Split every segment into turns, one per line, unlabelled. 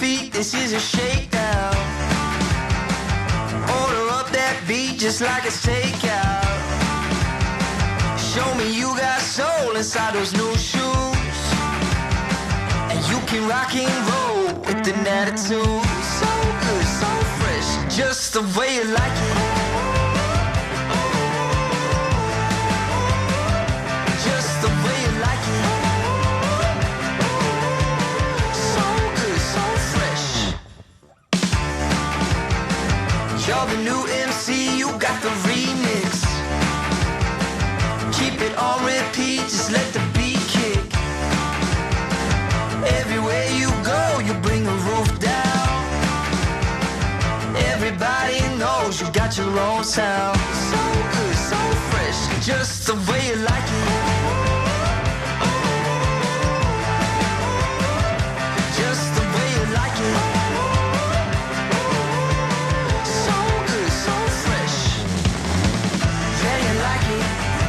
feet, this is a shakedown. Order up that beat just like it's takeout. Show me you got soul inside those new shoes, and you can rock and roll with an attitude. So good, so fresh, just the way you like it. Just the way you like it. So good, so fresh. You're the new MC, you got the remix. Keep it on repeat, just let the beat kick. Everywhere you go, you bring the roof down. Everybody knows you got your own sound. So good, so fresh, just the way you like it. Just the way you like it. So good, so fresh. Yeah, you like it,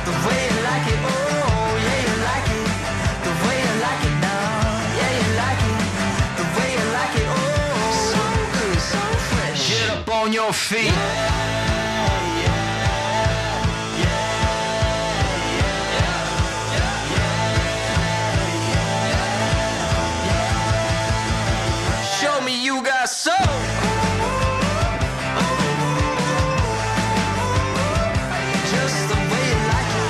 the way you like it. Oh, yeah, you like it, the way you like it now. Yeah, you like it, the way you like it. Oh, so good, so fresh. Get up on your feet. Show me you got soul. Just the way you like it.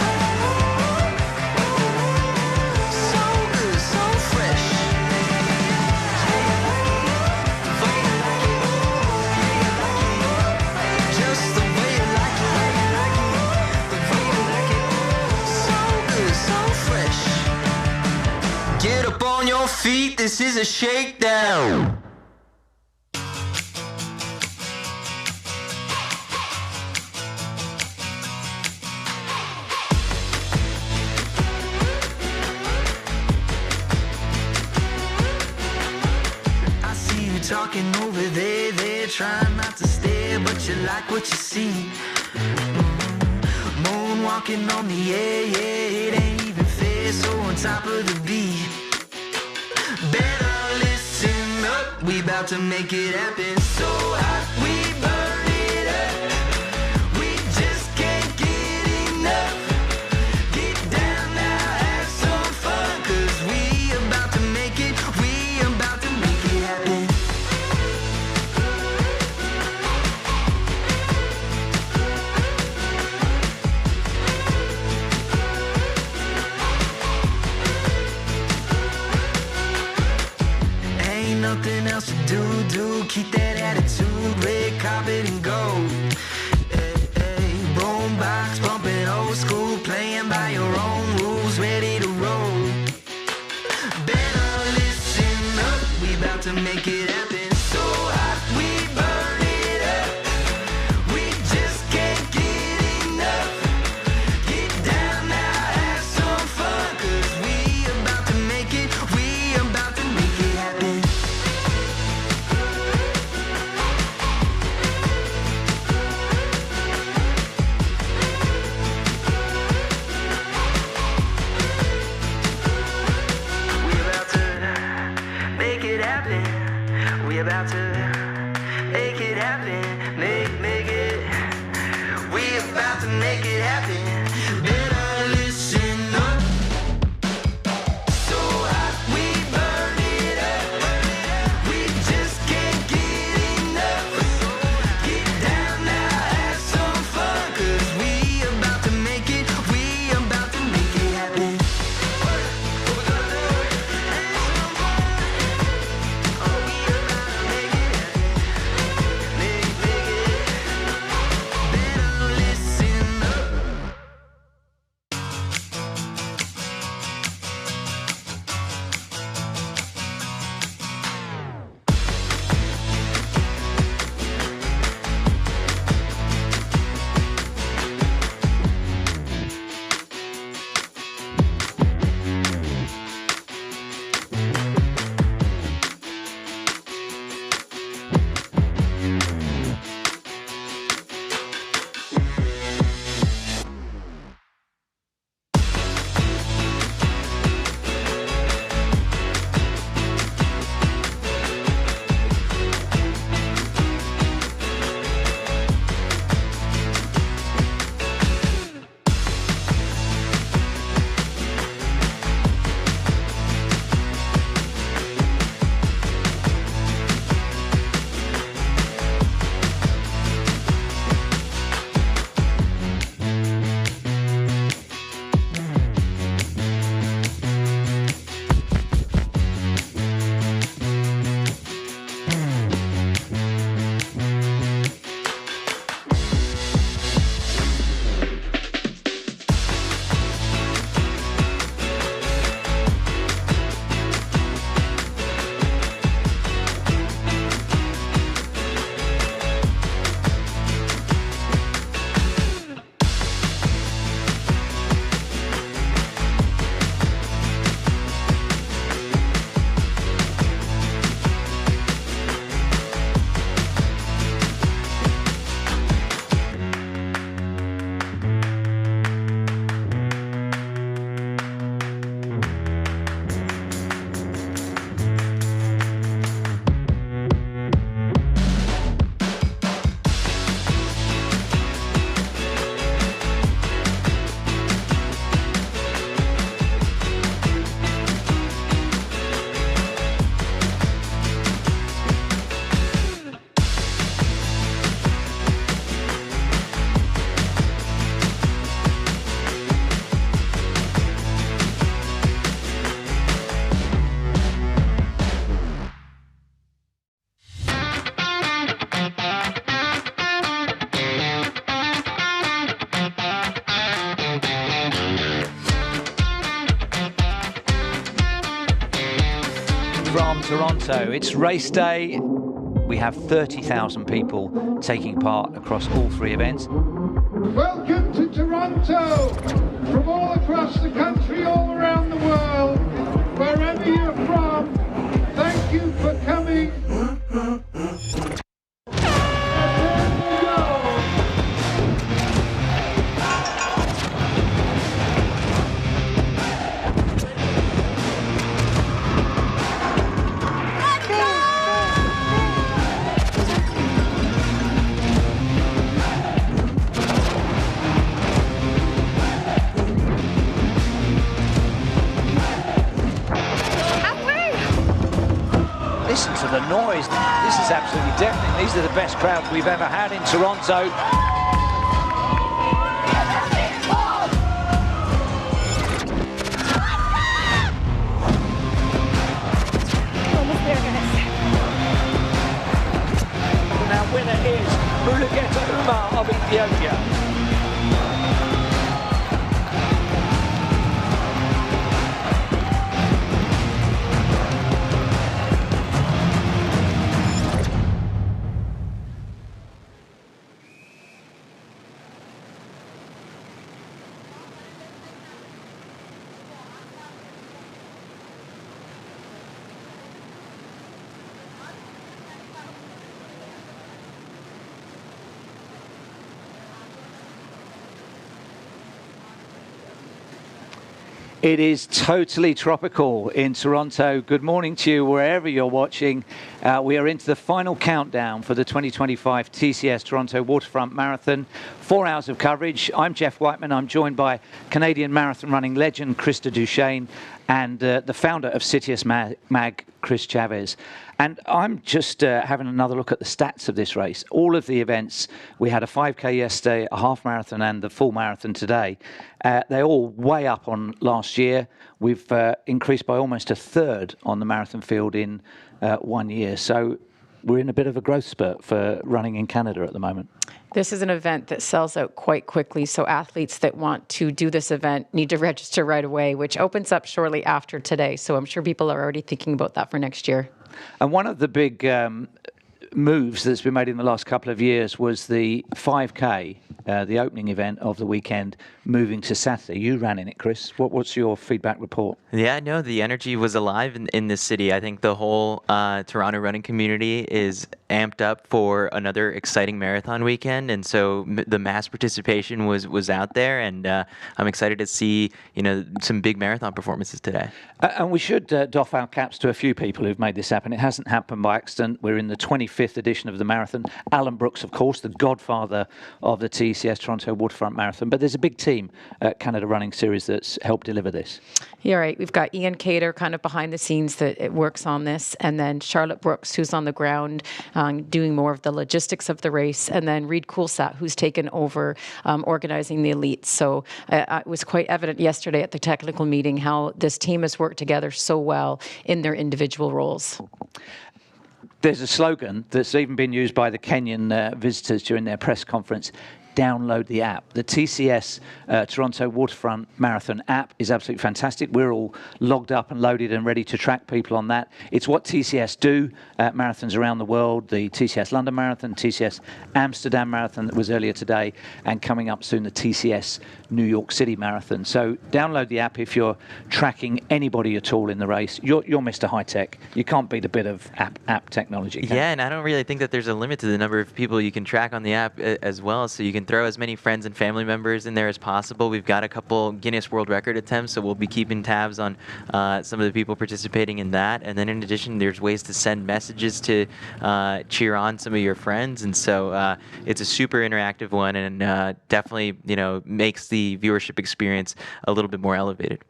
So good, so fresh. The way you like it. Just the way you like it. The way you like it. So good, so fresh. Get up on your feet, this is a shakedown. I see you talking over there, trying not to stare, but you like what you see. Moonwalking on the air, yeah, it ain't even fair, so on top of the beat. Better listen up, we bout to make it happen. So hot, we burn it up. We just can't get enough. Get down now, have some fun, 'cause we about to make it, we about to make it happen. Ain't nothing else to do, keep that attitude, red carpet and gold. Hey, hey, boombox bumping old school, playing by your own rules, ready to roll. Better listen up, we about to make it happen. So hot, we burn it up. We just can't get enough. Get down now, have some fun, 'cause we about to make it, we about to make it happen. We about to make it happen.
from Toronto. It's race day. We have 30,000 people taking part across all three events.
Welcome to Toronto, from all across the country, all around the world, wherever you're from, thank you for coming.
Listen to the noise. This is absolutely deafening. These are the best crowds we've ever had in Toronto. Now winner is Mulugeta Umar of Ethiopia. It is totally tropical in Toronto. Good morning to you wherever you're watching. We are into the final countdown for the 2025 TCS Toronto Waterfront Marathon. 4 hours of coverage. I'm Jeff Whiteman. I'm joined by Canadian marathon running legend Krista Duchesne and the founder of Citius Mag, Chris Chavez. And I'm just having another look at the stats of this race. All of the events, we had a 5K yesterday, a half marathon and the full marathon today. They're all way up on last year. We've increased by almost a third on the marathon field in 1 year. So we're in a bit of a growth spurt for running in Canada at the moment.
This is an event that sells out quite quickly, so athletes that want to do this event need to register right away, which opens up shortly after today. So I'm sure people are already thinking about that for next year.
And one of the big moves that's been made in the last couple of years was the 5K, the opening event of the weekend, moving to Saturday. You ran in it, Chris. What's your feedback report?
Yeah, no, the energy was alive in this city. I think the whole Toronto running community is amped up for another exciting marathon weekend, and so the mass participation was out there, and I'm excited to see some big marathon performances today.
And we should doff our caps to a few people who've made this happen. It hasn't happened by accident. We're in the 25th edition of the marathon. Alan Brooks, of course, the godfather of the TCS Toronto Waterfront Marathon. But there's a big team at Canada Running Series that's helped deliver this.
Yeah, right. We've got Ian Cater kind of behind the scenes that it works on this, and then Charlotte Brooks, who's on the ground doing more of the logistics of the race, and then Reed Coolsat, who's taken over organizing the elites. So it was quite evident yesterday at the technical meeting how this team has worked together so well in their individual roles.
There's a slogan that's even been used by the Kenyan visitors during their press conference. Download the app. The TCS Toronto Waterfront Marathon app is absolutely fantastic. We're all logged up and loaded and ready to track people on that. It's what TCS do at marathons around the world. The TCS London Marathon, TCS Amsterdam Marathon that was earlier today, and coming up soon the TCS New York City Marathon. So download the app if you're tracking anybody at all in the race. You're Mr. High Tech. You can't beat a bit of app technology.
Yeah, and I don't really think that there's a limit to the number of people you can track on the app as well. So you can throw as many friends and family members in there as possible. We've got a couple Guinness World Record attempts, so we'll be keeping tabs on some of the people participating in that. And then in addition, there's ways to send messages to cheer on some of your friends. And so it's a super interactive one, and definitely makes the viewership experience a little bit more elevated.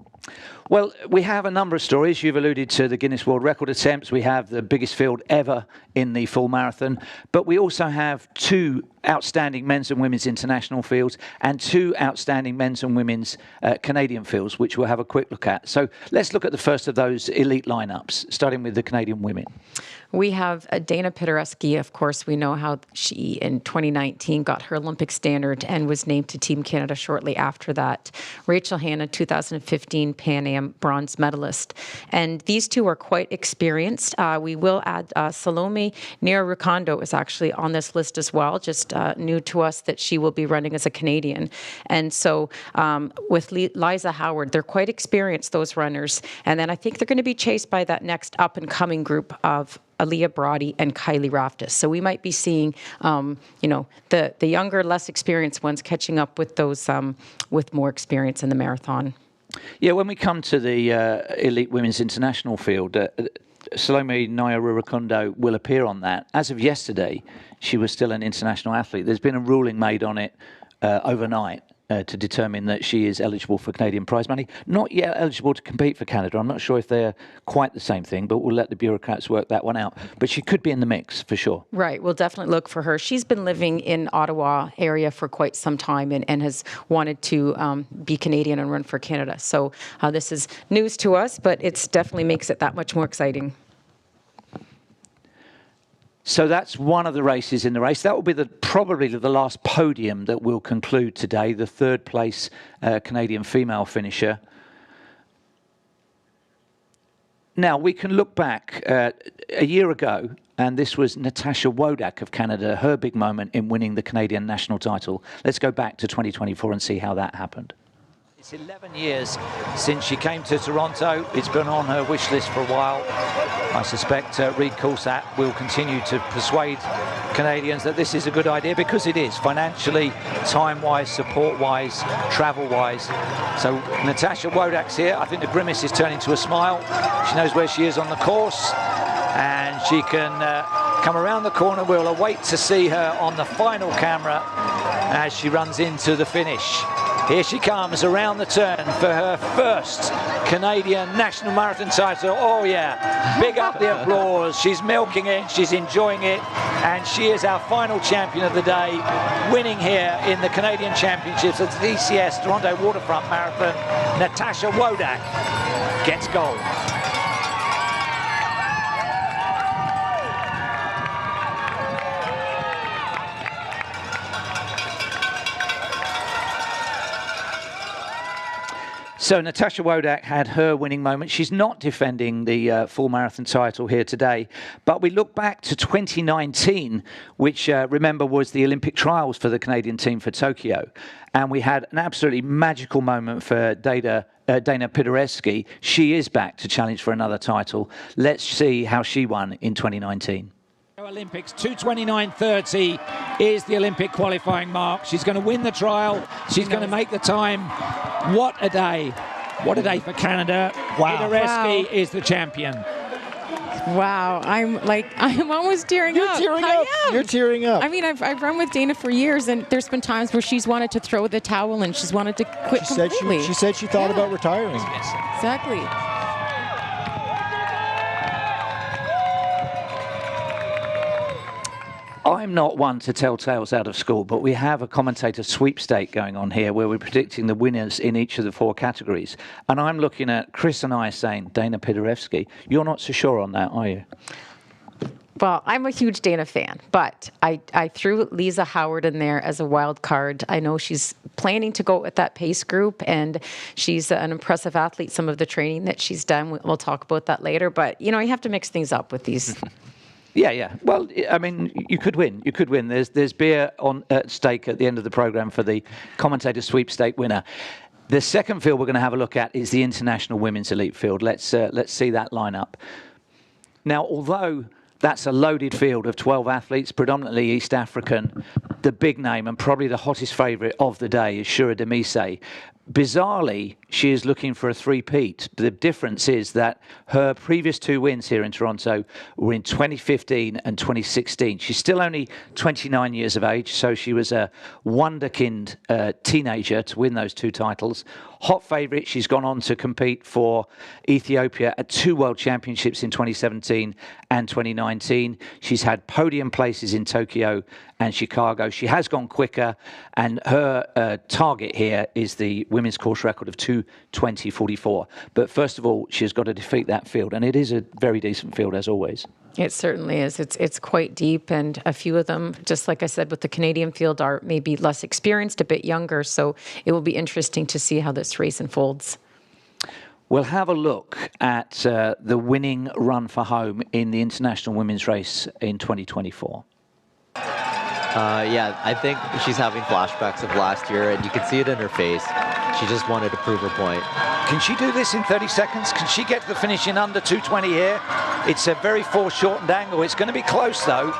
Well, we have a number of stories. You've alluded to the Guinness World Record attempts. We have the biggest field ever in the full marathon. But we also have 2 outstanding men's and women's international fields and 2 outstanding men's and women's Canadian fields, which we'll have a quick look at. So let's look at the first of those elite lineups, starting with the Canadian women.
We have Dana Pidorowski. Of course, we know how she, in 2019, got her Olympic standard and was named to Team Canada shortly after that. Rachel Hanna, 2015 Pan Am am bronze medalist. And these two are quite experienced. We will add Salome Nirarukondo is actually on this list as well, just new to us that she will be running as a Canadian. And so with Liza Howard, they're quite experienced, those runners. And then I think they're going to be chased by that next up-and-coming group of Aaliyah Brody and Kylie Raftis. So we might be seeing, the younger, less experienced ones catching up with those with more experience in the marathon.
Yeah, when we come to the elite women's international field, Salome Nirarukondo will appear on that. As of yesterday, she was still an international athlete. There's been a ruling made on it overnight to determine that she is eligible for Canadian prize money. Not yet eligible to compete for Canada. I'm not sure if they're quite the same thing, but we'll let the bureaucrats work that one out. But she could be in the mix for sure.
Right. We'll definitely look for her. She's been living in Ottawa area for quite some time and has wanted to be Canadian and run for Canada. So this is news to us, but it definitely makes it that much more exciting.
So that's one of the races in the race. That will be probably the last podium that will conclude today, the third place Canadian female finisher. Now, we can look back a year ago, and this was Natasha Wodak of Canada, her big moment in winning the Canadian national title. Let's go back to 2024 and see how that happened. It's 11 years since she came to Toronto. It's been on her wish list for a while. I suspect Reid Coulsat will continue to persuade Canadians that this is a good idea, because it is, financially, time-wise, support-wise, travel-wise. So Natasha Wodak's here. I think the grimace is turning to a smile. She knows where she is on the course, and she can come around the corner. We'll await to see her on the final camera as she runs into the finish. Here she comes around the turn for her first Canadian national marathon title. Oh yeah, big up the applause. She's milking it, she's enjoying it, and she is our final champion of the day, winning here in the Canadian Championships at the TCS Toronto Waterfront Marathon. Natasha Wodak gets gold. So Natasha Wodak had her winning moment. She's not defending the full marathon title here today. But we look back to 2019, which, remember, was the Olympic trials for the Canadian team for Tokyo. And we had an absolutely magical moment for Dana Pidereski. She is back to challenge for another title. Let's see how she won in 2019. Olympics, 2:29:30 is the Olympic qualifying mark. She's going to win the trial. She's going to make the time. What a day. What a day for Canada. Wow. Pidereski is the champion.
Wow, I'm almost tearing up.
You're tearing up. You're tearing up.
I mean, I've run with Dana for years, and there's been times where she's wanted to throw the towel and she's wanted to quit completely.
She said she thought about retiring.
Exactly.
I'm not one to tell tales out of school, but we have a commentator sweepstake going on here where we're predicting the winners in each of the four categories. And I'm looking at Chris and I saying, Dana Pidereski. You're not so sure on that, are you?
Well, I'm a huge Dana fan, but I threw Liza Howard in there as a wild card. I know she's planning to go with that pace group, and she's an impressive athlete, some of the training that she's done. We'll talk about that later, but, you have to mix things up with these.
Yeah. Well, I mean, you could win. You could win. There's beer at stake at the end of the program for the commentator sweepstake winner. The second field we're going to have a look at is the international women's elite field. Let's see that lineup. Now, although that's a loaded field of 12 athletes, predominantly East African, the big name and probably the hottest favourite of the day is Shura Demise. Bizarrely, she is looking for a three-peat. The difference is that her previous two wins here in Toronto were in 2015 and 2016. She's still only 29 years of age, so she was a wonderkind teenager to win those two titles. Hot favourite, she's gone on to compete for Ethiopia at 2 World Championships in 2017 and 2019. She's had podium places in Tokyo and Chicago. She has gone quicker, and her target here is the women's course record of 2:20:44. But first of all, she's got to defeat that field, and it is a very decent field as always.
It certainly is. It's quite deep, and a few of them, just like I said, with the Canadian field, are maybe less experienced, a bit younger. So it will be interesting to see how this race unfolds.
We'll have a look at the winning run for home in the International Women's Race in 2024.
Yeah, I think she's having flashbacks of last year, and you can see it in her face. She just wanted to prove her point.
Can she do this in 30 seconds? Can she get to the finish in under 2:20 here? It's a very foreshortened angle. It's going to be close, though.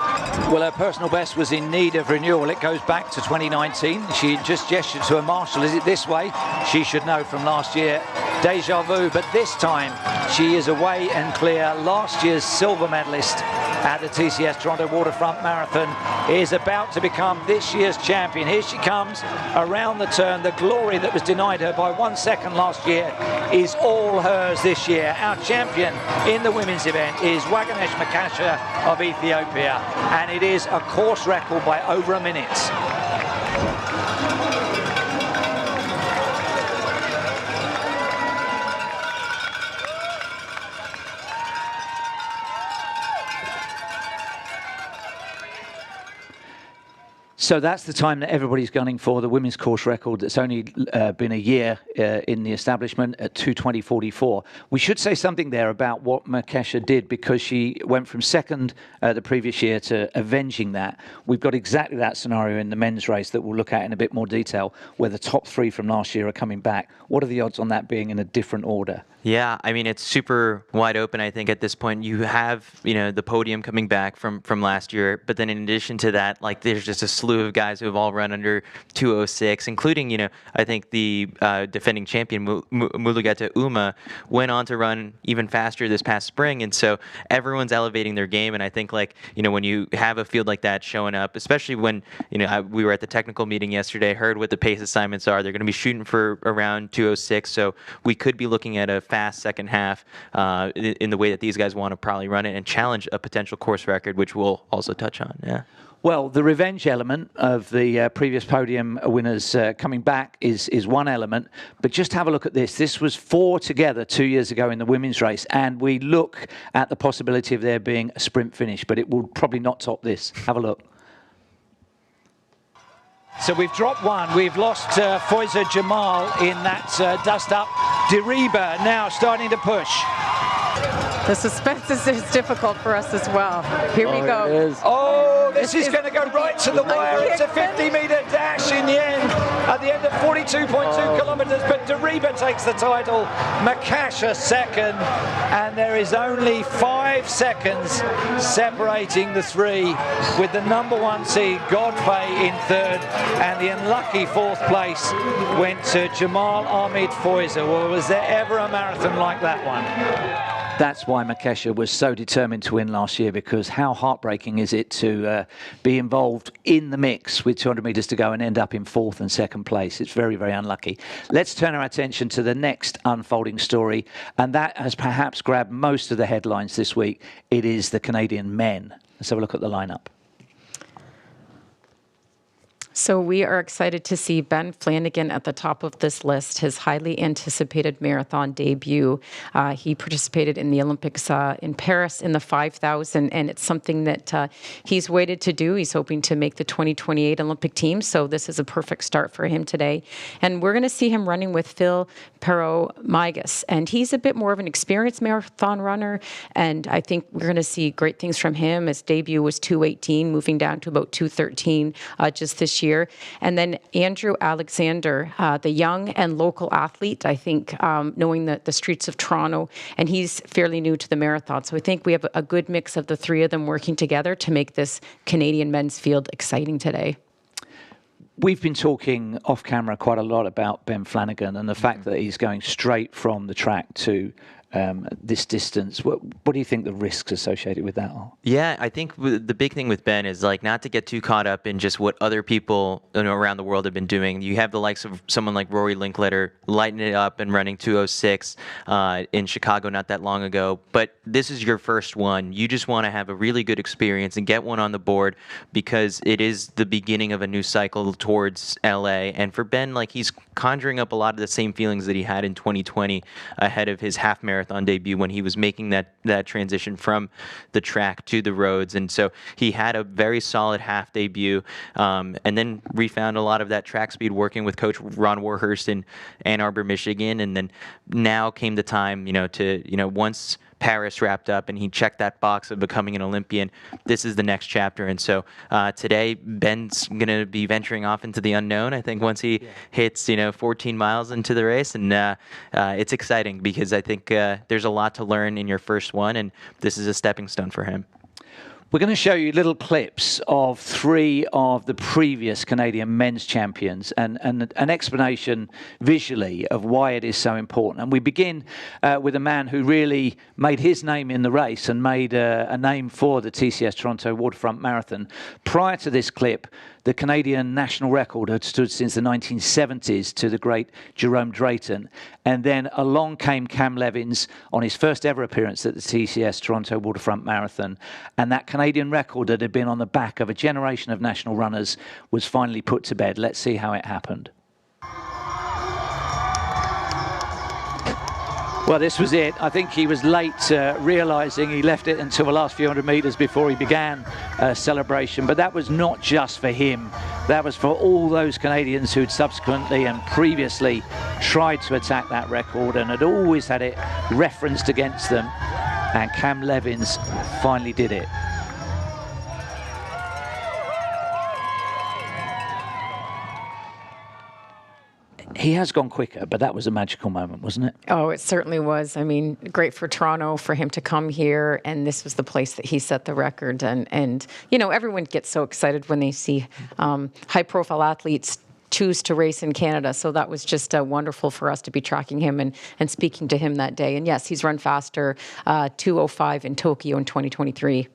Well, her personal best was in need of renewal. It goes back to 2019. She just gestured to her marshal. Is it this way? She should know from last year. Deja vu, but this time she is away and clear. Last year's silver medalist at the TCS Toronto Waterfront Marathon is about to become this year's champion. Here she comes around the turn. The glory that was denied her by 1 second last year is all hers this year. Our champion in the women's event is Waganesh Makasha of Ethiopia, and it is a course record by over a minute. So that's the time that everybody's gunning for, the women's course record that's only been a year in the establishment at 2:20.44. We should say something there about what Makesha did, because she went from second the previous year to avenging that. We've got exactly that scenario in the men's race that we'll look at in a bit more detail, where the top three from last year are coming back. What are the odds on that being in a different order?
Yeah, I mean, it's super wide open, I think, at this point. You have, the podium coming back from last year, but then in addition to that, like, there's just a slew of guys who have all run under 2:06, including, I think the defending champion, Mulugeta Uma, went on to run even faster this past spring, and so everyone's elevating their game, and I think, when you have a field like that showing up, especially when, we were at the technical meeting yesterday, heard what the pace assignments are. They're going to be shooting for around 2:06, so we could be looking at a fast second half in the way that these guys want to probably run it and challenge a potential course record, which we'll also touch on. Yeah.
Well, the revenge element of the previous podium winners coming back is one element, but just have a look at this. This was 4 together 2 years ago in the women's race, and we look at the possibility of there being a sprint finish, but it will probably not top this. Have a look. So we've dropped one. We've lost Foyza Jamal in that dust-up. Deriba now starting to push.
The suspense is difficult for us as well. Here we go.
Oh, this is going to go right to the wire. It's a 50-meter dash in the end, at the end of 42.2 kilometers, but Deriba takes the title, Makasha second, and there is only 5 seconds separating the three, with the number 1 seed, Godfrey, in third, and the unlucky 4th place went to Jamal Ahmed Foyza. Well, was there ever a marathon like that one? That's why Makesha was so determined to win last year, because how heartbreaking is it to be involved in the mix with 200 meters to go and end up in 4th and 2nd place. It's very, very unlucky. Let's turn our attention to the next unfolding story, and that has perhaps grabbed most of the headlines this week. It is the Canadian men. Let's have a look at the lineup.
So we are excited to see Ben Flanagan at the top of this list, his highly anticipated marathon debut. He participated in the Olympics in Paris in the 5,000, and it's something that he's waited to do. He's hoping to make the 2028 Olympic team, so this is a perfect start for him today. And we're going to see him running with Phil Perot-Migas, and he's a bit more of an experienced marathon runner, and I think we're going to see great things from him. His debut was 2:18, moving down to about 2:13 just this year. And then Andrew Alexander, the young and local athlete, I think, knowing the streets of Toronto, and he's fairly new to the marathon. So I think we have a good mix of the three of them working together to make this Canadian men's field exciting today.
We've been talking off camera quite a lot about Ben Flanagan and the fact that he's going straight from the track to this distance. What do you think the risks associated with that are?
Yeah, I think the big thing with Ben is not to get too caught up in just what other people around the world have been doing. You have the likes of someone like Rory Linkletter lighting it up and running 2:06 in Chicago not that long ago. But this is your first one. You just want to have a really good experience and get one on the board, because it is the beginning of a new cycle towards LA. And for Ben, he's conjuring up a lot of the same feelings that he had in 2020 ahead of his half marathon marathon debut when he was making that transition from the track to the roads. And so he had a very solid half debut, and then we found a lot of that track speed working with Coach Ron Warhurst in Ann Arbor, Michigan. And then now came the time, once Paris wrapped up and he checked that box of becoming an Olympian, this is the next chapter. And so today, Ben's going to be venturing off into the unknown, I think, once he hits, 14 miles into the race. And it's exciting because I think there's a lot to learn in your first one, and this is a stepping stone for him.
We're going to show you little clips of 3 of the previous Canadian men's champions and an explanation visually of why it is so important. And we begin with a man who really made his name in the race and made a name for the TCS Toronto Waterfront Marathon. Prior to this clip, the Canadian national record had stood since the 1970s to the great Jerome Drayton. And then along came Cam Levins on his first ever appearance at the TCS Toronto Waterfront Marathon. And that Canadian record that had been on the back of a generation of national runners was finally put to bed. Let's see how it happened. Well, this was it. I think he was late realising he left it until the last few hundred metres before he began celebration. But that was not just for him. That was for all those Canadians who'd subsequently and previously tried to attack that record and had always had it referenced against them. And Cam Levins finally did it. He has gone quicker, but that was a magical moment, wasn't it?
Oh, it certainly was. I mean, great for Toronto for him to come here, and this was the place that he set the record. And everyone gets so excited when they see high-profile athletes choose to race in Canada. So that was just wonderful for us to be tracking him and speaking to him that day. And yes, he's run faster, 2:05 in Tokyo in 2023.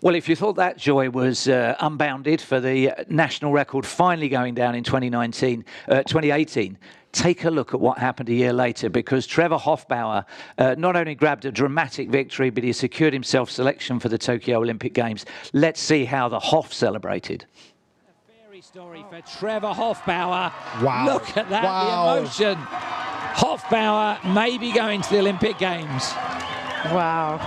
Well, if you thought that joy was unbounded for the national record finally going down in 2018, take a look at what happened a year later, because Trevor Hoffbauer not only grabbed a dramatic victory, but he secured himself selection for the Tokyo Olympic Games. Let's see how the Hoff celebrated.
A fairy story for Trevor Hoffbauer.
Wow.
Look at that,
Wow.
the emotion. Hoffbauer may be going to the Olympic Games.
Wow.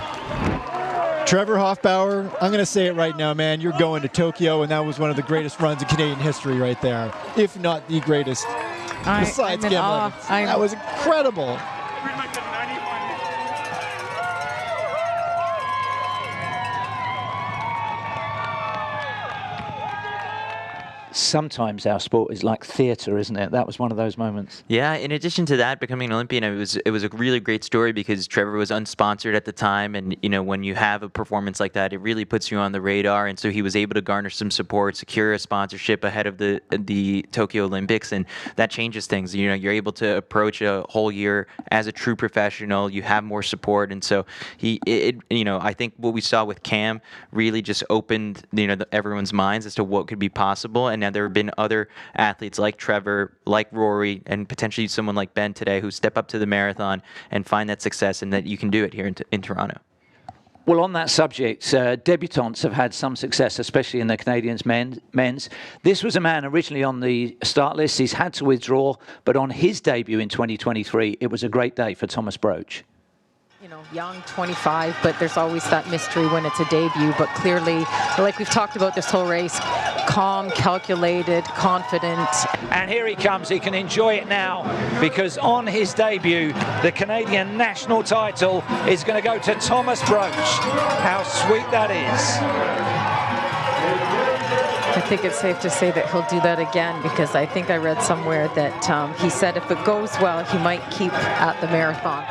Trevor Hoffbauer, I'm going to say it right now, man. You're going to Tokyo, and that was one of the greatest runs in Canadian history right there, if not the greatest. Besides
I'm in
Cam
awe.
Levins. That was incredible.
Sometimes our sport is like theatre, isn't it? That was one of those moments.
Yeah, in addition to that, becoming an Olympian, it was a really great story because Trevor was unsponsored at the time, and when you have a performance like that, it really puts you on the radar. And so he was able to garner some support, secure a sponsorship ahead of the Tokyo Olympics, and that changes things. You're able to approach a whole year as a true professional. You have more support, and so I think what we saw with Cam really just opened everyone's minds as to what could be possible. And now there have been other athletes like Trevor, like Rory, and potentially someone like Ben today who step up to the marathon and find that success, and that you can do it here in Toronto.
Well, on that subject, debutants have had some success, especially in the Canadians men's. This was a man originally on the start list. He's had to withdraw, but on his debut in 2023, it was a great day for Thomas Broach.
Young, 25, but there's always that mystery when it's a debut. But clearly, like we've talked about this whole race, calm, calculated, confident.
And here he comes. He can enjoy it now, because on his debut, the Canadian national title is going to go to Thomas Broach. How sweet that is.
I think it's safe to say that he'll do that again, because I think I read somewhere that he said if it goes well, he might keep at the marathon.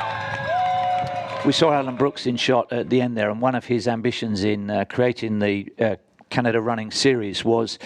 We saw Alan Brooks in shot at the end there, and one of his ambitions in creating the Canada Running Series was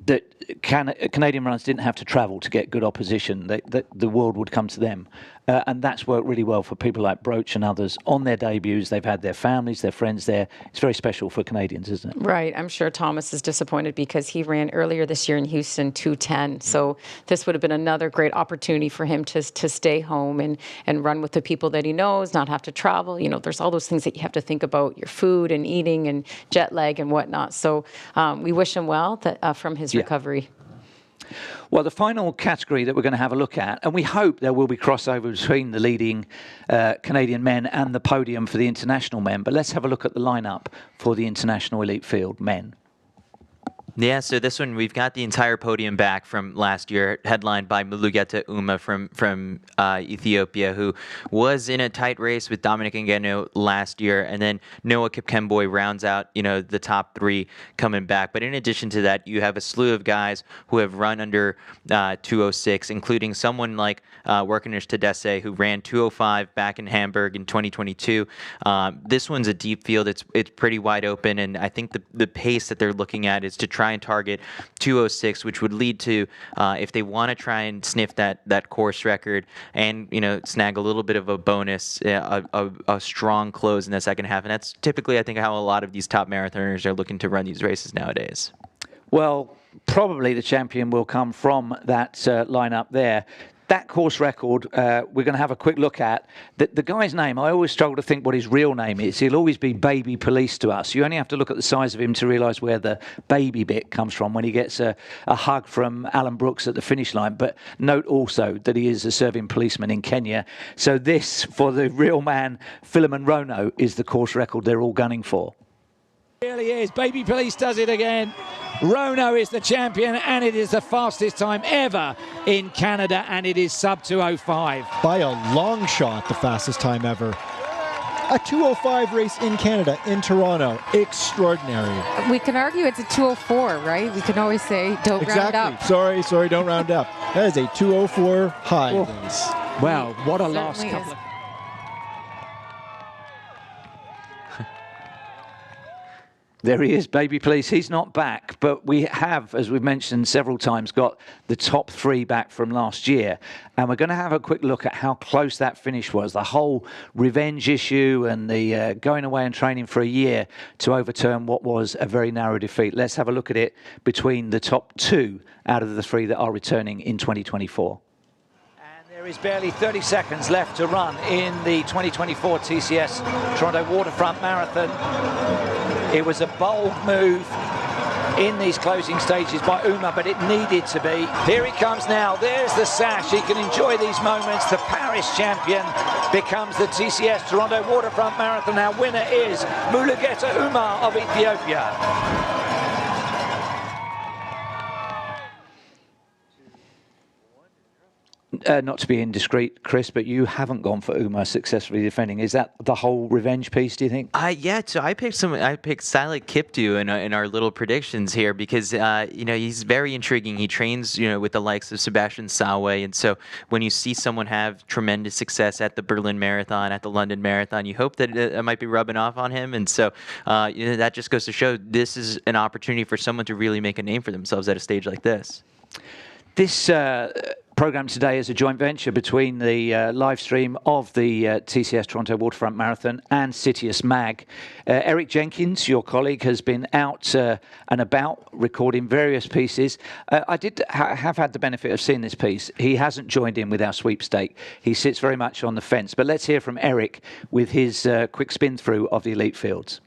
that Canadian runners didn't have to travel to get good opposition, that the world would come to them. And that's worked really well for people like Broach and others. On their debuts, they've had their families, their friends there. It's very special for Canadians, isn't it?
Right. I'm sure Thomas is disappointed because he ran earlier this year in Houston 2:10. So this would have been another great opportunity for him to stay home and run with the people that he knows, not have to travel. There's all those things that you have to think about, your food and eating and jet lag and whatnot. So we wish him well from his recovery.
Well, the final category that we're going to have a look at, and we hope there will be crossover between the leading Canadian men and the podium for the international men, but let's have a look at the lineup for the international elite field men.
Yeah, so this one, we've got the entire podium back from last year, headlined by Mulugeta Uma from Ethiopia, who was in a tight race with Dominic Ngeno last year, and then Noah Kipkemboi rounds out, the top three coming back. But in addition to that, you have a slew of guys who have run under 206, including someone like Workinish Tadesse, who ran 205 back in Hamburg in 2022. This one's a deep field. It's pretty wide open, and I think the pace that they're looking at is to try and target 206, which would lead to, if they want to try and sniff that course record and, snag a little bit of a bonus, a strong close in the second half. And that's typically, I think, how a lot of these top marathoners are looking to run these races nowadays.
Well, probably the champion will come from that lineup there. That course record, we're going to have a quick look at. The guy's name, I always struggle to think what his real name is. He'll always be Baby Police to us. You only have to look at the size of him to realise where the baby bit comes from when he gets a hug from Alan Brooks at the finish line. But note also that he is a serving policeman in Kenya. So this, for the real man, Philemon Rono, is the course record they're all gunning for.
Really is. Baby Police does it again. Rono is the champion, and it is the fastest time ever in Canada, and it is sub 205.
By a long shot, the fastest time ever. A 205 race in Canada, in Toronto. Extraordinary.
We can argue it's a 204, right? We can always say, don't round up.
Sorry, don't round up. That is a 204 high race.
Well, what a last couple of...
There he is, Baby Police. He's not back, but we have, as we've mentioned several times, got the top three back from last year. And we're going to have a quick look at how close that finish was. The whole revenge issue and the going away and training for a year to overturn what was a very narrow defeat. Let's have a look at it between the top two out of the three that are returning in 2024.
There is barely 30 seconds left to run in the 2024 TCS Toronto Waterfront Marathon. It was a bold move in these closing stages by Uma, but it needed to be. Here he comes now. There's the sash. He can enjoy these moments. The Paris champion becomes the TCS Toronto Waterfront Marathon. Our winner is Mulugeta Uma of Ethiopia.
Not to be indiscreet, Chris, but you haven't gone for Uma successfully defending. Is that the whole revenge piece, do you think?
Yeah, so I picked Silent Kiptu in our little predictions here because, he's very intriguing. He trains, with the likes of Sebastian Sawe. And so when you see someone have tremendous success at the Berlin Marathon, at the London Marathon, you hope that it might be rubbing off on him. And so that just goes to show this is an opportunity for someone to really make a name for themselves at a stage like this.
This program today is a joint venture between the live stream of the TCS Toronto Waterfront Marathon and Citius Mag. Eric Jenkins, your colleague, has been out and about recording various pieces. I have had the benefit of seeing this piece. He hasn't joined in with our sweepstake. He sits very much on the fence. But let's hear from Eric with his quick spin through of the elite fields.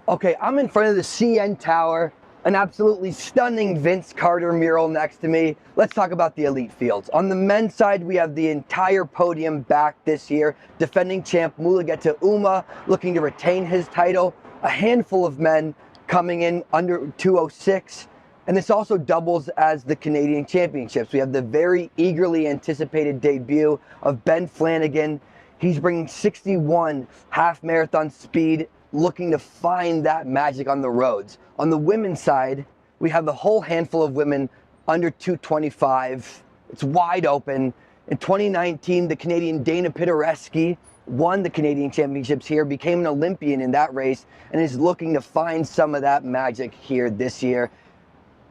Okay, I'm in front of the CN Tower. An absolutely stunning Vince Carter mural next to me. Let's talk about the elite fields. On the men's side, we have the entire podium back this year. Defending champ Mulugeta Uma looking to retain his title. A handful of men coming in under 206. And this also doubles as the Canadian Championships. We have the very eagerly anticipated debut of Ben Flanagan. He's bringing 61 half marathon speed, looking to find that magic on the roads. On the women's side, we have a whole handful of women under 225. It's wide open. In 2019, the Canadian Dana Pitoreski won the Canadian Championships here, became an Olympian in that race, and is looking to find some of that magic here this year.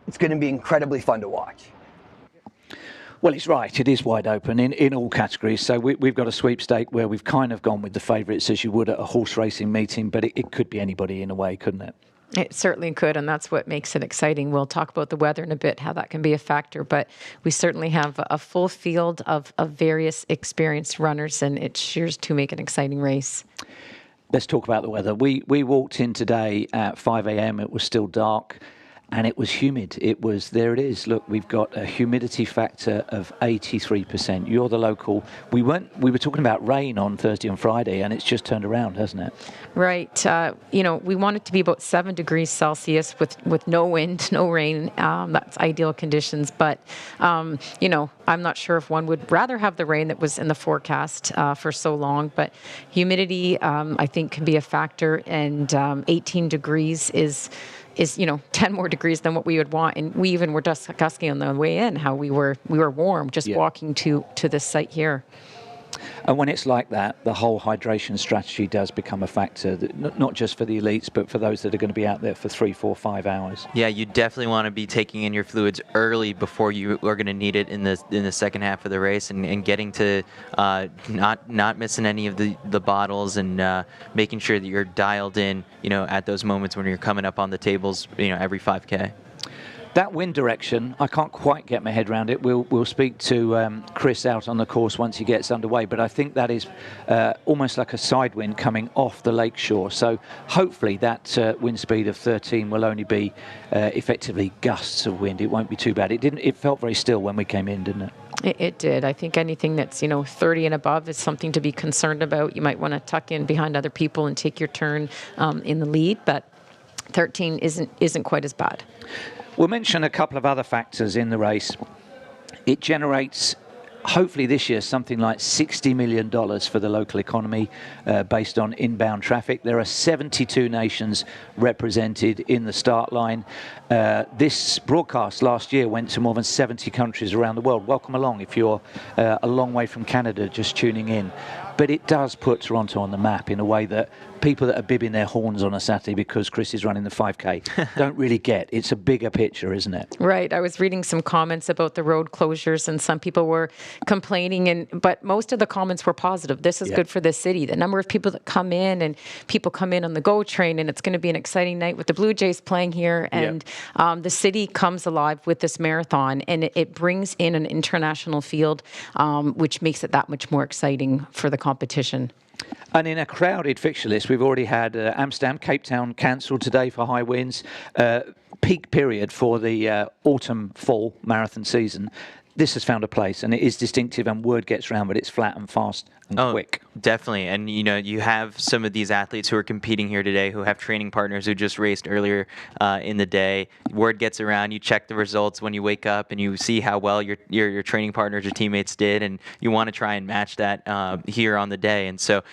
It's going to be incredibly fun to watch.
Well, he's right. It is wide open in all categories. So we've got a sweepstake where we've kind of gone with the favourites as you would at a horse racing meeting, but it could be anybody in a way, couldn't it?
It certainly could, and that's what makes it exciting. We'll talk about the weather in a bit, how that can be a factor, but we certainly have a full field of various experienced runners, and it's sure to make an exciting race.
Let's talk about the weather. We walked in today at 5 a.m. It was still dark. and it was humid. There it is. Look, we've got a humidity factor of 83%. You're the local. We were talking about rain on Thursday and Friday, and it's just turned around, hasn't it?
Right. We want it to be about 7 degrees Celsius with no wind, no rain. That's ideal conditions. But, I'm not sure if one would rather have the rain that was in the forecast for so long. But humidity, I think, can be a factor. And 18 degrees is 10 more degrees than what we would want. And we even were discussing on the way in how we were warm just walking to this site here.
And when it's like that, the whole hydration strategy does become a factor, not just for the elites, but for those that are going to be out there for 3, 4, 5 hours.
Yeah, you definitely want to be taking in your fluids early before you are going to need it in the second half of the race, and getting to not missing any of the bottles, and making sure that you're dialed in, at those moments when you're coming up on the tables, every 5K.
That wind direction, I can't quite get my head around it. We'll speak to Chris out on the course once he gets underway, but I think that is almost like a side wind coming off the lakeshore. So hopefully that wind speed of 13 will only be effectively gusts of wind. It won't be too bad. It felt very still when we came in, didn't it?
It did. I think anything that's 30 and above is something to be concerned about. You might want to tuck in behind other people and take your turn in the lead, but 13 isn't quite as bad.
We'll mention a couple of other factors in the race. It generates, hopefully this year, something like $60 million for the local economy based on inbound traffic. There are 72 nations represented in the start line. This broadcast last year went to more than 70 countries around the world. Welcome along if you're a long way from Canada just tuning in. But it does put Toronto on the map in a way that people that are bibbing their horns on a Saturday because Chris is running the 5K don't really get. It's a bigger picture, isn't it?
Right. I was reading some comments about the road closures, and some people were complaining, but most of the comments were positive. This is good for the city. The number of people that come in, and people come in on the GO train, and it's going to be an exciting night with the Blue Jays playing here. And the city comes alive with this marathon, and it brings in an international field, which makes it that much more exciting for the competition.
And in a crowded fixture list, we've already had Amsterdam, Cape Town cancelled today for high winds. Peak period for the autumn-fall marathon season. This has found a place, and it is distinctive, and word gets around, but it's flat and fast and quick.
Definitely. And, you have some of these athletes who are competing here today who have training partners who just raced earlier in the day. Word gets around, you check the results when you wake up, and you see how well your training partners or teammates did, and you want to try and match that here on the day. And so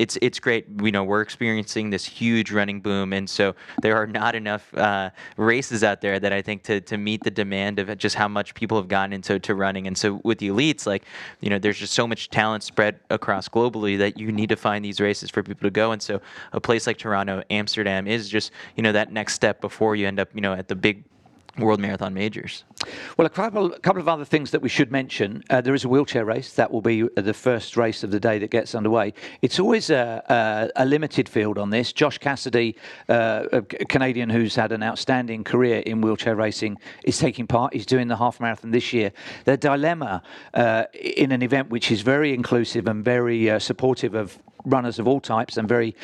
it's great. We're experiencing this huge running boom, and so there are not enough races out there that I think to meet the demand of just how much people have gotten into running. And so with the elites, there's just so much talent spread across globally that you need to find these races for people to go. And so a place like Toronto, Amsterdam is just, that next step before you end up, at the big World Marathon Majors.
Well, a couple of other things that we should mention. There is a wheelchair race. That will be the first race of the day that gets underway. It's always a limited field on this. Josh Cassidy, a Canadian who's had an outstanding career in wheelchair racing, is taking part. He's doing the half marathon this year. The dilemma in an event which is very inclusive and very supportive of runners of all types, and very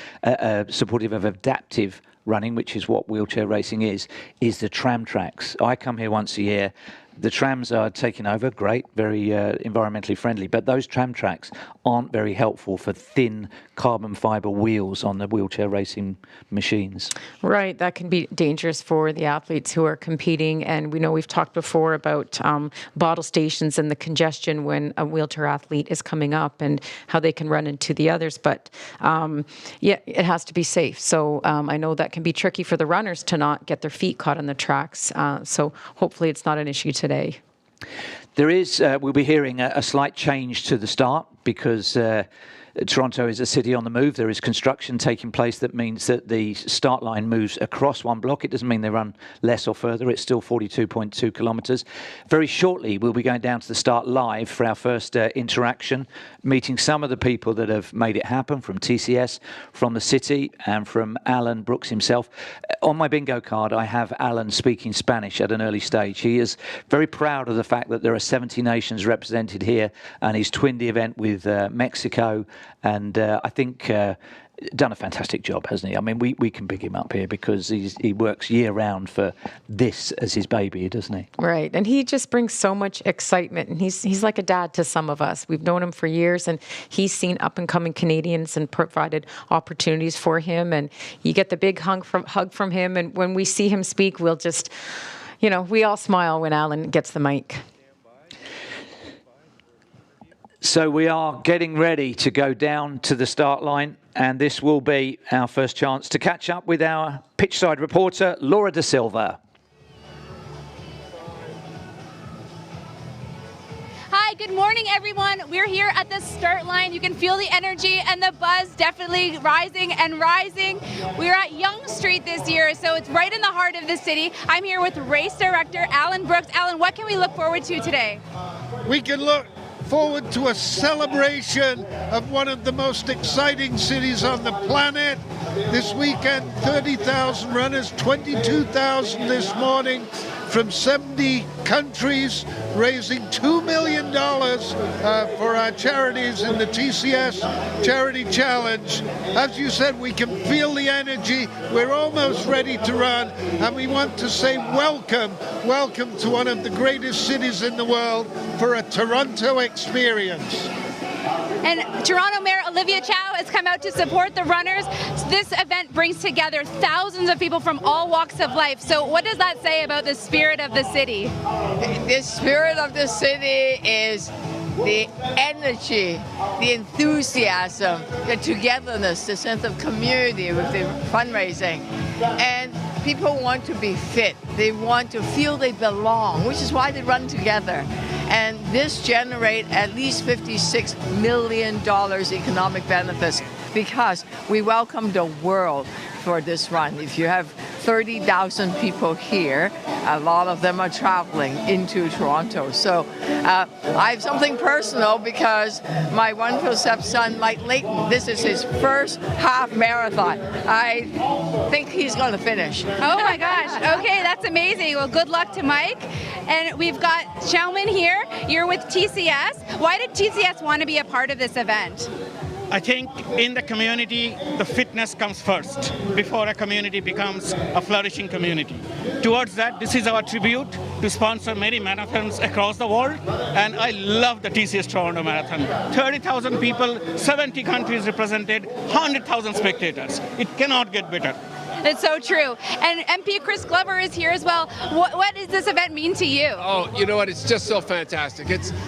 supportive of adaptive running, which is what wheelchair racing is the tram tracks. I come here once a year. The trams are taking over, great, very environmentally friendly, but those tram tracks aren't very helpful for thin carbon fiber wheels on the wheelchair racing machines.
Right, that can be dangerous for the athletes who are competing, and we know we've talked before about bottle stations and the congestion when a wheelchair athlete is coming up and how they can run into the others, but it has to be safe. So I know that can be tricky for the runners to not get their feet caught on the tracks, so hopefully it's not an issue today.
There is, we'll be hearing a slight change to the start because Toronto is a city on the move. There is construction taking place that means that the start line moves across one block. It doesn't mean they run less or further. It's still 42.2 kilometres. Very shortly, we'll be going down to the start live for our first interaction, meeting some of the people that have made it happen from TCS, from the city, and from Alan Brooks himself. On my bingo card, I have Alan speaking Spanish at an early stage. He is very proud of the fact that there are 70 nations represented here, and he's twinned the event with Mexico. And I think done a fantastic job, hasn't he? I mean, we can big him up here because he works year round for this as his baby, doesn't he?
Right. And he just brings so much excitement. And he's like a dad to some of us. We've known him for years, and he's seen up-and-coming Canadians and provided opportunities for him. And you get the big hug from him. And when we see him speak, we'll just, we all smile when Alan gets the mic.
So we are getting ready to go down to the start line, and this will be our first chance to catch up with our pitchside reporter, Laura Da Silva.
Hi, good morning, everyone. We're here at the start line. You can feel the energy and the buzz definitely rising and rising. We're at Yonge Street this year, so it's right in the heart of the city. I'm here with race director Alan Brooks. Alan, what can we look forward to today?
We can look forward to a celebration of one of the most exciting cities on the planet. This weekend, 30,000 runners, 22,000 this morning from 70 countries, raising $2 million for our charities in the TCS Charity Challenge. As you said, we can feel the energy. We're almost ready to run, and we want to say welcome to one of the greatest cities in the world for a Toronto experience.
And Toronto Mayor Olivia Chow has come out to support the runners. This event brings together thousands of people from all walks of life. So what does that say about the spirit of the city?
The spirit of the city is the energy, the enthusiasm, the togetherness, the sense of community with the fundraising. And people want to be fit. They want to feel they belong, which is why they run together. And this generates at least $56 million economic benefits because we welcome the world for this run. If you have 30,000 people here, a lot of them are traveling into Toronto. So I have something personal because my wonderful stepson, Mike Layton, this is his first half marathon. I think he's going to finish.
Oh my gosh. Okay, that's amazing. Well, good luck to Mike. And we've got Chelman here. You're with TCS. Why did TCS want to be a part of this event?
I think in the community, the fitness comes first before a community becomes a flourishing community. Towards that, this is our tribute to sponsor many marathons across the world, and I love the TCS Toronto Marathon. 30,000 people, 70 countries represented, 100,000 spectators. It cannot get better.
That's so true. And MP Chris Glover is here as well. What does this event mean to you?
Oh, you know what? It's just so fantastic.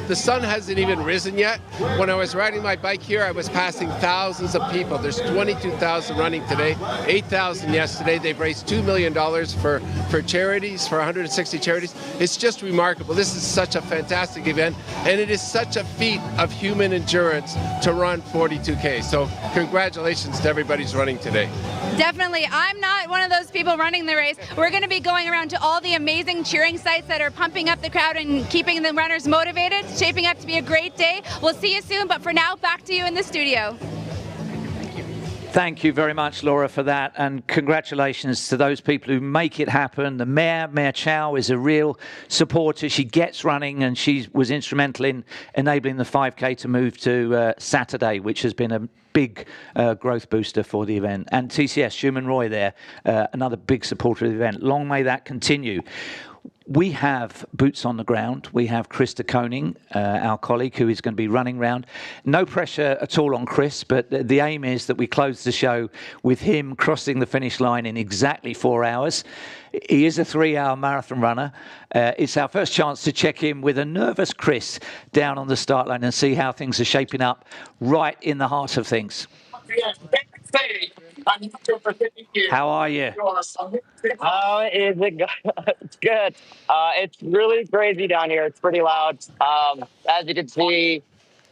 The sun hasn't even risen yet. When I was riding my bike here, I was passing thousands of people. There's 22,000 running today, 8,000 yesterday. They've raised $2 million for charities, for 160 charities. It's just remarkable. This is such a fantastic event, and it is such a feat of human endurance to run 42K. So congratulations to everybody who's running today.
Definitely. I'm not one of those people running the race. We're going to be going around to all the amazing cheering sites that are pumping up the crowd and keeping the runners motivated. It's shaping up to be a great day. We'll see you soon, but for now, back to you in the studio.
Thank you very much, Laura, for that, and congratulations to those people who make it happen. The Mayor Chow, is a real supporter. She gets running, and she was instrumental in enabling the 5K to move to Saturday, which has been a big growth booster for the event. And TCS, Shuman Roy there, another big supporter of the event. Long may that continue. We have boots on the ground. We have Krista Koning, our colleague, who is going to be running around. No pressure at all on Chris, but the aim is that we close the show with him crossing the finish line in exactly 4 hours. He is a 3-hour marathon runner. It's our first chance to check in with a nervous Chris down on the start line and see how things are shaping up right in the heart of things. How are you?
How is it going? It's good. It's really crazy down here. It's pretty loud. As you can see,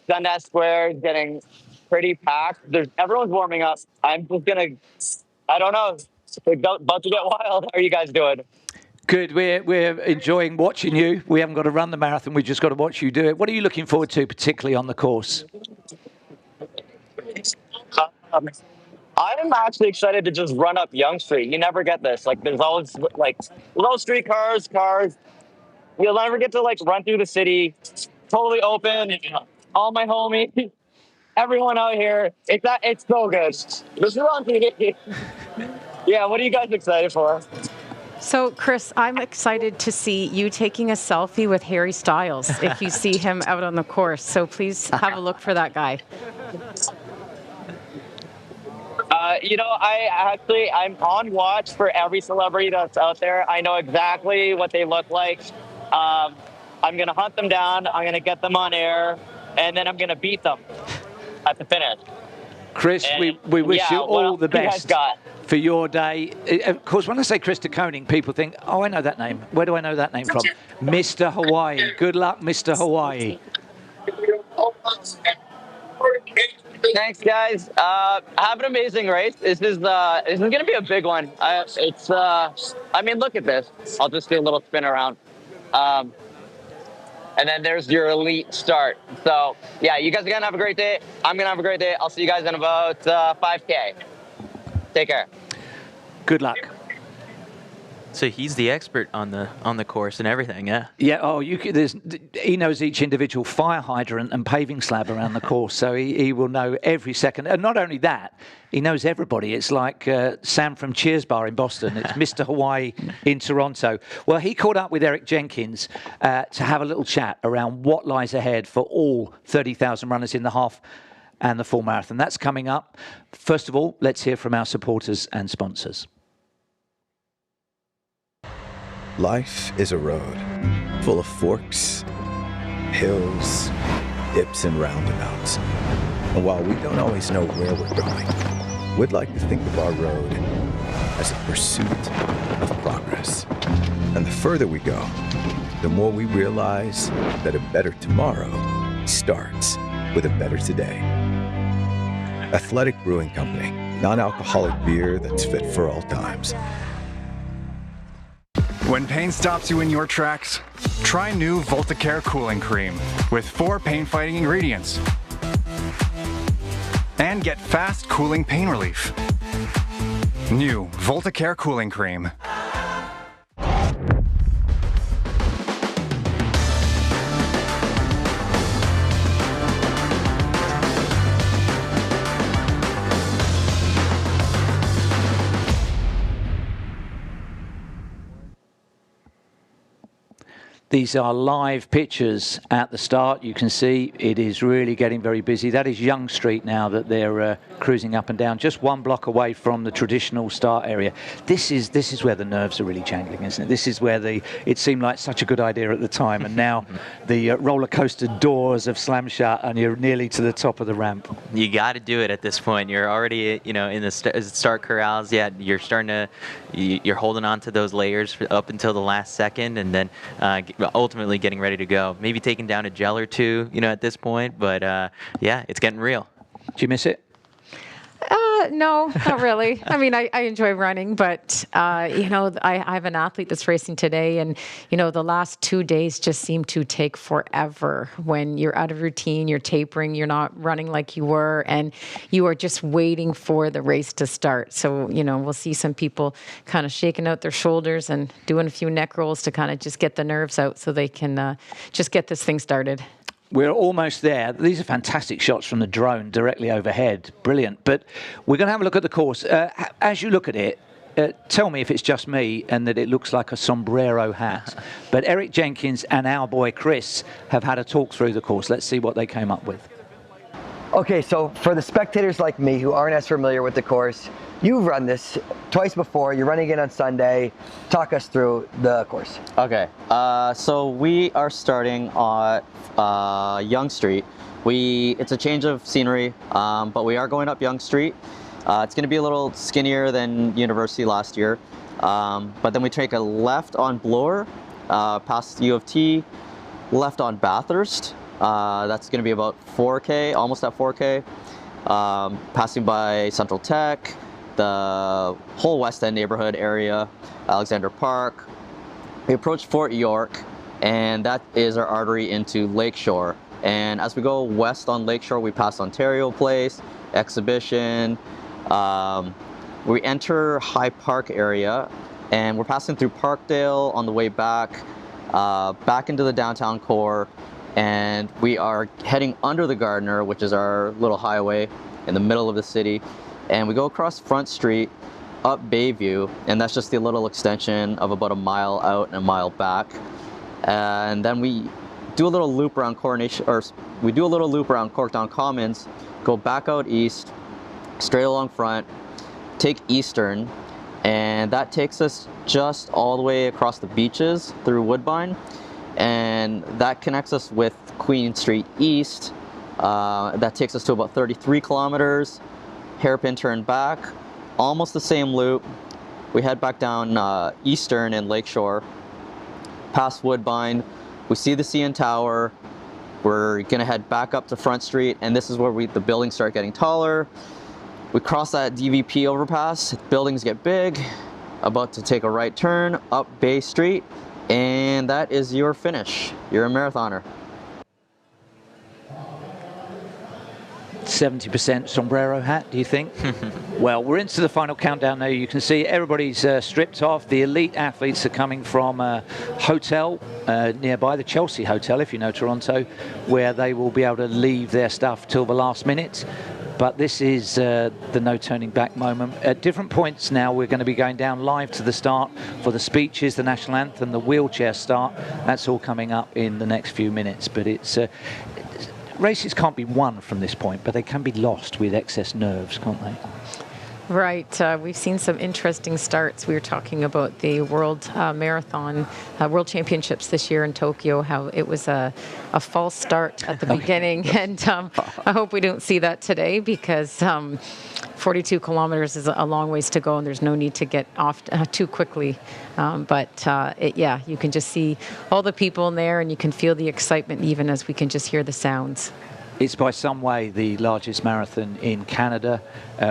Dundas Square is getting pretty packed. Everyone's warming up. I'm just going to, I don't know, about to get wild. How are you guys doing?
Good. We're enjoying watching you. We haven't got to run the marathon. We've just got to watch you do it. What are you looking forward to, particularly on the course?
I'm actually excited to just run up Yonge Street. You never get this. Like, there's always, like, low street cars. You'll never get to, like, run through the city. Totally open. All my homies. everyone out here. It's so good. This is on TV. Yeah, what are you guys excited for?
So, Chris, I'm excited to see you taking a selfie with Harry Styles if you see him out on the course. So please have a look for that guy.
I'm on watch for every celebrity that's out there. I know exactly what they look like. I'm going to hunt them down. I'm going to get them on air, and then I'm going to beat them at the finish.
Chris,
And,
we wish you all the
what you guys
best
got?
for your day. Of course, when I say Chris de Koning, people think, oh, I know that name. Where do I know that name from? Mr. Hawaii. Good luck, Mr. Hawaii.
Thanks, guys. Have an amazing race. This is going to be a big one. Look at this. I'll just do a little spin around. And then there's your elite start. So, yeah, you guys are going to have a great day. I'm going to have a great day. I'll see you guys in about 5K. Take care.
Good luck.
So he's the expert on the course and everything, yeah.
Yeah. Oh, he knows each individual fire hydrant and paving slab around the course, so he will know every second. And not only that, he knows everybody. It's like Sam from Cheers Bar in Boston. It's Mr. Hawaii in Toronto. Well, he caught up with Eric Jenkins to have a little chat around what lies ahead for all 30,000 runners in the half and the full marathon. That's coming up. First of all, let's hear from our supporters and sponsors.
Life is a road full of forks, hills, dips, and roundabouts. And while we don't always know where we're going, we'd like to think of our road as a pursuit of progress. And the further we go, the more we realize that a better tomorrow starts with a better today. Athletic Brewing Company, non-alcoholic beer that's fit for all times.
When pain stops you in your tracks, try new Voltacare Cooling Cream with 4 pain-fighting ingredients. And get fast cooling pain relief. New Voltacare Cooling Cream.
These are live pictures at the start. You can see it is really getting very busy. That is Yonge Street now that they're cruising up and down, just 1 block away from the traditional start area. This is where the nerves are really jangling, isn't it? This is where it seemed like such a good idea at the time, and now the roller coaster doors have slammed shut and you're nearly to the top of the ramp.
You got to do it at this point. You're already, in the start corrals. Yeah, you're you're holding on to those layers up until the last second, and then ultimately getting ready to go. Maybe taking down a gel or two, at this point. But yeah, it's getting real.
Do you miss it?
No, not really. I mean, I enjoy running, but, I have an athlete that's racing today, and, the last 2 days just seem to take forever when you're out of routine, you're tapering, you're not running like you were, and you are just waiting for the race to start. So, we'll see some people kind of shaking out their shoulders and doing a few neck rolls to kind of just get the nerves out so they can just get this thing started.
We're almost there. These are fantastic shots from the drone directly overhead. Brilliant. But we're going to have a look at the course. As you look at it, tell me if it's just me and that it looks like a sombrero hat. But Eric Jenkins and our boy Chris have had a talk through the course. Let's see what they came up with.
Okay, so for the spectators like me who aren't as familiar with the course, you've run this twice before. You're running it on Sunday. Talk us through the course.
Okay, so we are starting on Yonge Street. It's a change of scenery, but we are going up Yonge Street. It's going to be a little skinnier than University last year, but then we take a left on Bloor, past U of T, left on Bathurst. That's going to be about 4K, almost at 4K, passing by Central Tech, the whole West End neighborhood area, Alexander Park. We approach Fort York, and that is our artery into Lakeshore. And as we go west on Lakeshore, we pass Ontario Place, Exhibition. We enter High Park area, and we're passing through Parkdale on the way back, back into the downtown core, and we are heading under the Gardiner, which is our little highway in the middle of the city, and we go across Front Street, up Bayview, and that's just the little extension of about a mile out and a mile back. And then we do a little loop around Corktown Commons, go back out east, straight along Front, take Eastern, and that takes us just all the way across the beaches through Woodbine, and that connects us with Queen Street East. That takes us to about 33 kilometers, hairpin turn back, almost the same loop. We head back down Eastern and Lakeshore, past Woodbine. We see the CN Tower. We're gonna head back up to Front Street, and this is where the buildings start getting taller. We cross that DVP overpass, buildings get big, about to take a right turn up Bay Street, and that is your finish. You're a marathoner.
70% sombrero hat, do you think? Well, we're into the final countdown now. You can see everybody's stripped off. The elite athletes are coming from a hotel nearby, the Chelsea Hotel, if you know Toronto, where they will be able to leave their stuff till the last minute. But this is the no turning back moment. At different points now, we're going to be going down live to the start for the speeches, the national anthem, the wheelchair start. That's all coming up in the next few minutes. But it's races can't be won from this point, but they can be lost with excess nerves, can't they?
Right. We've seen some interesting starts. We were talking about the World Marathon, World Championships this year in Tokyo, how it was a false start at the beginning. And I hope we don't see that today, because 42 kilometers is a long ways to go, and there's no need to get off too quickly. Yeah, you can just see all the people in there, and you can feel the excitement even as we can just hear the sounds.
It's by some way the largest marathon in Canada.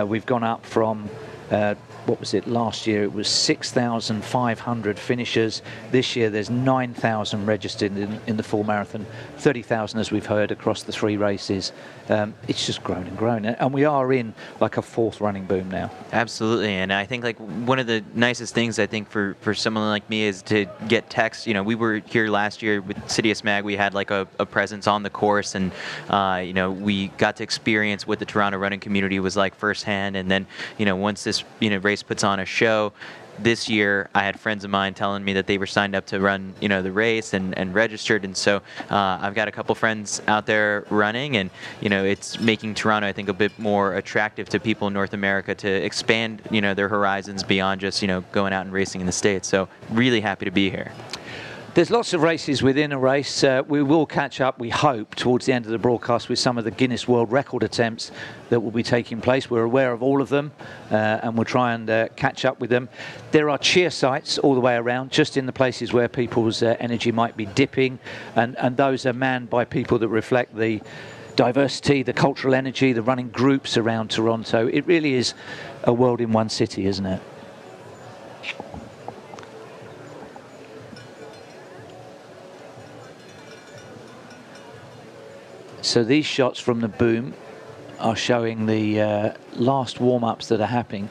We've gone up from, what was it, last year it was 6,500 finishers. This year there's 9,000 registered in the full marathon, 30,000 as we've heard across the 3 races. It's just grown and grown, and we are in like a 4th running boom now.
Absolutely, and I think like one of the nicest things I think for someone like me is to get texts. You know, we were here last year with Citius Mag. We had like a presence on the course, and you know, we got to experience what the Toronto running community was like firsthand. And then, you know, once this race puts on a show. This year, I had friends of mine telling me that they were signed up to run, the race and registered, and so I've got a couple friends out there running, and it's making Toronto, I think, a bit more attractive to people in North America to expand, their horizons beyond just, going out and racing in the States. So really happy to be here.
There's lots of races within a race. We will catch up, we hope, towards the end of the broadcast with some of the Guinness World Record attempts that will be taking place. We're aware of all of them, and we'll try and catch up with them. There are cheer sites all the way around, just in the places where people's energy might be dipping, and those are manned by people that reflect the diversity, the cultural energy, the running groups around Toronto. It really is a world in one city, isn't it? So these shots from the boom are showing the last warm-ups that are happening.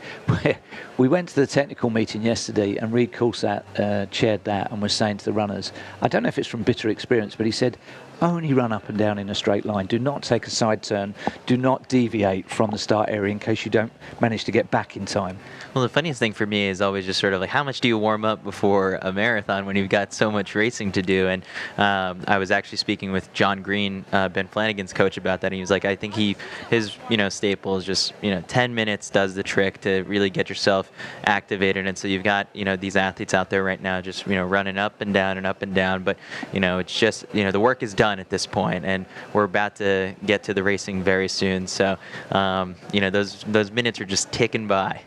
We went to the technical meeting yesterday, and Reid Coulsat chaired that and was saying to the runners, I don't know if it's from bitter experience, but he said, only run up and down in a straight line. Do not take a side turn. Do not deviate from the start area in case you don't manage to get back in time.
Well, the funniest thing for me is always just sort of like, how much do you warm up before a marathon when you've got so much racing to do? And I was actually speaking with John Green, Ben Flanagan's coach, about that. And he was like, I think his staple is just 10 minutes does the trick to really get yourself activated. And so you've got these athletes out there right now just running up and down and up and down. But it's just the work is done at this point, and we're about to get to the racing very soon. So those minutes are just ticking by.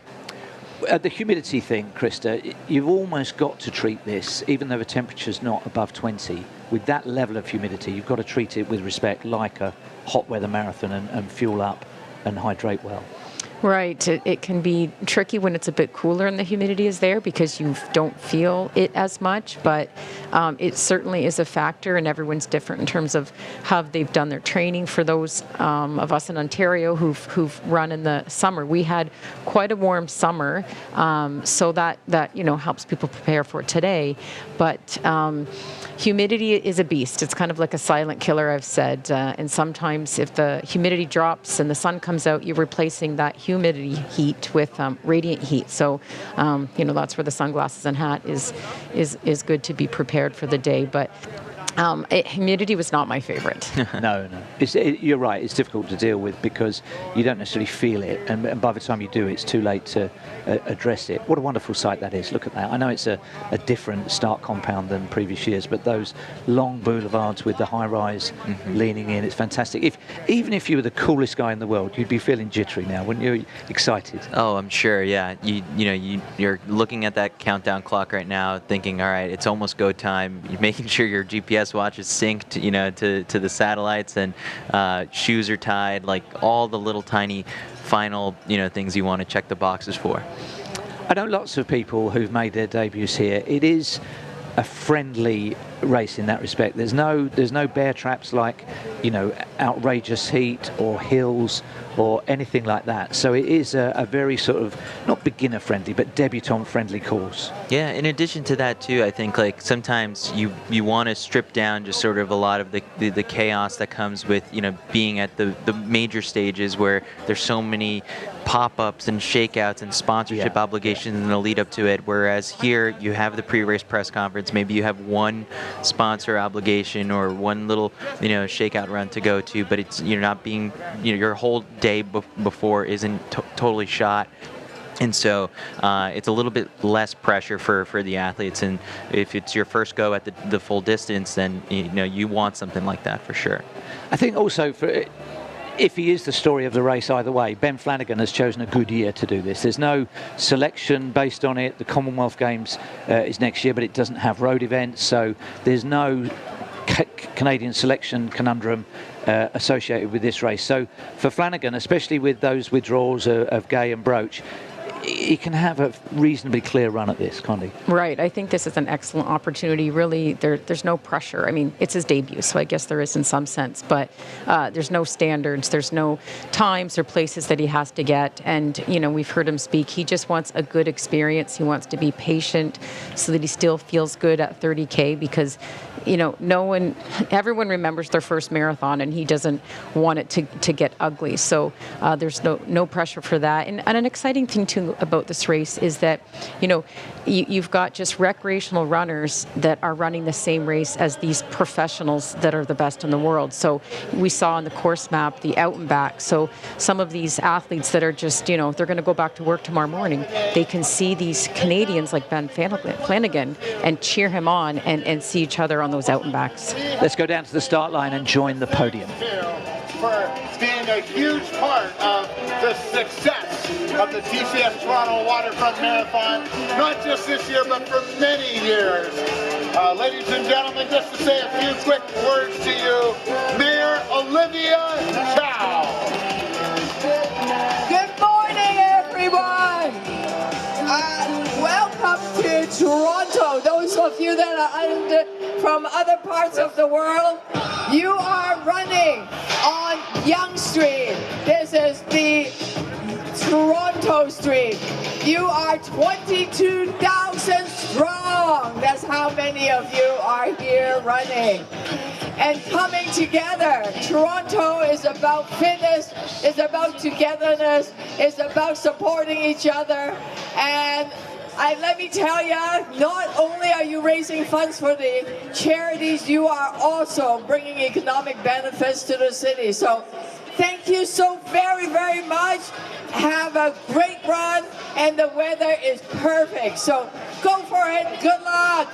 The humidity thing, Krista, you've almost got to treat this, even though the temperature's not above 20, with that level of humidity, you've got to treat it with respect like a hot weather marathon and fuel up and hydrate well.
Right. It can be tricky when it's a bit cooler and the humidity is there because you don't feel it as much, but it certainly is a factor, and everyone's different in terms of how they've done their training. For those of us in Ontario who've run in the summer, we had quite a warm summer, so that helps people prepare for today. But humidity is a beast. It's kind of like a silent killer, I've said, and sometimes if the humidity drops and the sun comes out, you're replacing that humidity heat with radiant heat. So, that's where the sunglasses and hat is good to be prepared for the day. But humidity was not my favorite.
No. You're right. It's difficult to deal with because you don't necessarily feel it, and by the time you do, it's too late to address it. What a wonderful sight that is. Look at that. I know it's a different start compound than previous years, but those long boulevards with the high-rise leaning in, it's fantastic. Even if you were the coolest guy in the world, you'd be feeling jittery now, wouldn't you? Excited.
Oh, I'm sure. Yeah. You're looking at that countdown clock right now, thinking, all right, it's almost go time. You're making sure your GPS watch is synced, to the satellites, and shoes are tied, like all the little tiny final, things you want to check the boxes for.
I know lots of people who've made their debuts here. It is a friendly race in that respect. There's no bear traps like, outrageous heat or hills or anything like that. So it is a very sort of, not beginner friendly, but debutant friendly course.
Yeah, in addition to that too, I think like sometimes you want to strip down just sort of a lot of the chaos that comes with, being at the major stages where there's so many pop-ups and shakeouts and sponsorship obligations in the lead up to it, whereas here you have the pre-race press conference, maybe you have one sponsor obligation or one little shakeout run to go to, but it's you're not being your whole day before isn't totally shot. And so it's a little bit less pressure for the athletes, and if it's your first go at the full distance, then you want something like that for sure.
I think also if he is the story of the race either way, Ben Flanagan has chosen a good year to do this. There's no selection based on it. The Commonwealth Games is next year, but it doesn't have road events, so there's no Canadian selection conundrum associated with this race. So for Flanagan, especially with those withdrawals of Gay and Broach, he can have a reasonably clear run at this, can't he?
Right. I think this is an excellent opportunity. Really, there's no pressure. I mean, it's his debut, so I guess there is in some sense, but there's no standards. There's no times or places that he has to get. And, we've heard him speak. He just wants a good experience. He wants to be patient so that he still feels good at 30K because, everyone remembers their first marathon, and he doesn't want it to get ugly. So there's no pressure for that. And an exciting thing, too, about this race is that, you've got just recreational runners that are running the same race as these professionals that are the best in the world. So we saw on the course map the out and back. So some of these athletes that are just, they're going to go back to work tomorrow morning, they can see these Canadians like Ben Flanagan and cheer him on and see each other on those out and backs.
Let's go down to the start line and join the podium.
For being a huge part of the success of the TCS Toronto Waterfront Marathon, not just this year, but for many years. Ladies and gentlemen, just to say a few quick words to you, Mayor Olivia Chow.
Good morning, everyone. Welcome to Toronto. Those of you that are from other parts of the world, you are running on Yonge Street. This is the Toronto Street. You are 22,000 strong. That's how many of you are here running. And coming together. Toronto is about fitness, it's about togetherness, it's about supporting each other. And let me tell you, not only are you raising funds for the charities, you are also bringing economic benefits to the city. So thank you so very, very much. Have a great run, and the weather is perfect. So go for it. Good luck.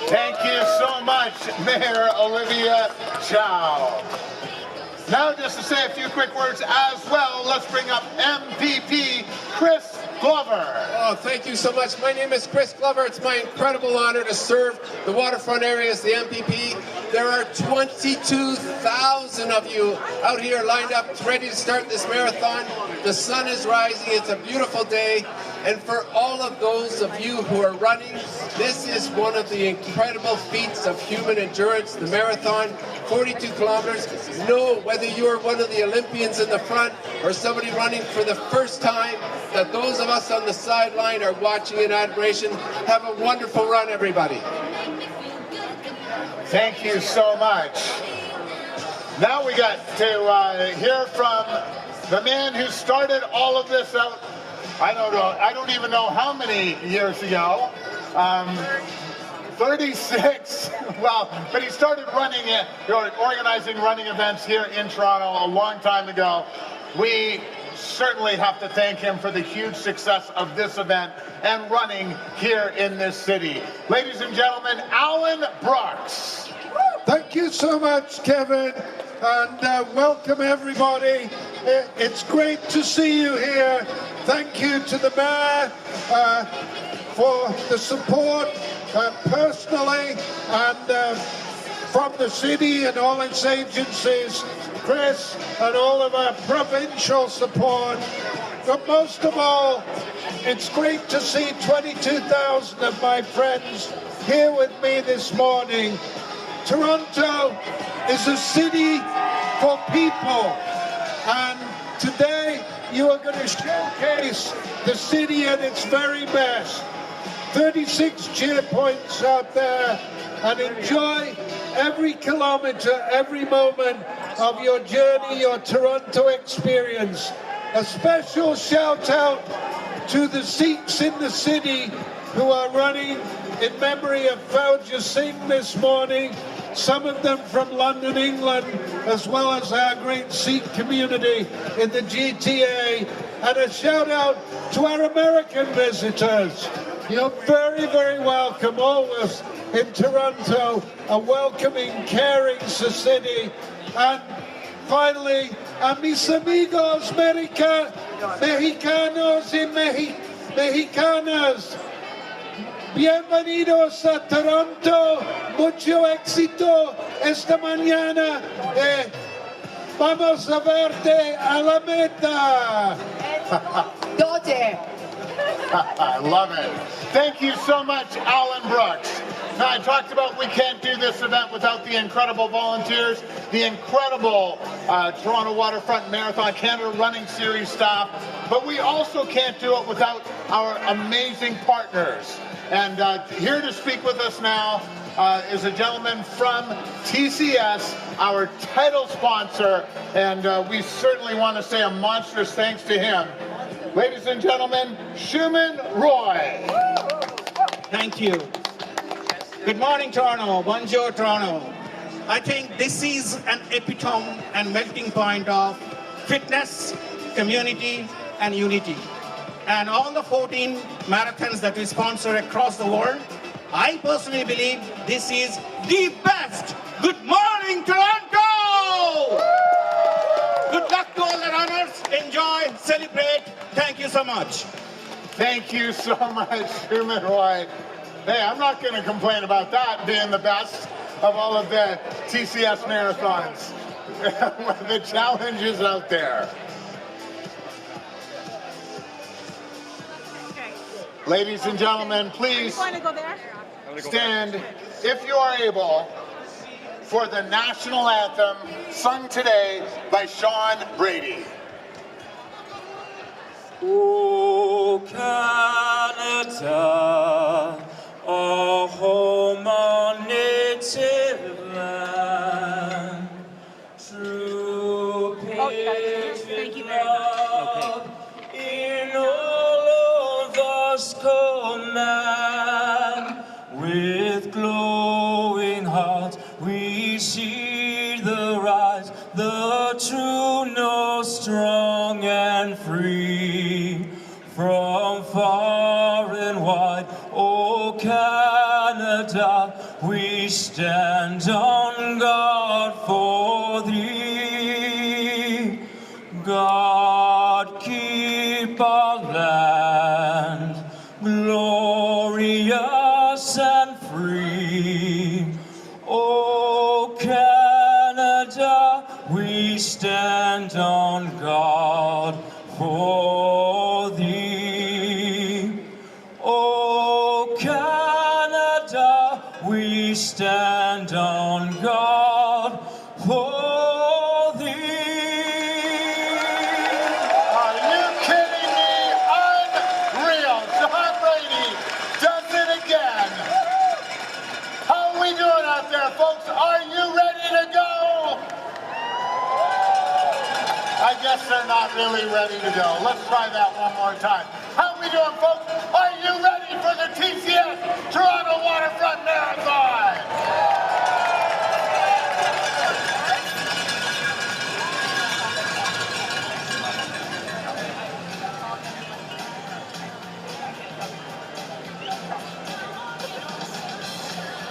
Thank you so much, Mayor Olivia Chow. Now, just to say a few quick words as well, let's bring up MVP Chris Glover.
Oh, thank you so much. My name is Chris Glover. It's my incredible honor to serve the waterfront area as the MPP There are 22,000 of you out here lined up, ready to start this marathon. The sun is rising. It's a beautiful day. And for all of those of you who are running, this is one of the incredible feats of human endurance, the marathon, 42 kilometers. Know whether you are one of the Olympians in the front or somebody running for the first time, that those of us on the sideline are watching in admiration. Have a wonderful run, everybody.
Thank you so much. Now we got to hear from the man who started all of this out, I don't even know how many years ago. 36, well, but he started running it, organizing running events here in Toronto a long time ago. We certainly have to thank him for the huge success of this event and running here in this city. Ladies and gentlemen, Alan Brooks.
Thank you so much, Kevin, and welcome everybody. It's great to see you here. Thank you to the mayor for the support personally and from the city and all its agencies, Chris, and all of our provincial support. But most of all, it's great to see 22,000 of my friends here with me this morning. Toronto is a city for people, and today you are going to showcase the city at its very best. 36 cheer points out there, and enjoy every kilometer, every moment of your journey, your Toronto experience. A special shout out to the Sikhs in the city who are running in memory of Fauja Singh this morning, some of them from London, England, as well as our great Sikh community in the GTA. And a shout out to our American visitors. You're very, very welcome always in Toronto, a welcoming, caring city. And finally, a mis amigos mexicanos y mexicanas, bienvenidos a Toronto, mucho éxito esta mañana. Vamos a verte a la meta.
I love it. Thank you so much, Alan Brooks. Now, I talked about we can't do this event without the incredible volunteers, the incredible Toronto Waterfront Marathon Canada Running Series staff, but we also can't do it without our amazing partners. And here to speak with us now is a gentleman from TCS, our title sponsor, and we certainly want to say a monstrous thanks to him. Ladies and gentlemen, Shuman Roy.
Thank you. Good morning, Toronto. Bonjour, Toronto. I think this is an epitome and melting point of fitness, community, and unity. And all the 14 marathons that we sponsor across the world, I personally believe this is the best. Good morning, Toronto! Good luck to all the runners. Enjoy, celebrate. Thank you so much.
Thank you so much, Shuman Roy. Hey, I'm not going to complain about that being the best of all of the TCS marathons. The challenge is out there. Ladies and gentlemen, please stand, if you are able, for the national anthem sung today by Sean Brady.
O Canada, our home, our native land, true patriot love in all of us command. With glowing hearts we see the rise, the true north, strong and free. From far and wide, O Canada, we stand on guard for thee. God, keep our land glorious and free. O stand on God for thee.
Are you kidding me? Unreal. John Brady does it again. How are we doing out there, folks? Are you ready to go? I guess they're not really ready to go. Let's try that one more time. How are we doing, folks? Are you ready for the TCS Toronto Waterfront Marathon?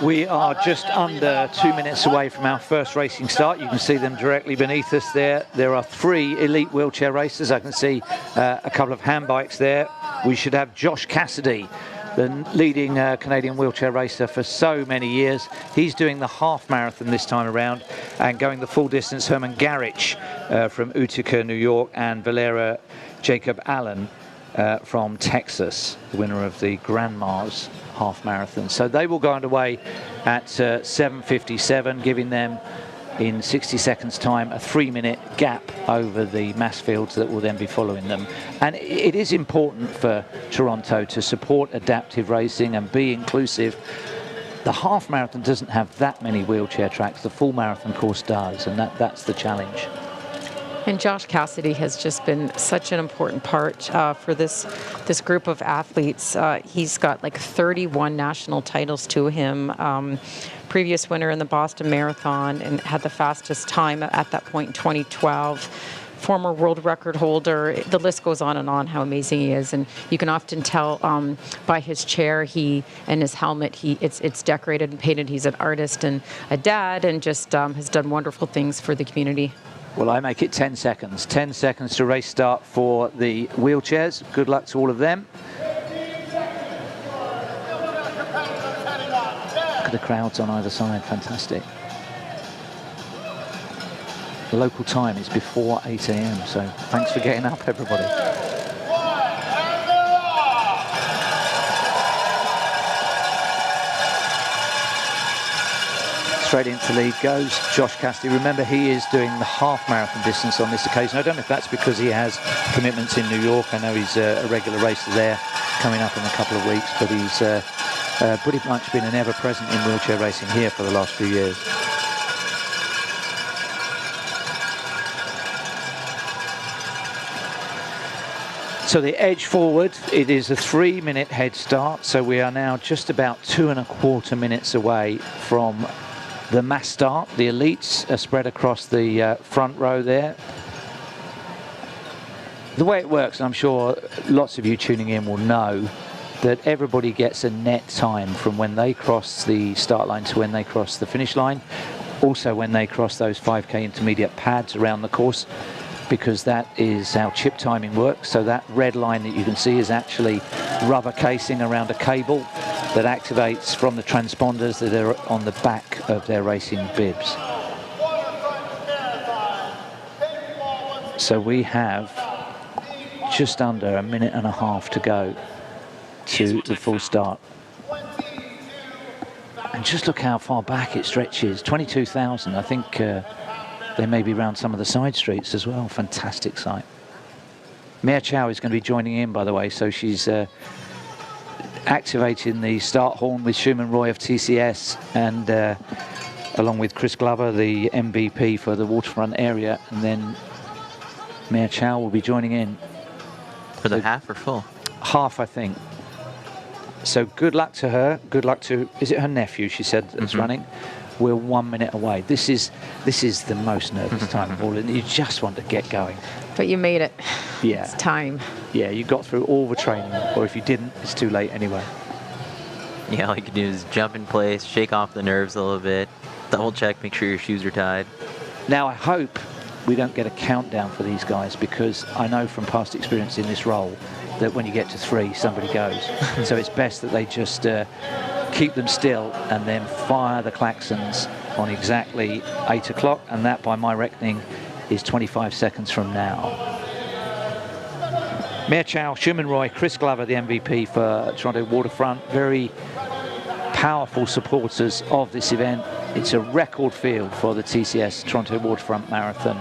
We are just under 2 minutes away from our first racing start. You can see them directly beneath us there. There are 3 elite wheelchair racers. I can see a couple of hand bikes there. We should have Josh Cassidy, the leading Canadian wheelchair racer for so many years. He's doing the half marathon this time around, and going the full distance, Herman Garich from Utica, New York, and Valera Jacob Allen from Texas, the winner of the Grandma's half marathon. So they will go underway at 7:57, giving them in 60 seconds time a 3-minute gap over the mass fields that will then be following them. And it is important for Toronto to support adaptive racing and be inclusive. The half marathon doesn't have that many wheelchair tracks. The full marathon course does, and that's the challenge.
And Josh Cassidy has just been such an important part for this group of athletes. He's got like 31 national titles to him. Previous winner in the Boston Marathon, and had the fastest time at that point in 2012. Former world record holder. The list goes on and on how amazing he is, and you can often tell by his chair and his helmet. It's decorated and painted. He's an artist and a dad, and just has done wonderful things for the community.
Well, I make it 10 seconds. 10 seconds to race start for the wheelchairs. Good luck to all of them. Look at the crowds on either side. Fantastic. The local time is before 8 a.m. So thanks for getting up, everybody. Straight into lead goes Josh Cassidy. Remember, he is doing the half marathon distance on this occasion. I don't know if that's because he has commitments in New York. I know he's a regular racer there coming up in a couple of weeks, but he's pretty much been an ever-present in wheelchair racing here for the last few years. So the edge forward, it is a 3-minute head start. So we are now just about 2.25 minutes away from the mass start. The elites are spread across the front row there. The way it works, and I'm sure lots of you tuning in will know, that everybody gets a net time from when they cross the start line to when they cross the finish line. Also when they cross those 5K intermediate pads around the course, because that is how chip timing works. So that red line that you can see is actually rubber casing around a cable that activates from the transponders that are on the back of their racing bibs. So we have just under 1.5 minutes to go to the full start. And just look how far back it stretches, 22,000. I think they may be around some of the side streets as well. Fantastic sight. Mia Chow is going to be joining in, by the way, so she's activating the start horn with Schumann Roy of TCS, and along with Chris Glover, the MVP for the waterfront area, and then Mia Chow will be joining in.
For the half or full?
Half, I think. So good luck to her. Good luck to, is it her nephew, she said, that's running? We're 1 minute away. This is the most nervous time of all, and you just want to get going.
But you made it.
Yeah.
It's time.
Yeah, you got through all the training, or if you didn't, it's too late anyway.
Yeah, all you can do is jump in place, shake off the nerves a little bit, double check, make sure your shoes are tied.
Now, I hope we don't get a countdown for these guys, because I know from past experience in this role that when you get to 3, somebody goes. So it's best that they just keep them still and then fire the klaxons on exactly 8 o'clock, and that, by my reckoning, is 25 seconds from now. Mia Chow, Schumann Roy, Chris Glover, the MVP for Toronto Waterfront. Very powerful supporters of this event. It's a record field for the TCS Toronto Waterfront Marathon,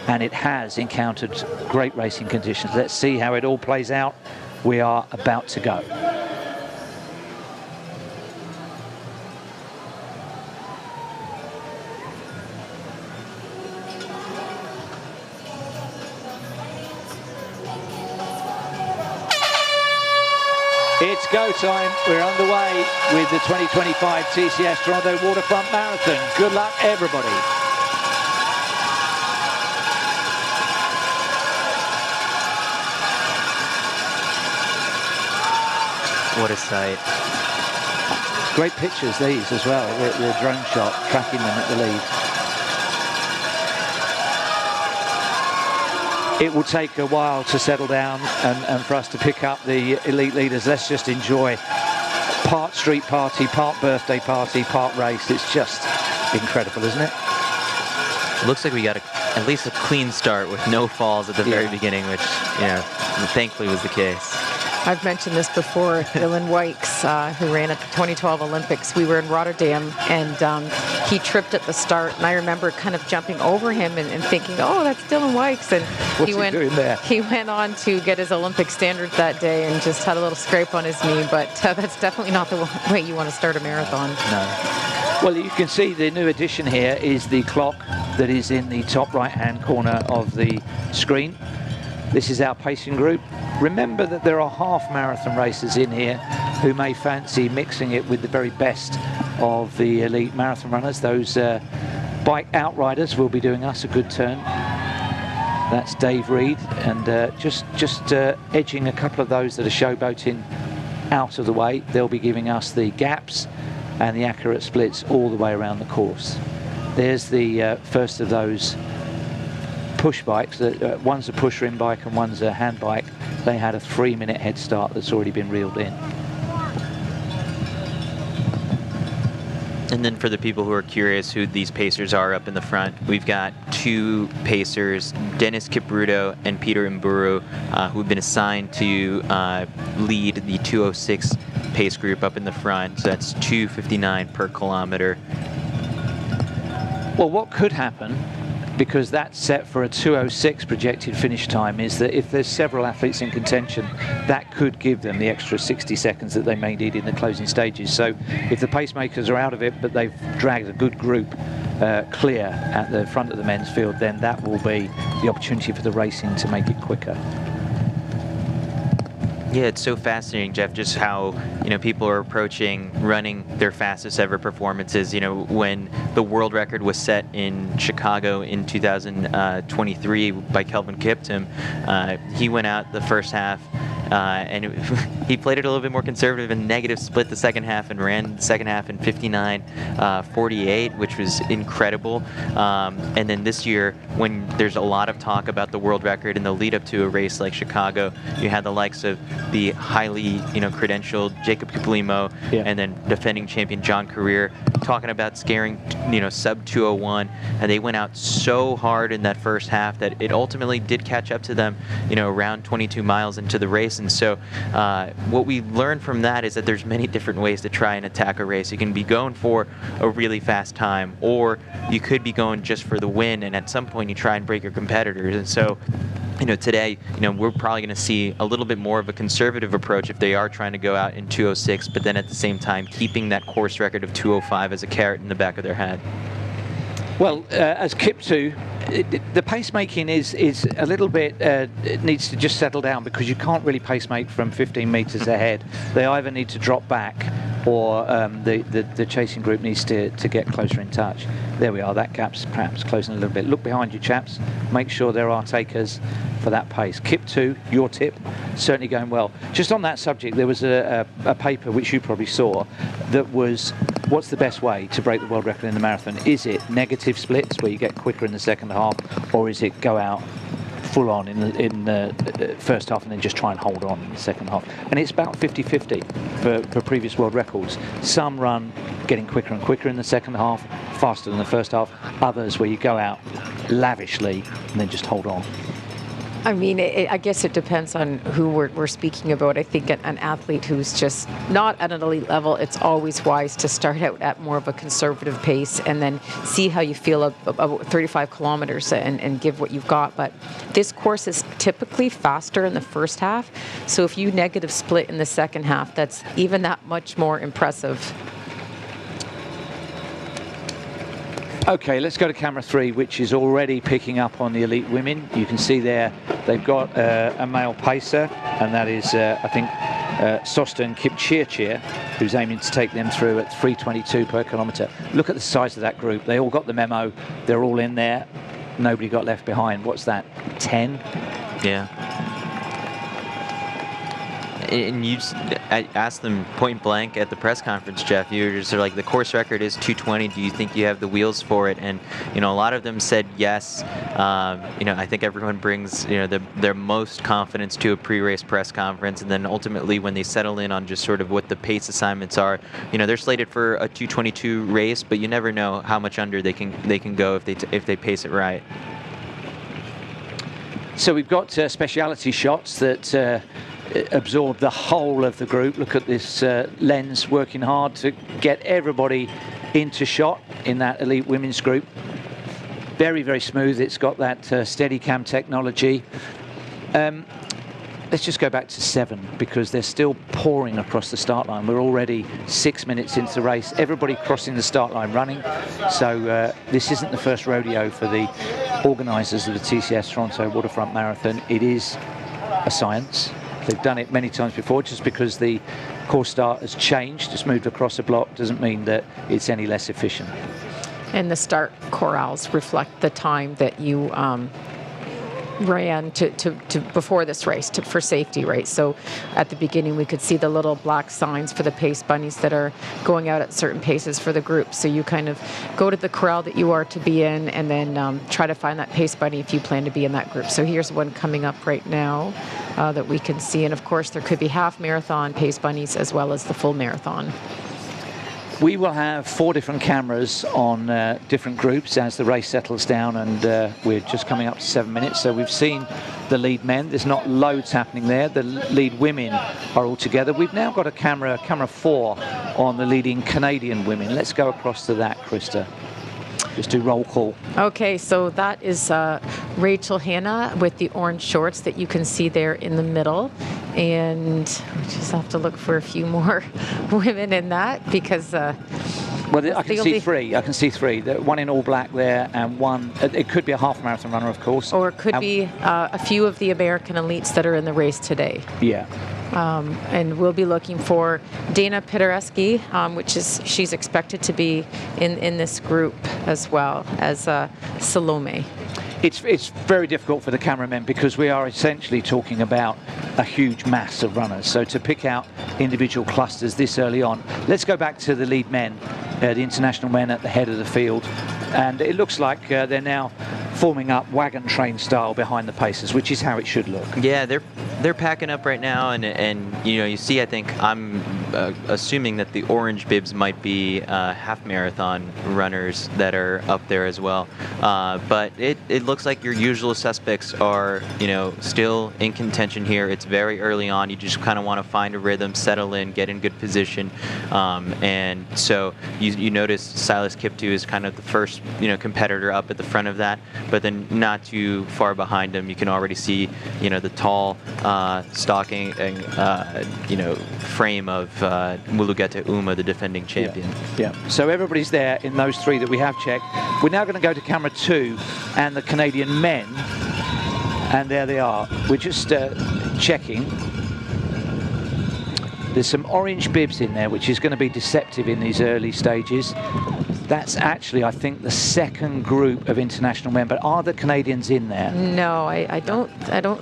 and it has encountered great racing conditions. Let's see how it all plays out. We are about to go. It's go time. We're underway with the 2025 TCS Toronto Waterfront Marathon. Good luck, everybody.
What a sight.
Great pictures, these as well. The drone shot tracking them at the lead. It will take a while to settle down and for us to pick up the elite leaders. Let's just enjoy part street party, part birthday party, part race. It's just incredible, isn't it?
Looks like we got at least a clean start with no falls at the very beginning, which, you know, thankfully was the case.
I've mentioned this before. Dylan Wykes, who ran at the 2012 Olympics, we were in Rotterdam, and he tripped at the start. And I remember kind of jumping over him and thinking, "Oh, that's Dylan Wykes." And
What's he doing there?
He went on to get his Olympic standards that day and just had a little scrape on his knee. But that's definitely not the way you want to start a marathon.
No. Well, you can see the new addition here is the clock that is in the top right-hand corner of the screen. This is our pacing group. Remember that there are half marathon racers in here who may fancy mixing it with the very best of the elite marathon runners. Those bike outriders will be doing us a good turn. That's Dave Reed, and just edging a couple of those that are showboating out of the way. They'll be giving us the gaps and the accurate splits all the way around the course. There's the first of those push bikes. One's a push-rim bike and one's a hand bike. They had a 3-minute head start that's already been reeled in.
And then for the people who are curious who these pacers are up in the front, we've got two pacers, Dennis Kipruto and Peter Mburu, who've been assigned to lead the 206 pace group up in the front. So that's 2:59 per kilometer.
Well, what could happen, because that's set for a 2:06 projected finish time, is that if there's several athletes in contention, that could give them the extra 60 seconds that they may need in the closing stages. So if the pacemakers are out of it, but they've dragged a good group clear at the front of the men's field, then that will be the opportunity for the racing to make it quicker.
Yeah, it's so fascinating, Jeff, just how, you know, people are approaching running their fastest ever performances. You know, when the world record was set in Chicago in 2023 by Kelvin Kiptum, he went out the first half and he played it a little bit more conservative and negative split the second half and ran the second half in 59:48, which was incredible. And then this year, when there's a lot of talk about the world record in the lead up to a race like Chicago, you had the likes of the highly, you know, credentialed Jacob Kiplimo and then defending champion John Career talking about scaring, you know, sub 2:01, and they went out so hard in that first half that it ultimately did catch up to them, you know, around 22 miles into the race. And so what we learned from that is that there's many different ways to try and attack a race. You can be going for a really fast time, or you could be going just for the win, and at some point you try and break your competitors. And so, you know, today, you know, we're probably going to see a little bit more of a conservative approach if they are trying to go out in 2:06, but then at the same time keeping that course record of 2:05 as a carrot in the back of their head.
Well, as Kiptu, the pacemaking is a little bit, it needs to just settle down, because you can't really pacemake from 15 meters ahead. They either need to drop back, or the chasing group needs to get closer in touch. There we are, that gap's perhaps closing a little bit. Look behind you, chaps. Make sure there are takers for that pace. Kiptu, your tip, certainly going well. Just on that subject, there was a paper which you probably saw that was, what's the best way to break the world record in the marathon? Is it negative splits where you get quicker in the second half, or is it go out full on in the first half and then just try and hold on in the second half? And it's about 50-50 for previous world records. Some run getting quicker and quicker in the second half, faster than the first half. Others where you go out lavishly and then just hold on.
I mean, I guess it depends on who we're speaking about. I think an athlete who's just not at an elite level, it's always wise to start out at more of a conservative pace and then see how you feel about 35 kilometers and give what you've got. But this course is typically faster in the first half. So if you negative split in the second half, that's even that much more impressive.
Okay, let's go to camera 3, which is already picking up on the elite women. You can see there they've got a male pacer, and that is, I think, Sostin Kipchirchir, who's aiming to take them through at 3:22 per kilometre. Look at the size of that group. They all got the memo. They're all in there. Nobody got left behind. What's that, 10?
Yeah. And I asked them point blank at the press conference, Jeff, you were just sort of like, the course record is 2:20. Do you think you have the wheels for it? And, you know, a lot of them said yes. You know, I think everyone brings, you know, their most confidence to a pre-race press conference. And then ultimately when they settle in on just sort of what the pace assignments are, you know, they're slated for a 2:22 race, but you never know how much under they can go if they pace it right.
So we've got speciality shots that absorb the whole of the group. Look at this lens working hard to get everybody into shot in that elite women's group. Very, very smooth. It's got that Steadicam technology. Let's just go back to 7 because they're still pouring across the start line. We're already 6 minutes into the race. Everybody crossing the start line running. So this isn't the first rodeo for the organisers of the TCS Toronto Waterfront Marathon. It is a science. They've done it many times before. Just because the course start has changed, it's moved across a block, doesn't mean that it's any less efficient.
And the start corrals reflect the time that you ran to before this race for safety, right? So at the beginning we could see the little black signs for the pace bunnies that are going out at certain paces for the group. So you kind of go to the corral that you are to be in and then try to find that pace bunny if you plan to be in that group. So here's one coming up right now that we can see. And of course there could be half marathon pace bunnies as well as the full marathon.
We will have 4 different cameras on different groups as the race settles down, and we're just coming up to 7 minutes. So we've seen the lead men. There's not loads happening there. The lead women are all together. We've now got a camera 4 on the leading Canadian women. Let's go across to that, Krista. Just do roll call.
Okay, so that is Rachel Hanna with the orange shorts that you can see there in the middle. And we just have to look for a few more women in that because...
well, I can see 3. I can see 3. One in all black there and one... It could be a half marathon runner, of course.
Or it could be a few of the American elites that are in the race today.
Yeah.
And we'll be looking for Dana Pidereski, she's expected to be in this group as well as Salome.
It's very difficult for the cameramen because we are essentially talking about a huge mass of runners. So to pick out individual clusters this early on, let's go back to the lead men, the international men at the head of the field. And it looks like they're now forming up wagon train style behind the pacers, which is how it should look.
Yeah, they're packing up right now, and you know, you see, I think I'm assuming that the orange bibs might be half marathon runners that are up there as well. But it looks like your usual suspects are, you know, still in contention here. It's very early on. You just kind of want to find a rhythm, settle in, get in good position, and so you notice Silas Kiptoo is kind of the first, you know, competitor up at the front of that. But then not too far behind him, you can already see, you know, the tall stalking you know, frame of Mulugeta Uma, the defending champion.
Yeah. So everybody's there in those 3 that we have checked. We're now going to go to camera 2 and the Canadian men, and there they are. We're just checking. There's some orange bibs in there, which is going to be deceptive in these early stages. That's actually, I think, the second group of international men. But are the Canadians in there?
No, I don't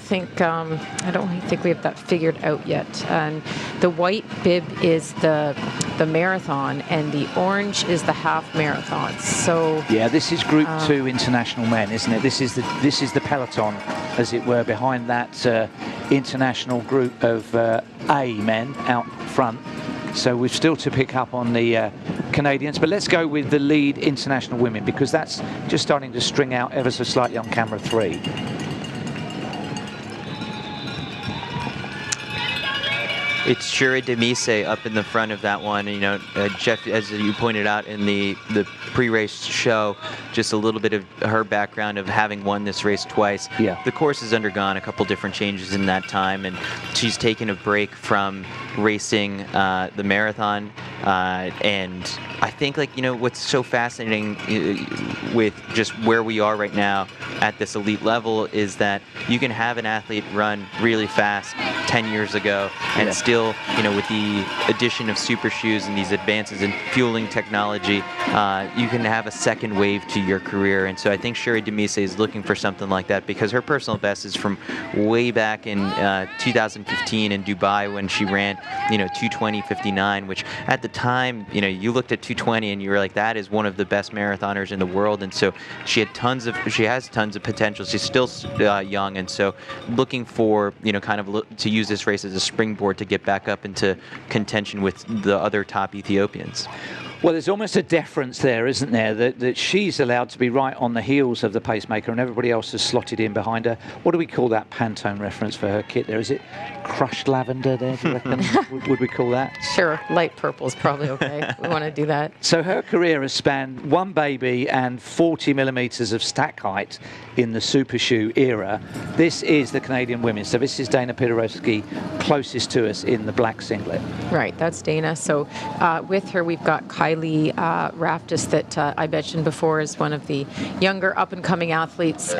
think we have that figured out yet. And the white bib is the marathon, and the orange is the half marathon. So
yeah, this is Group 2 international men, isn't it? This is the peloton, as it were, behind that international group of A men out front. So we've still to pick up on the Canadians, but let's go with the lead international women because that's just starting to string out ever so slightly on camera 3.
It's Shure Demise up in the front of that one. You know, Jeff, as you pointed out in the pre-race show, just a little bit of her background of having won this race twice.
Yeah.
The course has undergone a couple different changes in that time, and she's taken a break from racing the marathon. And I think, like, you know, what's so fascinating with just where we are right now at this elite level is that you can have an athlete run really fast 10 years ago and still, you know, with the addition of super shoes and these advances in fueling technology, you can have a second wave to your career. And so I think Shure Demise is looking for something like that, because her personal best is from way back in 2015 in Dubai when she ran, you know, 2:20:59, which at the time, you know, you looked at 2:20 and you were like, that is one of the best marathoners in the world. And so she has tons of potential. She's still young, and so looking for, you know, kind of to use this race as a springboard to get back up into contention with the other top Ethiopians.
Well, there's almost a deference there, isn't there, that she's allowed to be right on the heels of the pacemaker and everybody else has slotted in behind her. What do we call that Pantone reference for her kit there? Is it crushed lavender there, do you reckon? would we call that?
Sure, light purple is probably okay. We want to do that.
So her career has spanned one baby and 40 millimetres of stack height in the super shoe era. This is the Canadian women. So this is Dana Pidereski closest to us in the black singlet.
Right, that's Dana. So with her, we've got Kylie Raftis that I mentioned before is one of the younger up-and-coming athletes.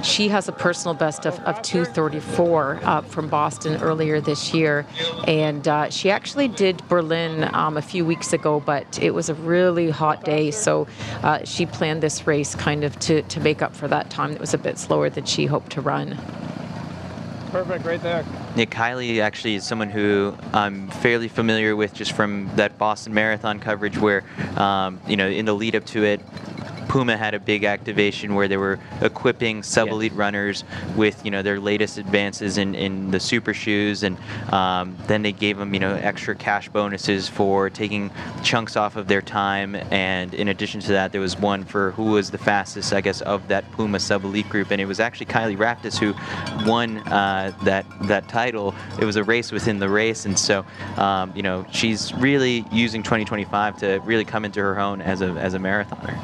She has a personal best of 2:34 from Boston earlier this year. And she actually did Berlin a few weeks ago, but it was a really hot day. So she planned this race kind of to make up for that time that was a bit slower than she hoped to run.
Perfect, right there.
Yeah, Kylie actually is someone who I'm fairly familiar with just from that Boston Marathon coverage where, you know, in the lead up to it, Puma had a big activation where they were equipping sub-elite runners with, you know, their latest advances in the super shoes, and then they gave them, you know, extra cash bonuses for taking chunks off of their time. And in addition to that, there was one for who was the fastest, I guess, of that Puma sub-elite group, and it was actually Kylie Raftis who won that title. It was a race within the race, and so you know, she's really using 2025 to really come into her own as a marathoner.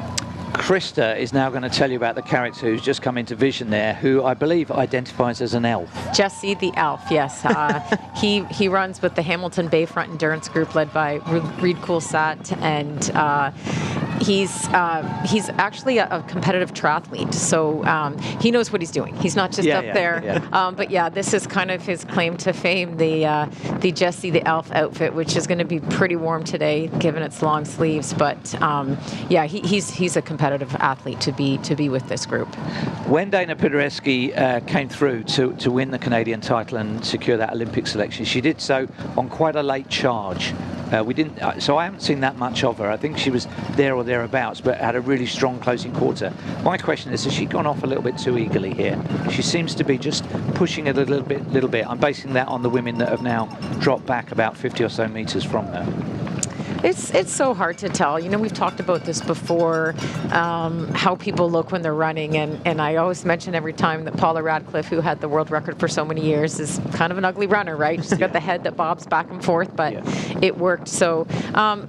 Krista is now going to tell you about the character who's just come into vision there, who I believe identifies as an elf.
Jesse the Elf, yes. He runs with the Hamilton Bayfront Endurance Group led by Reed Coolsat, and he's actually a competitive triathlete, so he knows what he's doing. He's not just up there. Yeah. But yeah, this is kind of his claim to fame, the Jesse the Elf outfit, which is going to be pretty warm today, given its long sleeves. But yeah, he's a competitive athlete to be with this group.
When Dana Pidereski came through to win the Canadian title and secure that Olympic selection, she did so on quite a late charge. So I haven't seen that much of her. I think she was there or thereabouts, but had a really strong closing quarter. My question is, has she gone off a little bit too eagerly here? She seems to be just pushing it a little bit. I'm basing that on the women that have now dropped back about 50 or so meters from her.
It's so hard to tell. You know, we've talked about this before, how people look when they're running, and I always mention every time that Paula Radcliffe, who had the world record for so many years, is kind of an ugly runner, right? She's got the head that bobs back and forth, but it worked. So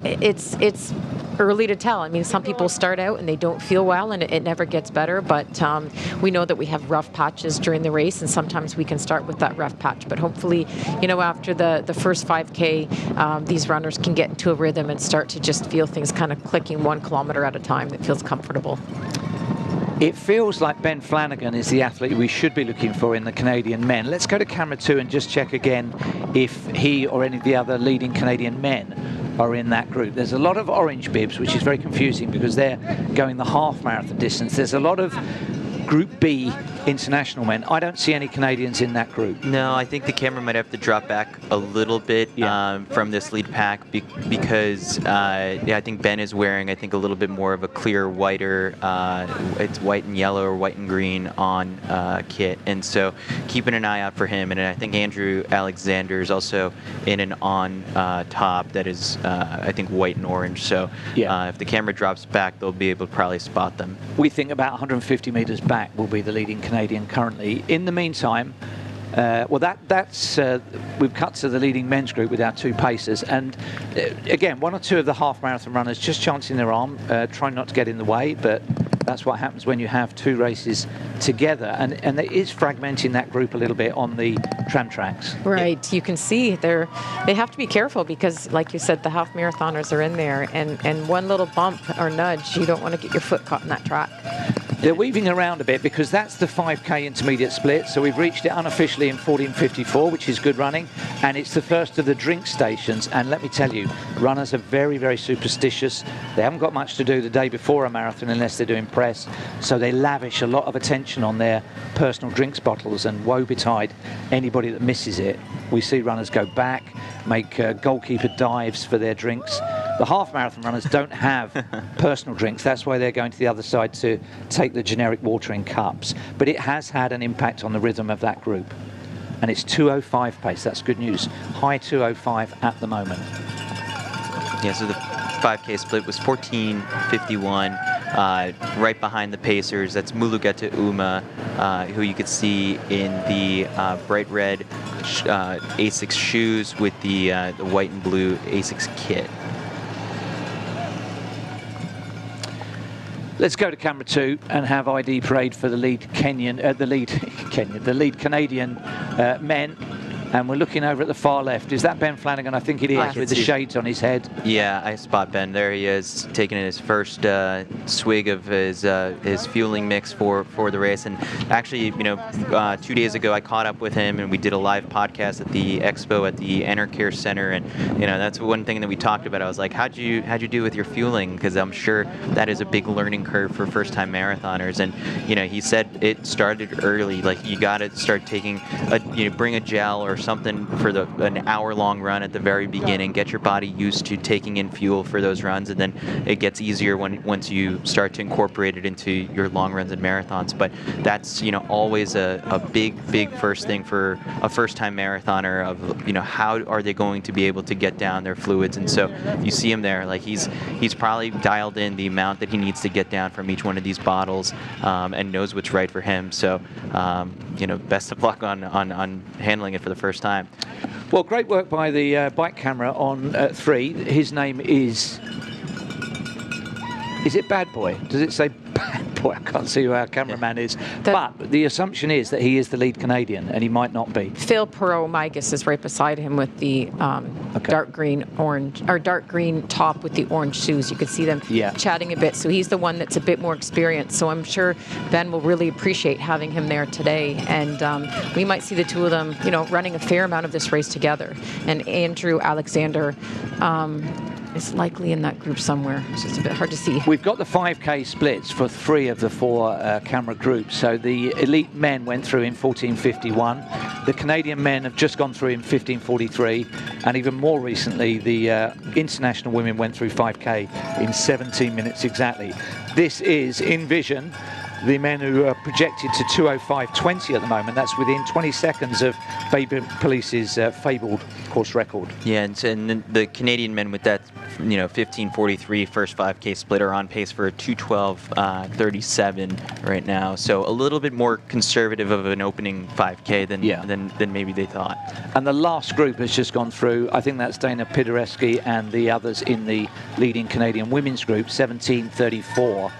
it's early to tell. I mean, some people start out and they don't feel well, and it never gets better, but we know that we have rough patches during the race, and sometimes we can start with that rough patch. But hopefully, you know, after the first 5K, these runners can get into a rhythm and start to just feel things kind of clicking 1 kilometer at a time that feels comfortable.
It feels like Ben Flanagan is the athlete we should be looking for in the Canadian men. Let's go to camera 2 and just check again if he or any of the other leading Canadian men are in that group. There's a lot of orange bibs, which is very confusing because they're going the half marathon distance. There's a lot of Group B international men. I don't see any Canadians in that group.
No, I think the camera might have to drop back a little bit from this lead pack because I think Ben is wearing, I think, a little bit more of a clear, whiter, it's white and yellow or white and green on kit. And so keeping an eye out for him. And I think Andrew Alexander is also in an on top that is, I think, white and orange. So if the camera drops back, they'll be able to probably spot them.
We think about 150 meters back will be the leading Canadian currently. In the meantime, Well, that's we've cut to the leading men's group with our two pacers, and again, one or two of the half marathon runners just chancing their arm, trying not to get in the way, but that's what happens when you have two races together, and it is fragmenting that group a little bit on the tram tracks.
Right, you can see they have to be careful because, like you said, the half marathoners are in there, and one little bump or nudge, you don't want to get your foot caught in that track.
They're weaving around a bit because that's the 5K intermediate split. So we've reached it unofficially in 14:54, which is good running. And it's the first of the drink stations. And let me tell you, runners are very, very superstitious. They haven't got much to do the day before a marathon unless they're doing press. So they lavish a lot of attention on their personal drinks bottles, and woe betide anybody that misses it. We see runners go back, make goalkeeper dives for their drinks. The half marathon runners don't have personal drinks. That's why they're going to the other side to take the generic water in cups. But it has had an impact on the rhythm of that group. And it's 2:05 pace. That's good news. High 2:05 at the moment.
Yeah, so the 5K split was 14:51. Right behind the Pacers, that's Mulugeta Uma, who you could see in the bright red Asics shoes with the white and blue Asics kit.
Let's go to camera 2 and have ID parade for the lead Canadian men. And we're looking over at the far left. Is that Ben Flanagan? I think it is, with the shades on his head.
Yeah, I spot Ben. There he is, taking his first swig of his fueling mix for the race. And actually, 2 days ago, I caught up with him and we did a live podcast at the expo at the Enercare Center. And that's one thing that we talked about. I was like, how'd you do with your fueling? Because I'm sure that is a big learning curve for first-time marathoners. And he said it started early. Like you got to start taking bring a gel or something for an hour-long run at the very beginning. Get your body used to taking in fuel for those runs, and then it gets easier once you start to incorporate it into your long runs and marathons. But that's always a big first thing for a first-time marathoner of how are they going to be able to get down their fluids. And so you see him there, like he's probably dialed in the amount that he needs to get down from each one of these bottles, and knows what's right for him. So best of luck on handling it for the first time.
Well, great work by the bike camera on 3. His name is it Bad Boy? Does it say Bad Boy? I can't see who our cameraman is. But the assumption is that he is the lead Canadian, and he might not be.
Phil Perot, my guess, is right beside him with the dark green top with the orange shoes. You could see them chatting a bit. So he's the one that's a bit more experienced. So I'm sure Ben will really appreciate having him there today. And we might see the two of them, running a fair amount of this race together. And Andrew Alexander is likely in that group somewhere. It's just a bit hard to see.
We've got the 5K splits for 3 of the 4 camera groups. So the elite men went through in 14:51. The Canadian men have just gone through in 15:43. And even more recently, the international women went through 5K in 17 minutes exactly. This is, in vision, the men who are projected to 2:05:20 at the moment. That's within 20 seconds of Baby Police's fabled course record.
Yeah, and the Canadian men with that 15:43 first 5K split are on pace for a 2:12:37 right now. So a little bit more conservative of an opening 5K than maybe they thought.
And the last group has just gone through. I think that's Dana Pidereski and the others in the leading Canadian women's group, 17:34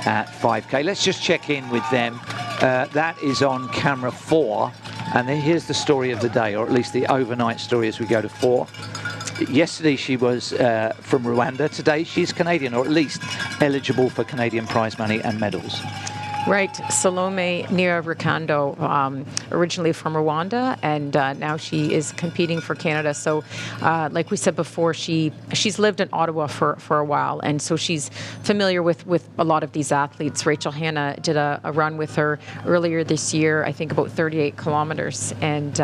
at 5K. Let's just check in with them. That is on camera 4. And then here's the story of the day, or at least the overnight story as we go to 4. Yesterday she was from Rwanda. Today she's Canadian, or at least eligible for Canadian prize money and medals.
Right, Salome Nyirarukando, originally from Rwanda, and now she is competing for Canada. So, like we said before, she's lived in Ottawa for a while, and so she's familiar with a lot of these athletes. Rachel Hanna did a run with her earlier this year, I think about 38 kilometers, and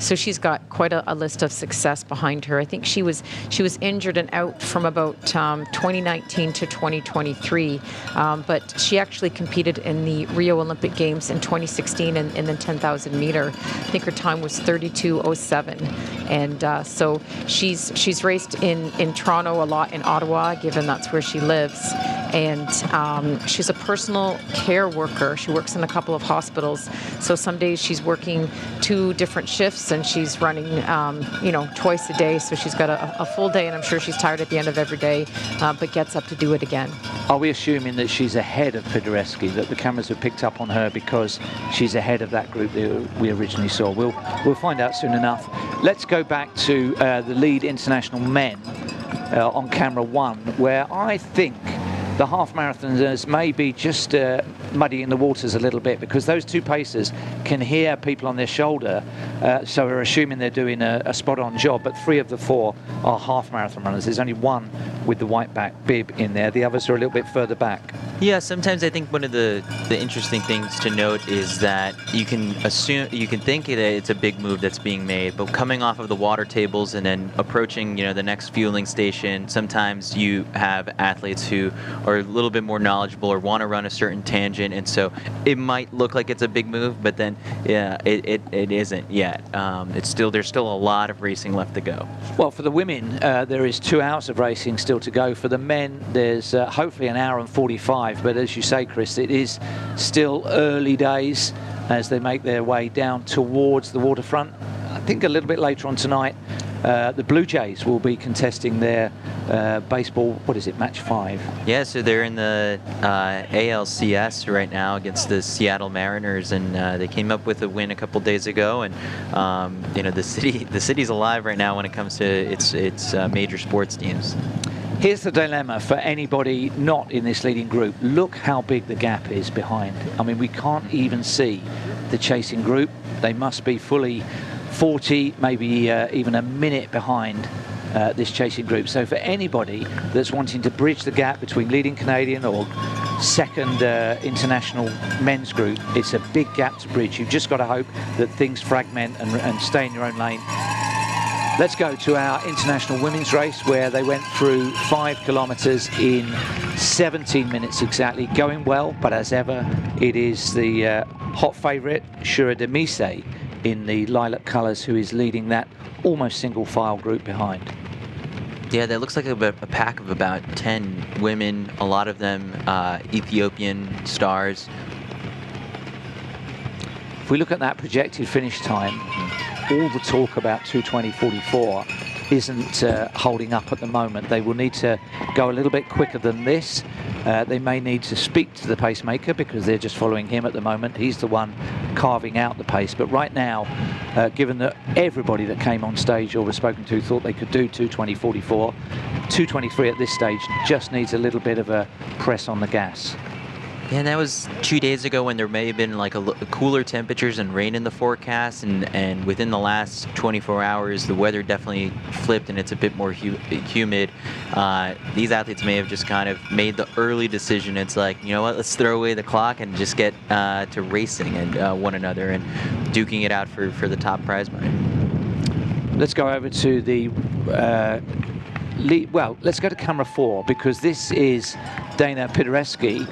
so she's got quite a list of success behind her. I think she was injured and out from about 2019 to 2023, but she actually competed in in the Rio Olympic Games in 2016 in the 10,000 meter. I think her time was 32:07, and so she's raced in Toronto a lot, in Ottawa, given that's where she lives, and she's a personal care worker. She works in a couple of hospitals, so some days she's working 2 different shifts, and she's running twice a day, so she's got a full day, and I'm sure she's tired at the end of every day, but gets up to do it again.
Are we assuming that she's ahead of Pidereski, that the cameras have picked up on her because she's ahead of that group that we originally saw? We'll find out soon enough. Let's go back to the lead international men on camera 1, where I think the half marathoners may be just muddying the waters a little bit, because those 2 pacers can hear people on their shoulder, so we're assuming they're doing a spot-on job, but 3 of the 4 are half marathon runners. There's only 1 with the white back bib in there. The others are a little bit further back.
Yeah, sometimes I think one of the interesting things to note is that you can think that it's a big move that's being made, but coming off of the water tables and then approaching, the next fueling station, sometimes you have athletes who are a little bit more knowledgeable or want to run a certain tangent, and so it might look like it's a big move, but then it isn't yet. There's still a lot of racing left to go.
Well, for the women, there is 2 hours of racing still to go. For the men, there's hopefully an hour and 45. But as you say, Chris, it is still early days as they make their way down towards the waterfront. I think a little bit later on tonight, the Blue Jays will be contesting their baseball, match 5?
Yeah, so they're in the ALCS right now against the Seattle Mariners, and they came up with a win a couple days ago, and the city's alive right now when it comes to its major sports teams.
Here's the dilemma for anybody not in this leading group. Look how big the gap is behind. I mean, we can't even see the chasing group. They must be fully 40, maybe even a minute behind this chasing group. So for anybody that's wanting to bridge the gap between leading Canadian or second international men's group, it's a big gap to bridge. You've just got to hope that things fragment and stay in your own lane. Let's go to our international women's race, where they went through 5 kilometers in 17 minutes exactly, going well, but as ever, it is the hot favorite, Shura Demise, in the lilac colors, who is leading that almost single file group behind.
Yeah, that looks like a pack of about 10 women, a lot of them Ethiopian stars.
If we look at that projected finish time, all the talk about 2:20:44 isn't holding up at the moment. They will need to go a little bit quicker than this. They may need to speak to the pacemaker, because they're just following him at the moment. He's the one carving out the pace. But right now, given that everybody that came on stage or was spoken to thought they could do 2:20:44, 2:23 at this stage just needs a little bit of a press on the gas.
Yeah, and that was 2 days ago, when there may have been like cooler temperatures and rain in the forecast, and within the last 24 hours, the weather definitely flipped and it's a bit more humid. These athletes may have just kind of made the early decision. It's like, you know what, let's throw away the clock and just get to racing and one another and duking it out for the top prize money.
Let's go over to the let's go to camera 4, because this is Dana Pidereski.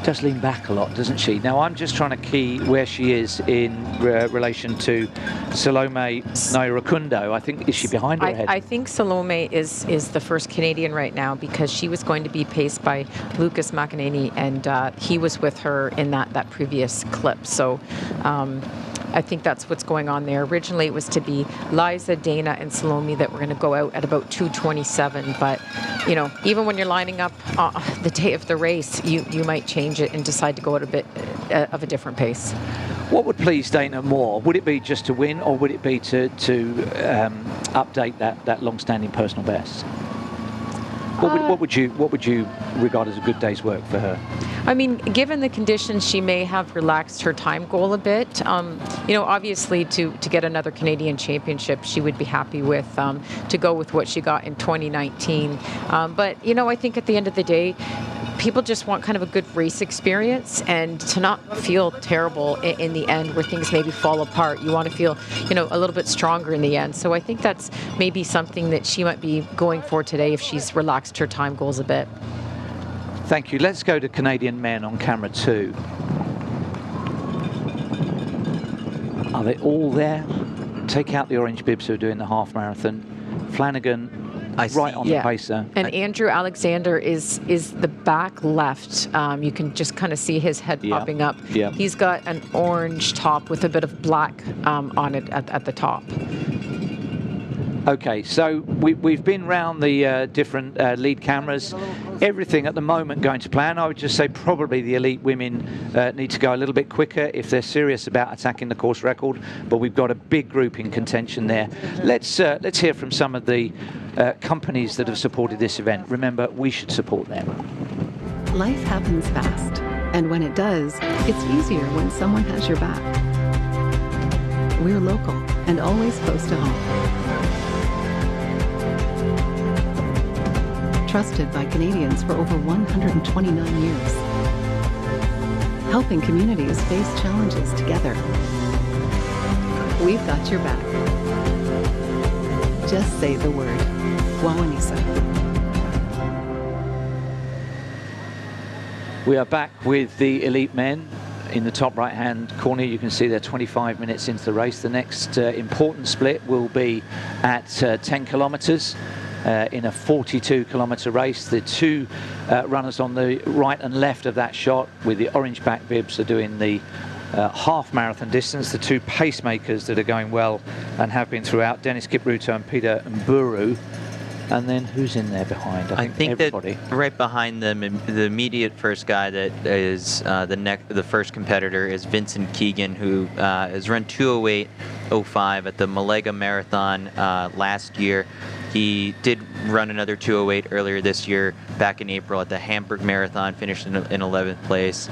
Does lean back a lot, doesn't she? Now, I'm just trying to key where she is in relation to Salome Nairakundo. I think, is she behind or ahead?
I think Salome is the first Canadian right now, because she was going to be paced by Lucas McEnany, and he was with her in that previous clip. So I think that's what's going on there. Originally, it was to be Liza, Dana, and Salome that were going to go out at about 2:27. But, even when you're lining up the day of the race, you might change it and decide to go at a bit of a different pace.
What would please Dana more? Would it be just to win, or would it be to update that long-standing personal best? What would you regard as a good day's work for her?
I mean, given the conditions, she may have relaxed her time goal a bit. Obviously, to get another Canadian championship, she would be happy with to go with what she got in 2019. But I think at the end of the day, people just want kind of a good race experience, and to not feel terrible in the end where things maybe fall apart. You want to feel, a little bit stronger in the end. So I think that's maybe something that she might be going for today if she's relaxed her time goals a bit.
Thank you. Let's go to Canadian men on camera 2. Are they all there? Take out the orange bibs who are doing the half marathon. Flanagan right on the pacer.
And Andrew Alexander is the back left. You can just kind of see his head popping up.
Yeah.
He's got an orange top with a bit of black on it at the top.
Okay, so we've been round the different lead cameras. Everything at the moment going to plan. I would just say probably the elite women need to go a little bit quicker if they're serious about attacking the course record. But we've got a big group in contention there. Let's hear from some of the companies that have supported this event. Remember, we should support them.
Life happens fast, and when it does, it's easier when someone has your back. We're local and always close to home. Trusted by Canadians for over 129 years. Helping communities face challenges together. We've got your back. Just say the word. Wawanisa.
We are back with the elite men. In the top right-hand corner, you can see they're 25 minutes into the race. The next important split will be at 10 kilometres. In a 42-kilometre race. The two runners on the right and left of that shot with the orange back bibs are doing the half marathon distance. The two pacemakers that are going well and have been throughout, Dennis Kipruto and Peter Mburu. And then who's in there behind? I think everybody.
That right behind them, the immediate first guy that is the first competitor is Vincent Keegan, who has run 2:08.05 at the Malaga Marathon last year. He did run another 2:08 earlier this year, back in April at the Hamburg Marathon, finished in 11th place.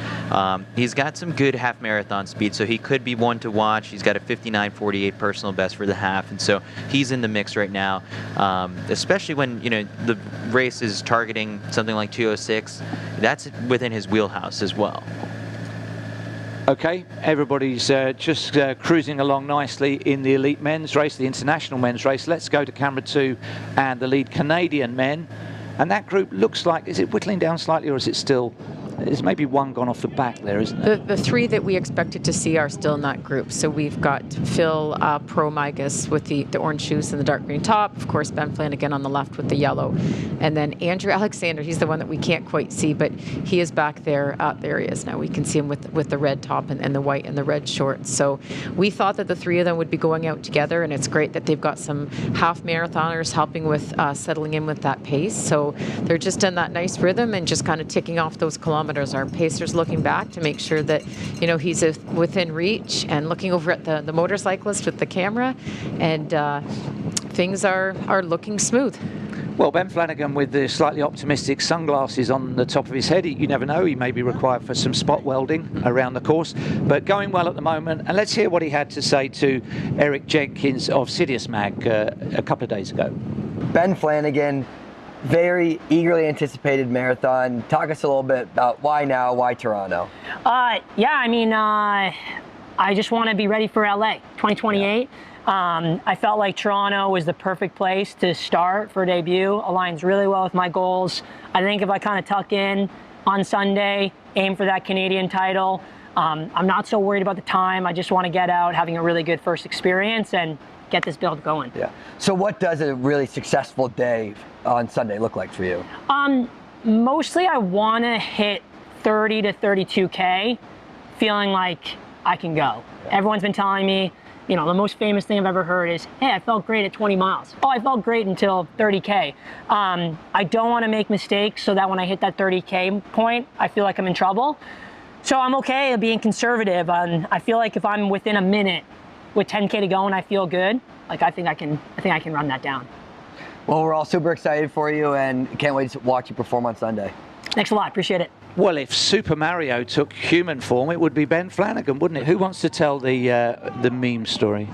He's got some good half marathon speed, so he could be one to watch. He's got a 59:48 personal best for the half, and so he's in the mix right now. Especially when the race is targeting something like 2:06, that's within his wheelhouse as well.
Okay, everybody's just cruising along nicely in the elite men's race, the international men's race. Let's go to camera 2 and the lead Canadian men. And that group looks like, is it whittling down slightly, or is it still, there's maybe one gone off the back there, isn't there?
The three that we expected to see are still in that group. So we've got Phil Promigas with the orange shoes and the dark green top. Of course, Ben Flanagan on the left with the yellow. And then Andrew Alexander, he's the one that we can't quite see, but he is back there. There he is now. We can see him with the red top and the white and the red shorts. So we thought that the three of them would be going out together, and it's great that they've got some half marathoners helping with settling in with that pace. So they're just in that nice rhythm and just kind of ticking off those kilometers. Our pacer's looking back to make sure that he's within reach, and looking over at the motorcyclist with the camera, and things are looking smooth.
Well, Ben Flanagan with the slightly optimistic sunglasses on the top of his head. You never know, he may be required for some spot welding around the course, but going well at the moment. And let's hear what he had to say to Eric Jenkins of Sidious Mag a couple of days ago.
Ben Flanagan, very eagerly anticipated marathon. Talk us a little bit about why now, why Toronto?
Yeah, I mean, I just want to be ready for LA 2028. I felt like Toronto was the perfect place to start for debut. Aligns really well with my goals. I think if I kind of tuck in on Sunday, aim for that Canadian title, I'm not so worried about the time. I just want to get out, having a really good first experience, and get this build going.
Yeah. So what does a really successful day on Sunday look like for you?
Mostly I want to hit 30 to 32K, feeling like I can go. Everyone's been telling me, the most famous thing I've ever heard is, hey, I felt great at 20 miles. Oh, I felt great until 30K. I don't want to make mistakes so that when I hit that 30K point, I feel like I'm in trouble. So I'm okay being conservative. I feel like if I'm within a minute with 10K to go and I feel good, I think I can run that down.
Well, we're all super excited for you and can't wait to watch you perform on Sunday.
Thanks a lot, appreciate it.
Well, if Super Mario took human form, it would be Ben Flanagan, wouldn't it? Who wants to tell the meme story?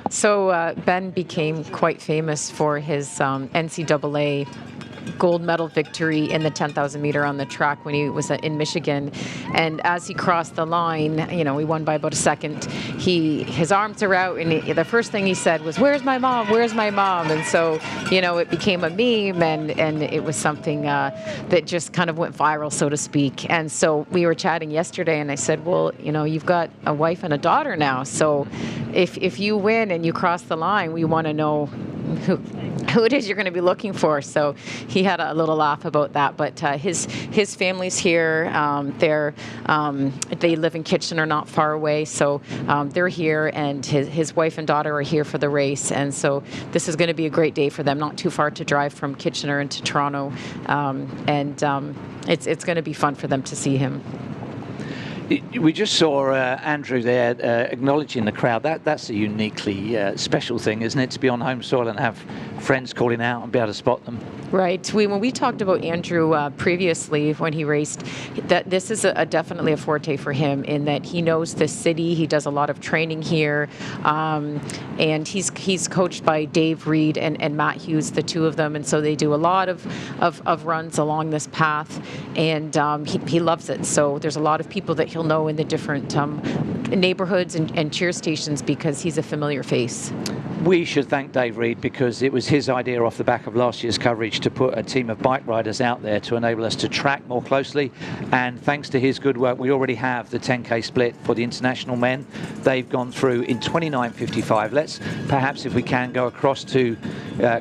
So Ben became quite famous for his NCAA gold medal victory in the 10,000 meter on the track when he was in Michigan. And as he crossed the line, he won by about a second. His arms are out, and the first thing he said was, "Where's my mom? Where's my mom?" And so, it became a meme, and it was something that just kind of went viral, so to speak. And so we were chatting yesterday, and I said, well, you've got a wife and a daughter now, so if you win and you cross the line, we want to know who it is you're going to be looking for. So he had a little laugh about that. But his family's here. They live in Kitchener, not far away. So they're here, and his wife and daughter are here for the race. And so this is going to be a great day for them. Not too far to drive from Kitchener into Toronto, it's going to be fun for them to see him.
We just saw Andrew there acknowledging the crowd. That's a uniquely special thing, isn't it, to be on home soil and have friends calling out and be able to spot them?
Right. When we talked about Andrew previously when he raced, that this is definitely a forte for him in that he knows this city. He does a lot of training here, and he's coached by Dave Reed and Matt Hughes, the two of them, and so they do a lot of runs along this path, and he loves it. So there's a lot of people that he'll know in the different neighborhoods and cheer stations because he's a familiar face.
We should thank Dave Reed because it was his idea off the back of last year's coverage to put a team of bike riders out there to enable us to track more closely, and thanks to his good work we already have the 10k split for the international men. They've gone through in 29:55. Let's perhaps, if we can, go across to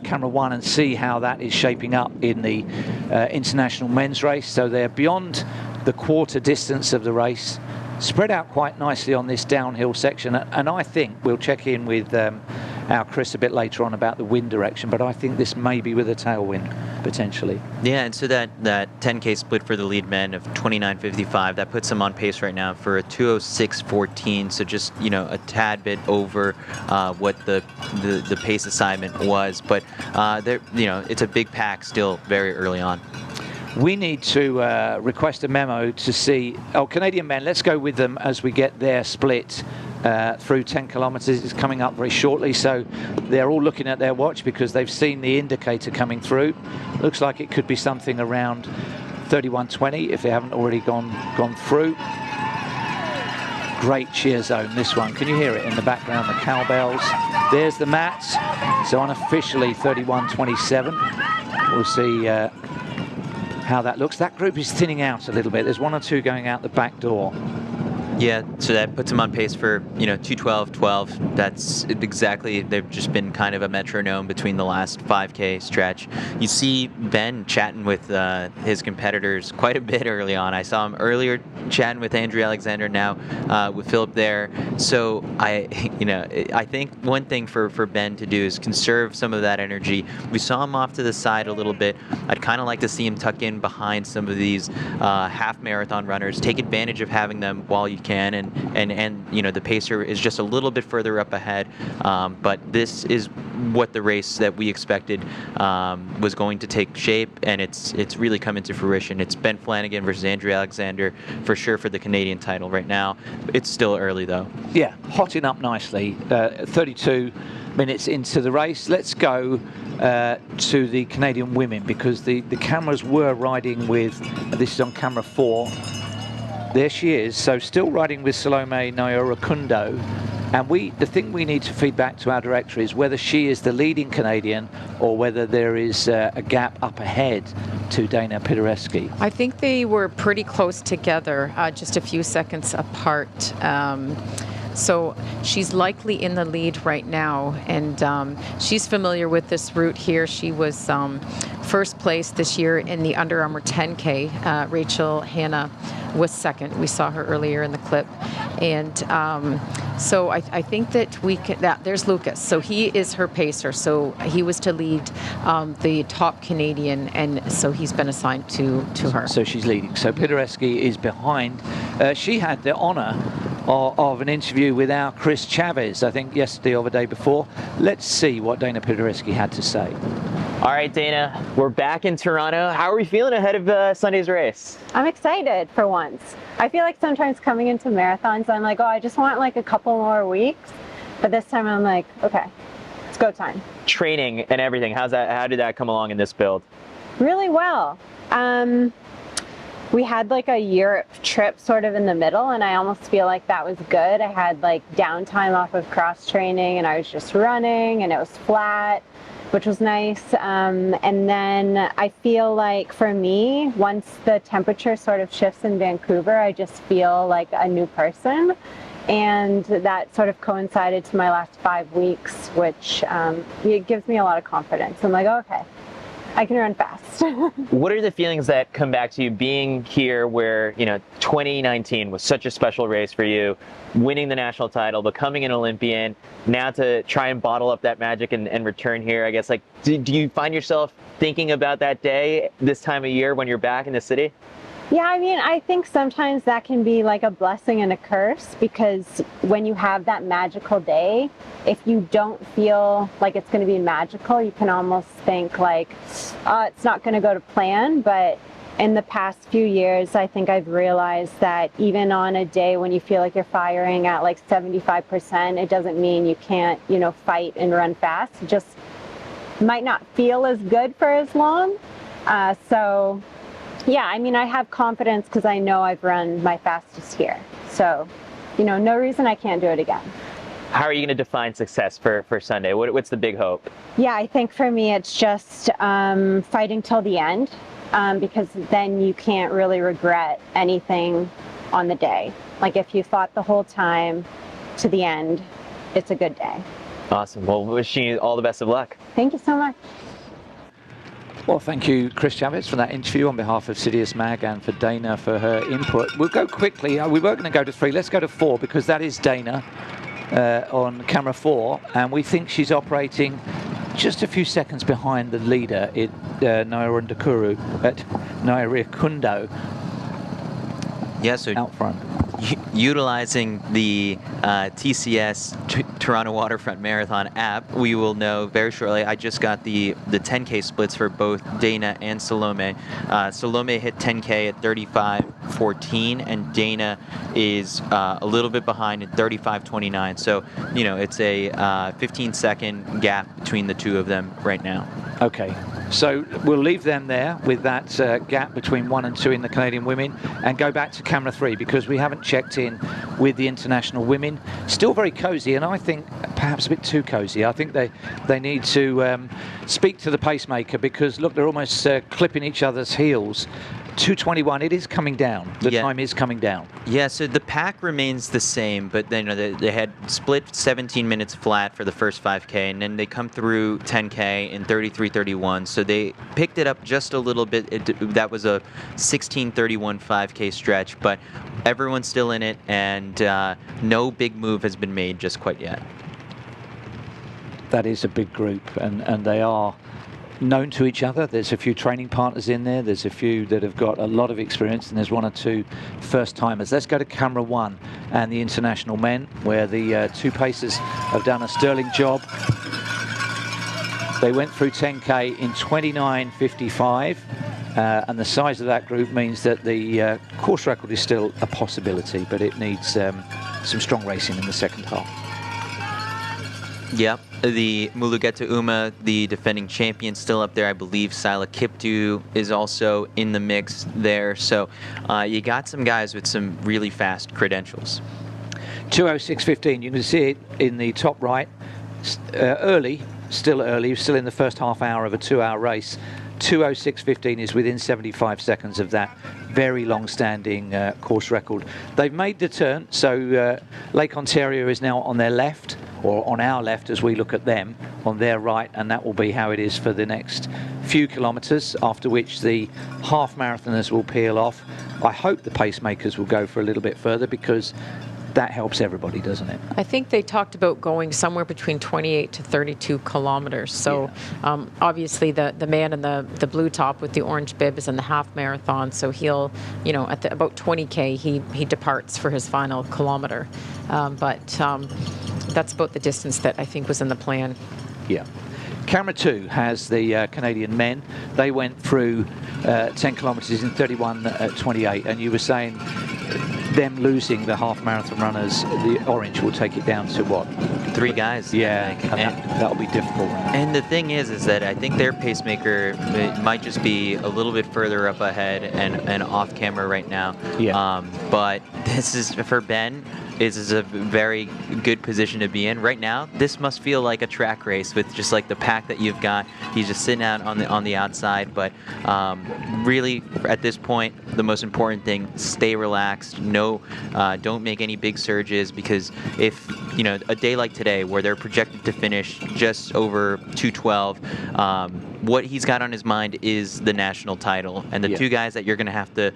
camera one and see how that is shaping up in the international men's race. So they're beyond the quarter distance of the race, spread out quite nicely on this downhill section, and I think we'll check in with our Chris a bit later on about the wind direction, but I think this may be with a tailwind potentially.
Yeah, and so that 10K split for the lead men of 29:55, that puts them on pace right now for a 2:06.14, so just a tad bit over what the pace assignment was, but it's a big pack still very early on.
We need to request a memo to see, Canadian men, let's go with them as we get their split through 10 kilometers. It's coming up very shortly, so they're all looking at their watch because they've seen the indicator coming through. Looks like it could be something around 31:20 if they haven't already gone through. Great cheer zone, this one. Can you hear it in the background, the cowbells? There's the mats, so unofficially 31:27. We'll see how that looks. That group is thinning out a little bit. There's one or two going out the back door.
Yeah, so that puts them on pace for 2:12.12. That's exactly, they've just been kind of a metronome between the last 5K stretch. You see Ben chatting with his competitors quite a bit early on. I saw him earlier chatting with Andrew Alexander, now with Philip there. So I think one thing for Ben to do is conserve some of that energy. We saw him off to the side a little bit. I'd kind of like to see him tuck in behind some of these half marathon runners, take advantage of having them while you can, and the pacer is just a little bit further up ahead, but this is what the race that we expected was going to take shape, and it's really come into fruition. It's Ben Flanagan versus Andrew Alexander for sure for the Canadian title right now. It's still early though.
Yeah, hotting up nicely. 32 minutes into the race. Let's go to the Canadian women because the cameras were riding with, this is on camera 4. There she is, so still riding with Salome Nairakundo, and the thing we need to feed back to our director is whether she is the leading Canadian or whether there is a gap up ahead to Dana Pidereski.
I think they were pretty close together, just a few seconds apart. So she's likely in the lead right now, and she's familiar with this route here. She was first place this year in the Under Armour 10K. Rachel Hanna was second. We saw her earlier in the clip. And so I think that we can, there's Lucas. So he is her pacer. So he was to lead the top Canadian, and so he's been assigned to her.
So she's leading. So Pidereski is behind. She had the honor of an interview with our Chris Chavez, I think yesterday or the day before. Let's see what Dana Pidereski had to say.
All right, Dana, we're back in Toronto. How are we feeling ahead of Sunday's race?
I'm excited for once. I feel like sometimes coming into marathons, I'm like, oh, I just want like a couple more weeks. But this time I'm like, okay, it's go time.
Training and everything, how did that come along in this build?
Really well. We had like a Europe trip sort of in the middle, and I almost feel like that was good. I had like downtime off of cross training, and I was just running, and it was flat, which was nice. And then I feel like for me, once the temperature sort of shifts in Vancouver, I just feel like a new person. And that sort of coincided to my last 5 weeks, which it gives me a lot of confidence. I'm like, oh, okay, I can run fast.
What are the feelings that come back to you being here where, 2019 was such a special race for you, winning the national title, becoming an Olympian, now to try and bottle up that magic and return here? I guess, like, do you find yourself thinking about that day this time of year when you're back in the city?
Yeah, I mean, I think sometimes that can be like a blessing and a curse, because when you have that magical day, if you don't feel like it's going to be magical, you can almost think like, it's not going to go to plan. But in the past few years, I think I've realized that even on a day when you feel like you're firing at like 75%, it doesn't mean you can't, fight and run fast. It just might not feel as good for as long. So yeah, I mean, I have confidence because I know I've run my fastest here. So, no reason I can't do it again.
How are you going to define success for Sunday? What's the big hope?
Yeah, I think for me it's just fighting till the end, because then you can't really regret anything on the day. Like if you fought the whole time to the end, it's a good day.
Awesome. Well, wishing you all the best of luck.
Thank you so much.
Well, thank you, Chris Chavez, for that interview on behalf of Sidious Mag, and for Dana for her input. We'll go quickly. We were going to go to 3. Let's go to 4, because that is Dana on camera 4, and we think she's operating just a few seconds behind the leader, Nairundakuru at Nairikundo.
Yeah, so
out front.
Utilizing the TCS Toronto Waterfront Marathon app, we will know very shortly. I just got the 10K splits for both Dana and Salome. Salome hit 10K at 35:14, and Dana is a little bit behind at 35:29. So, it's a 15-second gap between the two of them right now.
Okay, so we'll leave them there with that gap between 1 and 2 in the Canadian women, and go back to camera 3, because we haven't checked in with the international women. Still very cozy, and I think perhaps a bit too cozy. I think they need to speak to the pacemaker, because look, they're almost clipping each other's heels. 2:21, it is coming down. The time is coming down.
Yeah, so the pack remains the same, but then they had split 17 minutes flat for the first 5K, and then they come through 10K in 33:31. So they picked it up just a little bit. That was a 16:31 5K stretch, but everyone's still in it, and no big move has been made just quite yet.
That is a big group, and they are known to each other. There's a few training partners in there. There's a few that have got a lot of experience, and there's 1 or 2 first-timers. Let's go to camera 1 and the international men, where the 2 pacers have done a sterling job. They went through 10K in 29:55, and the size of that group means that the course record is still a possibility, but it needs some strong racing in the second half.
Yep, the Mulugeta Uma, the defending champion, still up there. I believe Sila Kiptu is also in the mix there. So you got some guys with some really fast credentials.
2:06:15, you can see it in the top right. Early, still in the first half hour of a 2-hour race. 2:06:15 is within 75 seconds of that very long-standing course record. They've made the turn, so Lake Ontario is now on their left, or on our left as we look at them, on their right, and that will be how it is for the next few kilometres, after which the half marathoners will peel off. I hope the pacemakers will go for a little bit further, because that helps everybody, doesn't it?
I think they talked about going somewhere between 28 to 32 kilometers. So obviously the man in the blue top with the orange bib is in the half marathon. So he'll, at about 20K, he departs for his final kilometer. But that's about the distance that I think was in the plan.
Yeah. Camera 2 has the Canadian men. They went through 10 kilometres in 31:28, and you were saying them losing the half marathon runners, the orange will take it down to what?
3 guys.
Yeah,
I think.
that'll be difficult.
And the thing is that I think their pacemaker might just be a little bit further up ahead and off camera right now.
Yeah.
But this is, for Ben, is a very good position to be in. Right now, this must feel like a track race with just like the pack that you've got. He's just sitting out on the outside, but really at this point, the most important thing, stay relaxed. No, don't make any big surges, because if, you know, a day like today where they're projected to finish just over 2:12, what he's got on his mind is the national title, and the 2 guys that you're going to have to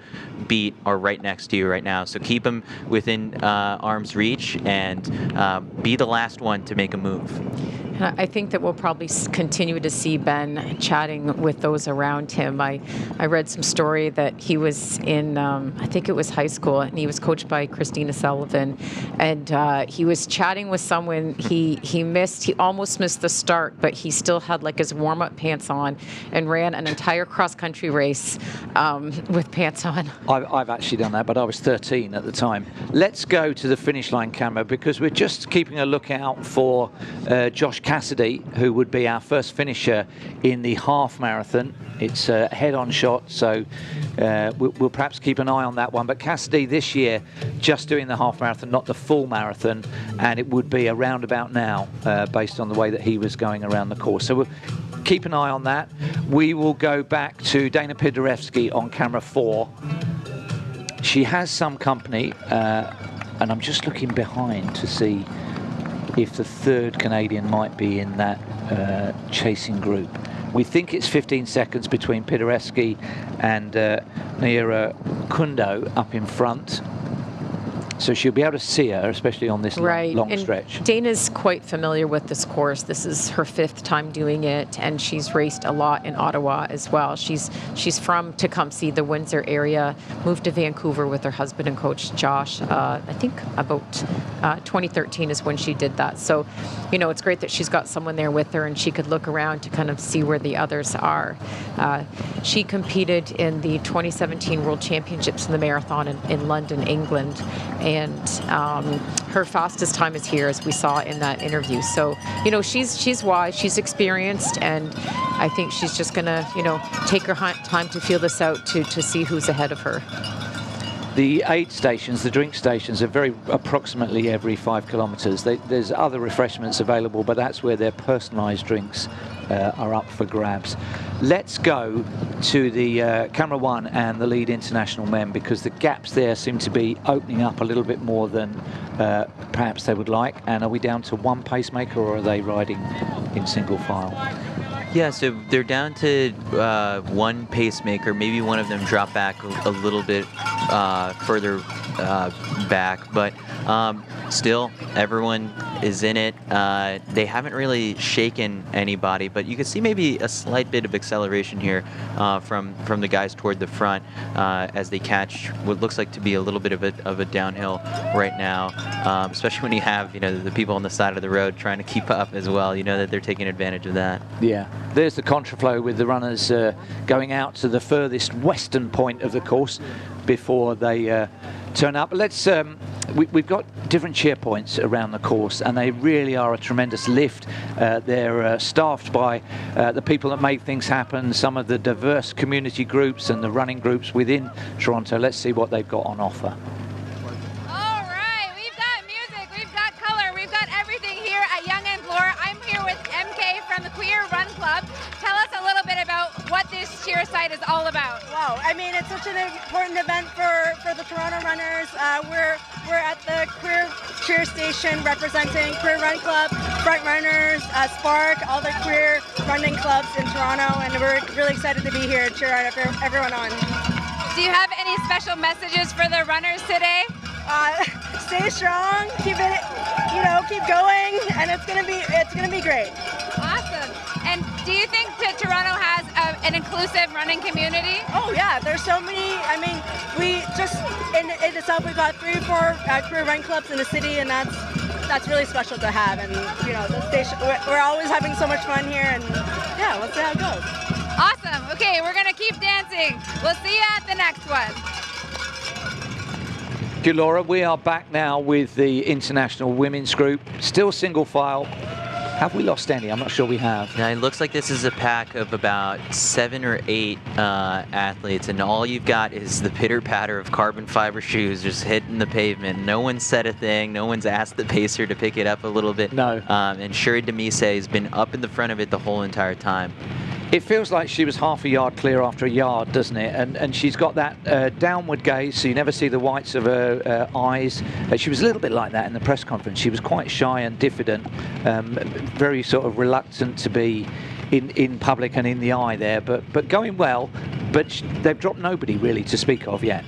beat are right next to you right now. So keep them within arm's reach and be the last one to make a move.
I think that we'll probably continue to see Ben chatting with those around him. I read some story that he was in, I think it was high school, and he was coached by Christina Sullivan, and he was chatting with someone. He almost missed the start, but he still had like his warm-up pants on and ran an entire cross-country race with pants on.
I've actually done that, but I was 13 at the time. Let's go to the finish line camera, because we're just keeping a lookout for Josh Cassidy, who would be our first finisher in the half marathon. It's a head-on shot, so we'll perhaps keep an eye on that one. But Cassidy this year just doing the half marathon, not the full marathon, and it would be around about now based on the way that he was going around the course. So we'll keep an eye on that. We will go back to Dana Pidarewski on camera 4. She has some company, and I'm just looking behind to see if the 3rd Canadian might be in that chasing group. We think it's 15 seconds between Pidarewski and Naira Kundo up in front. So she'll be able to see her, especially on this long
and
stretch.
Dana's quite familiar with this course. This is her 5th time doing it, and she's raced a lot in Ottawa as well. She's from Tecumseh, the Windsor area, moved to Vancouver with her husband and coach Josh. I think about 2013 is when she did that. So, you know, it's great that she's got someone there with her, and she could look around to kind of see where the others are. She competed in the 2017 World Championships in the marathon in London, England. And her fastest time is here, as we saw in that interview. So, you know, she's wise, she's experienced, and I think she's just going to, you know, take her time to feel this out to see who's ahead of her.
The aid stations, the drink stations, are very approximately every 5 kilometres. There's other refreshments available, but that's where their personalised drinks are up for grabs. Let's go to the camera 1 and the lead international men, because the gaps there seem to be opening up a little bit more than perhaps they would like. And are we down to 1 pacemaker, or are they riding in single file?
Yeah, so they're down to 1 pacemaker. Maybe one of them dropped back a little bit further back, but still, everyone is in it. They haven't really shaken anybody, but you can see maybe a slight bit of acceleration here from the guys toward the front as they catch what looks like to be a little bit of a downhill right now, especially when you have, you know, the people on the side of the road trying to keep up as well. You know that they're taking advantage of that.
Yeah, there's the contraflow with the runners going out to the furthest western point of the course before they turn up. Let's we've got different cheer points around the course, and they really are a tremendous lift. They're staffed by the people that make things happen, some of the diverse community groups and the running groups within Toronto. Let's see what they've got on offer.
All right, we've got music, we've got color, we've got everything here at Young and Flora. I'm here with MK from the Queer Run Club. Tell us a little bit about what this cheer site is all about.
Wow, I mean, it's such an important event for the Toronto runners. We're at the Queer Cheer Station representing Queer Run Club, Front Runners, Spark, all the queer running clubs in Toronto, and we're really excited to be here to cheer everyone on.
Do you have any special messages for the runners today?
Stay strong, keep it, you know, keep going, and it's gonna be great.
Awesome. And do you think that Toronto has an inclusive running community?
Oh yeah, there's so many. I mean, we just in itself we've got 3 or 4 queer run clubs in the city, and that's really special to have. And you know, the station, we're always having so much fun here, and yeah, let's see how it goes.
Awesome. Okay, we're gonna keep dancing. We'll see you at the next one.
Thank you, Laura. We are back now with the international women's group. Still single file. Have we lost any? I'm not sure we have.
Now, it looks like this is a pack of about 7 or 8 athletes, and all you've got is the pitter-patter of carbon fiber shoes just hitting the pavement. No one said a thing. No one's asked the pacer to pick it up a little bit.
No.
And Shuri Demise has been up in the front of it the whole entire time.
It feels like she was half a yard clear after a yard, doesn't it? And she's got that downward gaze, so you never see the whites of her eyes. She was a little bit like that in the press conference. She was quite shy and diffident, very sort of reluctant to be in public and in the eye there, but going well. But they've dropped nobody really to speak of yet.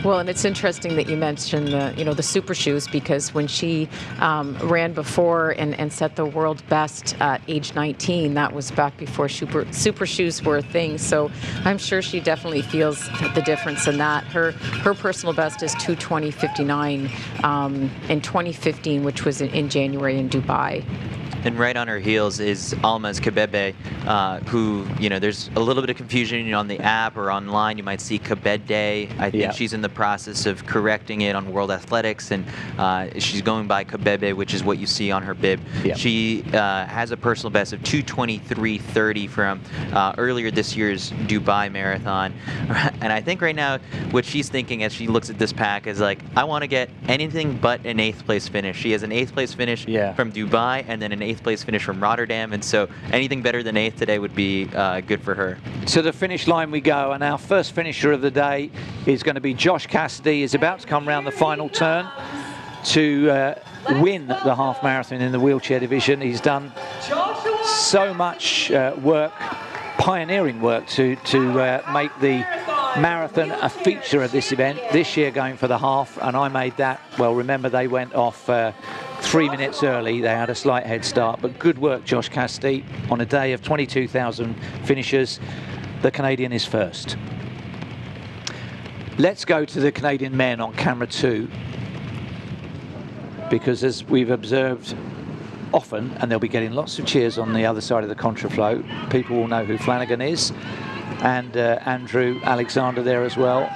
Well, and it's interesting that you mentioned the super shoes, because when she ran before and set the world best at age 19, that was back before super shoes were a thing. So I'm sure she definitely feels the difference in that. Her personal best is 2:20.59 in 2015, which was in January in Dubai.
And right on her heels is Almaz Kebebe, who, there's a little bit of confusion on the app or online. You might see Kebede. I think she's in the process of correcting it on World Athletics, and she's going by Kebebe, which is what you see on her bib.
Yep.
She has a personal best of 2:23.30 from earlier this year's Dubai Marathon. And I think right now what she's thinking as she looks at this pack is like, I want to get anything but an 8th place finish. She has an 8th place finish from Dubai, and then an 8th place finish from Rotterdam, and so anything better than 8th today would be good for her.
To the finish line we go, and our first finisher of the day is going to be Josh Cassidy. He's about to come round the final turn to win the half marathon in the wheelchair division. He's done so much work, pioneering work, to make the marathon a feature of this event. This year going for the half, and I made that. Well, remember they went off 3 minutes early. They had a slight head start, but good work, Josh Cassidy. On a day of 22,000 finishers, the Canadian is first. Let's go to the Canadian men on camera 2, because as we've observed often, and they'll be getting lots of cheers on the other side of the contraflow, people will know who Flanagan is, and Andrew Alexander there as well.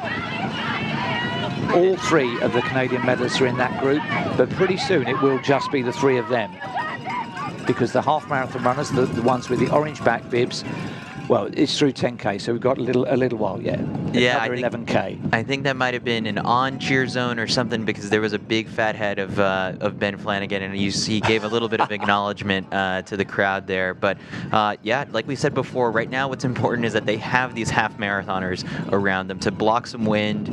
All 3 of the Canadian medalists are in that group, but pretty soon it will just be the 3 of them, because the half marathon runners, the ones with the orange back bibs, well, it's through 10K, so we've got a little while yet.
Yeah,
another 11K.
I think that might have been an on-cheer zone or something, because there was a big fat head of Ben Flanagan, and he gave a little bit of acknowledgement to the crowd there. But yeah, like we said before, right now what's important is that they have these half marathoners around them to block some wind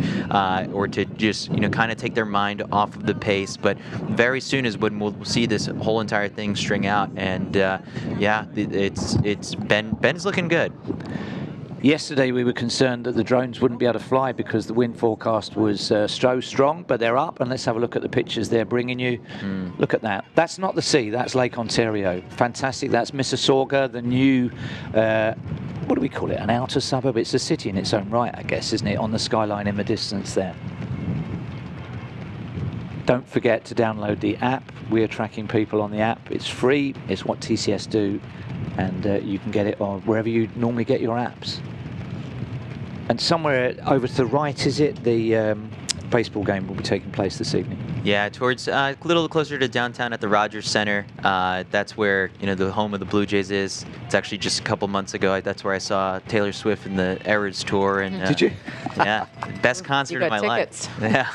or to just kind of take their mind off of the pace. But very soon is when we'll see this whole entire thing string out, and yeah, it's Ben's looking good.
Yesterday we were concerned that the drones wouldn't be able to fly because the wind forecast was so strong, but they're up, and let's have a look at the pictures they're bringing you. Look at that. That's not the sea, that's Lake Ontario. Fantastic. That's Mississauga, the new, what do we call it, an outer suburb? It's a city in its own right, I guess, isn't it, on the skyline in the distance there. Don't forget to download the app. We're tracking people on the app. It's free. It's what TCS do, and you can get it on wherever you normally get your apps. And somewhere over to the right, is it, the baseball game will be taking place this evening?
Yeah, towards a little closer to downtown at the Rogers Center. That's where the home of the Blue Jays is. It's actually just a couple months ago. That's where I saw Taylor Swift in the Eras tour. And
did you?
Yeah, best concert of my
tickets.
life. Yeah.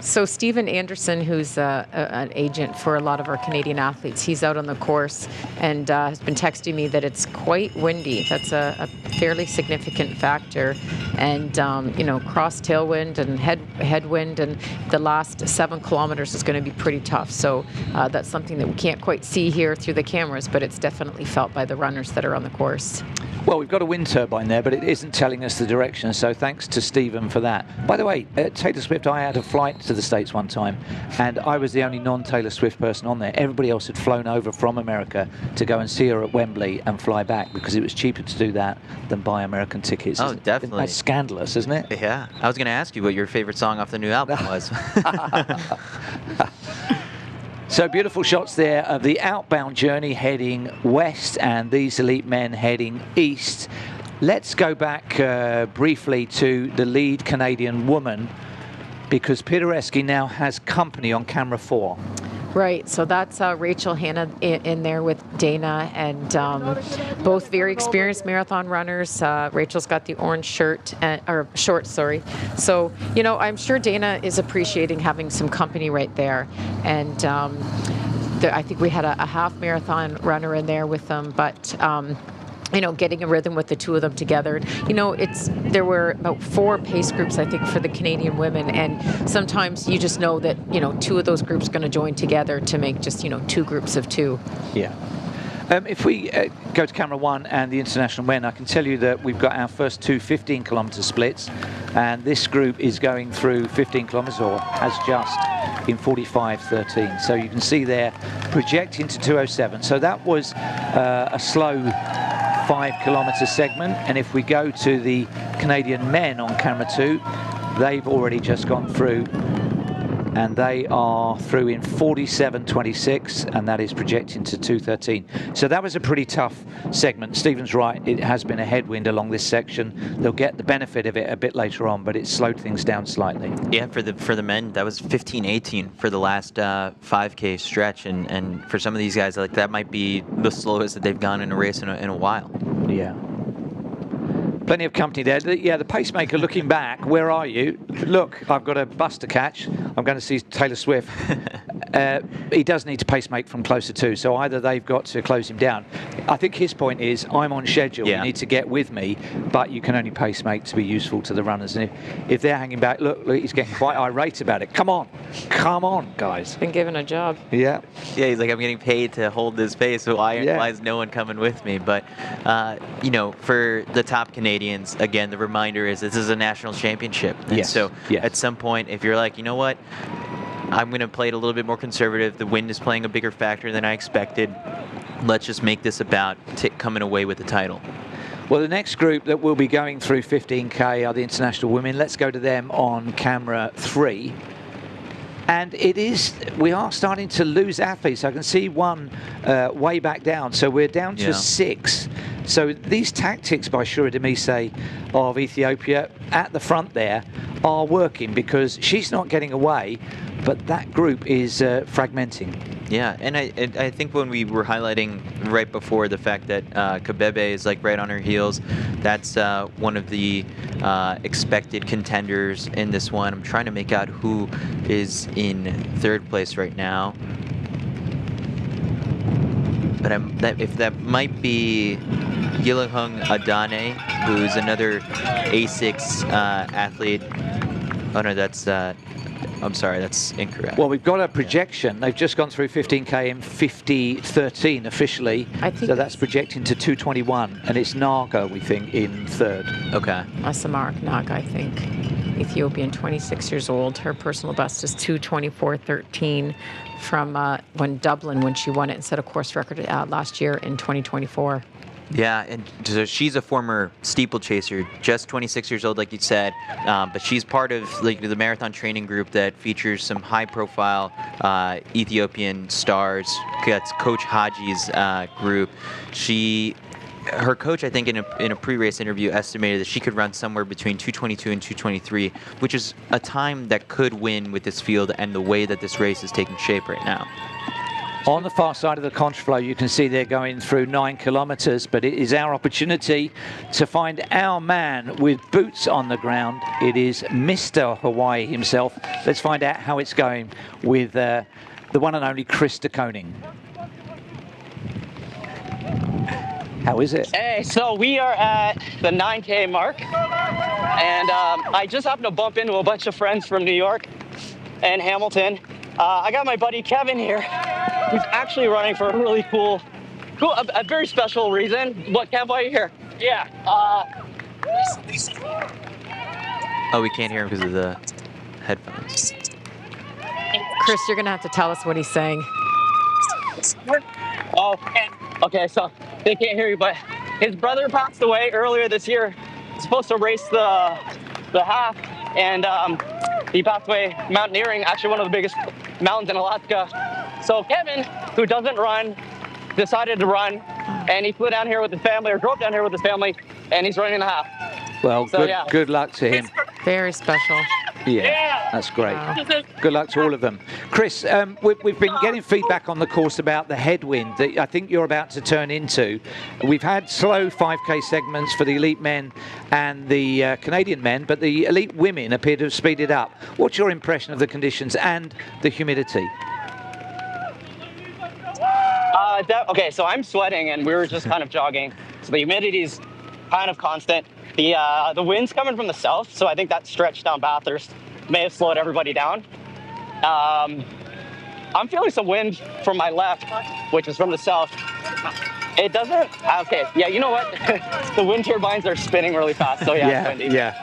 So Stephen Anderson, who's an agent for a lot of our Canadian athletes, he's out on the course and has been texting me that it's quite windy. That's a fairly significant factor. And, cross tailwind and headwind, and the last 7 kilometers is going to be pretty tough. So that's something that we can't quite see here through the cameras, but it's definitely felt by the runners that are on the course.
Well, we've got a wind turbine there, but it isn't telling us the direction, so thanks to Stephen for that. By the way, Taylor Swift, I had a flight to the States one time, and I was the only non-Taylor Swift person on there. Everybody else had flown over from America to go and see her at Wembley and fly back, because it was cheaper to do that than buy American tickets.
Oh, definitely.
That's scandalous, isn't it?
Yeah. I was going to ask you what your favorite song off the new album was.
So beautiful shots there of the outbound journey heading west, and these elite men heading east. Let's go back briefly to the lead Canadian woman, because Pidereski now has company on camera 4.
Right, so that's Rachel Hanna in there with Dana, and both very experienced marathon runners. Rachel's got the orange shirt, or shorts, sorry. So, you know, I'm sure Dana is appreciating having some company right there. And I think we had a half marathon runner in there with them, but you know, getting a rhythm with the two of them together. You know, there were about 4 pace groups, I think, for the Canadian women, and sometimes you just know that, you know, 2 of those groups are going to join together to make just, you know, 2 groups of 2.
Yeah. If we go to camera 1 and the international men, I can tell you that we've got our first 2 15-kilometre splits, and this group is going through 15 kilometres, or has just, in 45:13. So you can see there projecting to 2:07. So that was a slow 5-kilometre segment, and if we go to the Canadian men on camera 2, they've already just gone through, and they are through in 47:26, and that is projecting to 2:13. So that was a pretty tough segment. Stephen's right, it has been a headwind along this section. They'll get the benefit of it a bit later on, but it slowed things down slightly.
Yeah, for the men, that was 15:18 for the last 5K stretch, and for some of these guys, like, that might be the slowest that they've gone in a race in a while.
Yeah. Plenty of company there. Yeah, the pacemaker looking back, where are you? Look, I've got a bus to catch. I'm going to see Taylor Swift. He does need to pacemake from closer to, so either they've got to close him down. I think his point is, I'm on schedule, you need to get with me, but you can only pacemake to be useful to the runners. And if they're hanging back, look, he's getting quite irate about it. Come on, guys.
Been given a job.
Yeah.
Yeah, he's like, I'm getting paid to hold this pace, so why is no one coming with me? But, you know, for the top Canadians, again, the reminder is this is a national championship. And so at some point, if you're like, you know what, I'm going to play it a little bit more conservative. The wind is playing a bigger factor than I expected. Let's just make this about coming away with the title.
Well, the next group that will be going through 15K are the international women. Let's go to them on camera 3. And we are starting to lose athletes. I can see one way back down. So we're down to 6. So these tactics by Shura Demise of Ethiopia at the front there are working, because she's not getting away, but that group is fragmenting.
Yeah, and I think when we were highlighting right before the fact that Kabebe is like right on her heels, that's one of the expected contenders in this one. I'm trying to make out who is in 3rd place right now. But if that might be Gilahung Adane, who's another A6 athlete. Oh no, that's I'm sorry, that's incorrect.
Well, we've got a projection. They've just gone through 15K in 50:13 officially. So that's projecting to 2:21, and it's Naga, we think, in 3rd.
Okay.
Asamark Naga, I think. Ethiopian, 26 years old. Her personal best is 2:24:13 from Dublin, when she won it and set a course record last year in 2024.
Yeah, and so she's a former steeplechaser, just 26 years old, like you said, but she's part of the marathon training group that features some high-profile Ethiopian stars. That's Coach Haji's group. Her coach, I think, in a pre-race interview, estimated that she could run somewhere between 2:22 and 2:23, which is a time that could win with this field and the way that this race is taking shape right now.
On the far side of the contraflow, you can see they're going through 9 kilometres, but it is our opportunity to find our man with boots on the ground. It is Mr. Hawaii himself. Let's find out how it's going with the one and only Chris de Koning. How is it?
Hey, so we are at the 9K mark, and I just happened to bump into a bunch of friends from New York and Hamilton. I got my buddy Kevin here, who's actually running for a really cool, a very special reason. What, Kev, why are you here? Yeah.
Oh, we can't hear him because of the headphones.
Chris, you're going to have to tell us what he's saying.
Oh, okay, so they can't hear you, but his brother passed away earlier this year. He's supposed to race the half, and he passed away mountaineering, actually one of the biggest mountains in Alaska. So Kevin, who doesn't run, decided to run, and he flew down here with his family, or drove down here with his family, and he's running the half.
Well,
so,
good luck to him.
Very special.
Yeah. That's great.
Wow.
Good luck to all of them. Chris, we've been getting feedback on the course about the headwind that I think you're about to turn into. We've had slow 5K segments for the elite men and the Canadian men, but the elite women appear to have speeded up. What's your impression of the conditions and the humidity?
Okay, so I'm sweating and we were just kind of jogging. So the humidity's kind of constant. The wind's coming from the south, so I think that stretch down Bathurst may have slowed everybody down. I'm feeling some wind from my left, which is from the south. It doesn't, okay, yeah, you know what? The wind turbines are spinning really fast, so yeah, it's windy.
Yeah.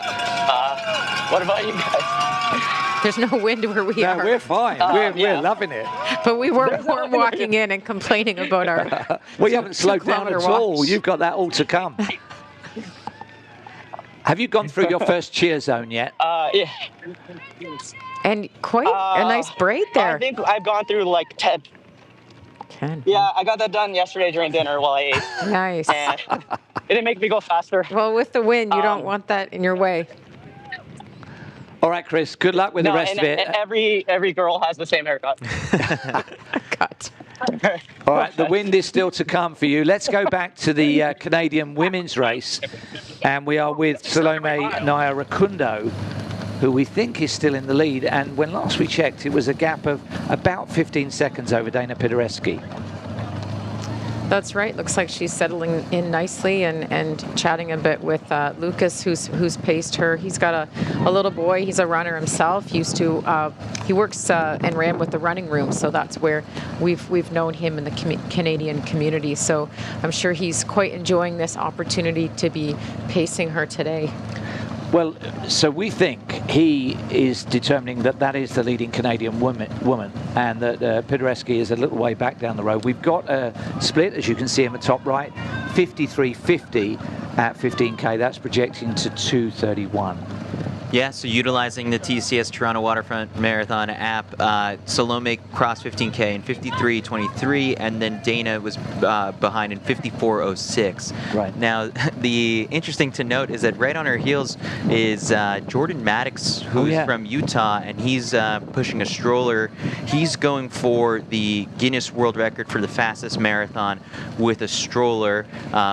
What about you guys?
There's no wind where we are.
No, we're fine. We're loving it.
But we weren't walking in and complaining about our
Well, you haven't slowed down at all.
walks.
You've got that all to come. Have you gone through your first cheer zone yet?
Yeah.
And quite a nice braid there.
I think I've gone through like 10. Yeah, I got that done yesterday during dinner while I ate.
Nice.
And it didn't make me go faster.
Well, with the wind, you don't want that in your way.
All right, Chris, good luck with the rest of it.
Every girl has the same haircut.
All right, the wind is still to come for you. Let's go back to the Canadian women's race. And we are with Salome Nyirakundo, who we think is still in the lead. And when last we checked, it was a gap of about 15 seconds over Dana Pidereski.
That's right. Looks like she's settling in nicely and chatting a bit with Lucas, who's paced her. He's got a little boy. He's a runner himself. He works and ran with the running room, so that's where we've known him in the Canadian community. So I'm sure he's quite enjoying this opportunity to be pacing her today.
Well, so we think he is determining that that is the leading Canadian woman and that Pidereski is a little way back down the road. We've got a split, as you can see in the top right, 53.50 at 15K. That's projecting to 2:31.
Yeah, so utilizing the TCS Toronto Waterfront Marathon app, Salome crossed 15K in 53.23, and then Dana was behind in 54.06.
Right.
Now, the interesting to note is that right on her heels is Jordan Maddox, who's from Utah, and he's pushing a stroller. He's going for the Guinness World Record for the fastest marathon with a stroller,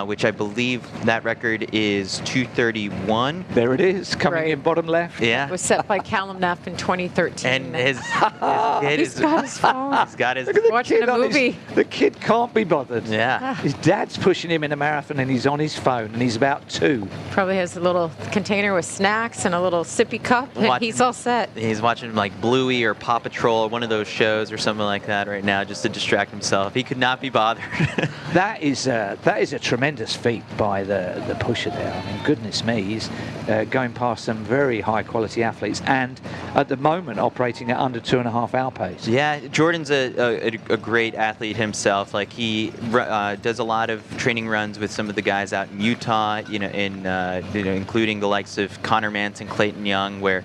which I believe that record is 2:31.
There it is, coming in bottom left.
Yeah.
It was set by Callum Neff in 2013.
And his kid
He's got his phone.
He's got his.
Look at the
watching
kid
a
on
movie.
The kid can't be bothered.
Yeah.
His dad's pushing him in a marathon and he's on his phone and he's about 2.
Probably has a little container with snacks and a little sippy cup, and he's all set.
He's watching like Bluey or Paw Patrol or one of those shows or something like that right now just to distract himself. He could not be bothered.
That is a tremendous feat by the pusher there. I mean, goodness me, he's going past some very high quality athletes and at the moment operating at under 2.5 hour pace.
Yeah, Jordan's a great athlete himself. Like he does a lot of training runs with some of the guys out in Utah, including the likes of Connor Manson, Clayton Young, where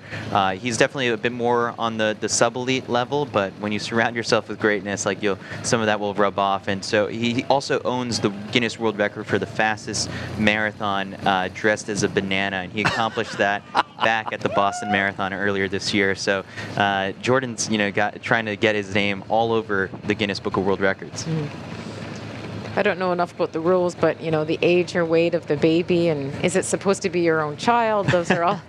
he's definitely a bit more on the sub-elite level, but when you surround yourself with greatness, like some of that will rub off. And so he also owns the Guinness World Record for the fastest marathon dressed as a banana, and he accomplished that back at the Boston Marathon earlier this year. So Jordan's trying to get his name all over the Guinness Book of World Records.
I don't know enough about the rules, but the age or weight of the baby, and is it supposed to be your own child? Those are all.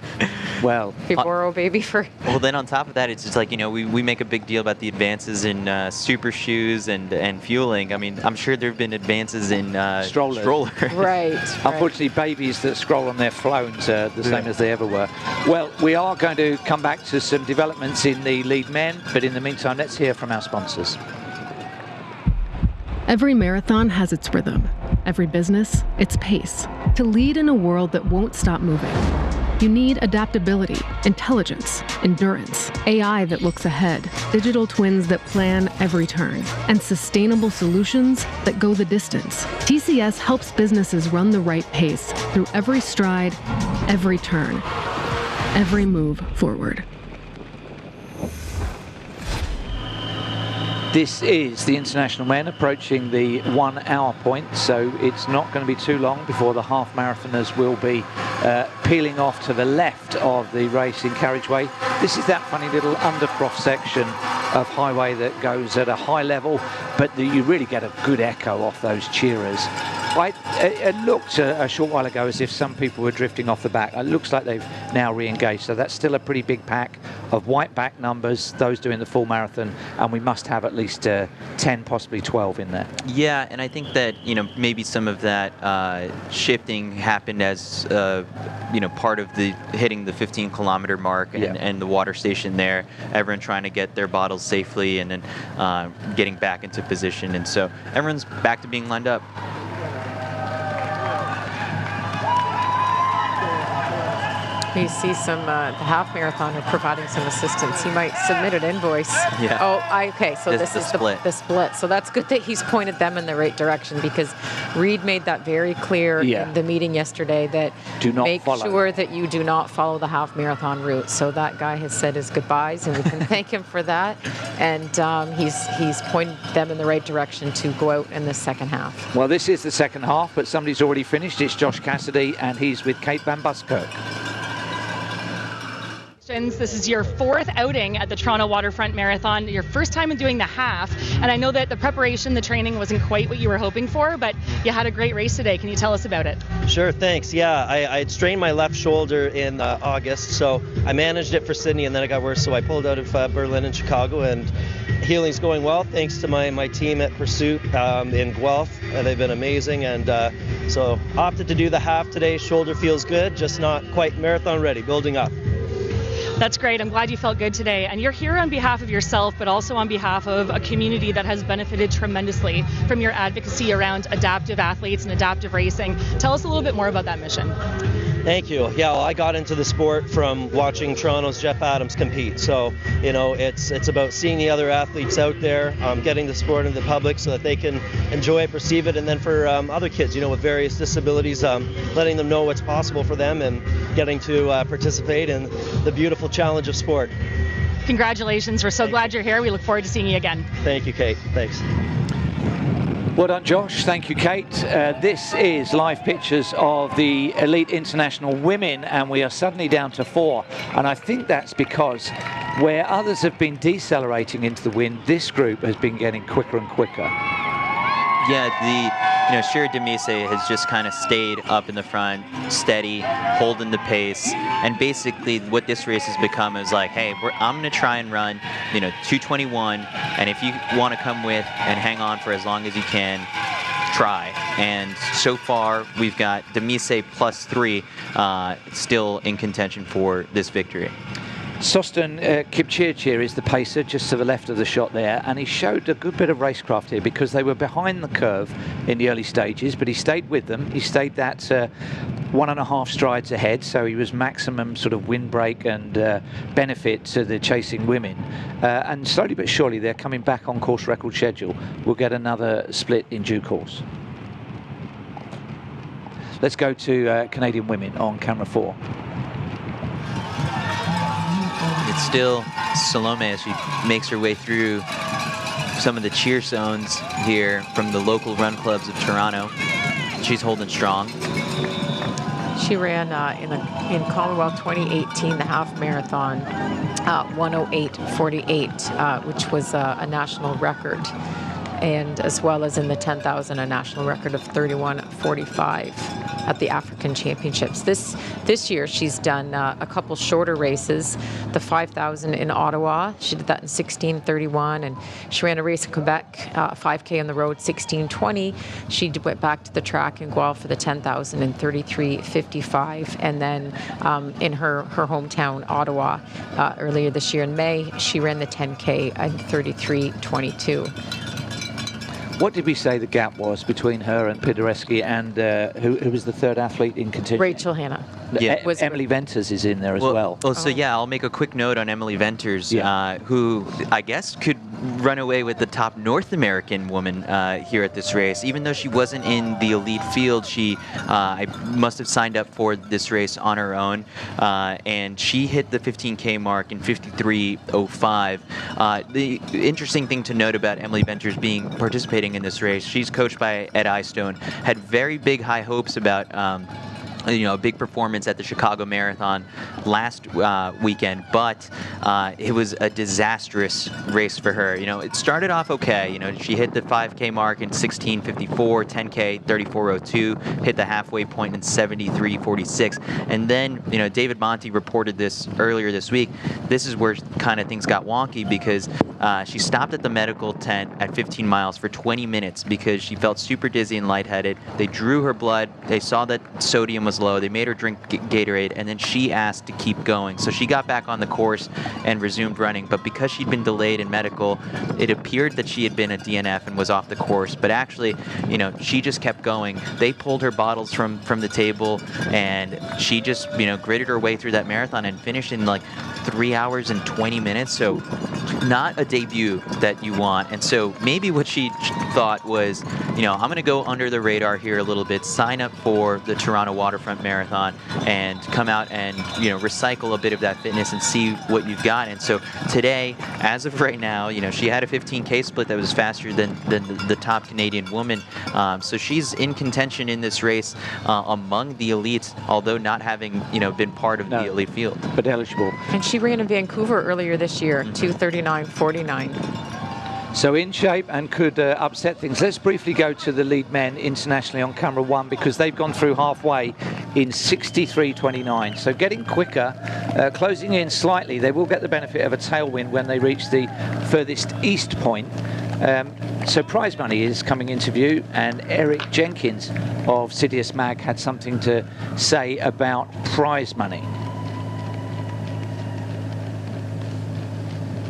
Well,
if you borrow a baby for.
Well, then on top of that, it's just like we make a big deal about the advances in super shoes and fueling. I mean, I'm sure there have been advances in strollers.
Right.
Unfortunately, babies that scroll on their phones are the same as they ever were. Well, we are going to come back to some developments in the lead men, but in the meantime, let's hear from our sponsors.
Every marathon has its rhytm, every business, its pace. To lead in a world that won't stop moving, you need adaptability, intelligence, endurance, AI that looks ahead, digital twins that plan every turn, and sustainable solutions that go the distance. TCS helps businesses run the right pace through every stride, every turn, every move forward.
This is the international men approaching the 1 hour point, so it's not going to be too long before the half marathoners will be peeling off to the left of the racing carriageway. This is that funny little undercroft section of highway that goes at a high level, but you really get a good echo off those cheerers. It looked a short while ago as if some people were drifting off the back. It looks like they've now re-engaged, so that's still a pretty big pack of white back numbers, those doing the full marathon, and we must have at least 10, possibly 12 in there.
Yeah, and I think that, you know, maybe some of that shifting happened as, you know, part of the hitting the 15-kilometer mark and the water station there, everyone trying to get their bottles safely and then getting back into position, and so everyone's back to being lined up.
You see some, the half marathoner providing some assistance. He might submit an invoice.
Yeah.
Oh, okay, so this is
split.
The split. So that's good that he's pointed them in the right direction, because Reed made that very clear in the meeting yesterday that
do not
make sure that you do not follow the half marathon route. So that guy has said his goodbyes, and we can thank him for that. And he's pointed them in the right direction to go out in the second half.
Well, this is the second half, but somebody's already finished. It's Josh Cassidy, and he's with Kate Van Buskirk.
This is your fourth outing at the Toronto Waterfront Marathon, your first time in doing the half, and I know that the preparation, the training wasn't quite what you were hoping for, but you had a great race today. Can you tell us about it?
Sure, thanks. Yeah, I had strained my left shoulder in August, so I managed it for Sydney, and then it got worse, so I pulled out of Berlin and Chicago, and healing's going well thanks to my team at Pursuit in Guelph. They've been amazing, and so opted to do the half today. Shoulder feels good, just not quite marathon ready, building up.
That's great. I'm glad you felt good today. And you're here on behalf of yourself, but also on behalf of a community that has benefited tremendously from your advocacy around adaptive athletes and adaptive racing. Tell us a little bit more about that mission.
Thank you. Yeah, well, I got into the sport from watching Toronto's Jeff Adams compete. So, you know, it's about seeing the other athletes out there, getting the sport into the public so that they can enjoy it, perceive it, and then for other kids, you know, with various disabilities, letting them know what's possible for them and getting to participate in the beautiful challenge of sport.
Congratulations. We're so glad you're here. We look forward to seeing you again.
Thank you, Kate. Thanks.
Well done, Josh. Thank you, Kate. This is live pictures of the Elite International Women, and we are suddenly down to 4. And I think that's because where others have been decelerating into the wind, this group has been getting quicker and quicker.
Yeah, Shira Demise has just kind of stayed up in the front, steady, holding the pace, and basically what this race has become is like, hey, I'm going to try and run, 2:21, and if you want to come with and hang on for as long as you can, try. And so far, we've got Demise +3 still in contention for this victory.
Sostin Kipchirchir is the pacer just to the left of the shot there, and he showed a good bit of racecraft here because they were behind the curve in the early stages, but he stayed with them. He stayed that 1.5 strides ahead, so he was maximum sort of windbreak and benefit to the chasing women. And slowly but surely they're coming back on course record schedule. We'll get another split in due course. Let's go to Canadian women on camera 4.
It's still Salome as she makes her way through some of the cheer zones here from the local run clubs of Toronto. She's holding strong.
She ran in Commonwealth 2018, the half marathon, 1:08:48, which was a national record, and as well as in the 10,000, a national record of 31:45 at the African Championships. This year, she's done a couple shorter races. The 5,000 in Ottawa, she did that in 16:31, and she ran a race in Quebec, 5K on the road, 16:20. She went back to the track in Guelph for the 10,000 in 33:55, and then in her hometown, Ottawa, earlier this year in May, she ran the 10K in 33:22.
What did we say the gap was between her and Pidereski, and who was the third athlete in contention?
Rachel Hanna.
Yeah.
Emily Venters is in there as well.
So yeah, I'll make a quick note on Emily Venters, who I guess could run away with the top North American woman here at this race. Even though she wasn't in the elite field, she I must have signed up for this race on her own, and she hit the 15K mark in 53:05. The interesting thing to note about Emily Venters participating in this race, she's coached by Ed Eyestone, had very big high hopes about a big performance at the Chicago Marathon last weekend, but it was a disastrous race for her. It started off okay. She hit the 5K mark in 16:54, 10K 34:02, hit the halfway point in 73:46, and then David Monti reported this earlier this week. This is where kind of things got wonky because she stopped at the medical tent at 15 miles for 20 minutes because she felt super dizzy and lightheaded. They drew her blood. They saw that sodium was low. They made her drink Gatorade, and then she asked to keep going. So she got back on the course and resumed running. But because she'd been delayed in medical, it appeared that she had been a DNF and was off the course. But actually, she just kept going. They pulled her bottles from the table, and she just, gritted her way through that marathon and finished in like 3 hours and 20 minutes. So not a debut that you want. And so maybe what she thought was, I'm going to go under the radar here a little bit, sign up for the Toronto Waterfront Marathon, and come out and recycle a bit of that fitness and see what you've got. And so today, as of right now, she had a 15K split that was faster than the top Canadian woman. So she's in contention in this race among the elites, although not having been part of the elite field,
but eligible.
And she ran in Vancouver earlier this year, 2:39:49.
So in shape and could upset things. Let's briefly go to the lead men internationally on camera 1 because they've gone through halfway in 63:29. So getting quicker, closing in slightly. They will get the benefit of a tailwind when they reach the furthest east point. So prize money is coming into view, and Eric Jenkins of Sidious Mag had something to say about prize money.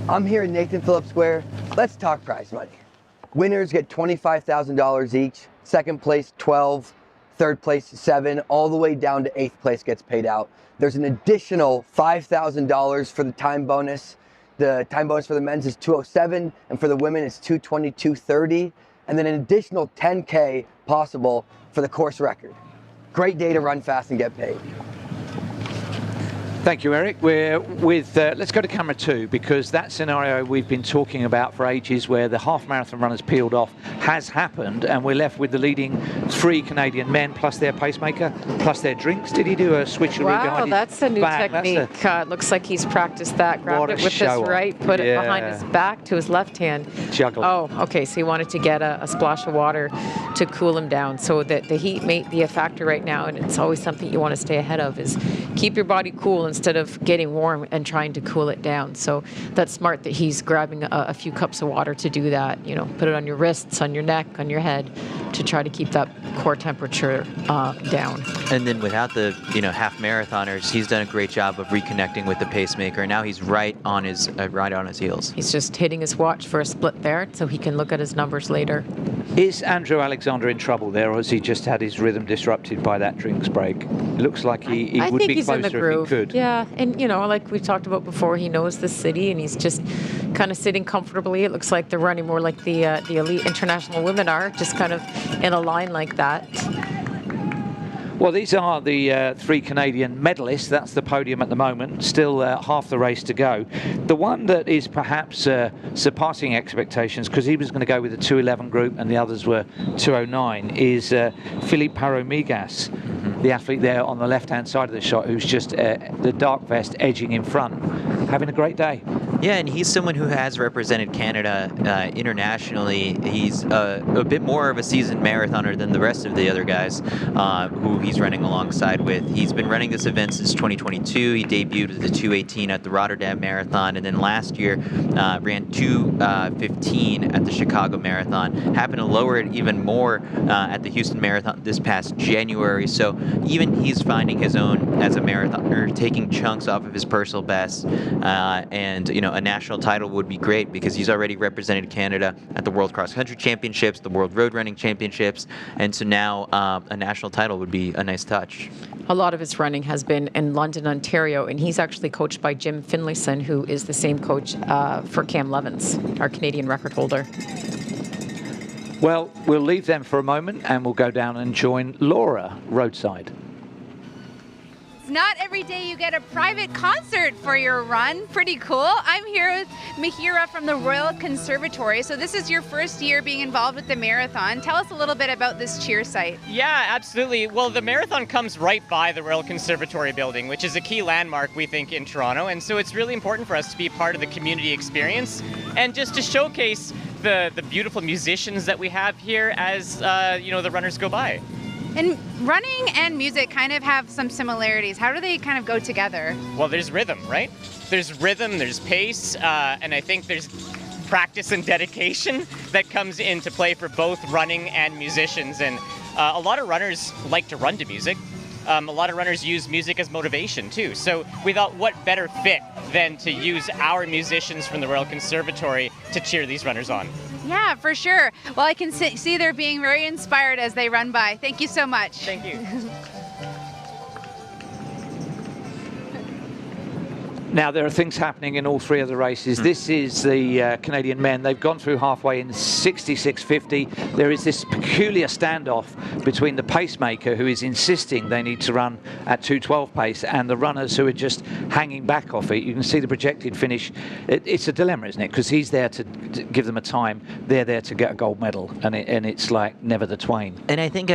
I'm here in Nathan Phillips Square. Let's talk prize money. Winners get $25,000 each. Second place, 12. Third place, 7. All the way down to 8th place gets paid out. There's an additional $5,000 for the time bonus. The time bonus for the men's is 207, and for the women is 222.30. And then an additional 10K possible for the course record. Great day to run fast and get paid.
Thank you, Eric. We're with, let's go to camera 2, because that scenario we've been talking about for ages where the half marathon runners peeled off has happened, and we're left with the leading 3 Canadian men plus their pacemaker, plus their drinks. Did he do a switcheroo
wow,
behind his
that's a new
back?
technique. It looks like he's practiced that. Grabbed it with his right, put it behind his back to his left hand.
Juggle.
Oh, okay, so he wanted to get a splash of water to cool him down. So that the heat may be a factor right now, and it's always something you want to stay ahead of, is keep your body cool instead of getting warm and trying to cool it down. So that's smart that he's grabbing a few cups of water to do that. Put it on your wrists, on your neck, on your head, to try to keep that core temperature down.
And then without the half marathoners, he's done a great job of reconnecting with the pacemaker. Now he's right on his heels.
He's just hitting his watch for a split there, so he can look at his numbers later.
Is Andrew Alexander in trouble there, or has he just had his rhythm disrupted by that drinks break? It looks like he would be closer if he could.
Yeah, and like we talked about before, he knows the city, and he's just kind of sitting comfortably. It looks like they're running more like the elite international women are, just kind of in a line like that.
Well, these are the 3 Canadian medalists. That's the podium at the moment. Still half the race to go. The one that is perhaps surpassing expectations, because he was going to go with the 2:11 group and the others were 2:09, is Philippe Paromigas, the athlete there on the left-hand side of the shot, who's just the dark vest edging in front, having a great day.
Yeah, and he's someone who has represented Canada internationally. He's a bit more of a seasoned marathoner than the rest of the other guys who he's running alongside with. He's been running this event since 2022. He debuted with the 2:18 at the Rotterdam Marathon, and then last year ran 2:15 at the Chicago Marathon. Happened to lower it even more at the Houston Marathon this past January. So even he's finding his own as a marathoner, taking chunks off of his personal best, and a national title would be great because he's already represented Canada at the World Cross Country Championships, the World Road Running Championships, and so now a national title would be a nice touch.
A lot of his running has been in London, Ontario, and he's actually coached by Jim Finlayson, who is the same coach for Cam Levins, our Canadian record holder.
Well, we'll leave them for a moment and we'll go down and join Laura roadside.
It's not every day you get a private concert for your run. Pretty cool. I'm here with Mahira from the Royal Conservatory. So this is your first year being involved with the marathon. Tell us a little bit about this cheer site.
Yeah, absolutely. Well, the marathon comes right by the Royal Conservatory building, which is a key landmark, we think, in Toronto. And so it's really important for us to be part of the community experience and just to showcase the beautiful musicians that we have here as the runners go by.
And running and music kind of have some similarities. How do they kind of go together?
Well, there's rhythm, right? There's rhythm, there's pace, and I think there's practice and dedication that comes into play for both running and musicians. And a lot of runners like to run to music. A lot of runners use music as motivation too. So we thought, what better fit than to use our musicians from the Royal Conservatory to cheer these runners on?
Yeah, for sure. Well, I can see they're being very inspired as they run by. Thank you so much.
Thank you.
Now, there are things happening in all three of the races. This is the Canadian men. They've gone through halfway in 66.50. There is this peculiar standoff between the pacemaker, who is insisting they need to run at 2:12 pace, and the runners who are just hanging back off it. You can see the projected finish. It's a dilemma, isn't it? Because he's there to give them a time. They're there to get a gold medal, and it's like never the twain.
And I think,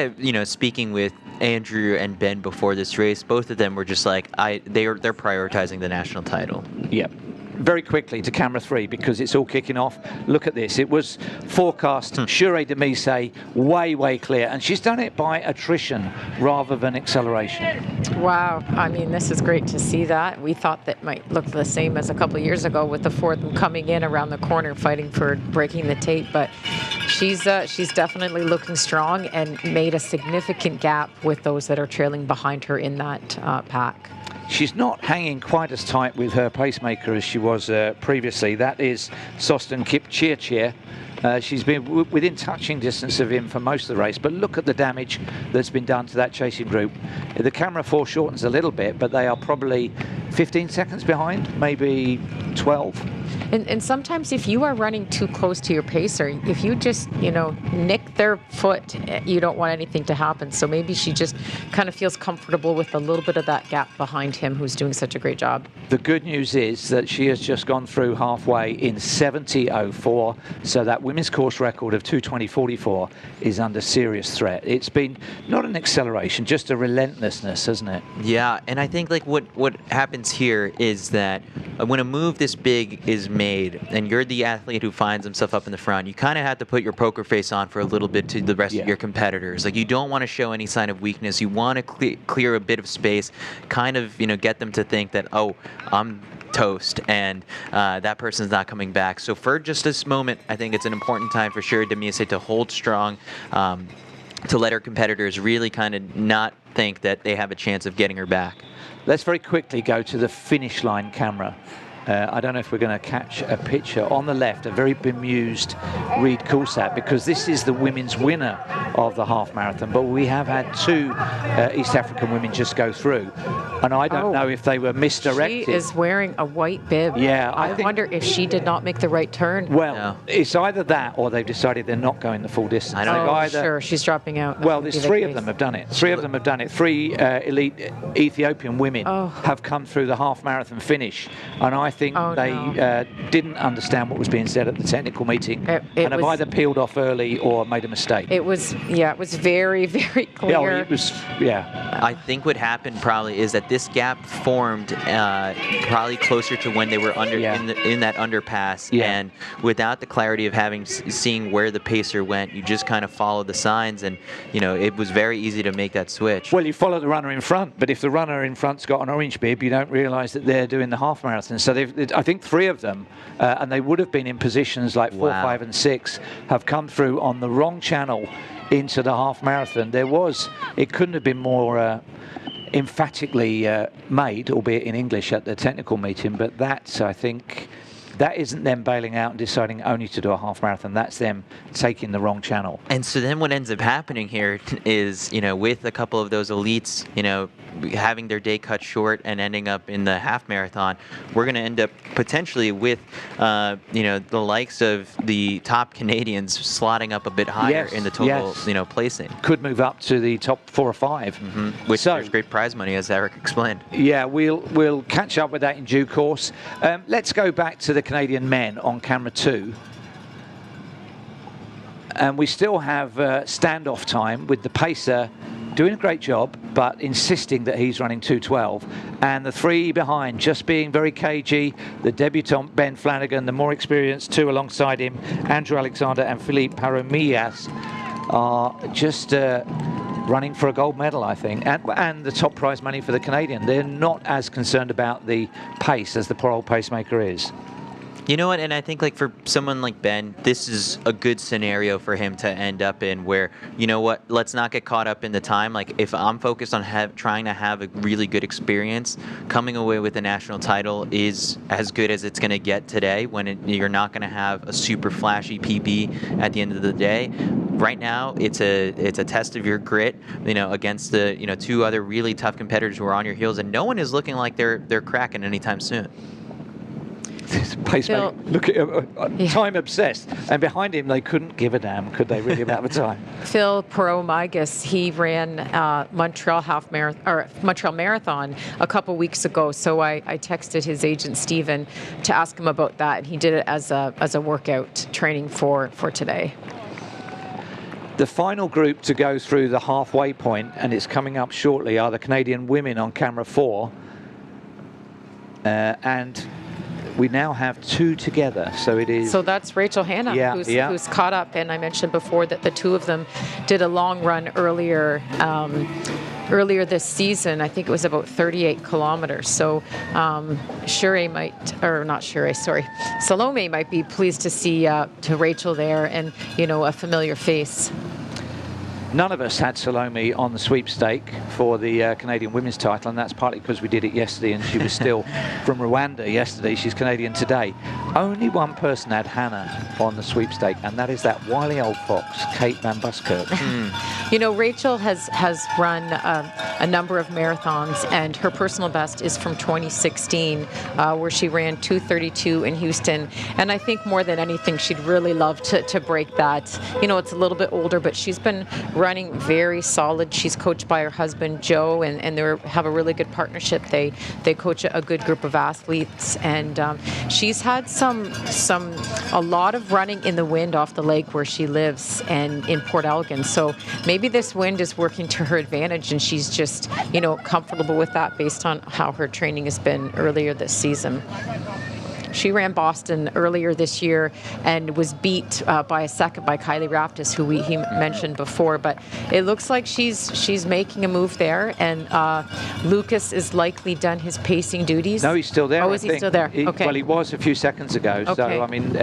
speaking with Andrew and Ben before this race, both of them were just like, they're prioritizing the national title.
Yep. Very quickly to camera 3, because it's all kicking off. Look at this. It was forecast, Shure de Mise, way clear. And she's done it by attrition rather than acceleration.
Wow. I mean, this is great to see that. We thought that might look the same as a couple of years ago with the fourth coming in around the corner fighting for breaking the tape. But she's definitely looking strong and made a significant gap with those that are trailing behind her in that pack.
She's not hanging quite as tight with her pacemaker as she was previously. That is Sostin Kipchirchir. She's been within touching distance of him for most of the race, but look at the damage that's been done to that chasing group. The camera foreshortens a little bit, but they are probably 15 seconds behind, maybe 12.
And sometimes if you are running too close to your pacer, if you just, nick their foot, you don't want anything to happen. So maybe she just kind of feels comfortable with a little bit of that gap behind him, who's doing such a great job.
The good news is that she has just gone through halfway in 70.04, so that women's course record of 2:20.44 is under serious threat. It's been not an acceleration, just a relentlessness, hasn't it?
Yeah, and I think what happens here is that when a move this big is made and you're the athlete who finds himself up in the front, you kind of have to put your poker face on for a little bit to the rest of your competitors. Like, you don't want to show any sign of weakness. You want to clear a bit of space, kind of get them to think that, oh, I'm toast and that person's not coming back. So for just this moment, I think it's an important time for Shure de Mise to hold strong, to let her competitors really kind of not think that they have a chance of getting her back.
Let's very quickly go to the finish line camera. I don't know if we're going to catch a picture. On the left, a very bemused Reed Coulsat, because this is the women's winner of the half marathon, but we have had two East African women just go through, and I don't know if they were misdirected.
She is wearing a white bib.
Yeah,
I wonder if she did not make the right turn.
Well, it's either that or they've decided they're not going the full distance.
Sure, she's dropping out.
Well, there's three of them have done it. Three of them have done it. Three elite Ethiopian women have come through the half marathon finish, and I think they didn't understand what was being said at the technical meeting and have either peeled off early or made a mistake.
It was very, very clear.
I
think what happened probably is that this gap formed probably closer to when they were in that underpass, and without the clarity of seeing where the pacer went, you just kind of followed the signs, and it was very easy to make that switch.
Well, you follow the runner in front, but if the runner in front's got an orange bib, you don't realise that they're doing the half marathon. So I think three of them, and they would have been in positions like 4, 5, and 6, have come through on the wrong channel into the half marathon. It couldn't have been more emphatically made, albeit in English at the technical meeting, but that's, I think, that isn't them bailing out and deciding only to do a half marathon. That's them taking the wrong channel.
And so then what ends up happening here is, with a couple of those elites, having their day cut short and ending up in the half marathon, we're going to end up potentially with, the likes of the top Canadians slotting up a bit higher in the total, placing.
Could move up to the top 4 or 5.
Which there's great prize money, as Eric explained.
Yeah, we'll catch up with that in due course. Let's go back to the Canadian men on camera 2. And we still have standoff time with the pacer doing a great job, but insisting that he's running 2:12. And the 3 behind just being very cagey. The debutant Ben Flanagan, the more experienced 2 alongside him, Andrew Alexander and Philippe Paromillas, are just running for a gold medal, I think, and the top prize money for the Canadian. They're not as concerned about the pace as the poor old pacemaker is.
You know what, and I think for someone like Ben, this is a good scenario for him to end up in where, let's not get caught up in the time. If I'm focused on trying to have a really good experience, coming away with a national title is as good as it's going to get today when you're not going to have a super flashy PB at the end of the day. Right now, it's a test of your grit, against the 2 other really tough competitors who are on your heels, and no one is looking like they're cracking anytime soon.
Pacemaker, look at him, time obsessed, and behind him they couldn't give a damn, could they, really, about the time?
Phil Paromillas, he ran Montreal Marathon a couple weeks ago, so I texted his agent Stephen to ask him about that, and he did it as a workout training for today.
The final group to go through the halfway point, and it's coming up shortly, are the Canadian women on camera 4, and we now have 2 together, so it is...
So that's Rachel Hanna, who's caught up, and I mentioned before that the 2 of them did a long run earlier this season. I think it was about 38 kilometers. So Salome might be pleased to see to Rachel there, and a familiar face.
None of us had Salome on the sweepstake for the Canadian women's title, and that's partly because we did it yesterday and she was still from Rwanda yesterday. She's Canadian today. Only one person had Hannah on the sweepstake, and that is that wily old fox, Kate Van Buskirk.
Rachel has run a number of marathons, and her personal best is from 2016, where she ran 2:32 in Houston. And I think more than anything, she'd really love to break that. It's a little bit older, but she's been running very solid. She's coached by her husband Joe, and they have a really good partnership. They coach a good group of athletes, and she's had a lot of running in the wind off the lake where she lives and in Port Elgin. So maybe this wind is working to her advantage, and she's just comfortable with that based on how her training has been earlier this season. She ran Boston earlier this year and was beat by a second by Kylie Raptis, who he mentioned before. But it looks like she's making a move there, and Lucas is likely done his pacing duties.
No, he's still there.
Oh, is he still there? Okay.
Well, he was a few seconds ago. Okay. So, I mean,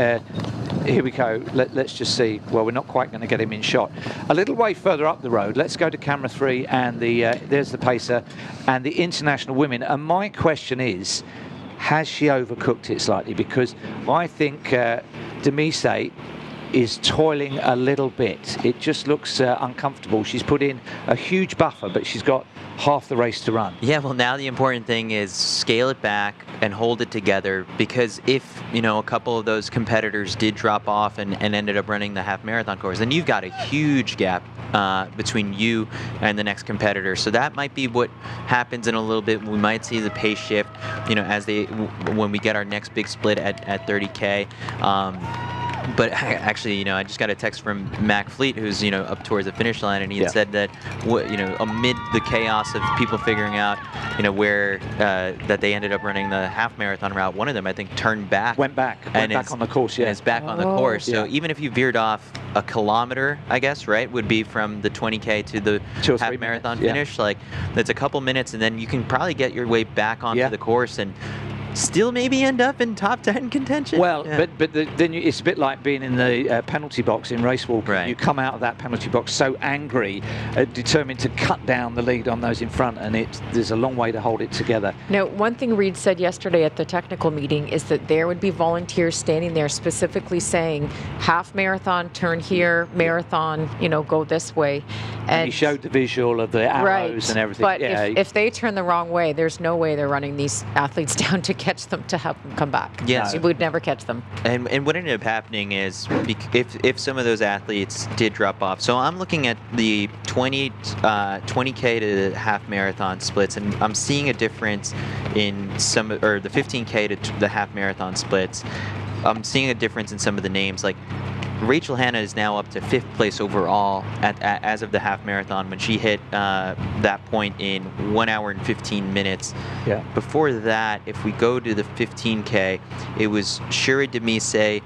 here we go. Let's just see. Well, we're not quite going to get him in shot. A little way further up the road, let's go to camera 3, and there's the pacer and the international women. And my question is, has she overcooked it slightly? Because I think Demise is toiling a little bit. It just looks uncomfortable. She's put in a huge buffer, but she's got half the race to run.
Yeah, well, now the important thing is scale it back and hold it together, because if a couple of those competitors did drop off and ended up running the half marathon course, then you've got a huge gap between you and the next competitor. So that might be what happens in a little bit. We might see the pace shift, when we get our next big split at 30K. But actually, I just got a text from Mac Fleet, who's, up towards the finish line, and he had said that, amid the chaos of people figuring out, where that they ended up running the half marathon route, one of them, I think, went back on the course. Yeah, and is back on the course. So even if you veered off a kilometer, I guess, right, would be from the 20K to the half marathon finish. Like, that's a couple minutes, and then you can probably get your way back onto the course. And still maybe end up in top 10 contention.
Well, but then it's a bit like being in the penalty box in race walking.
Right.
You come out of that penalty box so angry, determined to cut down the lead on those in front, and there's a long way to hold it together.
Now, one thing Reed said yesterday at the technical meeting is that there would be volunteers standing there specifically saying, half marathon, turn here, marathon, go this way.
And he showed the visual of the arrows and everything.
But if they turn the wrong way, there's no way they're running these athletes down to catch them, to help them come back.
Yes.
We would never catch them.
And what ended up happening is, if some of those athletes did drop off, so I'm looking at the 20K to the half marathon splits, and I'm seeing a difference in or the 15K to the half marathon splits. I'm seeing a difference in some of the names. Like Rachel Hanna is now up to 5th place overall as of the half marathon when she hit that point in 1 hour and 15 minutes.
Yeah.
Before that, if we go to the 15K, it was Shuri Demise,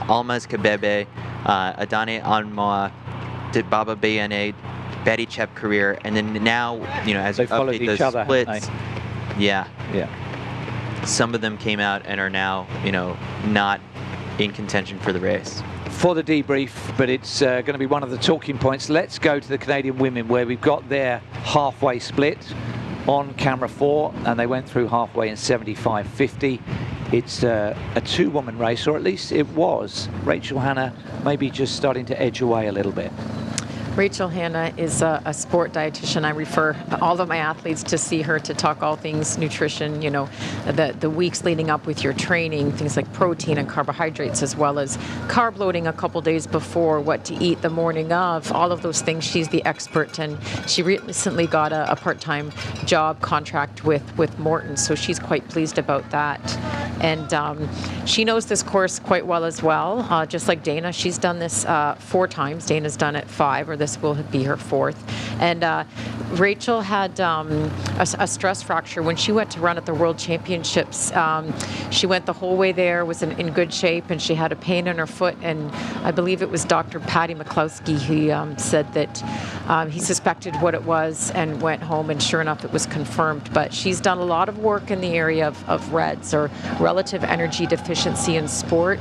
Almaz Kabebe, Adane Anmoa, Dibaba Bayane, Betty Chep career, and then now, as
they
we
followed
update
each
those
other,
splits, yeah. Some of them came out and are now, not in contention for the race.
For the debrief, but it's going to be one of the talking points. Let's go to the Canadian women, where we've got their halfway split on camera 4, and they went through halfway in 75.50. It's a 2-woman race, or at least it was. Rachel Hanna maybe just starting to edge away a little bit.
Rachel Hanna is a sport dietitian. I refer all of my athletes to see her to talk all things nutrition, the weeks leading up with your training, things like protein and carbohydrates, as well as carb loading a couple days before, what to eat the morning of, all of those things. She's the expert, and she recently got a part-time job contract with Morton, so she's quite pleased about that. And she knows this course quite well as well, just like Dana. She's done this 4 times. Dana's done it 5, or this will be her 4th. And Rachel had a stress fracture when she went to run at the World Championships. She went the whole way there, was in good shape, and she had a pain in her foot. And I believe it was Dr. Patty McCloskey who said that he suspected what it was and went home, and sure enough, it was confirmed. But she's done a lot of work in the area of REDS, or relative energy deficiency in sport,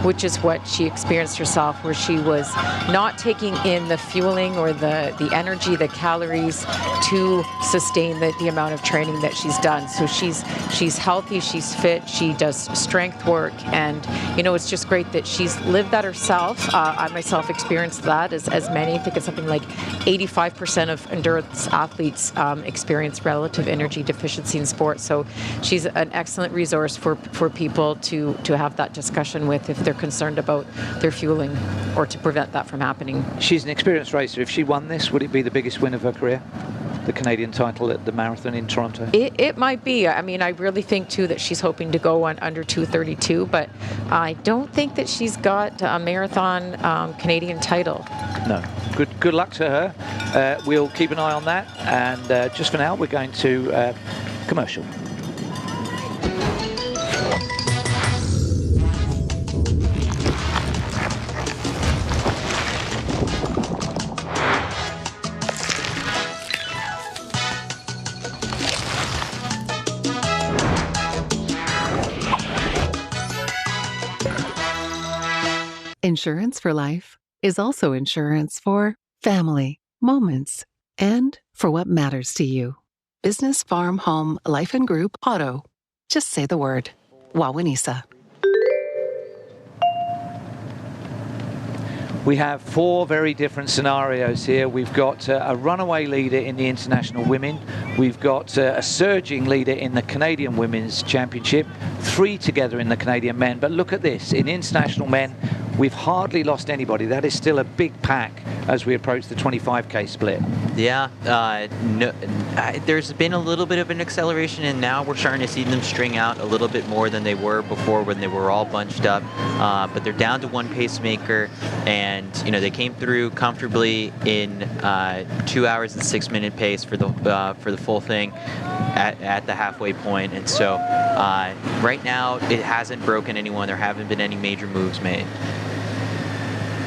which is what she experienced herself, where she was not taking in the fueling or the energy, the calories to sustain the amount of training that she's done. So she's healthy, she's fit, she does strength work, and it's just great that she's lived that herself. I myself experienced that, as many. I think it's something like 85% of endurance athletes experience relative energy deficiency in sport. So she's an excellent resource for people to have that discussion with if they're concerned about their fueling, or to prevent that from happening.
She's an experienced racer. If she won this, would it be the biggest win of her career? The Canadian title at the marathon in Toronto?
It might be. I mean, I really think too that she's hoping to go on under 2:32, but I don't think that she's got a marathon Canadian title.
No. Good luck to her. We'll keep an eye on that, and just for now, we're going to commercial.
Insurance for life is also insurance for family, moments, and for what matters to you. Business, farm, home, life and group, auto. Just say the word. Wawanisa.
We have 4 very different scenarios here. We've got a runaway leader in the international women. We've got a surging leader in the Canadian Women's Championship. 3 together in the Canadian men. But look at this. In international men, we've hardly lost anybody. That is still a big pack as we approach the 25K split.
Yeah, there's been a little bit of an acceleration, and now we're starting to see them string out a little bit more than they were before when they were all bunched up. But they're down to 1 pacemaker, and they came through comfortably in 2 hours and 6 minute pace for the full thing at the halfway point. And so right now it hasn't broken anyone. There haven't been any major moves made.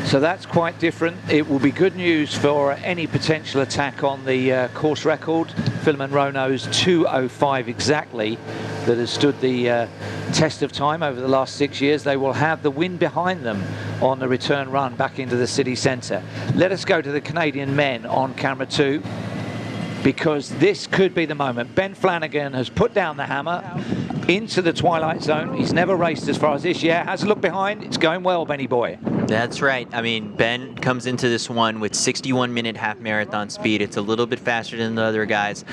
So that's quite different. It will be good news for any potential attack on the course record Philemon Rono's 2:05 exactly that has stood the test of time over the last 6 years. They will have the wind behind them on the return run back into the city centre. Let us go to the Canadian men on camera 2, because this could be the moment. Ben Flanagan has put down the hammer into the twilight zone. He's never raced as far as this year. Has a look behind. It's going well, Benny boy.
That's right. I mean, Ben comes into this one with 61-minute half marathon speed. It's a little bit faster than the other guys.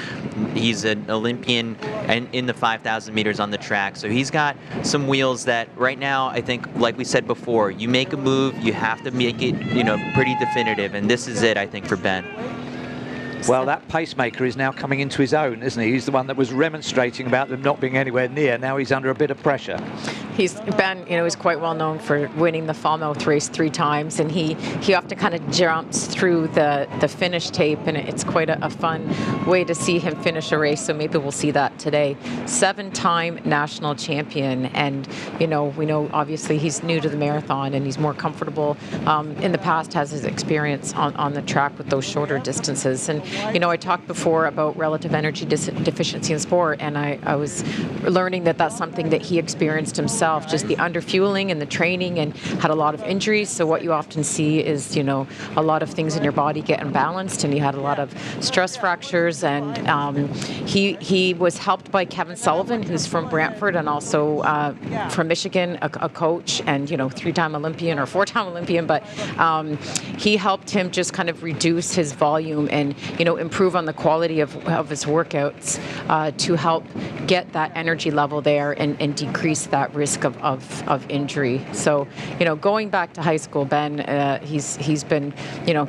He's an Olympian and in the 5,000 meters on the track. So he's got some wheels that right now, I think, like we said before, you make a move, you have to make it, pretty definitive. And this is it, I think, for Ben.
Well, that pacemaker is now coming into his own, isn't he? He's the one that was remonstrating about them not being anywhere near. Now he's under a bit of pressure.
Ben, is quite well known for winning the Falmouth race 3 times, and he often kind of jumps through the finish tape, and it's quite a fun way to see him finish a race. So maybe we'll see that today. 7-time national champion, and we know obviously he's new to the marathon and he's more comfortable. In the past, has his experience on the track with those shorter distances. And I talked before about relative energy deficiency in sport, and I was learning that that's something that he experienced himself, just the underfueling and the training, and had a lot of injuries. So what you often see is, a lot of things in your body get imbalanced, and he had a lot of stress fractures. And he was helped by Kevin Sullivan, who's from Brantford and also from Michigan, a coach, and 3-time Olympian or 4-time Olympian, but he helped him just kind of reduce his volume and improve on the quality of his workouts to help get that energy level there and decrease that risk of injury. So, going back to high school, Ben, he's been,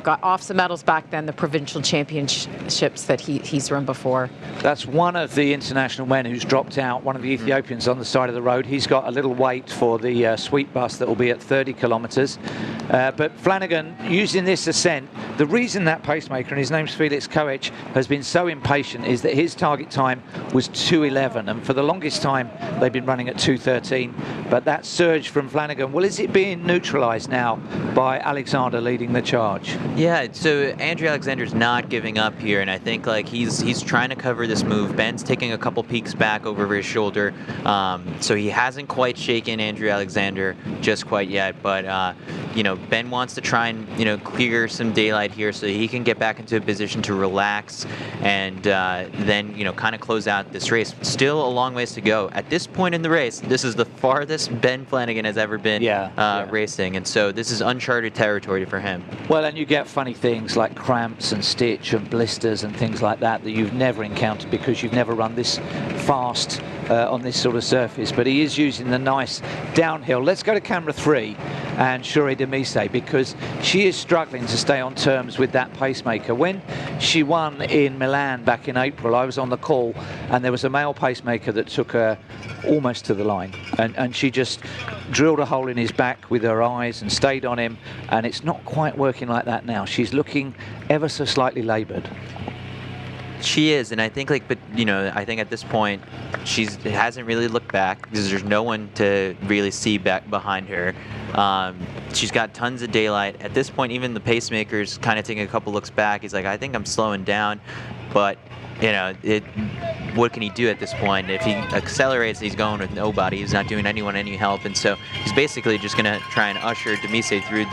got off some medals back then, the provincial championships that he's run before.
That's one of the international men who's dropped out, one of the Ethiopians on the side of the road. He's got a little wait for the sweep bus that will be at 30 kilometres. But Flanagan, using this ascent, the reason that pacemaker, and his name's Felix Koech, has been so impatient is that his target time was 2:11, and for the longest time they've been running at 2:13. But that surge from Flanagan, well, is it being neutralised now by Alexander leading the charge?
Yeah, so Andrew Alexander's not giving up here, and I think he's trying to cover this move. Ben's taking a couple peeks back over his shoulder, so he hasn't quite shaken Andrew Alexander just quite yet. But Ben wants to try and clear some daylight here so he can get back into a position to relax and then kind of close out this race. Still a long ways to go. At this point in the race, this is the farthest Ben Flanagan has ever been racing, and so this is uncharted territory for him.
Well, and you get funny things like cramps and stitch and blisters and things like that you've never encountered because you've never run this fast on this sort of surface. But he is using the nice downhill. Let's go to camera 3 and Shuri Demise, because she is struggling to stay on terms with that pacemaker. When she won in Milan back in April, I was on the call, and there was a male pacemaker that took her almost to the line, and she just drilled a hole in his back with her eyes and stayed on him, and it's not quite working like that now. She's looking ever so slightly laboured.
She is, and I think I think at this point she hasn't really looked back because there's no one to really see back behind her. She's got tons of daylight. At this point, even the pacemaker's kind of taking a couple looks back. He's like, I think I'm slowing down, but what can he do at this point? If he accelerates, he's going with nobody. He's not doing anyone any help, and so he's basically just going to try and usher Demise through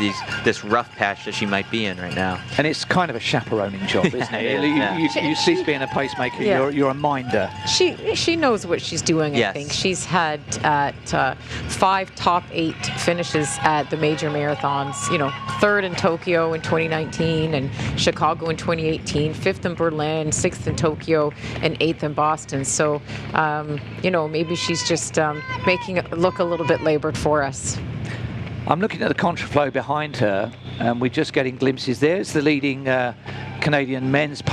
this rough patch that she might be in right now.
And it's kind of a chaperoning job, isn't it? You cease being a pacemaker. Yeah. You're a minder.
She knows what she's doing.
Yes.
I think she's had 5 top 8 finishes at the major marathons. 3rd in Tokyo in 2019 and Chicago in 2018, 5th in Berlin, 6th in Tokyo, and 8th in Boston. So, maybe she's just making it look a little bit labored for us.
I'm looking at the contraflow behind her, and we're just getting glimpses. There's the leading Canadian men's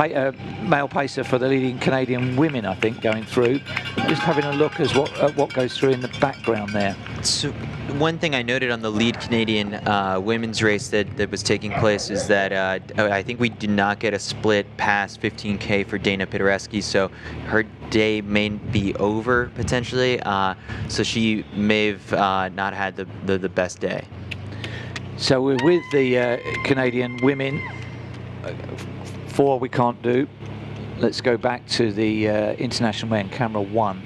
male pacer for the leading Canadian women, I think, going through. Just having a look at what goes through in the background there.
So one thing I noted on the lead Canadian women's race that was taking place is that I think we did not get a split past 15K for Dana Pidereski, so her day may be over potentially, so she may have not had the best day.
So we're with the Canadian women. 4 we can't do. let's go back to the international men, camera 1.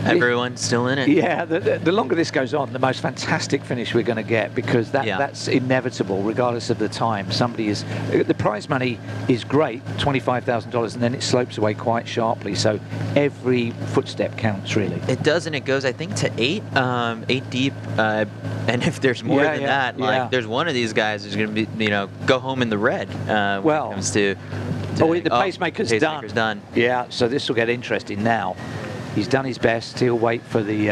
Everyone's still in it.
Yeah, the longer this goes on, the most fantastic finish we're going to get, because that's inevitable, regardless of the time. The prize money is great, $25,000, and then it slopes away quite sharply. So every footstep counts, really.
It does, and it goes, I think, to 8 deep. And if there's more than that, like there's one of these guys who's going to be, go home in the red. When it comes to
the pacemaker's
done.
Yeah, so this will get interesting now. He's done his best. He'll wait for the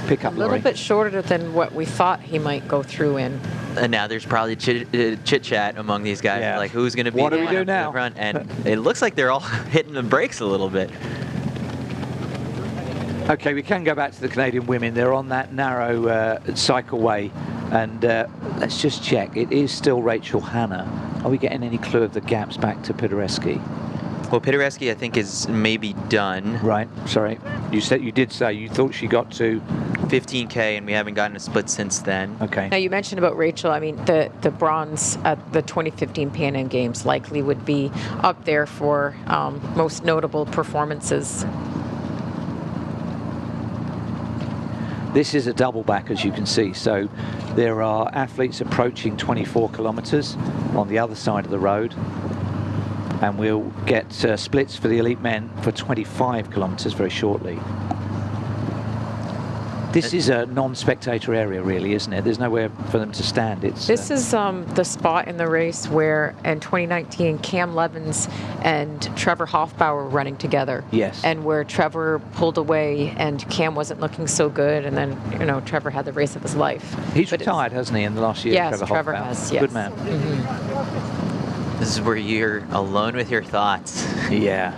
pickup lorry.
A little bit shorter than what we thought he might go through in.
And now there's probably chit-chat among these guys, like who's going to be
what do we do now?
The front. And it looks like they're all hitting the brakes a little bit.
Okay, we can go back to the Canadian women. They're on that narrow cycleway, and let's just check. It is still Rachel Hanna. Are we getting any clue of the gaps back to Pidereski?
Well, Pidereski, I think, is maybe done.
Right. Sorry. You did say you thought she got to
15K, and we haven't gotten a split since then.
Okay.
Now, you mentioned about Rachel. I mean, the bronze at the 2015 Pan Am Games likely would be up there for most notable performances.
This is a double back, as you can see. So there are athletes approaching 24 kilometers on the other side of the road. And we'll get splits for the elite men for 25 kilometers very shortly. This is a non-spectator area, really, isn't it? There's nowhere for them to stand.
This is the spot in the race where, in 2019, Cam Levins and Trevor Hoffbauer were running together.
Yes.
And where Trevor pulled away and Cam wasn't looking so good, and then, Trevor had the race of his life.
He's retired, hasn't he, in the last year?
Yes, Trevor has, yes.
Good man.
Mm-hmm.
This is where you're alone with your thoughts.
Yeah.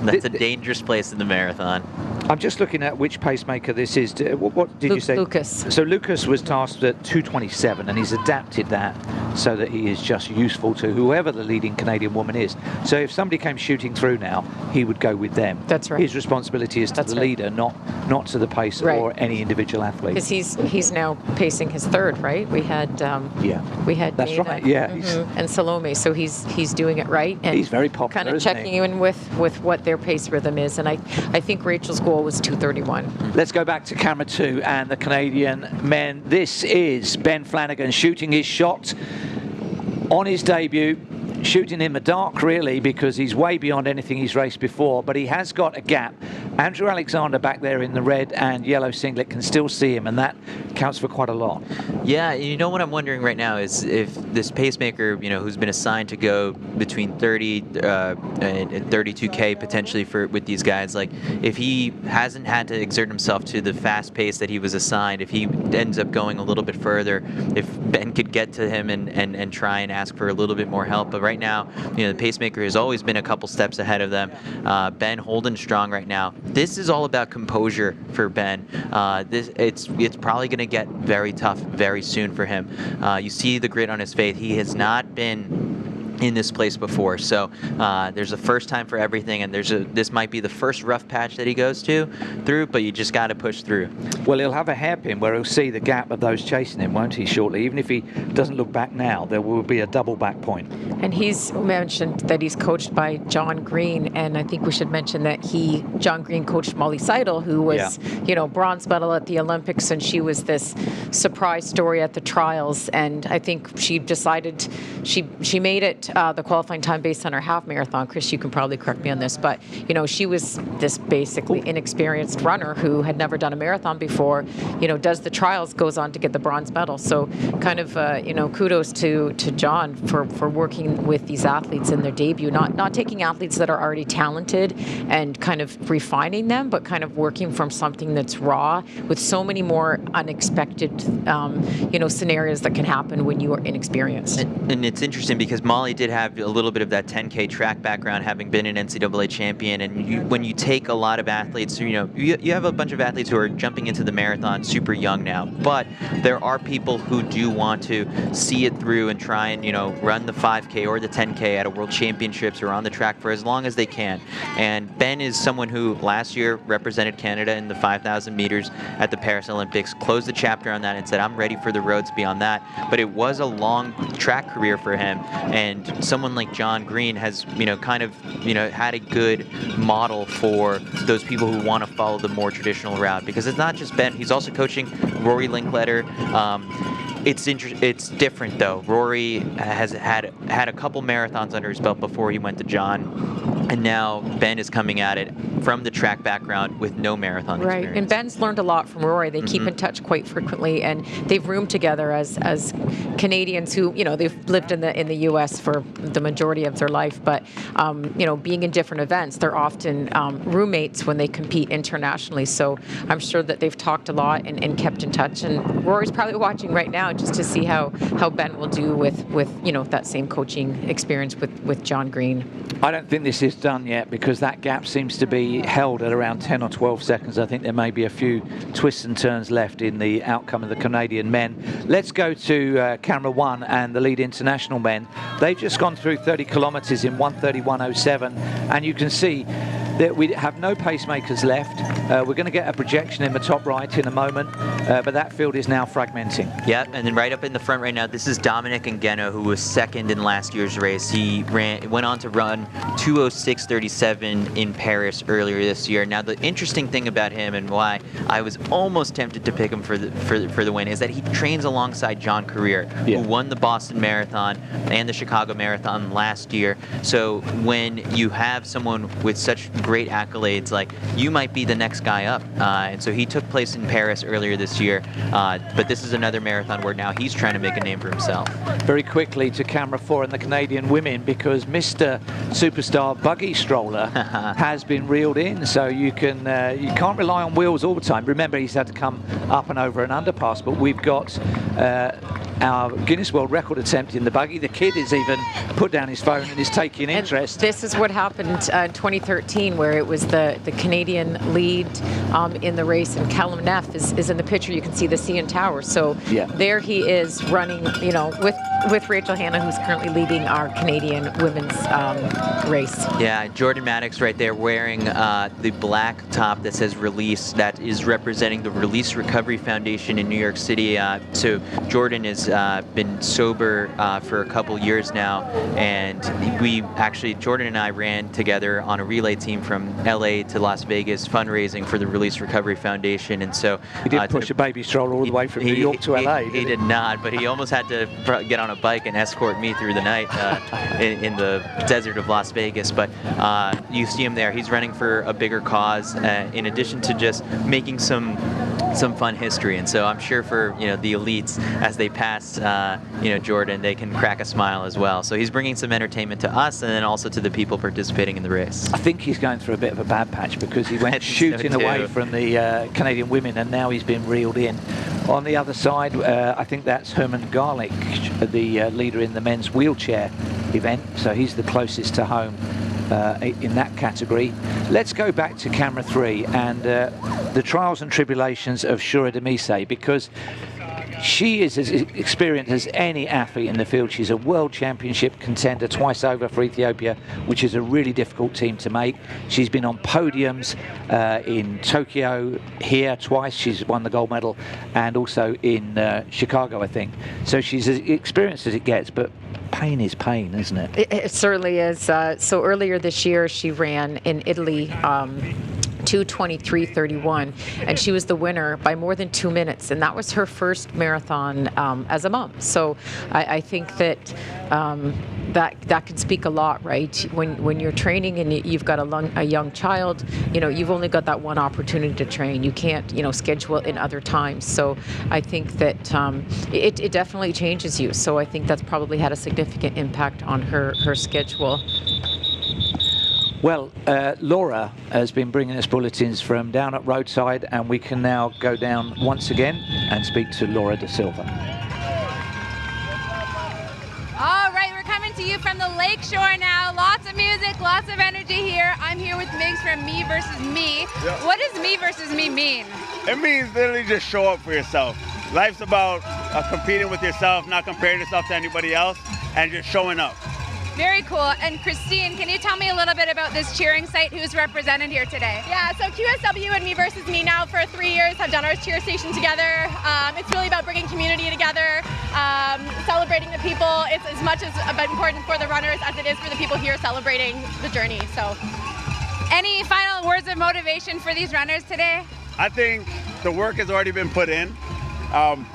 That's a dangerous place in the marathon.
I'm just looking at which pacemaker this is. What did you say?
Lucas.
So Lucas was tasked at 227, and he's adapted that so that he is just useful to whoever the leading Canadian woman is. So if somebody came shooting through now, he would go with them.
That's right.
His responsibility is to the leader, not to the pacer or any individual athlete.
Because he's now pacing his third, right? We had we had
that's
Nina,
right. Yeah,
and Salome. So he's doing it right, and
he's very popular.
Kind of checking in with what their pace rhythm is, and I think Rachel's goal was 2:31.
Let's go back to camera 2 and the Canadian men. This is Ben Flanagan shooting his shot on his debut, shooting in the dark, really, because he's way beyond anything he's raced before, but he has got a gap. Andrew Alexander back there in the red and yellow singlet can still see him, and that counts for quite a lot.
Yeah, what I'm wondering right now is if this pacemaker, who's been assigned to go between 30 and 32K potentially with these guys, like if he hasn't had to exert himself to the fast pace that he was assigned, if he ends up going a little bit further, if Ben could get to him and try and ask for a little bit more help. But right now, the pacemaker has always been a couple steps ahead of them. Ben holding strong right now. This is all about composure for Ben. It's probably going to get very tough very soon for him. You see the grit on his face. He has not been in this place before, so there's a first time for everything, and this might be the first rough patch that he goes through, but you just got to push through.
Well, he'll have a hairpin where he'll see the gap of those chasing him, won't he, shortly? Even if he doesn't look back now, there will be a double back point.
And he's mentioned that he's coached by John Green, and I think we should mention that John Green coached Molly Seidel, who was, bronze medal at the Olympics, and she was this surprise story at the trials, and I think she decided she made it the qualifying time based on her half marathon. Chris, you can probably correct me on this, but she was this basically inexperienced runner who had never done a marathon before, does the trials, goes on to get the bronze medal. So kind of kudos to John for working with these athletes in their debut, not taking athletes that are already talented and kind of refining them, but kind of working from something that's raw with so many more unexpected scenarios that can happen when you are inexperienced.
And it's interesting because Molly did have a little bit of that 10K track background, having been an NCAA champion, and when you take a lot of athletes, you have a bunch of athletes who are jumping into the marathon super young now, but there are people who do want to see it through and try and run the 5K or the 10K at a World Championships or on the track for as long as they can. And Ben is someone who last year represented Canada in the 5,000 meters at the Paris Olympics, closed the chapter on that and said, I'm ready for the roads beyond that. But it was a long track career for him, and and someone like John Green has, kind of, had a good model for those people who want to follow the more traditional route, because it's not just Ben, he's also coaching Rory Linkletter. It's different though. Rory has had a couple marathons under his belt before he went to John, and now Ben is coming at it from the track background with no marathon experience.
Right, and Ben's learned a lot from Rory. They keep in touch quite frequently, and they've roomed together as Canadians who, they've lived in the U.S. for the majority of their life, but being in different events, they're often roommates when they compete internationally. So I'm sure that they've talked a lot and kept in touch. And Rory's probably watching right now just to see how Ben will do with that same coaching experience with John Green.
I don't think this is done yet, because that gap seems to be held at around 10 or 12 seconds. I think there may be a few twists and turns left in the outcome of the Canadian men. Let's go to camera 1 and the lead international men. They've just gone through 30 kilometers in 1:31:07, and you can see that we have no pacemakers left. We're going to get a projection in the top right in a moment, but that field is now fragmenting.
Yep, and then right up in the front right now, this is Dominic Ngeno, who was second in last year's race. He went on to run 2:06:37 in Paris earlier this year. Now, the interesting thing about him, and why I was almost tempted to pick him for the win, is that he trains alongside John Career, who won the Boston Marathon and the Chicago Marathon last year. So when you have someone with such great accolades, like, you might be the next guy up. And so he took place in Paris earlier this year, but this is another marathon where now he's trying to make a name for himself.
Very quickly to camera 4 and the Canadian women, because Mr. Superstar Buggy Stroller has been reeled in, so you can't rely on wheels all the time. Remember, he's had to come up and over an underpass, but we've got our Guinness World Record attempt in the buggy. The kid has even put down his phone and is taking interest.
This is what happened in 2013, where it was the Canadian lead in the race, and Callum Neff is in the picture. You can see the CN Tower. So there he is running, with Rachel Hanna, who's currently leading our Canadian women's race.
Yeah, Jordan Maddox right there wearing the black top that says Release, that is representing the Release Recovery Foundation in New York City. So Jordan has been sober for a couple years now, and Jordan and I ran together on a relay team from LA to Las Vegas fundraising for the Release Recovery Foundation. And so
he did push a baby stroller all the way from New York to LA.
He did not, but he almost had to get on a bike and escort me through the night in the desert of Las Vegas. But you see him there. He's running for a bigger cause, in addition to just making some fun history. And so I'm sure for the elites, as they pass Jordan, they can crack a smile as well. So he's bringing some entertainment to us, and then also to the people participating in the race.
I think he's going through a bit of a bad patch, because he went shooting away from the Canadian women, and now he's been reeled in. On the other side, I think that's Herman Garlick, the leader in the men's wheelchair event. So he's the closest to home in that category. Let's go back to camera 3 and the trials and tribulations of Shura Demise, because she is as experienced as any athlete in the field. She's a world championship contender twice over for Ethiopia, which is a really difficult team to make. She's been on podiums in Tokyo, here twice. She's won the gold medal, and also in Chicago, I think. So she's as experienced as it gets, but pain is pain, isn't it?
It certainly is. So earlier this year, she ran in Italy, 2:23:31, and she was the winner by more than 2 minutes, and that was her first marathon as a mom. So I think that that can speak a lot, right? When you're training and you've got a young child, you've only got that one opportunity to train. You can't schedule it in other times. So I think that it definitely changes you. So I think that's probably had a significant impact on her schedule.
Well, Laura has been bringing us bulletins from down at Roadside, and we can now go down once again and speak to Laura Da Silva.
All right, we're coming to you from the lakeshore now. Lots of music, lots of energy here. I'm here with Migs from Me Versus Me. Yep. What does Me Versus Me mean?
It means literally just show up for yourself. Life's about competing with yourself, not comparing yourself to anybody else, and just showing up.
Very cool. And Christine, can you tell me a little bit about this cheering site? Who's represented here today?
Yeah, so QSW and Me Versus Me now for 3 years have done our cheer station together. It's really about bringing community together, celebrating the people. It's as much as about important for the runners as it is for the people here celebrating the journey. So,
any final words of motivation for these runners today?
I think the work has already been put in.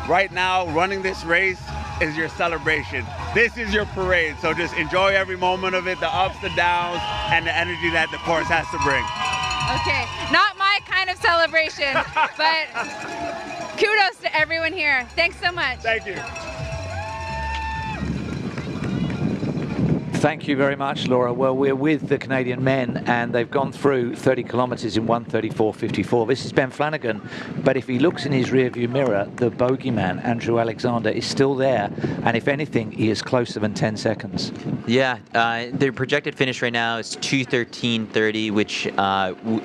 Right now, running this race is your celebration. This is your parade, so just enjoy every moment of it, the ups, the downs, and the energy that the course has to bring.
Okay, not my kind of celebration, but kudos to everyone here. Thanks so much.
Thank you.
Thank you very much, Laura. Well, we're with the Canadian men, and they've gone through 30 kilometres in 1:34.54. This is Ben Flanagan, but if he looks in his rearview mirror, the bogeyman, Andrew Alexander, is still there, and if anything, he is closer than 10 seconds.
Yeah, their projected finish right now is 2:13.30, which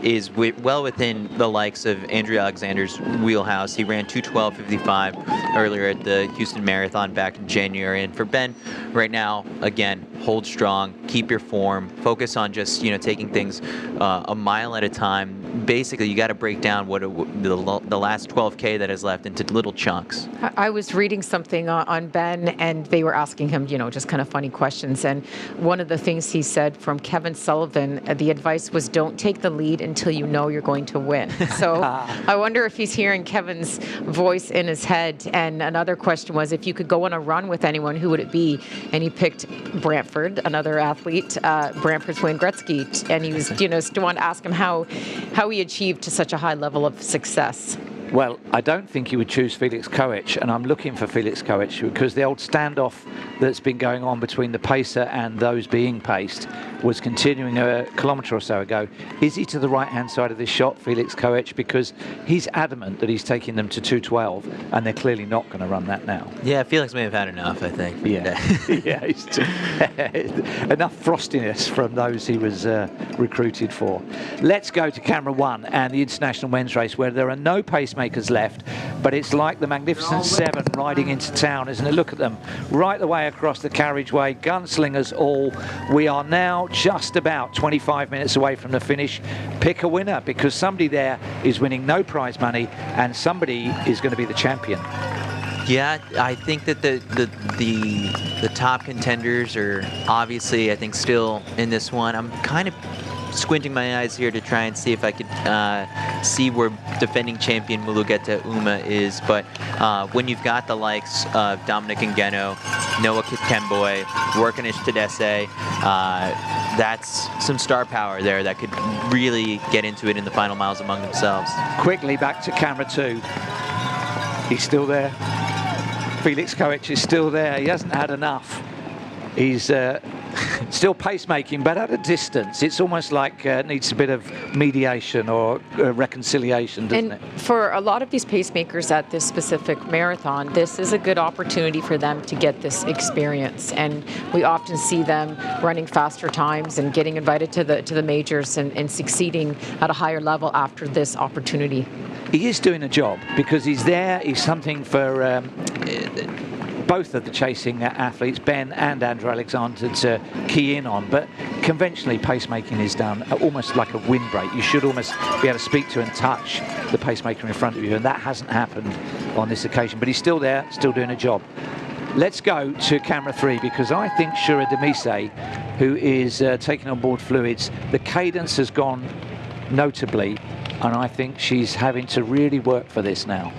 is well within the likes of Andrew Alexander's wheelhouse. He ran 2:12.55 earlier at the Houston Marathon back in January, and for Ben, right now, again, hold strong, keep your form, focus on just taking things a mile at a time. Basically, you got to break down the last 12K that is left into little chunks.
I was reading something on Ben, and they were asking him, just kind of funny questions. And one of the things he said from Kevin Sullivan, the advice was, don't take the lead until you know you're going to win. So I wonder if he's hearing Kevin's voice in his head. And another question was, if you could go on a run with anyone, who would it be? And he picked Brantford, another athlete, Brantford's Wayne Gretzky. And he was, still want to ask him how he achieved to such a high level of success.
Well, I don't think he would choose Felix Koech, and I'm looking for Felix Koech because the old standoff that's been going on between the pacer and those being paced was continuing a kilometre or so ago. Is he to the right-hand side of this shot, Felix Koech? Because he's adamant that he's taking them to 2:12, and they're clearly not going to run that now.
Yeah, Felix may have had enough, I think.
Yeah, yeah, enough frostiness from those he was recruited for. Let's go to camera one and the International Men's Race, where there are no pacemakers left, but it's like the Magnificent Seven riding into town, isn't it? Look at them, right the way across the carriageway, gunslingers all. We are now just about 25 minutes away from the finish. Pick a winner, because somebody there is winning no prize money and somebody is going to be the champion.
Yeah, I think that the top contenders are obviously, I think, still in this one. I'm kind of squinting my eyes here to try and see if I could see where defending champion Mulugeta Uma is, but when you've got the likes of Dominic Ngeno, Noah Kemboy, Workanish Tedesse, that's some star power there that could really get into it in the final miles among themselves.
Quickly back to camera two. He's still there. Felix Koech is still there. He hasn't had enough. He's still pacemaking, but at a distance. It's almost like needs a bit of mediation or reconciliation, doesn't it?
For a lot of these pacemakers at this specific marathon, this is a good opportunity for them to get this experience. And we often see them running faster times and getting invited to the majors and succeeding at a higher level after this opportunity.
He is doing a job because he's there. He's something for both of the chasing athletes, Ben and Andrew Alexander, to key in on. But conventionally, pacemaking is done almost like a windbreak. You should almost be able to speak to and touch the pacemaker in front of you, and that hasn't happened on this occasion. But he's still there, still doing a job. Let's go to camera three, because I think Shura Demise, who is taking on board fluids, the cadence has gone notably, and I think she's having to really work for this now.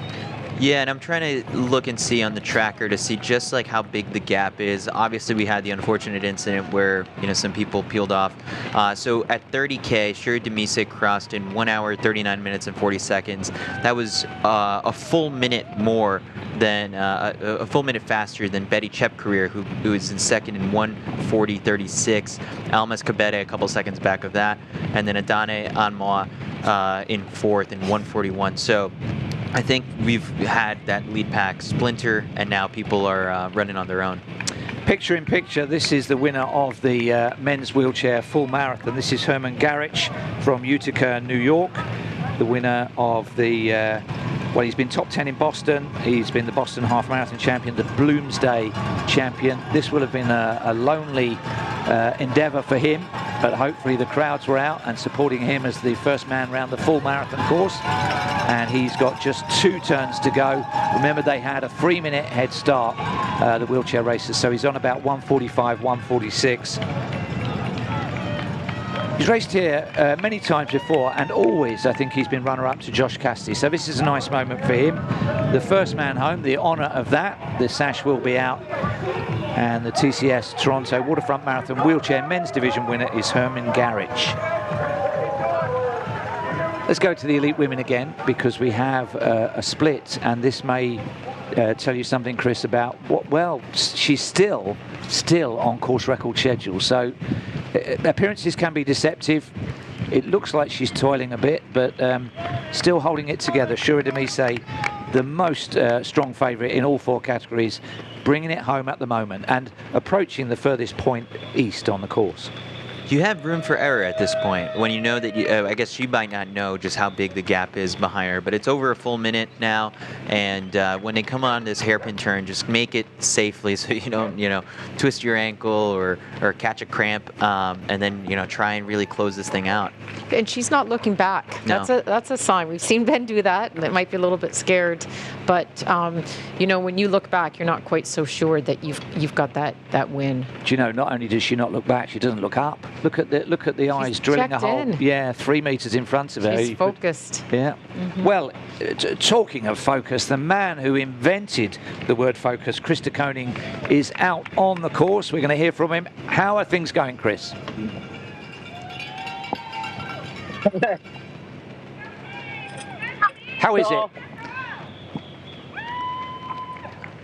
Yeah, and I'm trying to look and see on the tracker to see just like how big the gap is. Obviously, we had the unfortunate incident where some people peeled off. So at 30K, Shura Demise crossed in 1 hour, 39 minutes and 40 seconds. That was a full minute more than a full minute faster than Betty Chepcareer, who is in second in 1:40.36. Almas Kabete a couple seconds back of that, and then Adane Anmoa in fourth in 1:41. So I think we've had that lead pack splinter, and now people are running on their own.
Picture in picture, this is the winner of the men's wheelchair full marathon. This is Herman Garich from Utica, New York, the winner of the well, he's been top 10 in Boston. He's been the Boston Half Marathon champion, the Bloomsday champion. This will have been a lonely endeavour for him, but hopefully the crowds were out and supporting him as the first man round the full marathon course. And he's got just 2 turns to go. Remember, they had a 3-minute head start, the wheelchair racers, so he's on about 1:45, 1:46. He's raced here many times before, and always I think he's been runner-up to Josh Cassidy, so this is a nice moment for him. The first man home, the honour of that. The sash will be out, and the TCS Toronto Waterfront Marathon wheelchair men's division winner is Herman Garage. Let's go to the elite women again, because we have a split, and this may tell you something, Chris, about what, well, she's still on course record schedule, so appearances can be deceptive. It looks like she's toiling a bit, but still holding it together. Shura Demise, the most strong favourite in all 4 categories, bringing it home at the moment and approaching the furthest point east on the course.
You have room for error at this point when you know that I guess she might not know just how big the gap is behind her, but it's over a full minute now, and when they come on this hairpin turn, just make it safely so you don't, twist your ankle or catch a cramp, and then, try and really close this thing out.
And she's not looking back.
No.
That's a sign. We've seen Ben do that, and it might be a little bit scared, but when you look back, you're not quite so sure that you've got that win.
Do you know, not only does she not look back, she doesn't look up. Look at the eyes drilling a hole.
In.
Yeah, 3 meters in front of her.
She's focused.
Yeah.
Mm-hmm.
Well, talking of focus, the man who invented the word focus, Chris de Koning, is out on the course. We're going to hear from him. How are things going, Chris? How is it?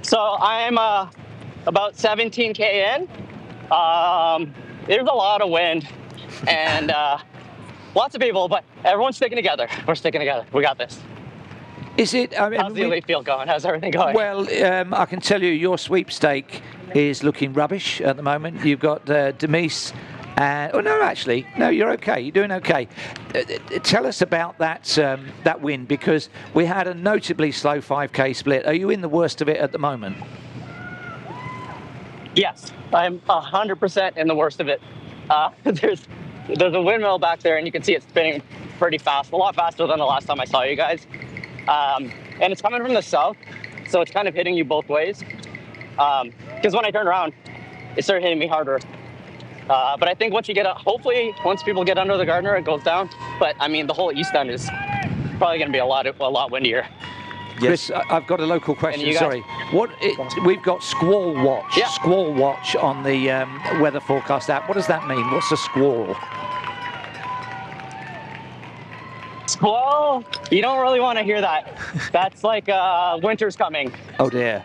So I'm about 17K in. There's a lot of wind and lots of people, but everyone's sticking together. We're sticking together. We got this.
Is it?
How's the elite field going? How's everything going?
Well, I can tell you your sweepstake is looking rubbish at the moment. You've got Demise. Oh no, actually, no, you're okay. You're doing okay. Tell us about that win, because we had a notably slow 5K split. Are you in the worst of it at the moment?
Yes, I'm 100% in the worst of it. There's a windmill back there, and you can see it spinning pretty fast, a lot faster than the last time I saw you guys. And it's coming from the south, so it's kind of hitting you both ways. Because when I turn around, it started hitting me harder. But I think once you get up, hopefully once people get under the Gardner, it goes down. But I mean, the whole east end is probably going to be a lot windier.
Chris, I've got a local question. Sorry, we've got squall watch.
Yeah.
Squall watch on the weather forecast app. What does that mean? What's a squall?
Squall? You don't really want to hear that. That's like winter's coming.
Oh dear.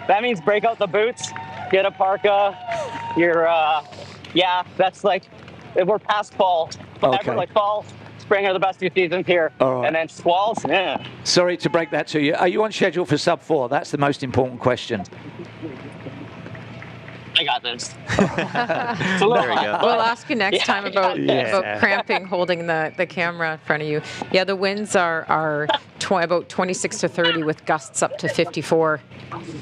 That means break out the boots, get a parka. That's like we're past fall.
Okay.
Like fall. Spring are the best 2 seasons here.
All right.
And then squalls, yeah.
Sorry to break that to you. Are you on schedule for sub 4? That's the most important question.
I got this.
There we go.
We'll ask you next time about cramping, holding the camera in front of you. Yeah, the winds are about 26 to 30 with gusts up to 54.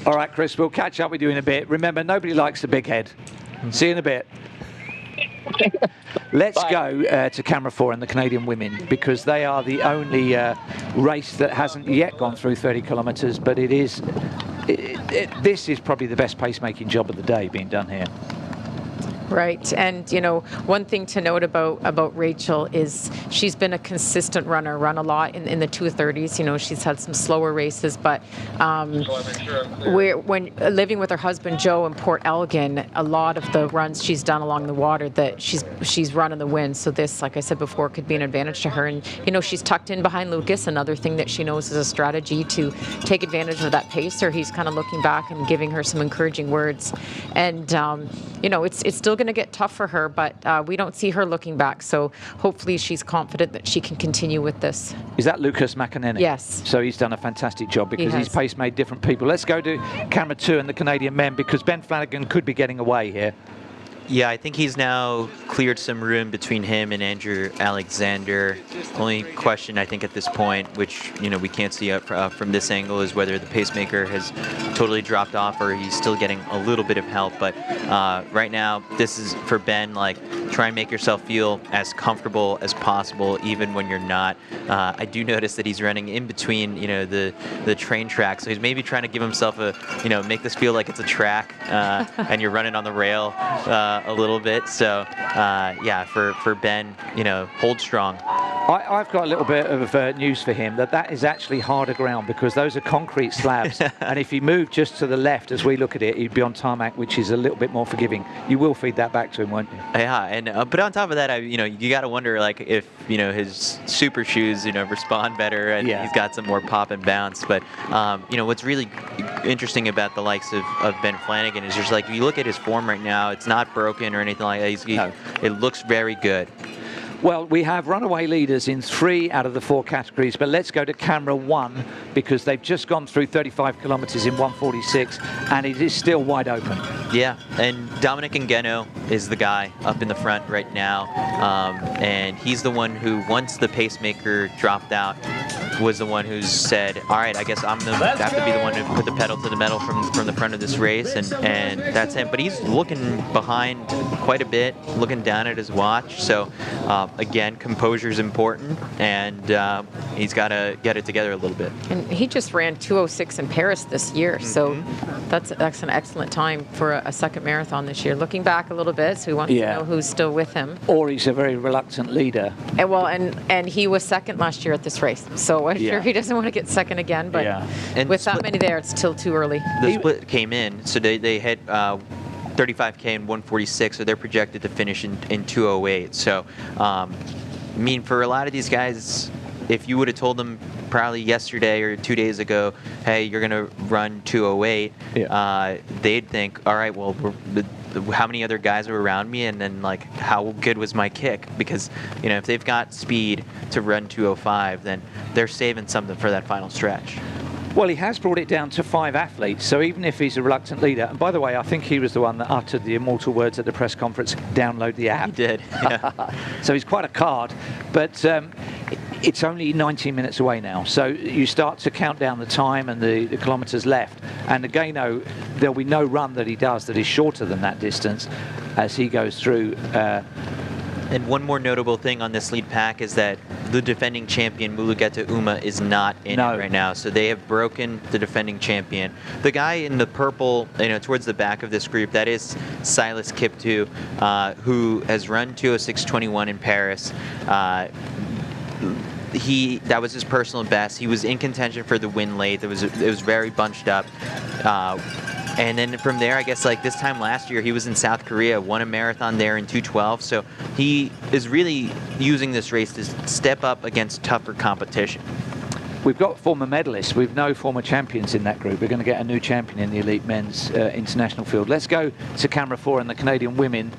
All right, Chris, we'll catch up with you in a bit. Remember, nobody likes a big head. See you in a bit. Let's go to camera 4 and the Canadian women, because they are the only race that hasn't yet gone through 30 kilometres, but it is. This is probably the best pacemaking job of the day being done here.
Right, and one thing to note about Rachel is she's been a consistent runner, run a lot in the 2:30s. She's had some slower races, but when living with her husband Joe in Port Elgin, a lot of the runs she's done along the water that she's run in the wind. So this, like I said before, could be an advantage to her. And she's tucked in behind Lucas. Another thing that she knows is a strategy to take advantage of that pacer. He's kind of looking back and giving her some encouraging words, and it's still going to get tough for her, but we don't see her looking back, so hopefully she's confident that she can continue with this.
Is that Lucas McEnany?
Yes.
So he's done a fantastic job, because he's pace made different people. Let's go to camera 2 and the Canadian men, because Ben Flanagan could be getting away here.
Yeah, I think he's now cleared some room between him and Andrew Alexander. Only question I think at this point, which we can't see up from this angle, is whether the pacemaker has totally dropped off or he's still getting a little bit of help. But right now, this is for Ben, like, try and make yourself feel as comfortable as possible, even when you're not. I do notice that he's running in between, the train tracks. So he's maybe trying to give himself a, make this feel like it's a track and you're running on the rail a little bit. So yeah, for Ben, hold strong.
I've got a little bit of news for him, that is actually harder ground because those are concrete slabs. And if he moved just to the left, as we look at it, he'd be on tarmac, which is a little bit more forgiving. You will feed that back to him, won't you?
Yeah, and but on top of that, you got to wonder, like, if his super shoes, respond better, and he's got some more pop and bounce. But what's really interesting about the likes of Ben Flanagan is just, like, if you look at his form right now, it's not broken or anything like that. It looks very good.
Well, we have runaway leaders in 3 out of the 4 categories, but let's go to camera 1 because they've just gone through 35 kilometers in 1:46 and it is still wide open.
Yeah, and Dominic Ngeno is the guy up in the front right now, and he's the one who, once the pacemaker dropped out, was the one who said, all right, I guess I'm the have to be the one to put the pedal to the metal from the front of this race, and that's him. But he's looking behind quite a bit, looking down at his watch. So again, composure is important, and he's got to get it together a little bit.
And he just ran 2:06 in Paris this year, so that's an excellent time for a second marathon this year. Looking back a little bit, so we want to know who's still with him.
Or he's a very reluctant leader.
And well, and he was second last year at this race, so I'm sure he doesn't want to get second again. But
and
with that many there, it's still too early.
The split came in, so they hit 35K in 1:46, so they're projected to finish in 2:08. So, I mean, for a lot of these guys, if you would have told them probably yesterday or 2 days ago, hey, you're going to run 2:08, they'd think, all right, well, how many other guys are around me, and then, like, how good was my kick? Because, if they've got speed to run 2:05, then they're saving something for that final stretch.
Well, he has brought it down to 5 athletes, so even if he's a reluctant leader, and by the way, I think he was the one that uttered the immortal words at the press conference, download the app.
He did, yeah.
So he's quite a card, but it's only 19 minutes away now, so you start to count down the time and the kilometers left, and again, there'll be no run that he does that is shorter than that distance as he goes through.
And one more notable thing on this lead pack is that the defending champion, Mulugeta Uma, is not in it right now. So they have broken the defending champion. The guy in the purple, towards the back of this group, that is Silas Kiptoo, who has run 2:06.21 in Paris. That was his personal best. He was in contention for the win late. It was very bunched up. And then from there, I guess, like, this time last year, he was in South Korea, won a marathon there in 2:12. So he is really using this race to step up against tougher competition.
We've got former medalists. We've no former champions in that group. We're going to get a new champion in the elite men's international field. Let's go to camera 4 and the Canadian women.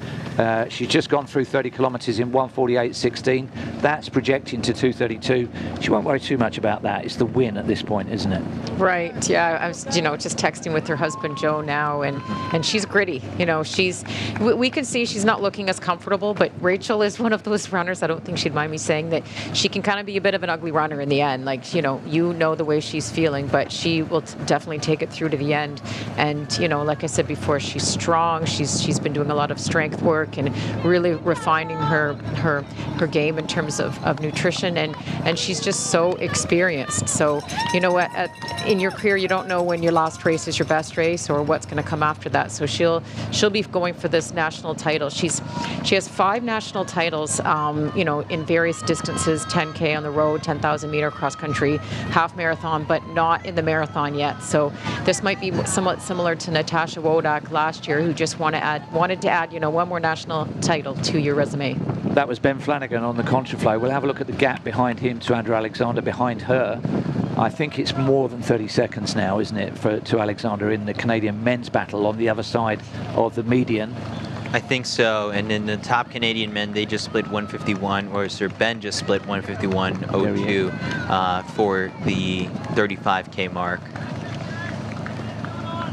She's just gone through 30 kilometers in 1:48.16. That's projecting to 2:32. She won't worry too much about that. It's the win at this point, isn't it?
Right. Yeah. I was, just texting with her husband Joe now, and she's gritty. We can see she's not looking as comfortable, but Rachel is one of those runners. I don't think she'd mind me saying that she can kind of be a bit of an ugly runner in the end. Like, the way she's feeling, but she will definitely take it through to the end. And like I said before, she's strong. She's been doing a lot of strength work and really refining her game in terms of nutrition, and she's just so experienced. So in your career, you don't know when your last race is your best race or what's going to come after that. So she'll be going for this national title. She has 5 national titles, in various distances: 10K on the road, 10,000 meter cross country, half marathon, but not in the marathon yet. So this might be somewhat similar to Natasha Wodak last year, who just wanted to add one more national title to your resume.
That was Ben Flanagan on the contraflow. We'll have a look at the gap behind him to Andrew Alexander behind her. I think it's more than 30 seconds now, isn't it, to Alexander in the Canadian men's battle on the other side of the median.
I think so, and in the top Canadian men, they just split 1:51, or Sir Ben just split 1:51.02 for the 35K mark.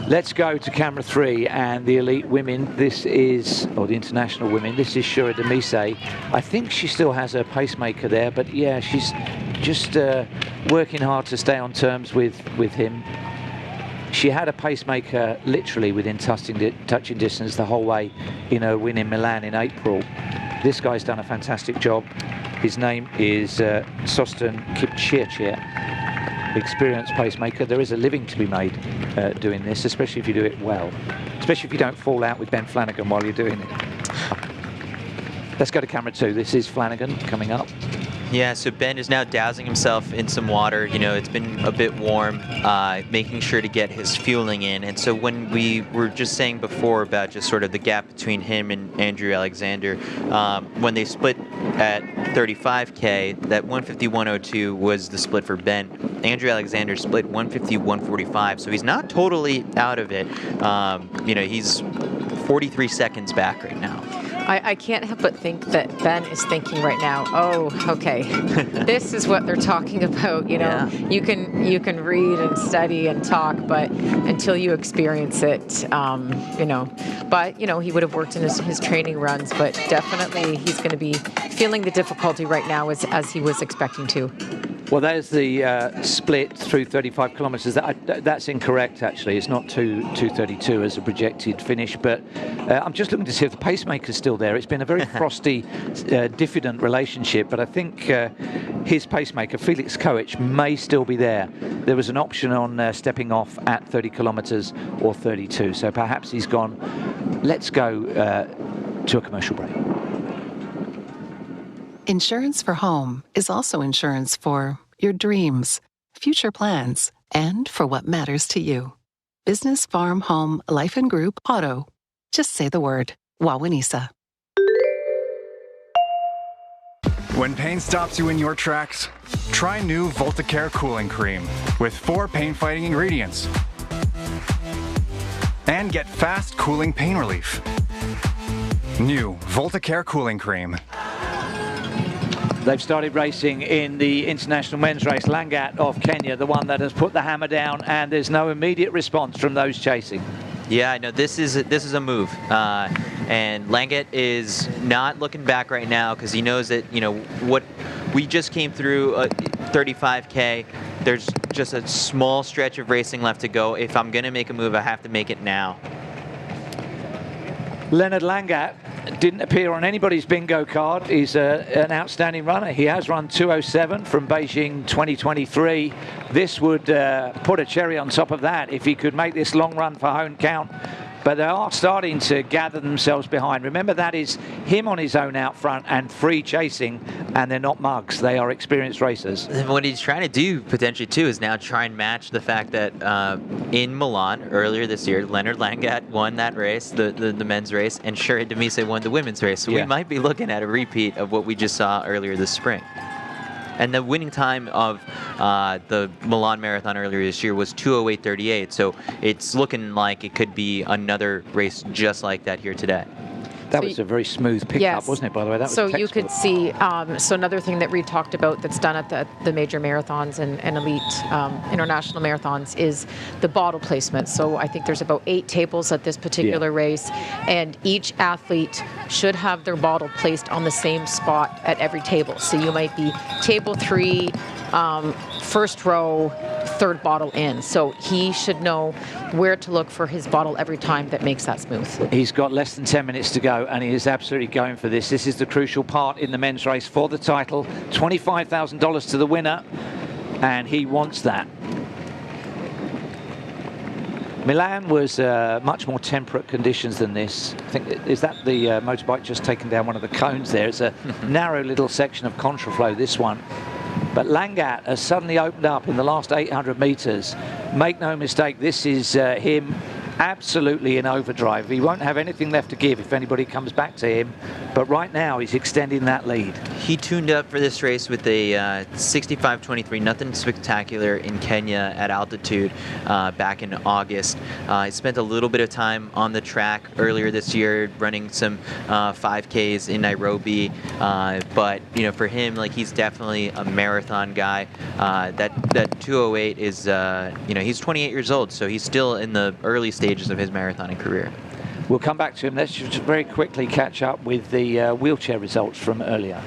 Let's go to camera 3 and the elite women. This is, or the international women, this is Shura Demise. I think she still has her pacemaker there, but yeah, she's just working hard to stay on terms with him. She had a pacemaker literally within touching distance the whole way in her win in Milan in April. This guy's done a fantastic job. His name is Sostan Kipchirchir. Experienced pacemaker. There is a living to be made doing this, especially if you do it well. Especially if you don't fall out with Ben Flanagan while you're doing it. Let's go to camera 2. This is Flanagan coming up.
Yeah, so Ben is now dousing himself in some water. You know, it's been a bit warm, making sure to get his fueling in. And so when we were just saying before about just sort of the gap between him and Andrew Alexander, when they split at 35K, that 150-102 was the split for Ben. Andrew Alexander split 150-145, so he's not totally out of it. You know, he's 43 seconds back right now.
I can't help but think that Ben is thinking right now, oh, okay, this is what they're talking about. You know, you can read and study and talk, but until you experience it, you know. But you know, he would have worked in his training runs, but definitely he's going to be feeling the difficulty right now as he was expecting to.
Well, there's the split through 35 kilometres. That's incorrect, actually. It's not 2:32 as a projected finish, but I'm just looking to see if the pacemaker's still there. It's been a very frosty, diffident relationship, but I think his pacemaker, Felix Koech, may still be there. There was an option on stepping off at 30 kilometres or 32, so perhaps he's gone. Let's go to a commercial break.
Insurance for home is also insurance for your dreams, future plans, and for what matters to you. Business, farm, home, life and group, auto. Just say the word. Wawanisa.
When pain stops you in your tracks, try new Voltacare Cooling Cream with 4 pain-fighting ingredients. And get fast cooling pain relief. New Voltacare Cooling Cream.
They've started racing in the international men's race. Langat of Kenya, the one that has put the hammer down, and there's no immediate response from those chasing.
Yeah, no, this is a move, and Langat is not looking back right now because he knows that, you know, what we just came through 35K. There's just a small stretch of racing left to go. If I'm gonna make a move, I have to make it now.
Leonard Langat didn't appear on anybody's bingo card. He's an outstanding runner. He has run 2:07 from Beijing 2023. This would put a cherry on top of that if he could make this long run for home count. But they are starting to gather themselves behind. Remember, that is him on his own out front and free chasing, and they're not mugs. They are experienced racers.
And what he's trying to do potentially too is now try and match the fact that in Milan earlier this year, Leonard Langat won that race, the men's race, and Shura Demise won the women's race. So we might be looking at a repeat of what we just saw earlier this spring. And the winning time of the Milan Marathon earlier this year was 2:08:38. So it's looking like it could be another race just like that here today.
That was a very smooth pickup, wasn't it, by the way? That was
so
textbook.
you could see, so another thing that Reed talked about that's done at the major marathons and elite international marathons is the bottle placement. So I think there's about 8 tables at this particular race, and each athlete should have their bottle placed on the same spot at every table. So you might be table 3, first row, 3rd bottle in. So he should know where to look for his bottle every time that makes that smooth.
He's got less than 10 minutes to go, and he is absolutely going for this. This is the crucial part in the men's race for the title. $25,000 to the winner, and he wants that. Milan was much more temperate conditions than this. I think, is that the motorbike just taken down one of the cones there? It's a narrow little section of contraflow, this one. But Langat has suddenly opened up in the last 800 meters. Make no mistake, this is him absolutely in overdrive. He won't have anything left to give if anybody comes back to him, but right now he's extending that lead.
He tuned up for this race with a 65.23, nothing spectacular in Kenya at altitude back in August. He spent a little bit of time on the track earlier this year running some 5Ks in Nairobi, but you know, for him, like, he's definitely a marathon guy. That 208 is, you know, he's 28 years old, so he's still in the early stages of his marathoning career.
We'll come back to him. Let's just very quickly catch up with the wheelchair results from earlier.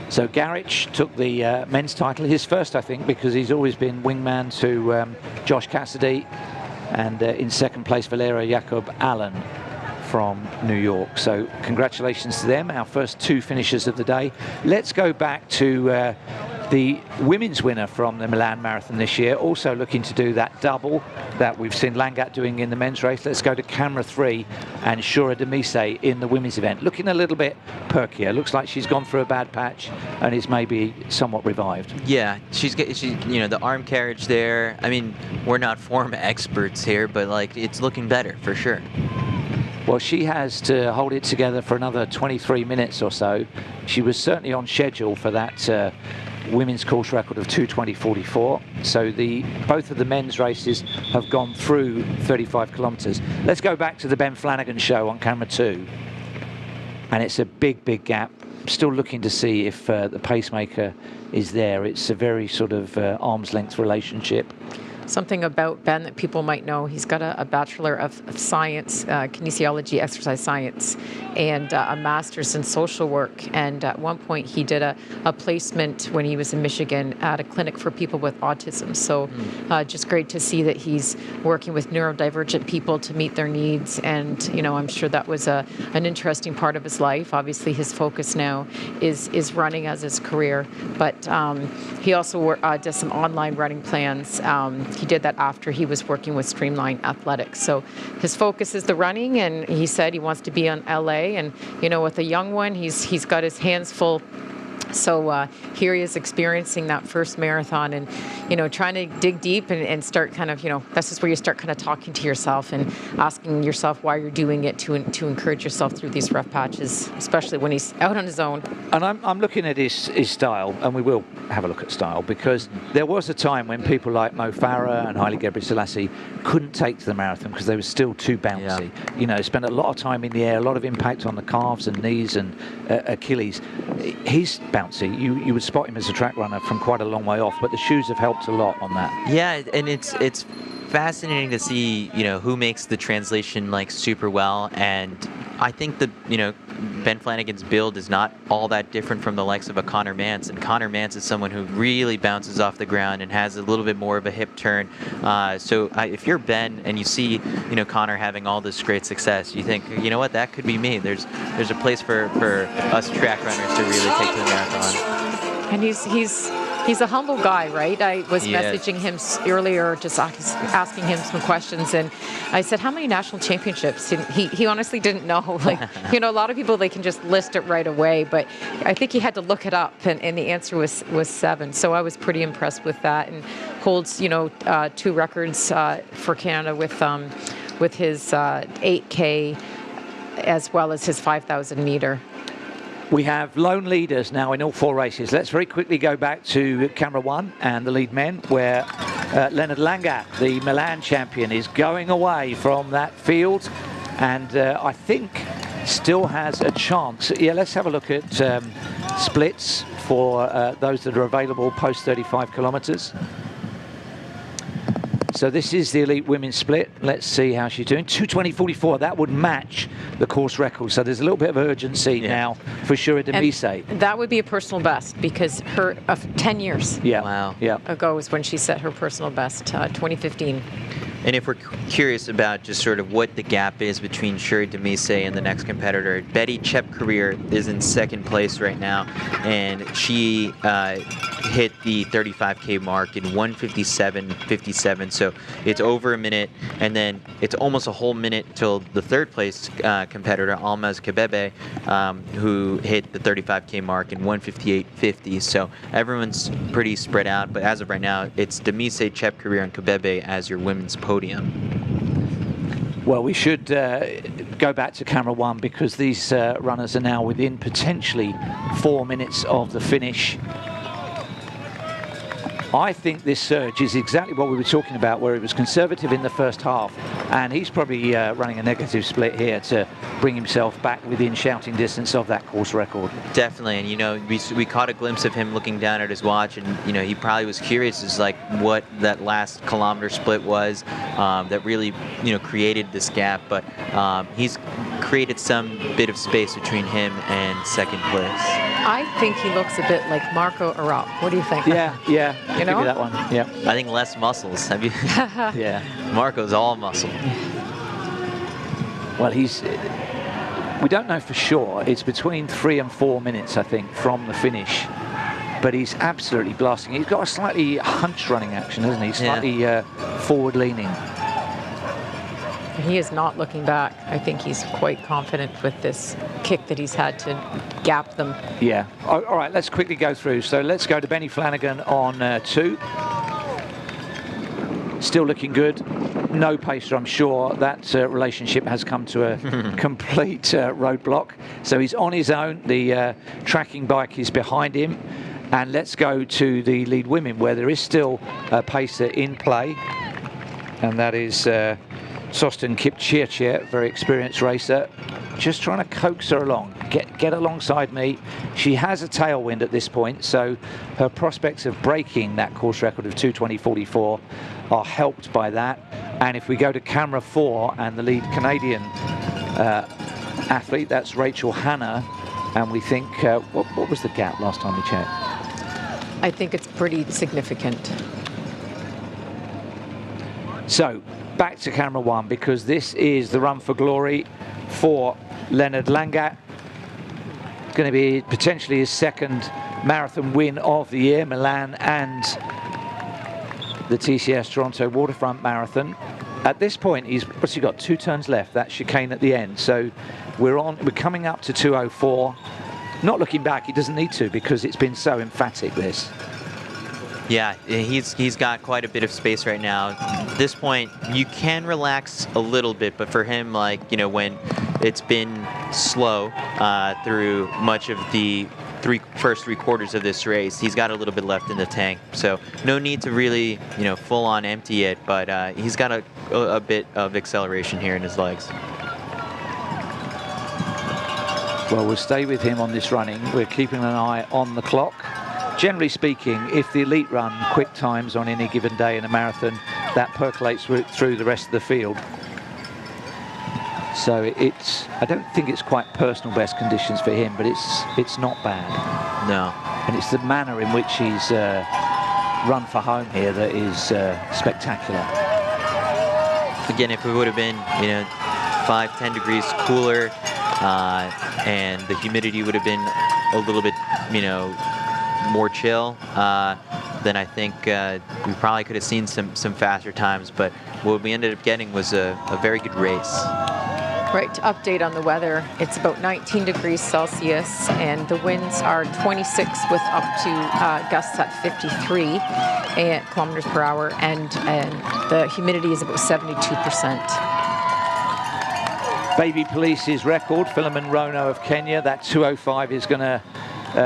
So Garrich took the men's title, his first, I think, because he's always been wingman to Josh Cassidy, and in second place Valera Jacob Allen from New York. So congratulations to them, our first two finishers of the day. Let's go back to the women's winner from the Milan Marathon this year, also looking to do that double that we've seen Langat doing in the men's race. Let's go to camera 3 and Shura Demise in the women's event. Looking a little bit perkier. Looks like she's gone through a bad patch and is maybe somewhat revived.
Yeah, she, you know, the arm carriage there. I mean, we're not form experts here, but like, it's looking better for sure.
Well, she has to hold it together for another 23 minutes or so. She was certainly on schedule for that women's course record of 2:20.44. So both of the men's races have gone through 35 kilometers. Let's go back to the Ben Flanagan show on camera 2. And it's a big gap. Still looking to see if the pacemaker is there. It's a very sort of arm's length relationship.
Something about Ben that people might know, he's got a Bachelor of Science, Kinesiology, Exercise Science, and a Master's in Social Work. And at one point he did a placement when he was in Michigan at a clinic for people with autism. So just great to see that he's working with neurodivergent people to meet their needs. And, you know, I'm sure that was an interesting part of his life. Obviously his focus now is running as his career, but he also does some online running plans. He did that after he was working with Streamline Athletics. So his focus is the running, and he said he wants to be on LA. And, you know, with a young one, he's got his hands full. So here he is experiencing that first marathon and, you know, trying to dig deep and start kind of, you know, that's just where you start kind of talking to yourself and asking yourself why you're doing it to encourage yourself through these rough patches, especially when he's out on his own.
And I'm looking at his style, and we will have a look at style, because there was a time when people like Mo Farah and Haile Gebrselassie couldn't take to the marathon because they were still too bouncy. Yeah. You know, spent a lot of time in the air, a lot of impact on the calves and knees and Achilles. He's bouncy. You would spot him as a track runner from quite a long way off, but the shoes have helped a lot on that.
Yeah, and it's fascinating to see, you know, who makes the translation like super well. And I think that, you know, Ben Flanagan's build is not all that different from the likes of a Connor Mance. And Connor Mance is someone who really bounces off the ground and has a little bit more of a hip turn. So if you're Ben and you see, you know, Connor having all this great success, you think, you know what, that could be me. There's a place for us track runners to really take to the marathon.
And he's a humble guy, right? I was messaging him earlier, just asking him some questions, and I said, how many national championships? And he honestly didn't know. Like, you know, a lot of people, they can just list it right away, but I think he had to look it up, and the answer was 7. So I was pretty impressed with that, and holds, you know, 2 records for Canada with his 8K as well as his 5,000 meter.
We have lone leaders now in all 4 races. Let's very quickly go back to camera 1 and the lead men, where Leonard Langat, the Milan champion, is going away from that field, and I think still has a chance. Yeah, let's have a look at splits for those that are available post 35 kilometers. So this is the elite women's split. Let's see how she's doing. 2:20.44. That would match the course record. So there's a little bit of urgency now for Shura Demise.
That would be a personal best, because her 10 years ago was when she set her personal best, 2015.
And if we're curious about just sort of what the gap is between Shura Demise and the next competitor, Betty Chepkorir is in 2nd place right now, and she hit the 35K mark in 1:57.57. So it's over a minute, and then it's almost a whole minute till the third place competitor, Almaz Kebebe, who hit the 35K mark in 1:58.50. So everyone's pretty spread out, but as of right now, it's Demise, Chepkorir, and Kebebe as your women's podium.
Well, we should go back to camera one because these runners are now within potentially 4 minutes of the finish. I think this surge is exactly what we were talking about, where it was conservative in the first half, and he's probably running a negative split here to bring himself back within shouting distance of that course record.
Definitely, and you know, we caught a glimpse of him looking down at his watch, and you know, he probably was curious as like what that last kilometer split was that really, you know, created this gap, but he's created some bit of space between him and second place.
I think he looks a bit like Marco Arap. What do you think?
Yeah.
You know?
Give me that one. Yeah.
I think less muscles. Have you?
Yeah.
Marco's all muscle.
Well, we don't know for sure. It's between 3 and 4 minutes, I think, from the finish. But he's absolutely blasting. He's got a slightly hunch running action, hasn't he? Slightly forward leaning.
He is not looking back. I think he's quite confident with this kick that he's had to gap them.
Yeah. All right, let's quickly go through. So let's go to Benny Flanagan on 2. Still looking good. No pacer, I'm sure. That relationship has come to a complete roadblock. So he's on his own. The tracking bike is behind him. And let's go to the lead women, where there is still a pacer in play. And that is Sosten Kipchirchir, very experienced racer, just trying to coax her along, get alongside me. She has a tailwind at this point, so her prospects of breaking that course record of 2:20.44 are helped by that. And if we go to camera 4 and the lead Canadian athlete, that's Rachel Hanna, and we think, what was the gap last time we checked?
I think it's pretty significant.
So, back to camera 1, because this is the run for glory for Leonard Langat. Going to be potentially his second marathon win of the year, Milan and the TCS Toronto Waterfront Marathon. At this point, what's he got? 2 turns left, that chicane at the end. So we're coming up to 2:04. Not looking back, he doesn't need to, because it's been so emphatic, this.
Yeah, he's got quite a bit of space right now. At this point, you can relax a little bit, but for him, like, you know, when it's been slow through much of the first three quarters of this race, he's got a little bit left in the tank. So no need to really, you know, full on empty it, but he's got a bit of acceleration here in his legs.
Well, we'll stay with him on this running. We're keeping an eye on the clock. Generally speaking, if the elite run quick times on any given day in a marathon, that percolates through the rest of the field. So I don't think it's quite personal best conditions for him, but it's not bad.
No.
And it's the manner in which he's run for home here that is spectacular.
Again, if it would have been, you know, 5-10 degrees cooler, and the humidity would have been a little bit, you know, more chill, then I think we probably could have seen some faster times, but what we ended up getting was a very good race.
Right, to update on the weather, it's about 19 degrees Celsius, and the winds are 26 with up to gusts at 53 kilometers per hour, and the humidity is about 72%.
Baby Police's record, Philemon Rono of Kenya, that 2:05 is going to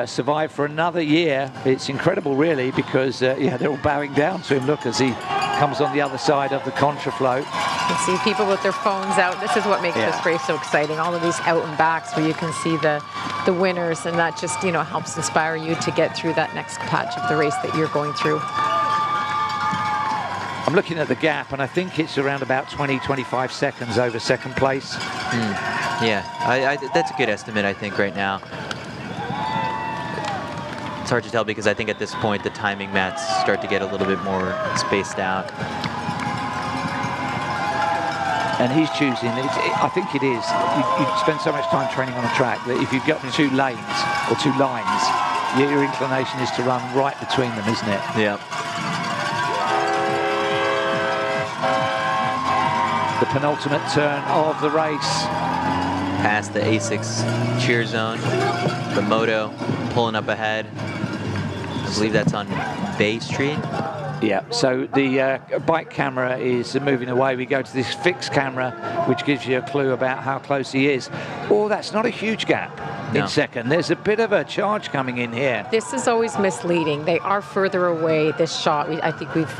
survive for another year. It's incredible, really, because yeah, they're all bowing down to him. Look, as he comes on the other side of the contraflow.
You can see people with their phones out. This is what makes this race so exciting. All of these out and backs where you can see the winners, and that just, you know, helps inspire you to get through that next patch of the race that you're going through.
I'm looking at the gap, and I think it's around about 20-25 seconds over second place.
Yeah, that's a good estimate, I think, right now. It's hard to tell because I think at this point the timing mats start to get a little bit more spaced out.
And he's choosing, I think you spend so much time training on a track that if you've got 2 lanes or 2 lines, your inclination is to run right between them, isn't it?
Yeah.
The penultimate turn of the race.
Past the A6 cheer zone. The moto pulling up ahead. I believe that's on Bay Street.
Yeah, so the bike camera is moving away. We go to this fixed camera, which gives you a clue about how close he is. Oh, that's not a huge gap in second. There's a bit of a charge coming in here.
This is always misleading. They are further away, this shot. I think we've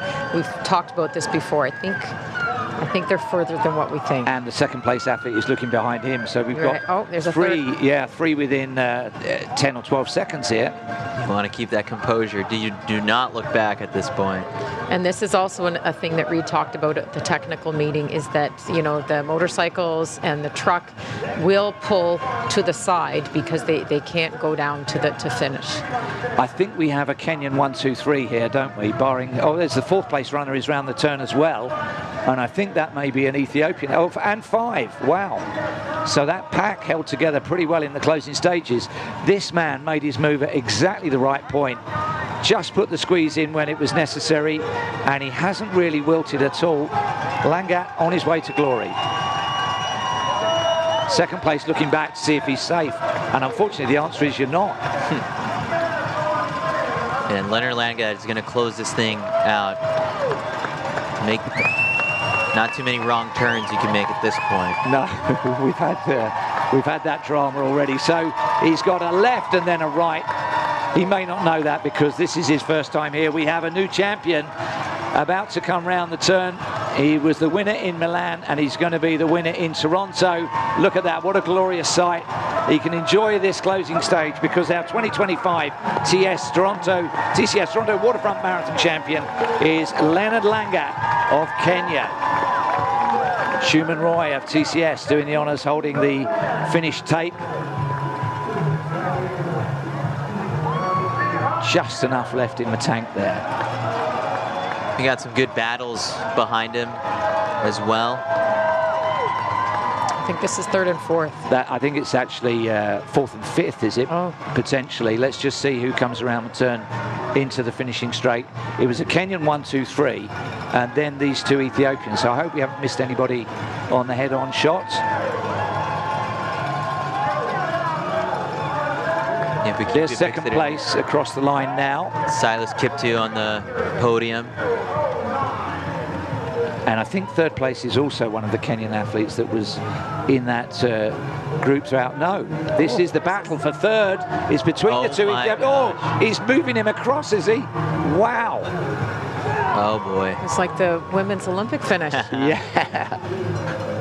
talked about this before. I think they're further than what we think.
And the second place athlete is looking behind him. So we've got
there's a
three,
third.
three within 10 or 12 seconds here.
You want to keep that composure. Do not look back at this point.
And this is also a thing that Reed talked about at the technical meeting, is that, you know, the motorcycles and the truck will pull to the side because they can't go down to finish.
I think we have a Kenyan 1, 2, 3 here, don't we? Barring, there's the fourth place runner is round the turn as well. And I think that may be an Ethiopian. Oh, and 5. Wow. So that pack held together pretty well in the closing stages. This man made his move at exactly the right point. Just put the squeeze in when it was necessary, and he hasn't really wilted at all. Langat on his way to glory. Second place looking back to see if he's safe, and unfortunately the answer is you're not.
And Leonard Langat is going to close this thing out. Make not too many wrong turns you can make at this point.
No, we've had that drama already. So he's got a left and then a right. He may not know that because this is his first time here. We have a new champion about to come round the turn. He was the winner in Milan and he's going to be the winner in Toronto. Look at that, what a glorious sight. He can enjoy this closing stage because our 2025 TCS Toronto Waterfront Marathon champion is Leonard Langat of Kenya. Shuman Roy of TCS doing the honours, holding the finish tape. Just enough left in the tank there.
We got some good battles behind him as well.
I think this is 3rd and 4th.
I think it's actually 4th and 5th, is it?
Oh.
Potentially. Let's just see who comes around the turn into the finishing straight. It was a Kenyan 1, 2, 3, and then these 2 Ethiopians. So I hope we haven't missed anybody on the head-on shots. There's second place across the line now.
Silas Kiptoo on the podium.
And I think 3rd place is also one of the Kenyan athletes that was in that group throughout. No, this is the battle for 3rd. It's between the 2. He's moving him across, is he? Wow.
Oh boy.
It's like the women's Olympic finish.
Yeah.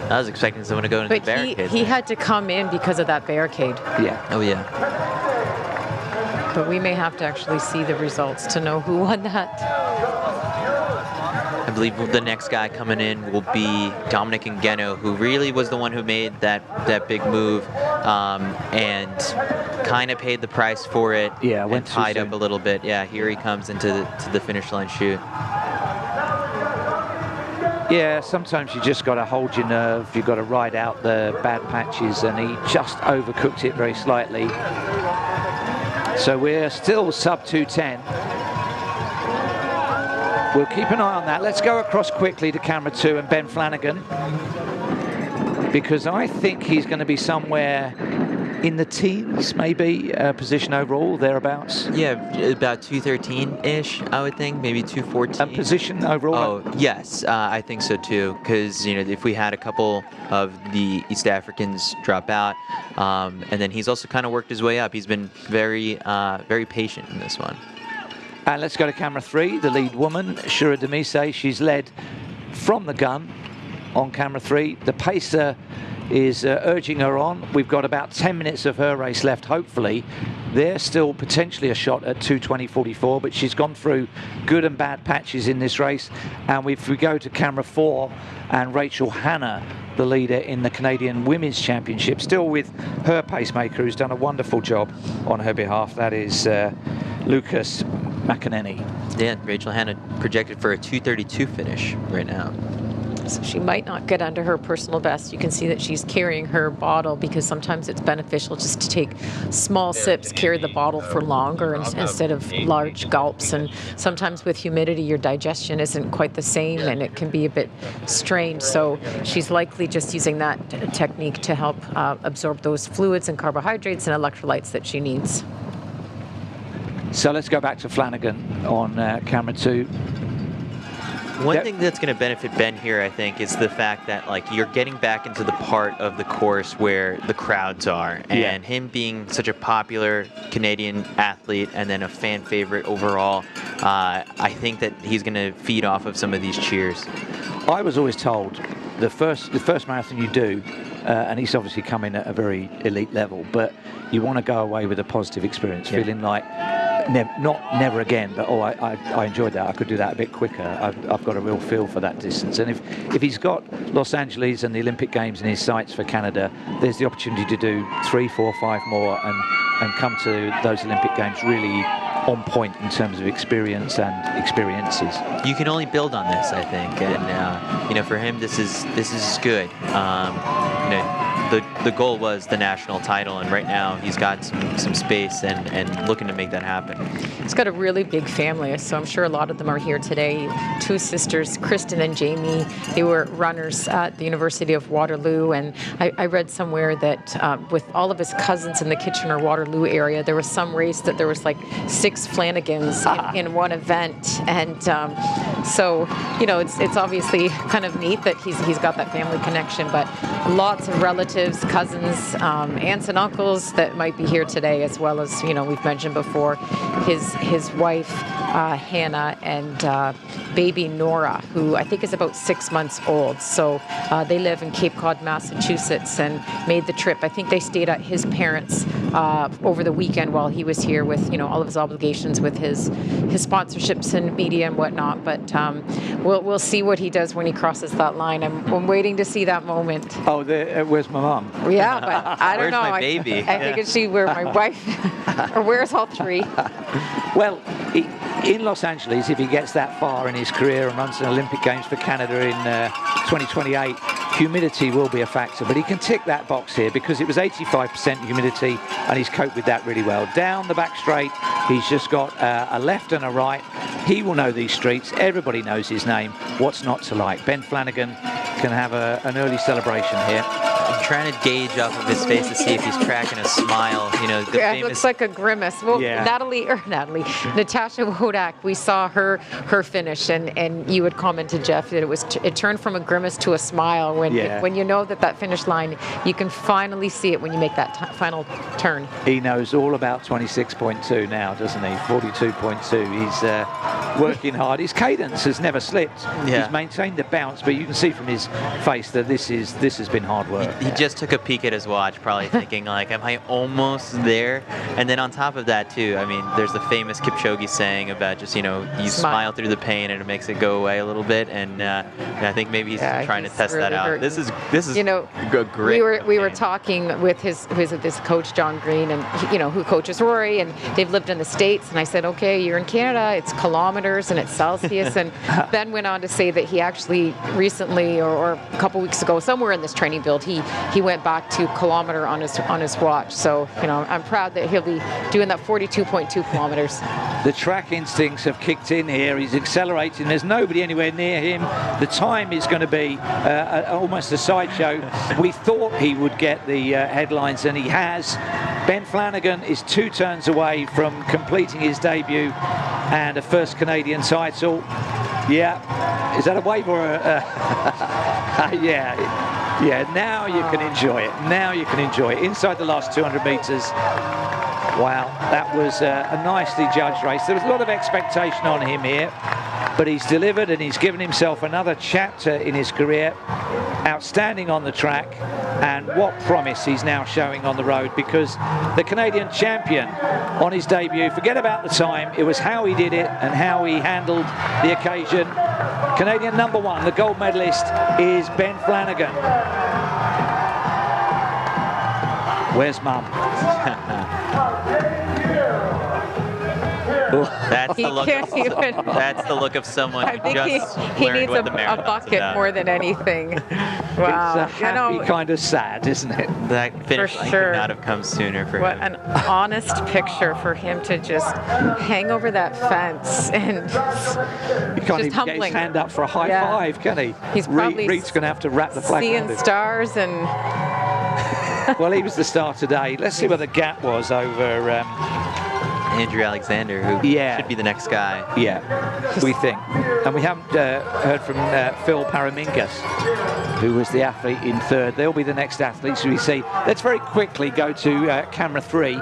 I was expecting someone to go into the barricade.
But he had to come in because of that barricade.
Yeah.
Oh yeah.
But we may have to actually see the results to know who won that.
I believe the next guy coming in will be Dominic Ngeno, who really was the one who made that big move and kind of paid the price for it.
Yeah,
went tied up a little bit. Yeah, here he comes into the finish line chute.
Yeah, sometimes you just got to hold your nerve. You've got to ride out the bad patches, and he just overcooked it very slightly. So we're still sub 2:10. We'll keep an eye on that. Let's go across quickly to camera 2 and Ben Flanagan, because I think he's going to be somewhere in the teens, maybe, position overall, thereabouts.
Yeah, about 213-ish, I would think, maybe 214.
A position overall?
Oh, yes, I think so too, because, you know, if we had a couple of the East Africans drop out, and then he's also kind of worked his way up. He's been very, very patient in this one.
And let's go to camera 3, the lead woman, Shura Demise. She's led from the gun on camera 3. The pacer is urging her on. We've got about 10 minutes of her race left, hopefully. There's still potentially a shot at 2:20.44, but she's gone through good and bad patches in this race. And if we go to camera 4, and Rachel Hanna, the leader in the Canadian Women's Championship, still with her pacemaker, who's done a wonderful job on her behalf. That is Lucas McEnany.
Yeah, Rachel Hanna projected for a 2:32 finish right now.
So she might not get under her personal best. You can see that she's carrying her bottle because sometimes it's beneficial just to take small sips, carry the bottle for longer instead of large gulps. And sometimes with humidity, your digestion isn't quite the same and it can be a bit strained. So she's likely just using that technique to help absorb those fluids and carbohydrates and electrolytes that she needs.
So let's go back to Flanagan on camera 2.
One thing that's going to benefit Ben here, I think, is the fact that like you're getting back into the part of the course where the crowds are, and him being such a popular Canadian athlete and then a fan favorite overall, I think that he's going to feed off of some of these cheers.
I was always told the first marathon you do, and he's obviously come in at a very elite level, but you want to go away with a positive experience, feeling like not never again, but I enjoyed that. I could do that a bit quicker. I've got a real feel for that distance. And if he's got Los Angeles and the Olympic Games in his sights for Canada, there's the opportunity to do 3, 4, 5 more and come to those Olympic Games really on point in terms of experience and experiences.
You can only build on this, I think, and you know, for him, this is good. You know, the goal was the national title, and right now he's got some space and looking to make that happen.
He's got a really big family, so I'm sure a lot of them are here today. 2 sisters, Kristen and Jamie, they were runners at the University of Waterloo, and I read somewhere that with all of his cousins in the Kitchener-Waterloo area, there was some race that there was like 6 Flanagans in one event, and so, you know, it's obviously kind of neat that he's got that family connection, but lots of relatives, cousins, aunts and uncles that might be here today, as well as, you know, we've mentioned before, his wife, Hannah, and baby Nora, who I think is about 6 months old. So they live in Cape Cod, Massachusetts, and made the trip. I think they stayed at his parents' over the weekend while he was here with, you know, all of his obligations with his sponsorships and media and whatnot. But we'll see what he does when he crosses that line. I'm waiting to see that moment.
Oh, where's my mom?
Yeah, but I don't know.
Where's my baby?
I think it's she, where my wife, or where's all 3?
Well, in Los Angeles, if he gets that far in his career and runs an Olympic Games for Canada in 2028, humidity will be a factor, but he can tick that box here because it was 85% humidity and he's coped with that really well. Down the back straight, he's just got a left and a right. He will know these streets. Everybody knows his name. What's not to like? Ben Flanagan can have an early celebration here.
I'm trying to gauge off of his face to see if he's tracking a smile. You know, the
Yeah,
famous.
it looks like a grimace. Well, Natasha Wodak, we saw her finish, and you had commented, Jeff, that it turned from a grimace to a smile when you know that finish line, you can finally see it when you make that final turn.
He knows all about 26.2 now, doesn't he? 42.2. He's working hard. His cadence has never slipped.
Yeah.
He's maintained the bounce, but you can see from his face that this has been hard work.
He just took a peek at his watch, probably thinking like, am I almost there? And then on top of that too, I mean, there's the famous Kipchoge saying about just, you know, you smile through the pain and it makes it go away a little bit. And I think maybe he's trying to test that out. This is
you know,
great.
We were talking with his coach John Green, and you know, who coaches Rory, and they've lived in the States. And I said, okay, you're in Canada, it's kilometers and it's Celsius. And Ben went on to say that he actually recently, or a couple weeks ago, somewhere in this training build, he went back to kilometer on his watch. So, you know, I'm proud that he'll be doing that 42.2 kilometers.
The track instincts have kicked in here. He's accelerating. There's nobody anywhere near him. The time is going to be almost a sideshow. We thought he would get the headlines, and he has. Ben Flanagan is 2 turns away from completing his debut and a first Canadian title. Yeah. Is that a wave or a... Yeah, now you can enjoy it. Now you can enjoy it. Inside the last 200 metres. Wow, that was a nicely judged race. There was a lot of expectation on him here, but he's delivered and he's given himself another chapter in his career. Outstanding on the track, and what promise he's now showing on the road, because the Canadian champion on his debut, forget about the time, it was how he did it and how he handled the occasion. Canadian #1, the gold medalist, is Ben Flanagan. Where's Mum?
That's the look.
can't even.
That's the look of someone
I
who
think
just
he
learned
needs
what the
a
marathon's
bucket
about.
more than anything. Wow.
It's a happy kind of sad, isn't it?
That finish line
sure.
could not have come sooner for
What
him.
an honest picture for him to just hang over that fence and
He can't
just
even get
humbling.
his hand up for a high
Yeah.
five, can he?
He's probably
Reed's going to have to wrap the flag around
seeing
him.
stars and
Well, he was the star today. Let's see what the gap was over
Andrew Alexander, who should be the next guy.
Yeah, we think. And we haven't heard from Phil Paramingas, who was the athlete in third. They'll be the next athletes we see. Let's very quickly go to camera 3.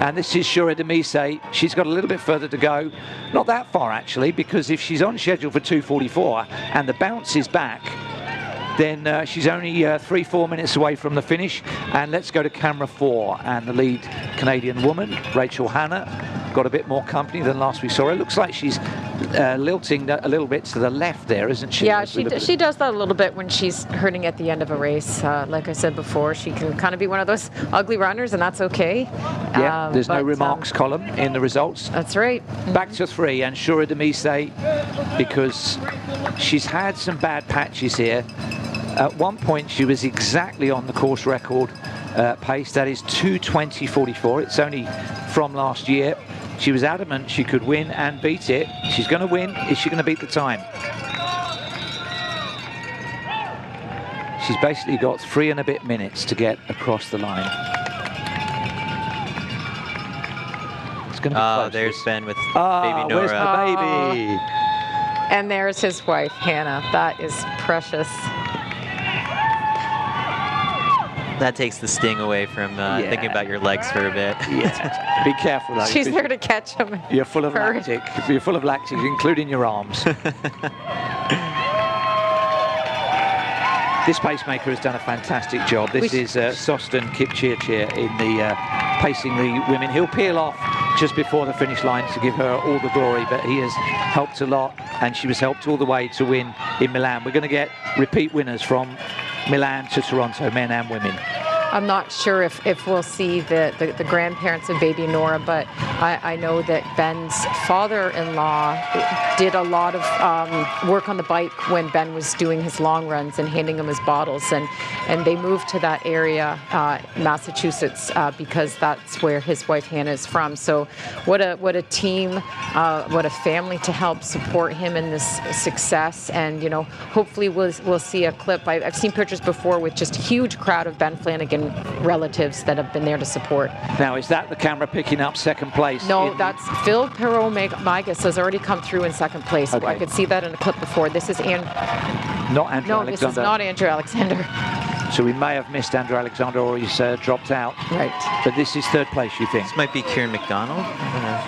And this is Shura Demise. She's got a little bit further to go. Not that far, actually, because if she's on schedule for 2:44 and the bounce is back, then she's only 3-4 minutes away from the finish. And let's go to camera 4. And the lead Canadian woman, Rachel Hanna, got a bit more company than last we saw her. It looks like she's lilting a little bit to the left there, isn't she?
yeah, she does that a little bit when she's hurting at the end of a race. Like I said before, she can kind of be one of those ugly runners, and that's okay.
Yeah, there's no remarks column in the results.
That's right.
Back to 3, and Shura Demise, because she's had some bad patches here. At one point, she was exactly on the course record pace. That is 2:20.44. It's only from last year. She was adamant she could win and beat it. She's going to win. Is she going to beat the time? She's basically got 3 and a bit minutes to get across the line. It's going to be close.
There's Ben with baby Nora.
Where's the baby?
And there's his wife, Hannah. That is precious.
That takes the sting away from thinking about your legs for a bit.
Yeah. Be careful, though.
She's there to catch him.
You're full of lactic. You're full of lactic, including your arms. This pacemaker has done a fantastic job. This is Sostin Kipchirchir in the pacing the women. He'll peel off just before the finish line to give her all the glory, but he has helped a lot, and she was helped all the way to win in Milan. We're going to get repeat winners from Milan to Toronto, men and women.
I'm not sure if we'll see the grandparents of baby Nora, but I know that Ben's father-in-law did a lot of work on the bike when Ben was doing his long runs and handing him his bottles, and they moved to that area, Massachusetts, because that's where his wife Hannah is from. So what a team, what a family to help support him in this success. And hopefully we'll see a clip. I've seen pictures before with just a huge crowd of Ben Flanagan relatives that have been there to support.
Now, is that the camera picking up second place?
No, that's Phil Perot-Migas has already come through in second place.
Okay.
I could see that in a clip before. This is
not Andrew Alexander.
No, this is not Andrew Alexander.
So we may have missed Andrew Alexander, or he's dropped out.
Right.
But this is third place, you think?
This might be Kieran McDonald. I don't know.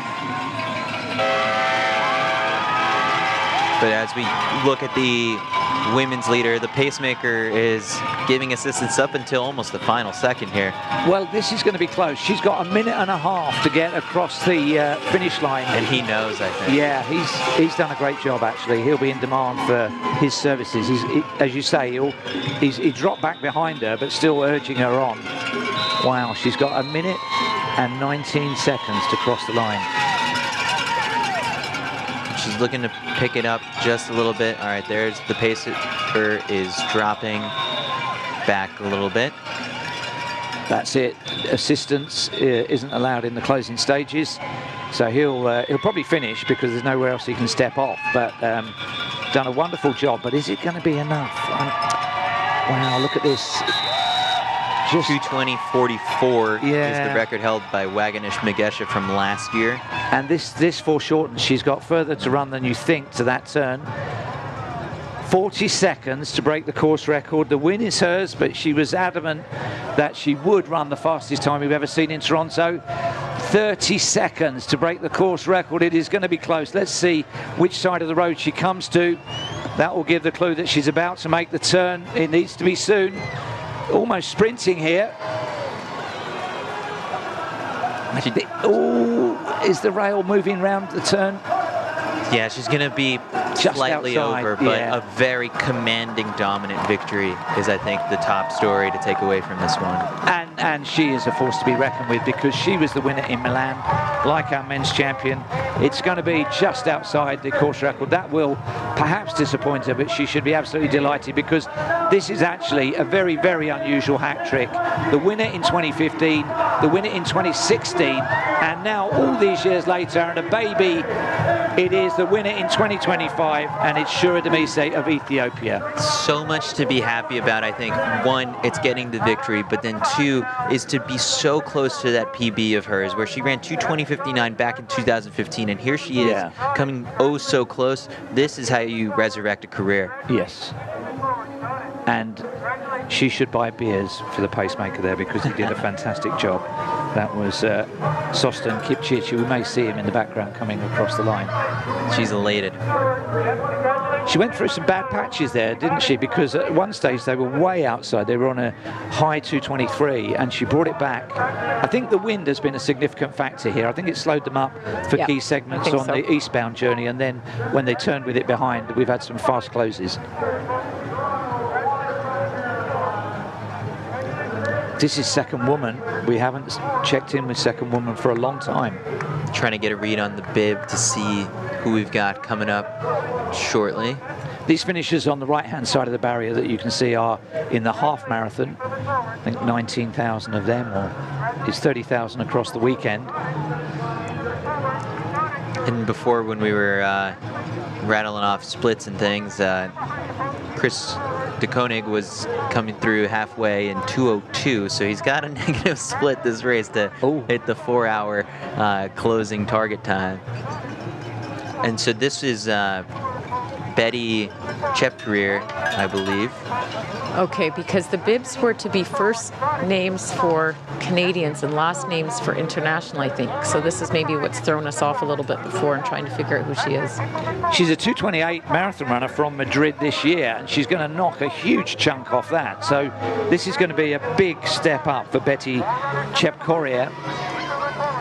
But as we look at the women's leader, the pacemaker is giving assistance up until almost the final second here.
Well, this is going to be close. She's got a minute and a half to get across the finish line.
And he knows, I think.
Yeah, he's done a great job, actually. He'll be in demand for his services. As you say, he dropped back behind her, but still urging her on. Wow, she's got a minute and 19 seconds to cross the line.
She's looking to pick it up just a little bit. All right, there's the pacer is dropping back a little bit.
That's it. Assistance isn't allowed in the closing stages, so he'll probably finish because there's nowhere else he can step off. But done a wonderful job. But is it going to be enough? Wow, look at this.
Just 2:20.44 is the record held by Wagenish Magesha from last year.
And this foreshortens. She's got further to run than you think to that turn. 40 seconds to break the course record. The win is hers, but she was adamant that she would run the fastest time we've ever seen in Toronto. 30 seconds to break the course record. It is going to be close. Let's see which side of the road she comes to. That will give the clue that she's about to make the turn. It needs to be soon. Almost sprinting here. Oh, is the rail moving round the turn?
Yeah, she's going to be
just
slightly
outside,
over, but a very commanding, dominant victory is, I think, the top story to take away from this one.
And she is a force to be reckoned with because she was the winner in Milan. like our men's champion. It's going to be just outside the course record. That will perhaps disappoint her, but she should be absolutely delighted because this is actually a very, very unusual hat trick. The winner in 2015, the winner in 2016, and now all these years later, and a baby, it is the winner in 2025, and it's Shura Demise of Ethiopia.
So much to be happy about, I think. One, it's getting the victory, but then two is to be so close to that PB of hers, where she ran 2:20.59 back in 2015, and here she is coming oh so close. This is how you resurrect a career.
Yes. And she should buy beers for the pacemaker there because he did a fantastic job. That was Sostan Kipchirchir. We may see him in the background coming across the line.
She's elated.
She went through some bad patches there, didn't she? Because at one stage they were way outside. They were on a high 223 and she brought it back. I think the wind has been a significant factor here. I think it slowed them up for key segments on the eastbound journey, and then when they turned with it behind, we've had some fast closes. This is second woman. We haven't checked in with second woman for a long time.
Trying to get a read on the bib to see who we've got coming up shortly.
These finishers on the right-hand side of the barrier that you can see are in the half marathon. I think 19,000 of them, or it's 30,000 across the weekend.
And before, when we were rattling off splits and things, Chris DeKoning was coming through halfway in 2:02, so he's got a negative split this race to hit the 4-hour closing target time. And so this is Betty Chepkorir, I believe.
Okay, because the bibs were to be first names for Canadians and last names for international, I think. So this is maybe what's thrown us off a little bit before and trying to figure out who she is.
She's a 2:28 marathon runner from Madrid this year, and she's going to knock a huge chunk off that. So this is going to be a big step up for Betty Chepkorir.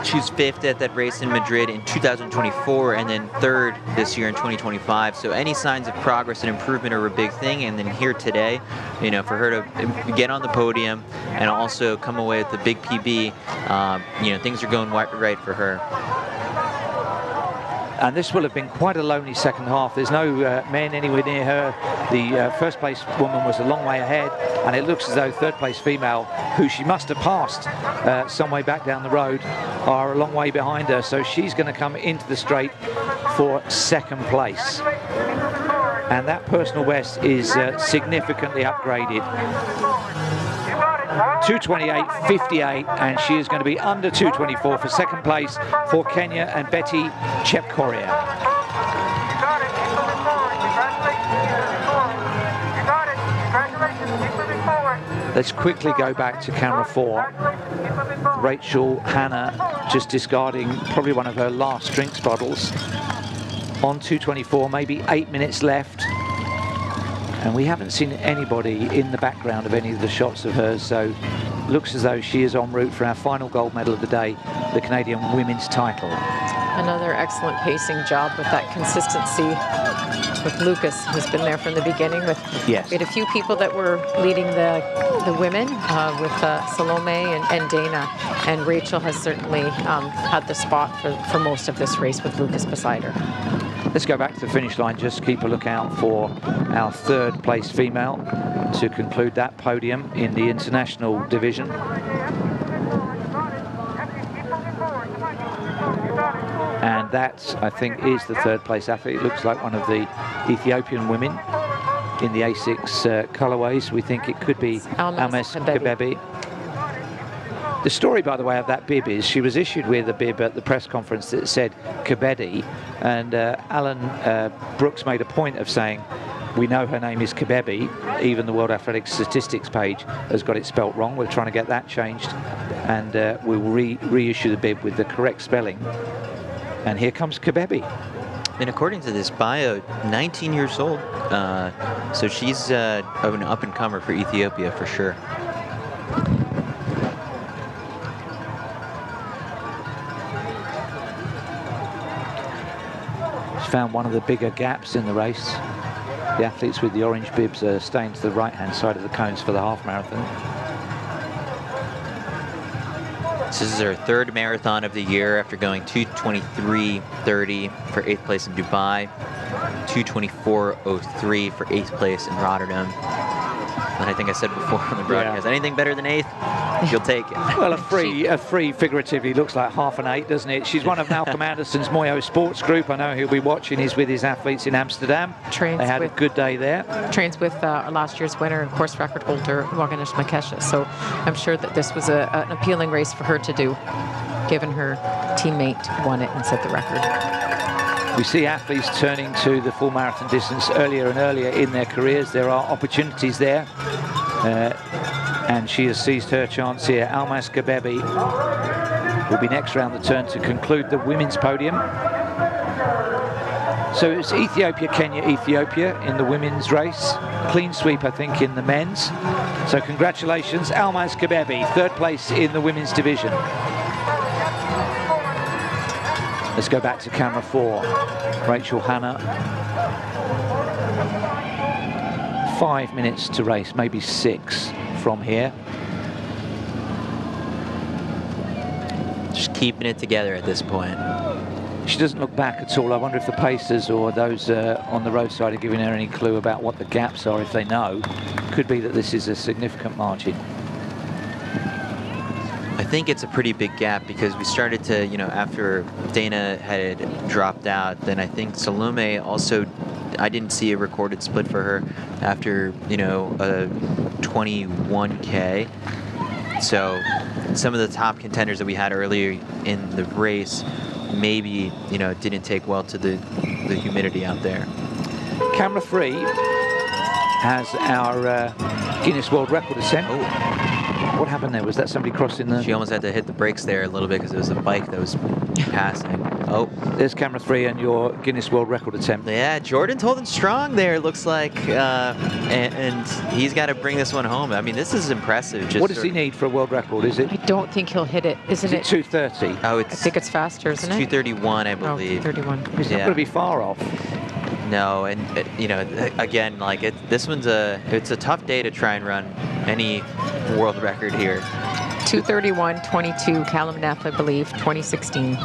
She's fifth at that race in Madrid in 2024, and then third this year in 2025. So any signs of progress and improvement are a big thing. And then here today, you know, for her to get on the podium and also come away with the big PB, you know, things are going right for her.
And this will have been quite a lonely second half. There's no men anywhere near her. The first place woman was a long way ahead, and it looks as though third place female, who she must have passed some way back down the road, are a long way behind her. So she's going to come into the straight for second place. And that personal best is significantly upgraded. 2:28.58, and she is going to be under 2:24 for second place for Kenya and Betty Chepkorir. Let's quickly go back to camera 4. Rachel Hannah just discarding probably one of her last drinks bottles on 2:24, maybe 8 minutes left. And we haven't seen anybody in the background of any of the shots of hers, so looks as though she is en route for our final gold medal of the day, the Canadian women's title.
Another excellent pacing job with that consistency with Lucas, who's been there from the beginning. We had a few people that were leading the women with Salome and Dana, and Rachel has certainly had the spot for most of this race with Lucas beside her.
Let's go back to the finish line, just keep a lookout for our third place female to conclude that podium in the international division. And that, I think, is the third place athlete. It looks like one of the Ethiopian women in the A6 colorways. We think it could be Almes Kebebe. The story, by the way, of that bib is she was issued with a bib at the press conference that said Kebede, and Alan Brooks made a point of saying, we know her name is Kebebe. Even the World Athletics Statistics page has got it spelt wrong. We're trying to get that changed, and we will reissue the bib with the correct spelling. And here comes Kebebe.
And according to this bio, 19 years old. So she's an up-and-comer for Ethiopia for sure.
She's found one of the bigger gaps in the race. The athletes with the orange bibs are staying to the right-hand side of the cones for the half marathon.
This is her third marathon of the year after going 2:23:30 for 8th place in Dubai, 2:24:03 for 8th place in Rotterdam. And I think I said before on the broadcast, anything better than 8th, you'll take it.
Well, a free figuratively looks like half an 8, doesn't it? She's one of Malcolm Anderson's Moyo Sports Group. I know he'll be watching. He's with his athletes in Amsterdam. They had a good day there.
Trains with last year's winner and course record holder, Waganesh Makesha. So I'm sure that this was an appealing race for her to do, given her teammate won it and set the record.
We see athletes turning to the full marathon distance earlier and earlier in their careers. There are opportunities there. And she has seized her chance here. Almaz Gabebi will be next round the turn to conclude the women's podium. So it's Ethiopia, Kenya, Ethiopia in the women's race. Clean sweep, I think, in the men's. So congratulations, Almaz Gabebi, 3rd place in the women's division. Let's go back to camera 4. Rachel Hanna. 5 minutes to race, maybe 6 from here.
Just keeping it together at this point.
She doesn't look back at all. I wonder if the pacers or those on the roadside are giving her any clue about what the gaps are, if they know. Could be that this is a significant margin.
I think it's a pretty big gap because we started to, you know, after Dana had dropped out, then I think Salome also, I didn't see a recorded split for her after, you know, a 21K. So some of the top contenders that we had earlier in the race maybe, you know, didn't take well to the humidity out there.
Camera 3 has our Guinness World Record attempt.
Oh.
What happened there? Was that somebody crossing the...
She almost had to hit the brakes there a little bit because it was a bike that was passing. Oh.
There's camera 3 and your Guinness World Record attempt.
Yeah, Jordan's holding strong there, looks like. And he's got to bring this one home. I mean, this is impressive. Just
what does he need for a world record, is it?
I don't think he'll hit it. Isn't it
2:30?
Oh,
I think it's faster, isn't it?
2:31, I believe.
Oh, 2:31.
He's not going to be far off.
No, and you know, again, like it's a tough day to try and run any world record here.
2:31:22, Callum Neff, I believe, 2016.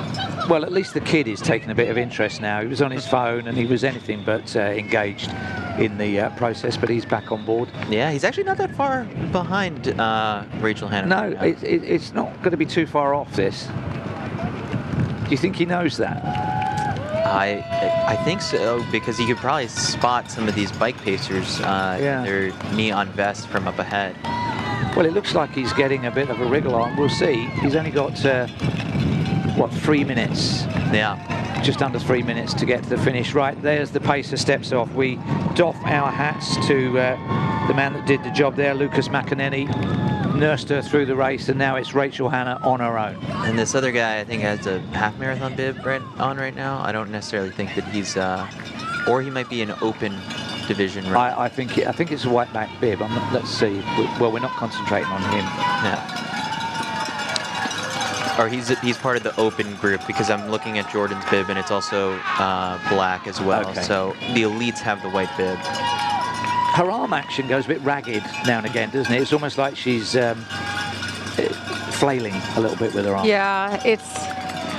Well, at least the kid is taking a bit of interest now. He was on his phone and he was anything but engaged in the process, but he's back on board.
Yeah, he's actually not that far behind Rachel Hanna.
No, it's not going to be too far off this. Do you think he knows that?
I think so, because he could probably spot some of these bike pacers, their neon vest from up ahead.
Well, it looks like he's getting a bit of a wriggle on. We'll see. He's only got, what, 3 minutes?
Yeah.
Just under 3 minutes to get to the finish. Right, there's the pacer steps off. We doff our hats to the man that did the job there, Lucas McEnany. Nursed her through the race, and now it's Rachel Hanna on her own.
And this other guy, I think, has a half marathon bib right now. I don't necessarily think that he's, or he might be an open division. Right?
I think it's a white back bib. Let's see. Well, we're not concentrating on him.
Yeah. Or he's part of the open group, because I'm looking at Jordan's bib and it's also black as well.
Okay.
So the elites have the white bib.
Her arm action goes a bit ragged now and again, doesn't it? It's almost like she's flailing a little bit with her arm.
Yeah,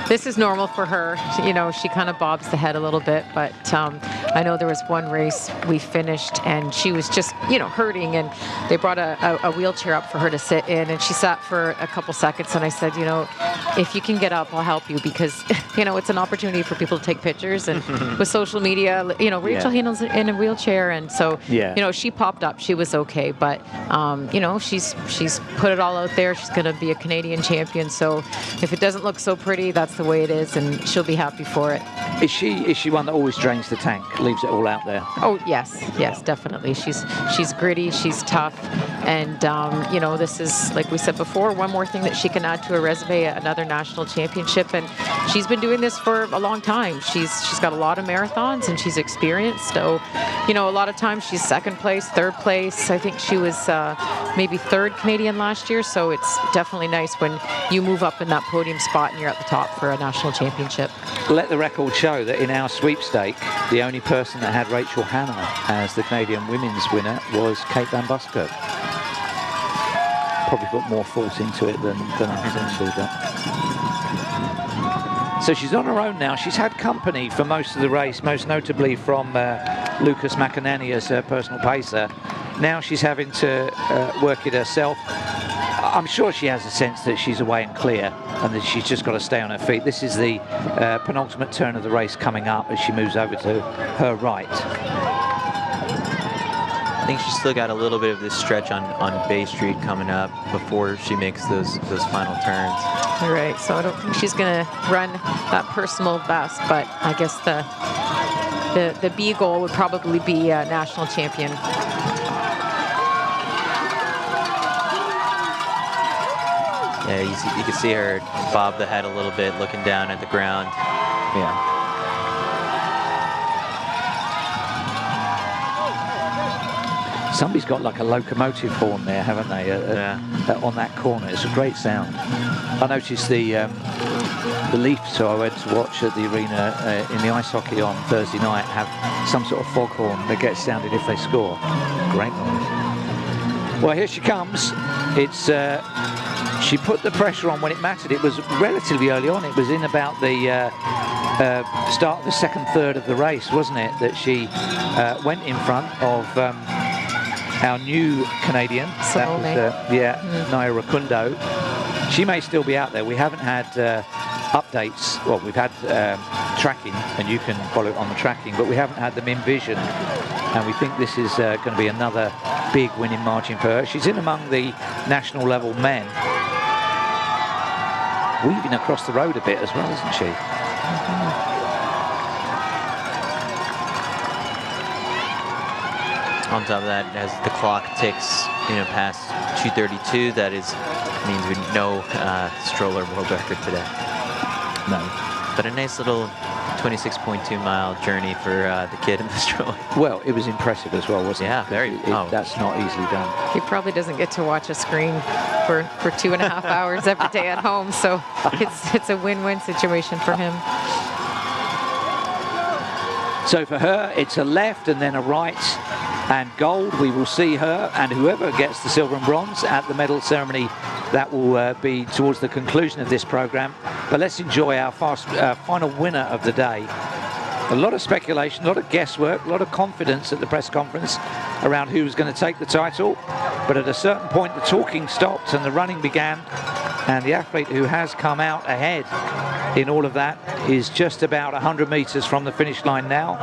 this is normal for her. You know, she kind of bobs the head a little bit, but I know there was one race we finished and she was just, you know, hurting, and they brought a wheelchair up for her to sit in, and she sat for a couple seconds, and I said, you know, if you can get up, I'll help you, because, you know, it's an opportunity for people to take pictures, and with social media, you know, Rachel Hannah's in a wheelchair, and so, you know, she popped up, she was okay, but, you know, she's put it all out there. She's going to be a Canadian champion, so if it doesn't look so pretty, that's the way it is, and she'll be happy for it.
Is she one that always drains the tank, leaves it all out there?
Oh yes, definitely. She's gritty, she's tough, and you know, this is, like we said before, one more thing that she can add to her resume, another national championship, and she's been doing this for a long time. She's got a lot of marathons and she's experienced, so, you know, a lot of times she's second place, third place. I think she was maybe third Canadian last year, so it's definitely nice when you move up in that podium spot and you're at the top for a national championship.
Let the record show that in our sweepstake, the only person that had Rachel Hanna as the Canadian women's winner was Kate Van Buskirk. probably put more thought into it than us, actually. So she's on her own now. She's had company for most of the race, most notably from Lucas McInerney as her personal pacer. Now she's having to work it herself. I'm sure she has a sense that she's away and clear and that she's just got to stay on her feet. This is the penultimate turn of the race coming up as she moves over to her right.
I think she's still got a little bit of this stretch on Bay Street coming up before she makes those final turns.
All right, so I don't think she's going to run that personal best, but I guess the B goal would probably be national champion.
Yeah, you can see her bob the head a little bit, looking down at the ground.
Yeah. Somebody's got like a locomotive horn there, haven't they? On that corner, it's a great sound. I noticed the Leafs, who I went to watch at the arena in the ice hockey on Thursday night, have some sort of foghorn that gets sounded if they score. Great noise. Well, here she comes. It's she put the pressure on when it mattered. It was relatively early on. It was in about the start of the second third of the race, wasn't it, that she went in front of our new Canadian. That was, Naya Rakundo. She may still be out there. We haven't had updates. Well, we've had tracking, and you can follow it on the tracking, but we haven't had them in vision. And we think this is going to be another big winning margin for her. She's in among the national level men. Weaving across the road a bit as well, isn't she?
On top of that, as the clock ticks, past 2:32, that means no stroller world record today.
No.
But a nice little 26.2 mile journey for the kid in the stroller.
Well, it was impressive as well, wasn't it?
Yeah, very.
That's not easily done.
He probably doesn't get to watch a screen for 2.5 hours every day at home, so it's a win-win situation for him.
So for her, it's a left and then a right and gold. We will see her, and whoever gets the silver and bronze at the medal ceremony, that will be towards the conclusion of this program. But let's enjoy our final winner of the day. A lot of speculation, a lot of guesswork, a lot of confidence at the press conference around who was going to take the title. But at a certain point, the talking stopped and the running began. And the athlete who has come out ahead in all of that is just about 100 meters from the finish line now.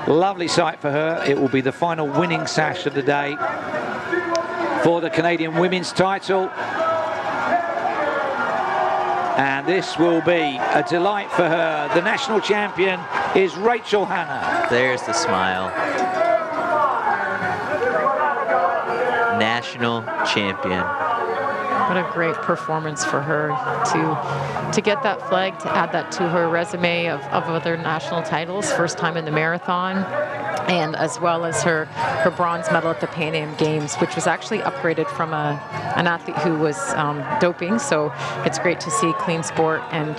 Lovely sight for her. It will be the final winning sash of the day for the Canadian women's title. And this will be a delight for her. The national champion is Rachel Hanna.
There's the smile. National champion.
What a great performance for her to get that flag, to add that to her resume of other national titles, first time in the marathon, and as well as her bronze medal at the Pan Am Games, which was actually upgraded from an athlete who was doping. So it's great to see clean sport, and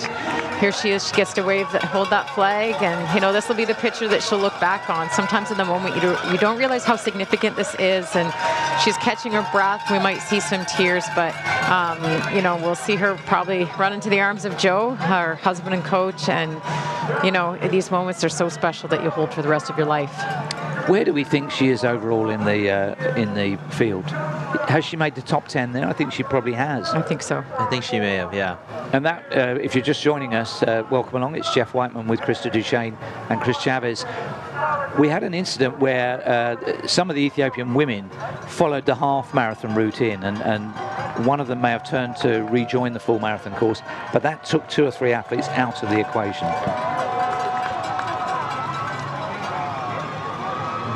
here she is. She gets to hold that flag, and this will be the picture that she'll look back on. Sometimes in the moment you don't realize how significant this is, and she's catching her breath. We might see some tears, but we'll see her probably run into the arms of Joe, her husband and coach, and these moments are so special that you hold for the rest of your life.
Where do we think she is overall in the field? Has she made the top 10 there? I think she probably has.
I think so.
I think she may have, yeah.
And that, if you're just joining us, welcome along. It's Jeff Whiteman with Krista Duchesne and Chris Chavez. We had an incident where some of the Ethiopian women followed the half marathon route in, and one of them may have turned to rejoin the full marathon course, but that took 2 or 3 athletes out of the equation.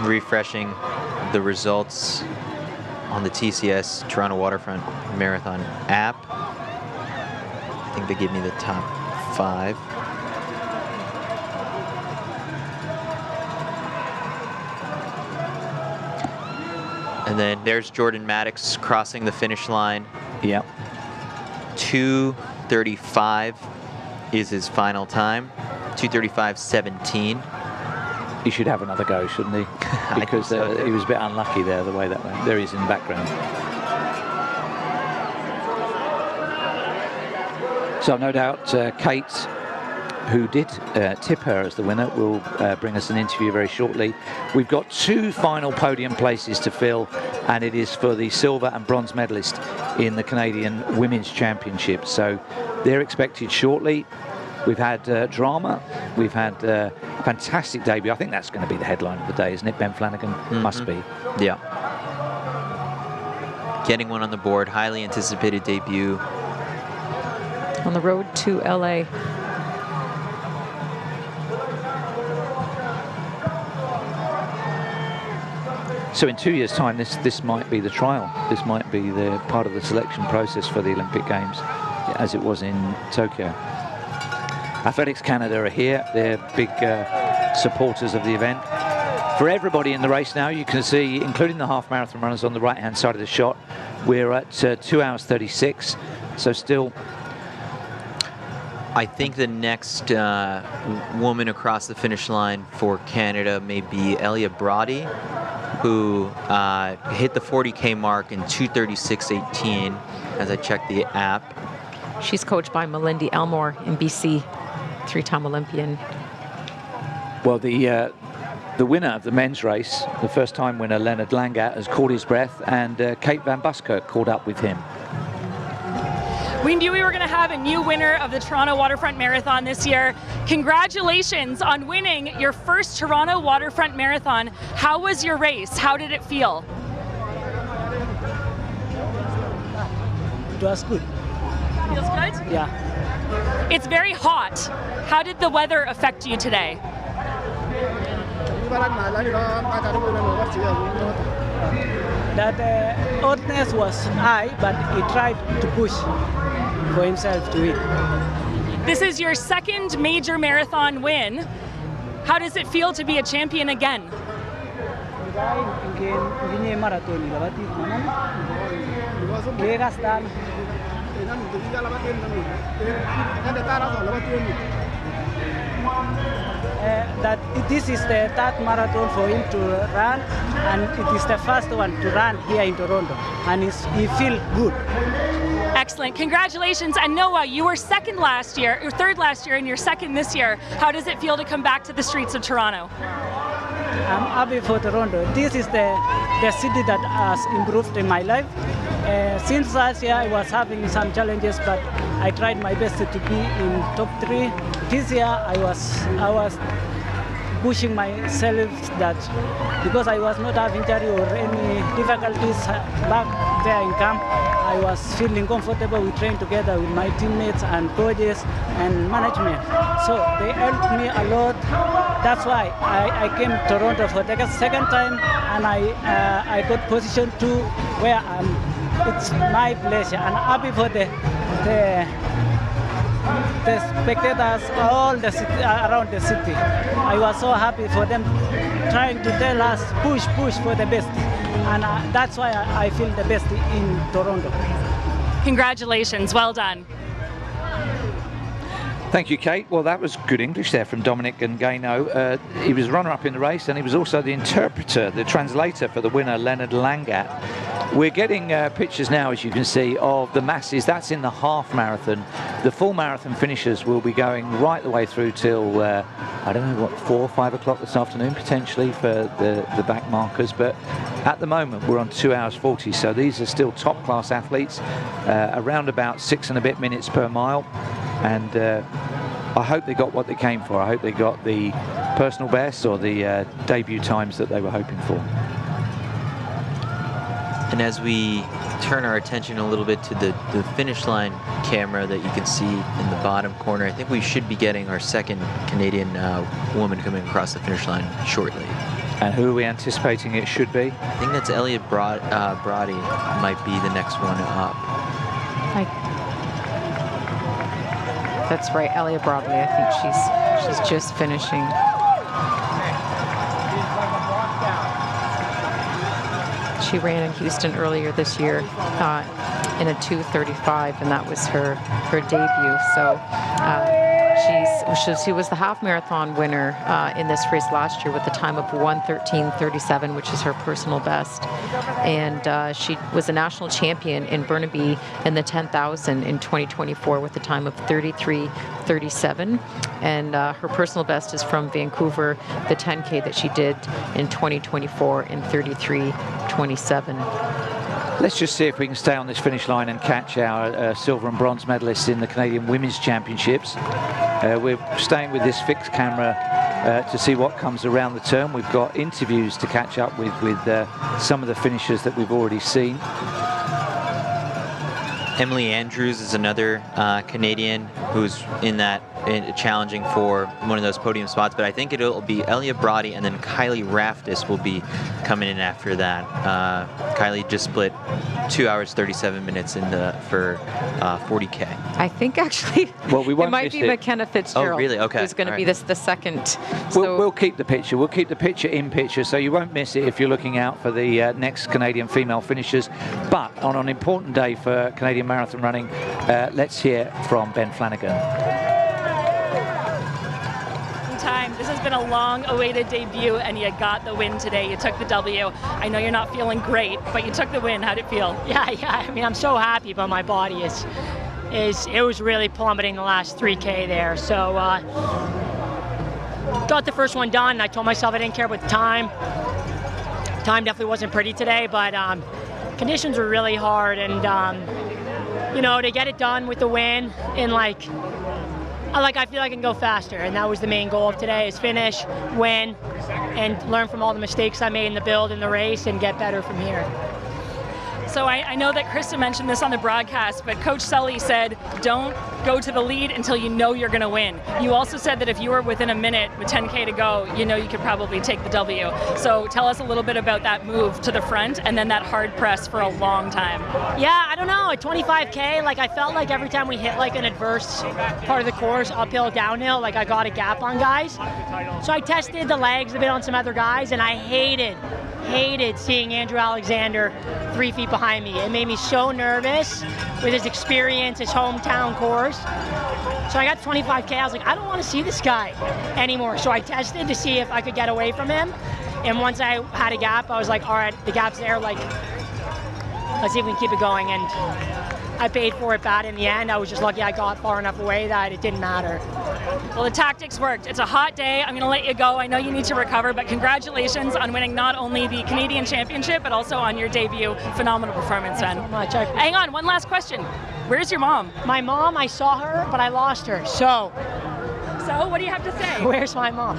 Refreshing the results on the TCS Toronto Waterfront Marathon app. I think they give me the top 5. And then there's Jordan Maddox crossing the finish line.
Yep.
2:35 is his final time. 2:35.17.
He should have another go, shouldn't he? Because he was a bit unlucky there, the way that went. There he is in the background. So no doubt Kate, who did tip her as the winner, will bring us an interview very shortly. We've got 2 final podium places to fill, and it is for the silver and bronze medalist in the Canadian Women's Championship. So they're expected shortly. We've had drama. We've had fantastic debut. I think that's going to be the headline of the day, isn't it, Ben Flanagan? Must be.
Yeah. Getting one on the board, highly anticipated debut.
On the road to LA.
So in 2 years' time, this might be the trial. This might be the part of the selection process for the Olympic Games, as it was in Tokyo. Athletics Canada are here. They're big supporters of the event. For everybody in the race now, you can see, including the half marathon runners on the right-hand side of the shot, we're at 2 hours 36. So still...
I think the next woman across the finish line for Canada may be Elia Brody, who hit the 40K mark in 2:36.18 as I checked the app.
She's coached by Melindy Elmore in BC, 3-time Olympian.
Well, the winner of the men's race, the first-time winner, Leonard Langat, has caught his breath, and Kate Van Buskirk caught up with him.
We knew we were going to have a new winner of the Toronto Waterfront Marathon this year. Congratulations on winning your first Toronto Waterfront Marathon. How was your race? How did it feel?
It was good.
Feels good?
Yeah.
It's very hot. How did the weather affect you today?
That hotness was high, but he tried to push for himself to win.
This is your second major marathon win. How does it feel to be a champion again?
That this is the 3rd marathon for him to run, and it is the first one to run here in Toronto, and he feels good.
Excellent. Congratulations. And Noah, you were second last year, or third last year, and you're second this year. How does it feel to come back to the streets of Toronto?
I'm happy for Toronto. This is the city that has improved in my life. Since last year, I was having some challenges, but I tried my best to be in top 3. This year, I was pushing myself that because I was not having injury or any difficulties back there in camp, I was feeling comfortable. We trained together with my teammates and coaches and management. So they helped me a lot. That's why I came to Toronto for the second time, and I got position 2 where it's my pleasure and happy for the spectators all the city, around the city. I was so happy for them trying to tell us push for the best, and that's why I feel the best in Toronto.
Congratulations, well done.
Thank you, Kate. Well, that was good English there from Dominic Ngaino. He was runner-up in the race, and he was also the interpreter, the translator for the winner, Leonard Langat. We're getting pictures now, as you can see, of the masses. That's in the half marathon. The full marathon finishers will be going right the way through till, I don't know, what, 4 or 5 o'clock this afternoon, potentially, for the back markers. But at the moment, we're on 2 hours 40, so these are still top-class athletes, around about 6 and a bit minutes per mile. And I hope they got what they came for. I hope they got the personal best or the debut times that they were hoping for.
And as we turn our attention a little bit to the finish line camera that you can see in the bottom corner, I think we should be getting our second Canadian woman coming across the finish line shortly.
And who are we anticipating it should be?
I think that's Elliot Brody might be the next one up.
That's right, Elia Broadley. I think she's just finishing. She ran in Houston earlier this year in a 2:35, and that was her debut. So she's she was the half marathon winner in this race last year with a time of 1:13:37, which is her personal best. And she was a national champion in Burnaby in the 10,000 in 2024 with a time of 33:37. And her personal best is from Vancouver, the 10K that she did in 2024 in 33:27.
Let's just see if we can stay on this finish line and catch our silver and bronze medalists in the Canadian Women's Championships. We're staying with this fixed camera to see what comes around the turn. We've got interviews to catch up with some of the finishers that we've already seen.
Emily Andrews is another Canadian who's challenging for one of those podium spots, but I think it'll be Elia Brody and then Kylie Raftis will be coming in after that. Kylie just split 2 hours 37 minutes for 40K.
I think actually it might be McKenna Fitzgerald.
Oh, really? Okay.
Who's going to be the second.
We'll keep the picture. We'll keep the picture in picture, so you won't miss it if you're looking out for the next Canadian female finishers. But on an important day for Canadian marathon running, let's hear from Ben Flanagan.
This has been a long-awaited debut, and you got the win today. You took the W. I know you're not feeling great, but you took the win. How'd it feel?
Yeah. I mean, I'm so happy, but my body it was really plummeting the last 3K there. So got the first one done. I told myself I didn't care about the time. Time definitely wasn't pretty today, but conditions were really hard, and to get it done with the win in I feel I can go faster, and that was the main goal of today, is finish, win, and learn from all the mistakes I made in the build and the race and get better from here.
So I know that Krista mentioned this on the broadcast, but Coach Sully said, don't go to the lead until you know you're going to win. You also said that if you were within a minute with 10K to go, you could probably take the W. So tell us a little bit about that move to the front and then that hard press for a long time.
Yeah, I don't know, at 25K, I felt like every time we hit an adverse part of the course, uphill, downhill, I got a gap on guys. So I tested the legs a bit on some other guys, and I hated seeing Andrew Alexander 3 feet behind me. It made me so nervous with his experience, his hometown course. So I got 25K, I was like, I don't want to see this guy anymore. So I tested to see if I could get away from him. And once I had a gap, I was like, all right, the gap's there, let's see if we can keep it going. And I paid for it bad in the end. I was just lucky I got far enough away that it didn't matter.
Well, the tactics worked. It's a hot day. I'm going to let you go. I know you need to recover, but congratulations on winning not only the Canadian Championship, but also on your debut. Phenomenal performance, man.
Thanks so much.
Hang on, one last question. Where's your mom?
My mom, I saw her, but I lost her. So
what do you have to say?
Where's my mom?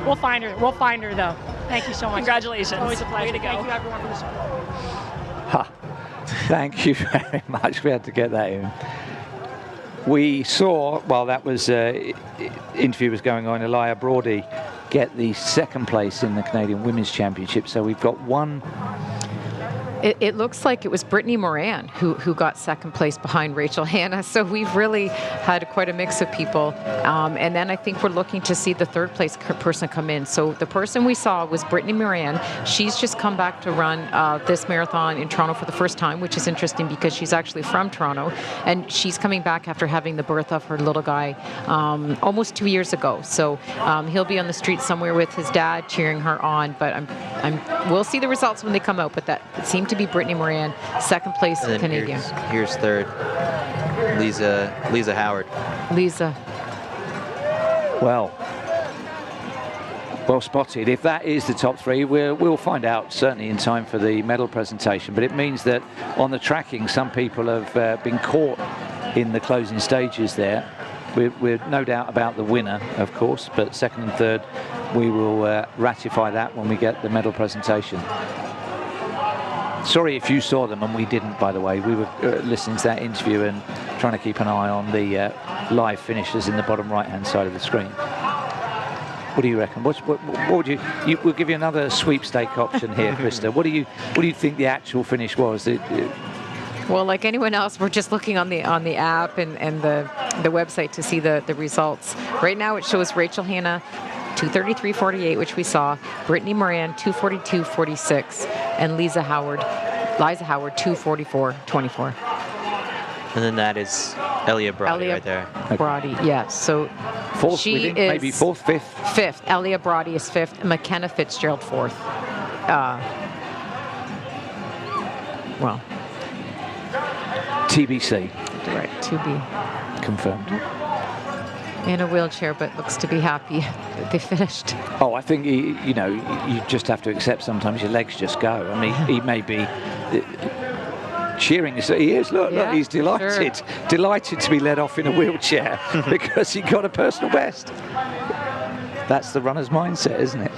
We'll find her. We'll find her, though. Thank you so much.
Congratulations.
Always a pleasure.
Way to go.
Thank you, everyone, for the support.
Thank you very much. We had to get that in. We saw, while that was interview was going on, Elia Brody get the second place in the Canadian Women's Championship. So we've got one.
It looks like it was Brittany Moran who got second place behind Rachel Hanna. So we've really had quite a mix of people. And then I think we're looking to see the third place person come in. So the person we saw was Brittany Moran. She's just come back to run this marathon in Toronto for the first time, which is interesting because she's actually from Toronto. And she's coming back after having the birth of her little guy almost 2 years ago. So he'll be on the street somewhere with his dad cheering her on. But we'll see the results when they come out. But that seemed to be Brittany Moran, second place Canadian.
Here's third, Lisa Howard.
Lisa.
Well spotted. If that is the top three, we'll find out certainly in time for the medal presentation. But it means that on the tracking, some people have been caught in the closing stages there. We're no doubt about the winner, of course, but second and third, we will ratify that when we get the medal presentation. Sorry if you saw them and we didn't, by the way. We were listening to that interview and trying to keep an eye on the live finishers in the bottom right-hand side of the screen. What do you reckon? What would you? We'll give you another sweepstake option here, Krista. What do you think the actual finish was?
Well, like anyone else, we're just looking on the app and the website to see the results. Right now, it shows Rachel Hanna 2:33.48, which we saw. Brittany Moran 2:42.46, and Liza Howard 2:44.24.
And then that is Elia Brody right there.
Brody, yeah. So
Fourth,
she is
maybe fourth, fifth.
Fifth. Elia Brody is fifth. McKenna Fitzgerald fourth. Well,
TBC.
Right, to be
confirmed.
In a wheelchair, but looks to be happy that they finished.
Oh, I think you know, you just have to accept sometimes your legs just go. I mean, he may be cheering. He is. Look, he's delighted.
Sure.
Delighted to be led off in a wheelchair because he got a personal best. That's the runner's mindset, isn't it?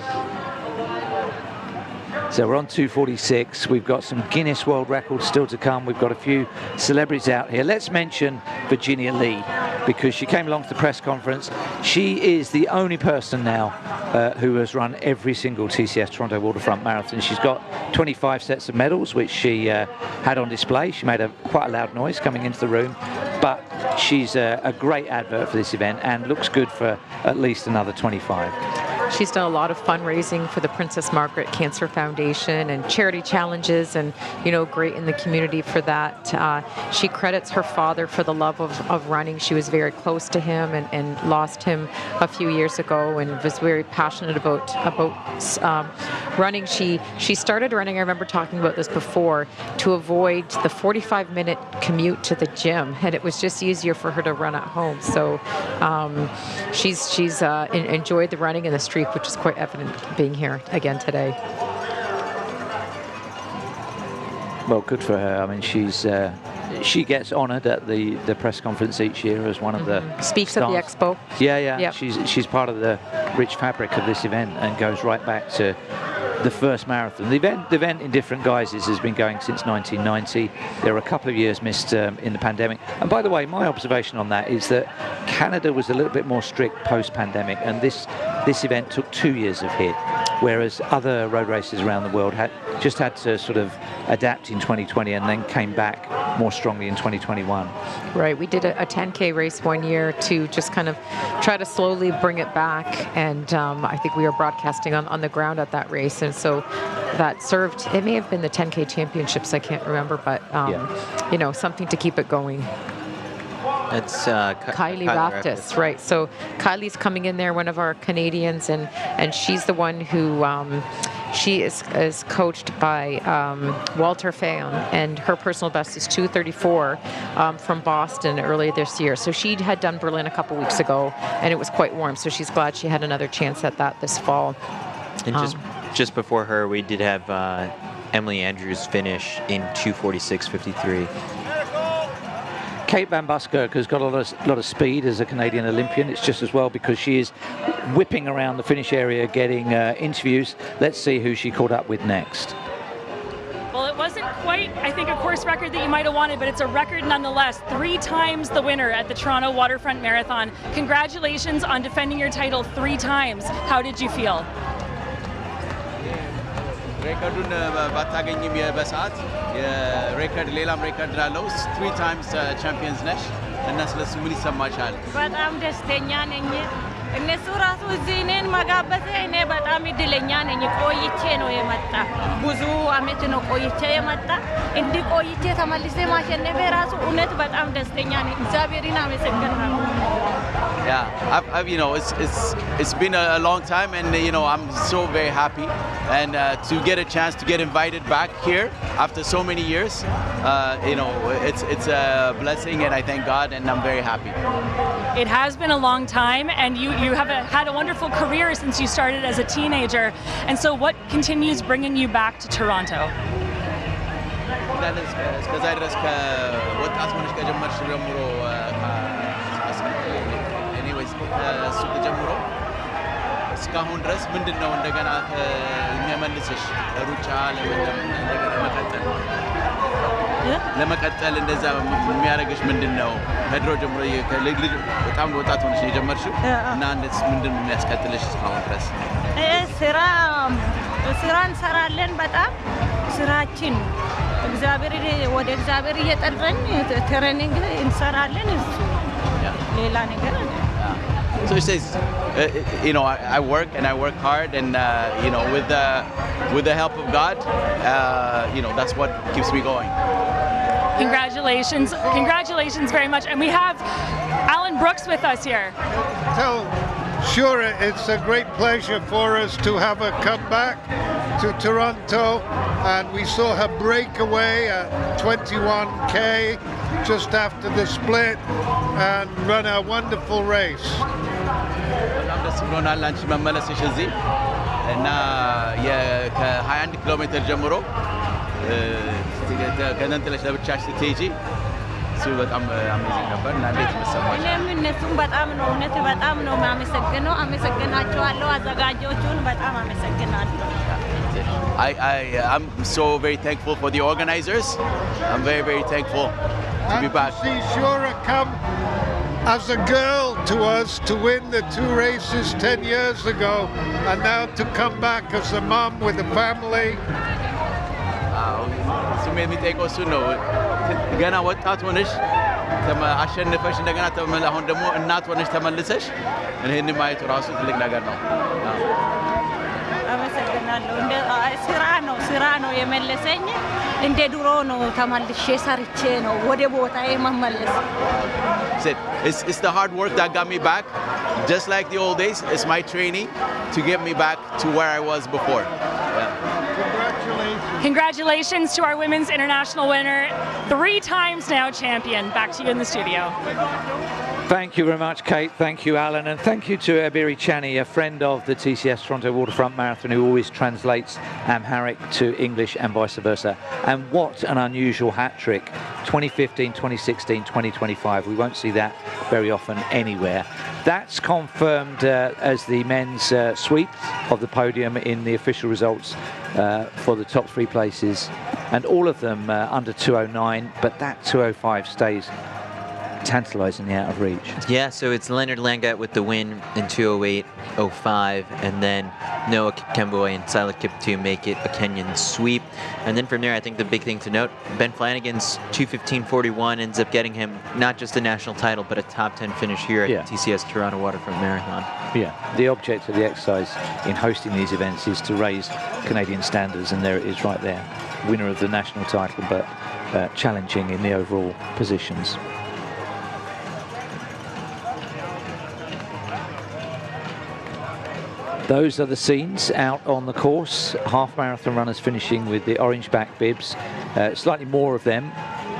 So we're on 2:46. We've got some Guinness World Records still to come. We've got a few celebrities out here. Let's mention Virginia Lee, because she came along to the press conference. She is the only person now who has run every single TCS Toronto Waterfront Marathon. She's got 25 sets of medals, which she had on display. She made quite a loud noise coming into the room, but she's a great advert for this event and looks good for at least another 25.
She's done a lot of fundraising for the Princess Margaret Cancer Foundation and charity challenges, and, you know, great in the community for that. She credits her father for the love of running. She was very close to him and lost him a few years ago, and was very passionate about running. She started running, I remember talking about this before, to avoid the 45-minute commute to the gym, and it was just easier for her to run at home. So she's enjoyed the running in the street, which is quite evident being here again today.
Well, good for her. I mean, she gets honoured at the press conference each year as one of the
speaks
stars.
at the expo.
Yeah.
Yep.
She's part of the rich fabric of this event and goes right back to the first marathon. The event in different guises has been going since 1990. There were a couple of years missed in the pandemic. And by the way, my observation on that is that Canada was a little bit more strict post-pandemic, and this event took 2 years of hit, whereas other road races around the world had to sort of adapt in 2020 and then came back more strongly in 2021.
Right, we did a 10K race one year to just kind of try to slowly bring it back, and I think we were broadcasting on the ground at that race, and so that served. It may have been the 10K championships, I can't remember, but you know, something to keep it going.
It's
Kylie Raftis, right? So Kylie's coming in there, one of our Canadians, and she's the one who she is coached by Walter Fayon, and her personal best is 2:34 from Boston earlier this year. So she had done Berlin a couple weeks ago, and it was quite warm. So she's glad she had another chance at that this fall.
And just before her, we did have Emily Andrews finish in 2:46.53.
Kate Van Buskirk has got a lot of speed as a Canadian Olympian. It's just as well because she is whipping around the finish area getting interviews. Let's see who she caught up with next.
Well, it wasn't quite, I think, a course record that you might have wanted, but it's a record nonetheless. 3 times the winner at the Toronto Waterfront Marathon. Congratulations on defending your title 3 times. How did you feel?
ሬከርዱን ባታገኝም በሰዓት የሬከርድ ሌላም ሬከርድ ላለው 3 times ቻምፒየንስ ነሽ እና ስለሱ ምን ይሰማሻል?
በጣም ደስተኛ ነኝ። እነሱ ራሱ እዚህ እኔን መጋበዝ እኔ በጣም እድለኛ ነኝ። ቆይቼ ነው የመጣ ብዙ አመት ነው ቆይቼ የመጣ እንዲህ ቆይቼ ተመልሼ ማሸነፌ ራሱ እውነት በጣም ደስተኛ ነኝ። እግዚአብሔርን አመሰግናለሁ።
Yeah, you know, it's been a long time, and you know, I'm so very happy, and to get a chance to get invited back here after so many years, you know, it's a blessing, and I thank God, and I'm very happy.
It has been a long time, and you have had a wonderful career since you started as a teenager, and so what continues bringing you back to Toronto?
እስከዛ ድረስ ከወጣት ሆነሽ ከጀመርሽ ጀምሮ እሱ ተጀምሮ እስካሁን ድረስ ምንድነው እንደገና የሚያመልስሽ ሩጫ ለመቀጠል እንደዛ የሚያደርግሽ ምንድነው? ከድሮ ጀምሮ በጣም ወጣት ሆነሽ የጀመርሽው እና እንደዚህ ምንድነው የሚያስቀጥልሽ እስካሁን ድረስ?
ስራ እንሰራለን። በጣም ስራችን ወደ እግዚአብሔር እየጠራን ትሬኒንግ እንሰራለን። እሱ ሌላ ነገር
So he says, you know, I work and I work hard, and you know, with the help of God, you know, that's what keeps me going.
Congratulations very much. And we have Alan Brooks with us here.
Sure, it's a great pleasure for us to have her come back to Toronto, and we saw her break away at 21K just after the split and run a wonderful race.
እና ከ21 ኪሎ ሜትር ጀምሮ ከነንጥለሽ ለብቻሽ ስትሄጂ እሱ በጣም አሜዚንግ ነበር እና እንዴት መሰማሽ?
እኔም እነሱም በጣም ነው እውነት በጣም ነው የማመሰግነው። አመሰግናቸዋለሁ። አዘጋጆቹን በጣም አመሰግናለሁ።
I'm so very thankful for the organizers. I'm very thankful to be back.
See Shura come as a girl to us to win the 2 races 10 years ago, and now to come back as a mom with a family.
ስሜት የሚጠይቀው እሱ ነው። ገና ወጣት ሆነሽ አሸንፈሽ እንደገና አሁን ደግሞ እናት ሆነሽ ተመልሰሽ ይሄን ማየቱ ራሱ ትልቅ ነገር ነው።
አመሰግናለሁ። ስራ ነው የመለሰኝ። እንደ ድሮ ነው ተመልሼ ሰርቼ ነው ወደ ቦታዬ መመለስ።
It's the hard work that got me back. Just like the old days, it's my training to get me back to where I was before.
Congratulations to our women's international winner, 3 times now champion. Back to you in the studio.
Thank you very much, Kate. Thank you, Alan. And thank you to Abiri Chani, a friend of the TCS Toronto Waterfront Marathon, who always translates Amharic to English and vice versa. And what an unusual hat-trick. 2015, 2016, 2025. We won't see that very often anywhere. That's confirmed as the men's sweep of the podium in the official results for the top 3 places. And all of them under 2:09, but that 2:05 stays tantalizingly out of reach.
Yeah, so it's Leonard Langat with the win in 2:08.05, and then Noah Kemboy and Silas Kiptu make it a Kenyan sweep. And then from there, I think the big thing to note, Ben Flanagan's 2:15.41 ends up getting him not just a national title, but a top 10 finish here at the TCS Toronto Waterfront Marathon.
Yeah, the object of the exercise in hosting these events is to raise Canadian standards, and there it is right there. Winner of the national title, but challenging in the overall positions. Those are the scenes out on the course. Half marathon runners finishing with the orange back bibs. Slightly more of them,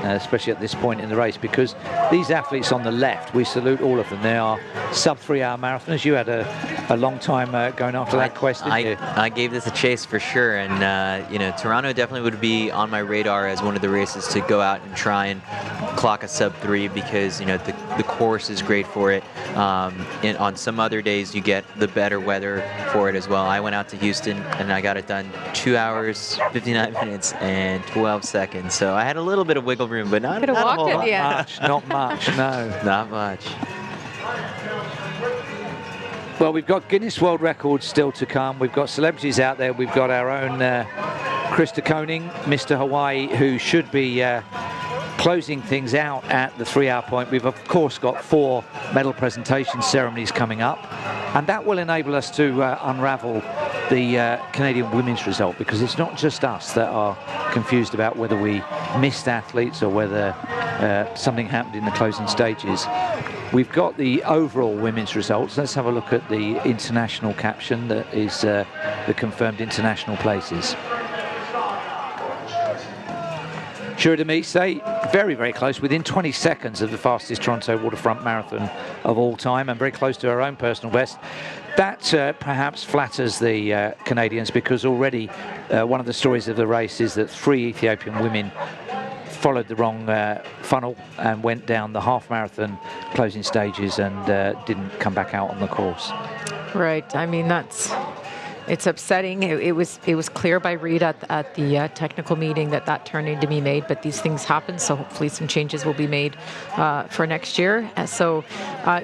especially at this point in the race, because these athletes on the left, we salute all of them. They are sub 3-hour marathoners. You had a long time going after that quest, didn't you?
I gave this a chase for sure, and you know, Toronto definitely would be on my radar as one of the races to go out and try and clock a sub 3, because you know the course is great for it. And on some other days you get the better weather for it as well. I went out to Houston and I got it done 2 hours, 59 minutes, and 12 seconds. So I had a little bit of wiggle room, but not a whole lot.
Not much, no.
Not much.
Well, we've got Guinness World Records still to come. We've got celebrities out there. We've got our own Krista Koning, Mr. Hawaii, who should be closing things out at the 3-hour point. We've of course got 4 medal presentation ceremonies coming up, and that will enable us to unravel the Canadian women's result, because it's not just us that are confused about whether we missed athletes or whether something happened in the closing stages. We've got the overall women's results. Let's have a look at the international caption that is the confirmed international places. Shura Demise, very close, within 20 seconds of the fastest Toronto Waterfront Marathon of all time, and very close to her own personal best. That perhaps flatters the Canadians, because already one of the stories of the race is that 3 Ethiopian women followed the wrong funnel and went down the half marathon closing stages and didn't come back out on the course.
Right, I mean, it's upsetting. It was clear by Reed at the technical meeting that turn needed to be made, but these things happen, so hopefully some changes will be made for next year. So,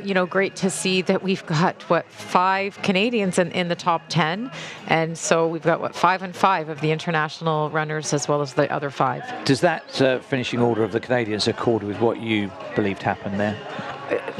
you know, great to see that we've got, 5 Canadians in the top 10, and so we've got, 5 and 5 of the international runners as well as the other 5.
Does that finishing order of the Canadians accord with what you believed happened there?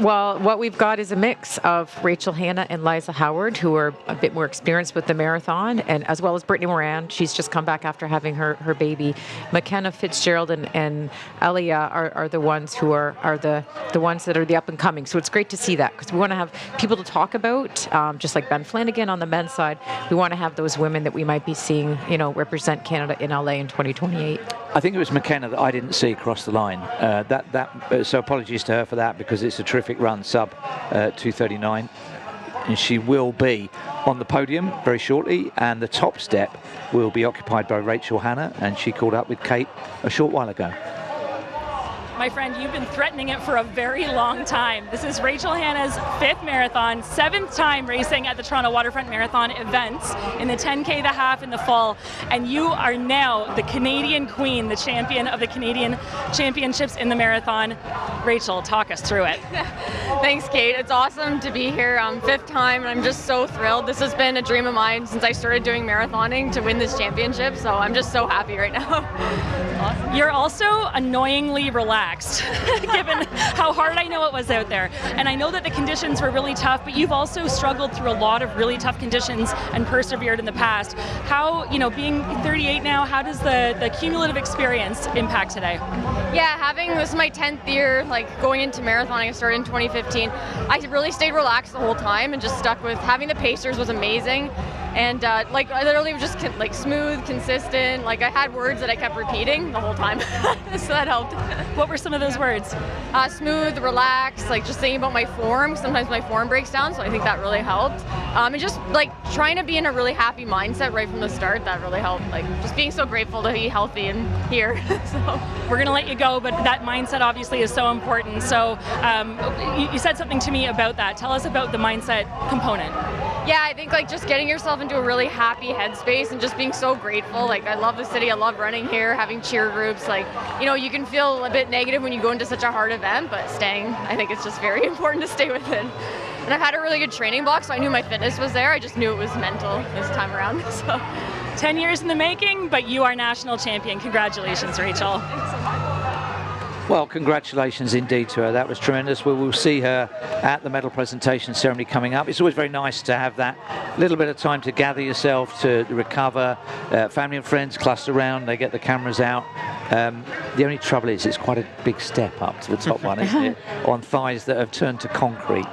Well, what we've got is a mix of Rachel Hanna and Liza Howard, who are a bit more experienced with the marathon, and as well as Brittany Moran. She's just come back after having her baby. McKenna Fitzgerald and Elia are the ones who are the ones that are the up and coming. So it's great to see that, because we want to have people to talk about, just like Ben Flanagan on the men's side. We want to have those women that we might be seeing, represent Canada in LA in 2028.
I think it was McKenna that I didn't see cross the line. So apologies to her for that, because it's a terrific run, sub 2:39, and she will be on the podium very shortly, and the top step will be occupied by Rachel Hanna, and she caught up with Kate a short while ago.
My friend, you've been threatening it for a very long time. This is Rachel Hanna's 5th marathon, 7th time racing at the Toronto Waterfront Marathon events in the 10K, the half, and the full. And you are now the Canadian queen, the champion of the Canadian championships in the marathon. Rachel, talk us through it.
Thanks, Kate. It's awesome to be here. 5th time, and I'm just so thrilled. This has been a dream of mine since I started doing marathoning, to win this championship. So I'm just so happy right now.
Awesome. You're also annoyingly relaxed. Given how hard I know it was out there. And I know that the conditions were really tough, but you've also struggled through a lot of really tough conditions and persevered in the past. How, being 38 now, how does the cumulative experience impact today?
Yeah, this is my 10th year, going into marathoning. I started in 2015. I really stayed relaxed the whole time and just stuck with having the pacers was amazing. And I literally was just smooth, consistent. I had words that I kept repeating the whole time, so that helped.
What were some of those words?
Smooth, relaxed, just thinking about my form. Sometimes my form breaks down, so I think that really helped. And just trying to be in a really happy mindset right from the start, that really helped. Just being so grateful to be healthy and here. So
we're gonna let you go, but that mindset obviously is so important. So you said something to me about that. Tell us about the mindset component.
Yeah, I think just getting yourself into a really happy headspace and just being so grateful. I love the city, I love running here, having cheer groups. You can feel a bit negative when you go into such a hard event, but I think it's just very important to stay with it. And I've had a really good training block, so I knew my fitness was there. I just knew it was mental this time around. So
10 years in the making, but you are national champion. Congratulations, Rachel.
Thanks so much.
Well, congratulations indeed to her. That was tremendous. We will see her at the medal presentation ceremony coming up. It's always very nice to have that little bit of time to gather yourself, to recover. Family and friends cluster around. They get the cameras out. The only trouble is it's quite a big step up to the top one, isn't it? On thighs that have turned to concrete.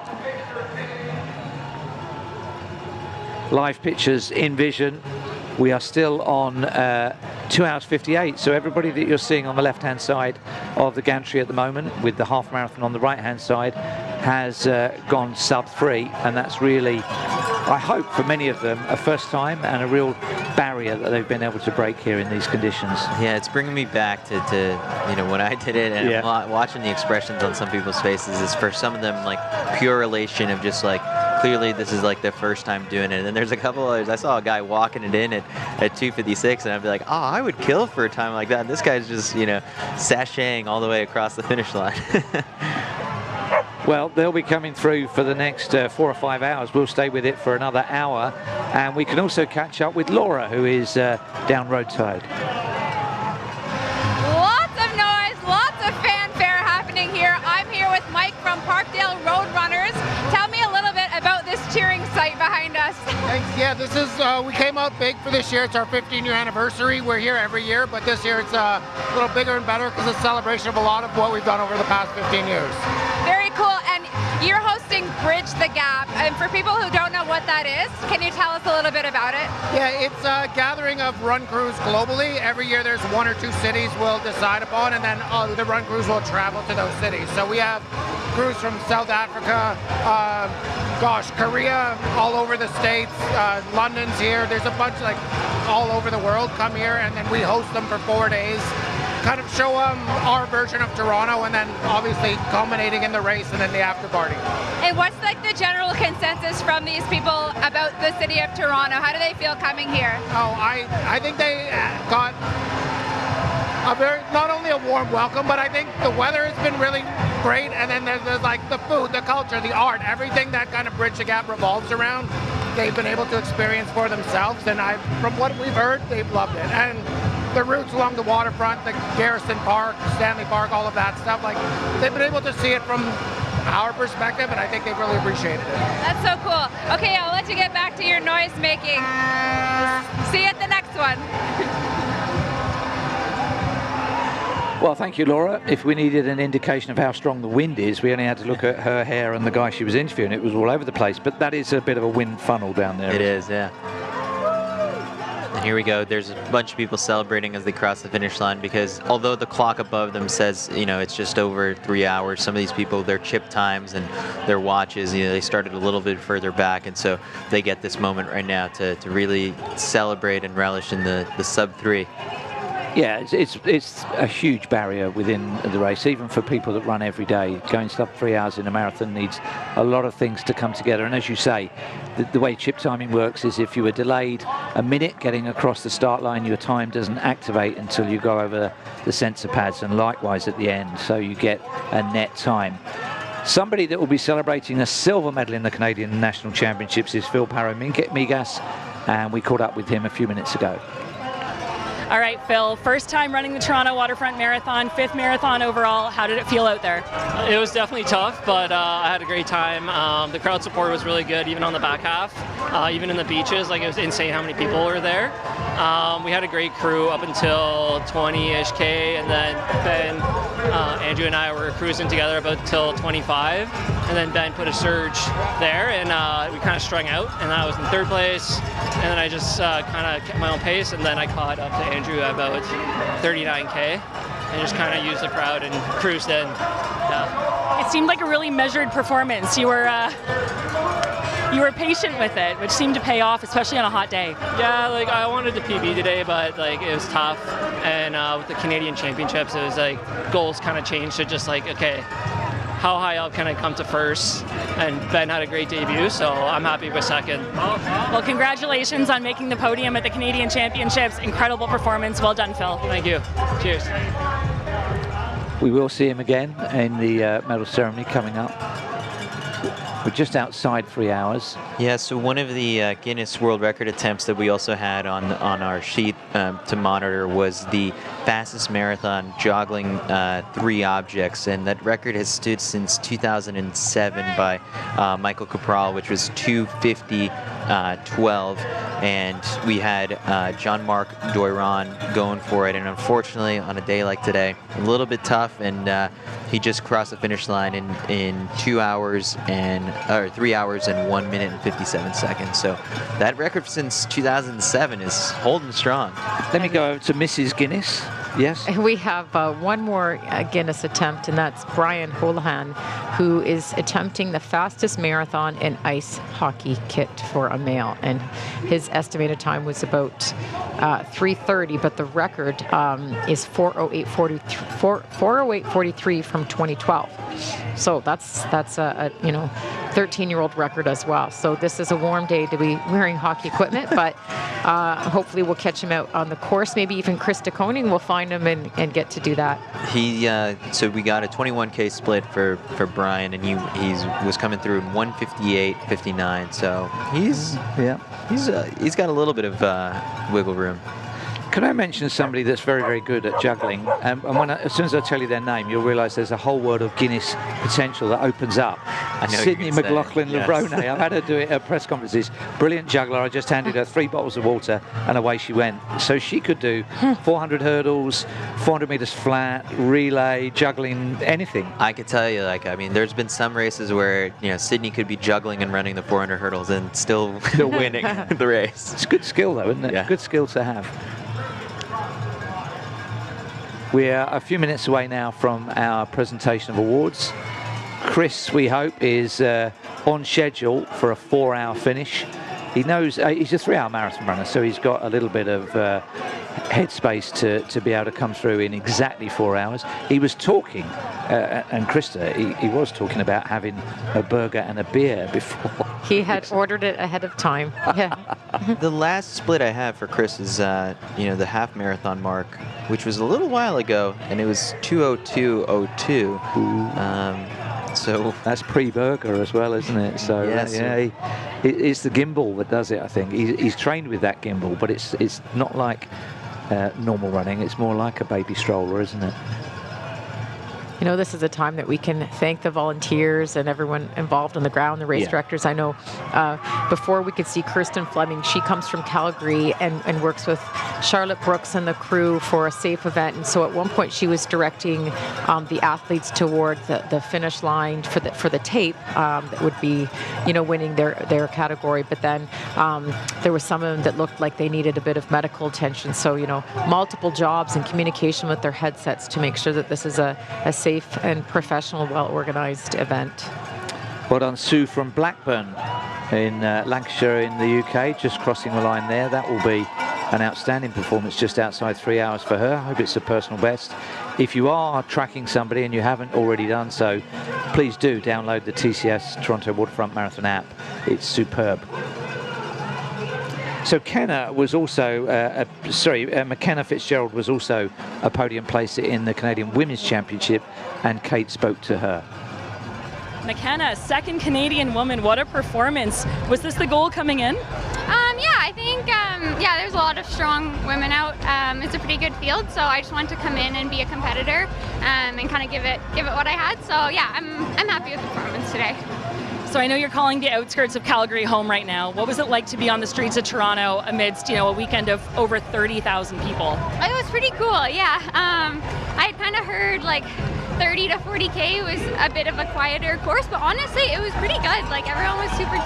Live pictures in vision. We are still on 2 hours 58, so everybody that you're seeing on the left-hand side of the gantry at the moment, with the half marathon on the right-hand side, has gone sub-3, and that's really, I hope for many of them, a first time and a real barrier that they've been able to break here in these conditions.
Yeah, it's bringing me back to when I did it, and I'm watching the expressions on some people's faces. Is for some of them pure elation of just clearly this is their first time doing it. And then there's a couple others. I saw a guy walking it in at 2:56, and I'd be like, oh, I would kill for a time like that. And this guy's just sashaying all the way across the finish line.
Well, they'll be coming through for the next 4 or 5 hours. We'll stay with it for another hour, and we can also catch up with Laura, who is down roadside.
Lots of noise, lots of fanfare happening here. I'm here with Mike from Parkdale Roadrunners. Tell me a little bit about this cheering site behind us.
Thanks. Yeah, this is, we came out big for this year. It's our 15-year anniversary. We're here every year, but this year it's a little bigger and better because it's a celebration of a lot of what we've done over the past 15 years.
Very cool. And you're hosting Bridge the Gap. And for people who don't know what that is, can you tell us a little bit about it?
Yeah, it's a gathering of run crews globally. Every year there's 1 or 2 cities we'll decide upon, and then the run crews will travel to those cities. So we have crews from South Africa, Korea, all over the States, London's here. There's a bunch all over the world come here, and then we host them for 4 days. Kind of show them our version of Toronto, and then obviously culminating in the race and then the after party.
And what's the general consensus from these people about the city of Toronto? How do they feel coming here?
Oh, I think they got not only a warm welcome, but I think the weather has been really great, and then there's the food, the culture, the art, everything that kind of Bridge the Gap revolves around, they've been able to experience for themselves, and from what we've heard, they've loved it. And the routes along the waterfront, the Garrison Park, Stanley Park, all of that stuff, they've been able to see it from our perspective, and I think they've really appreciated it.
That's so cool. Okay, I'll let you get back to your noise making. See you at the next one.
Well, thank you, Laura. If we needed an indication of how strong the wind is, we only had to look at her hair and the guy she was interviewing. It was all over the place, but that is a bit of a wind funnel down there.
It is, yeah. And here we go. There's a bunch of people celebrating as they cross the finish line, because although the clock above them says, you know, it's just over 3 hours, some of these people, their chip times and their watches, you know, they started a little bit further back, and so they get this moment right now to really celebrate and relish in the sub-3.
Yeah, it's a huge barrier within the race, even for people that run every day. Going sub 3 hours in a marathon needs a lot of things to come together. And as you say, the way chip timing works is if you were delayed a minute getting across the start line, your time doesn't activate until you go over the sensor pads, and likewise at the end, so you get a net time. Somebody that will be celebrating a silver medal in the Canadian National Championships is Phil Paramigas, and we caught up with him a few minutes ago.
All right, Phil, first time running the Toronto Waterfront Marathon, 5th marathon overall. How did it feel out there?
It was definitely tough, but I had a great time. The crowd support was really good, even on the back half, even in the beaches. Like, it was insane how many people were there. We had a great crew up until 20-ish K, and then Ben, Andrew and I were cruising together about till 25, and then Ben put a surge there, and we kind of strung out, and I was in 3rd place, and then I just kind of kept my own pace, and then I caught up to Andrew at about 39K, and just kind of used the crowd and cruised in. Yeah.
It seemed like a really measured performance. You were patient with it, which seemed to pay off, especially on a hot day.
Yeah, like I wanted the PB today, but like it was tough, and with the Canadian Championships, it was like goals kind of changed to just like, okay, how high up can I come to first? And Ben had a great debut, so I'm happy with 2nd.
Well, congratulations on making the podium at the Canadian Championships. Incredible performance. Well done, Phil.
Thank you. Cheers.
We will see him again in the medal ceremony coming up. We're just outside 3 hours.
Yeah, so one of the Guinness World Record attempts that we also had on our sheet to monitor was the fastest marathon juggling 3 objects, and that record has stood since 2007 by Michael Capral, which was 2:50:12, and we had Jean-Marc Doiron going for it, and unfortunately on a day like today, a little bit tough, and he just crossed the finish line in 3 hours and 1 minute and 57 seconds. So that record since 2007 is holding strong.
Let me go over to Mrs. Guinness. Yes.
We have one more Guinness attempt, and that's Brian Holohan, who is attempting the fastest marathon in ice hockey kit for a male. And his estimated time was about 3:30, but the record is 4:08:43 from 2012. So that's a 13-year-old record as well. So this is a warm day to be wearing hockey equipment, but hopefully we'll catch him out on the course. Maybe even Krista Koning will find him and get to do that.
So we got a 21K split for Brian, and he was coming through in 1:58:59. So he's got a little bit of wiggle room.
Can I mention somebody that's very, very good at juggling? And as soon as I tell you their name, you'll realise there's a whole world of Guinness potential that opens up. Sydney McLaughlin-Lebrone. Yes. I've had her do it at press conferences. Brilliant juggler. I just handed her 3 bottles of water, and away she went. So she could do 400 hurdles, 400 meters flat, relay, juggling, anything.
I could tell you, there's been some races where Sydney could be juggling and running the 400 hurdles and still winning the race.
It's good skill, though, isn't it?
Yeah.
Good skill to have. We're a few minutes away now from our presentation of awards. Chris, we hope, is on schedule for a 4-hour finish. He knows he's a 3-hour marathon runner, so he's got a little bit of headspace to be able to come through in exactly 4 hours. He was talking, and Krista, he was talking about having a burger and a beer before.
He had ordered it ahead of time. Yeah.
The last split I have for Chris is, the half marathon mark, which was a little while ago, and it was 2:02:02. So
that's pre-burger as well, isn't it? So it's the gimbal that does it. I think he's trained with that gimbal, but it's not like normal running. It's more like a baby stroller, isn't it?
this is a time that we can thank the volunteers and everyone involved on the ground, the race directors. I know before we could see Kirsten Fleming, she comes from Calgary and works with Charlotte Brooks and the crew for a safe event. And so at one point she was directing the athletes toward the finish line for the tape that would be, winning their category. But then there was some of them that looked like they needed a bit of medical attention. So, multiple jobs and communication with their headsets to make sure that this is a safe and professional, well-organized event.
Well done, Sue from Blackburn in Lancashire in the UK, just crossing the line there. That will be an outstanding performance, just outside 3 hours for her. I hope it's a personal best. If you are tracking somebody and you haven't already done so, please do download the TCS Toronto Waterfront Marathon app. It's superb. So Kenna was also, McKenna Fitzgerald was also a podium placer in the Canadian Women's Championship, and Kate spoke to her.
McKenna, second Canadian woman. What a performance. Was this the goal coming in?
Yeah, I think, there's a lot of strong women out. It's a pretty good field, so I just wanted to come in and be a competitor and kind of give it what I had. So yeah, I'm happy with the performance today.
So I know you're calling the outskirts of Calgary home right now. What was it like to be on the streets of Toronto amidst, a weekend of over 30,000 people?
It was pretty cool, yeah. I had kind of heard like 30 to 40K was a bit of a quieter course, but honestly, it was pretty good. Like everyone was super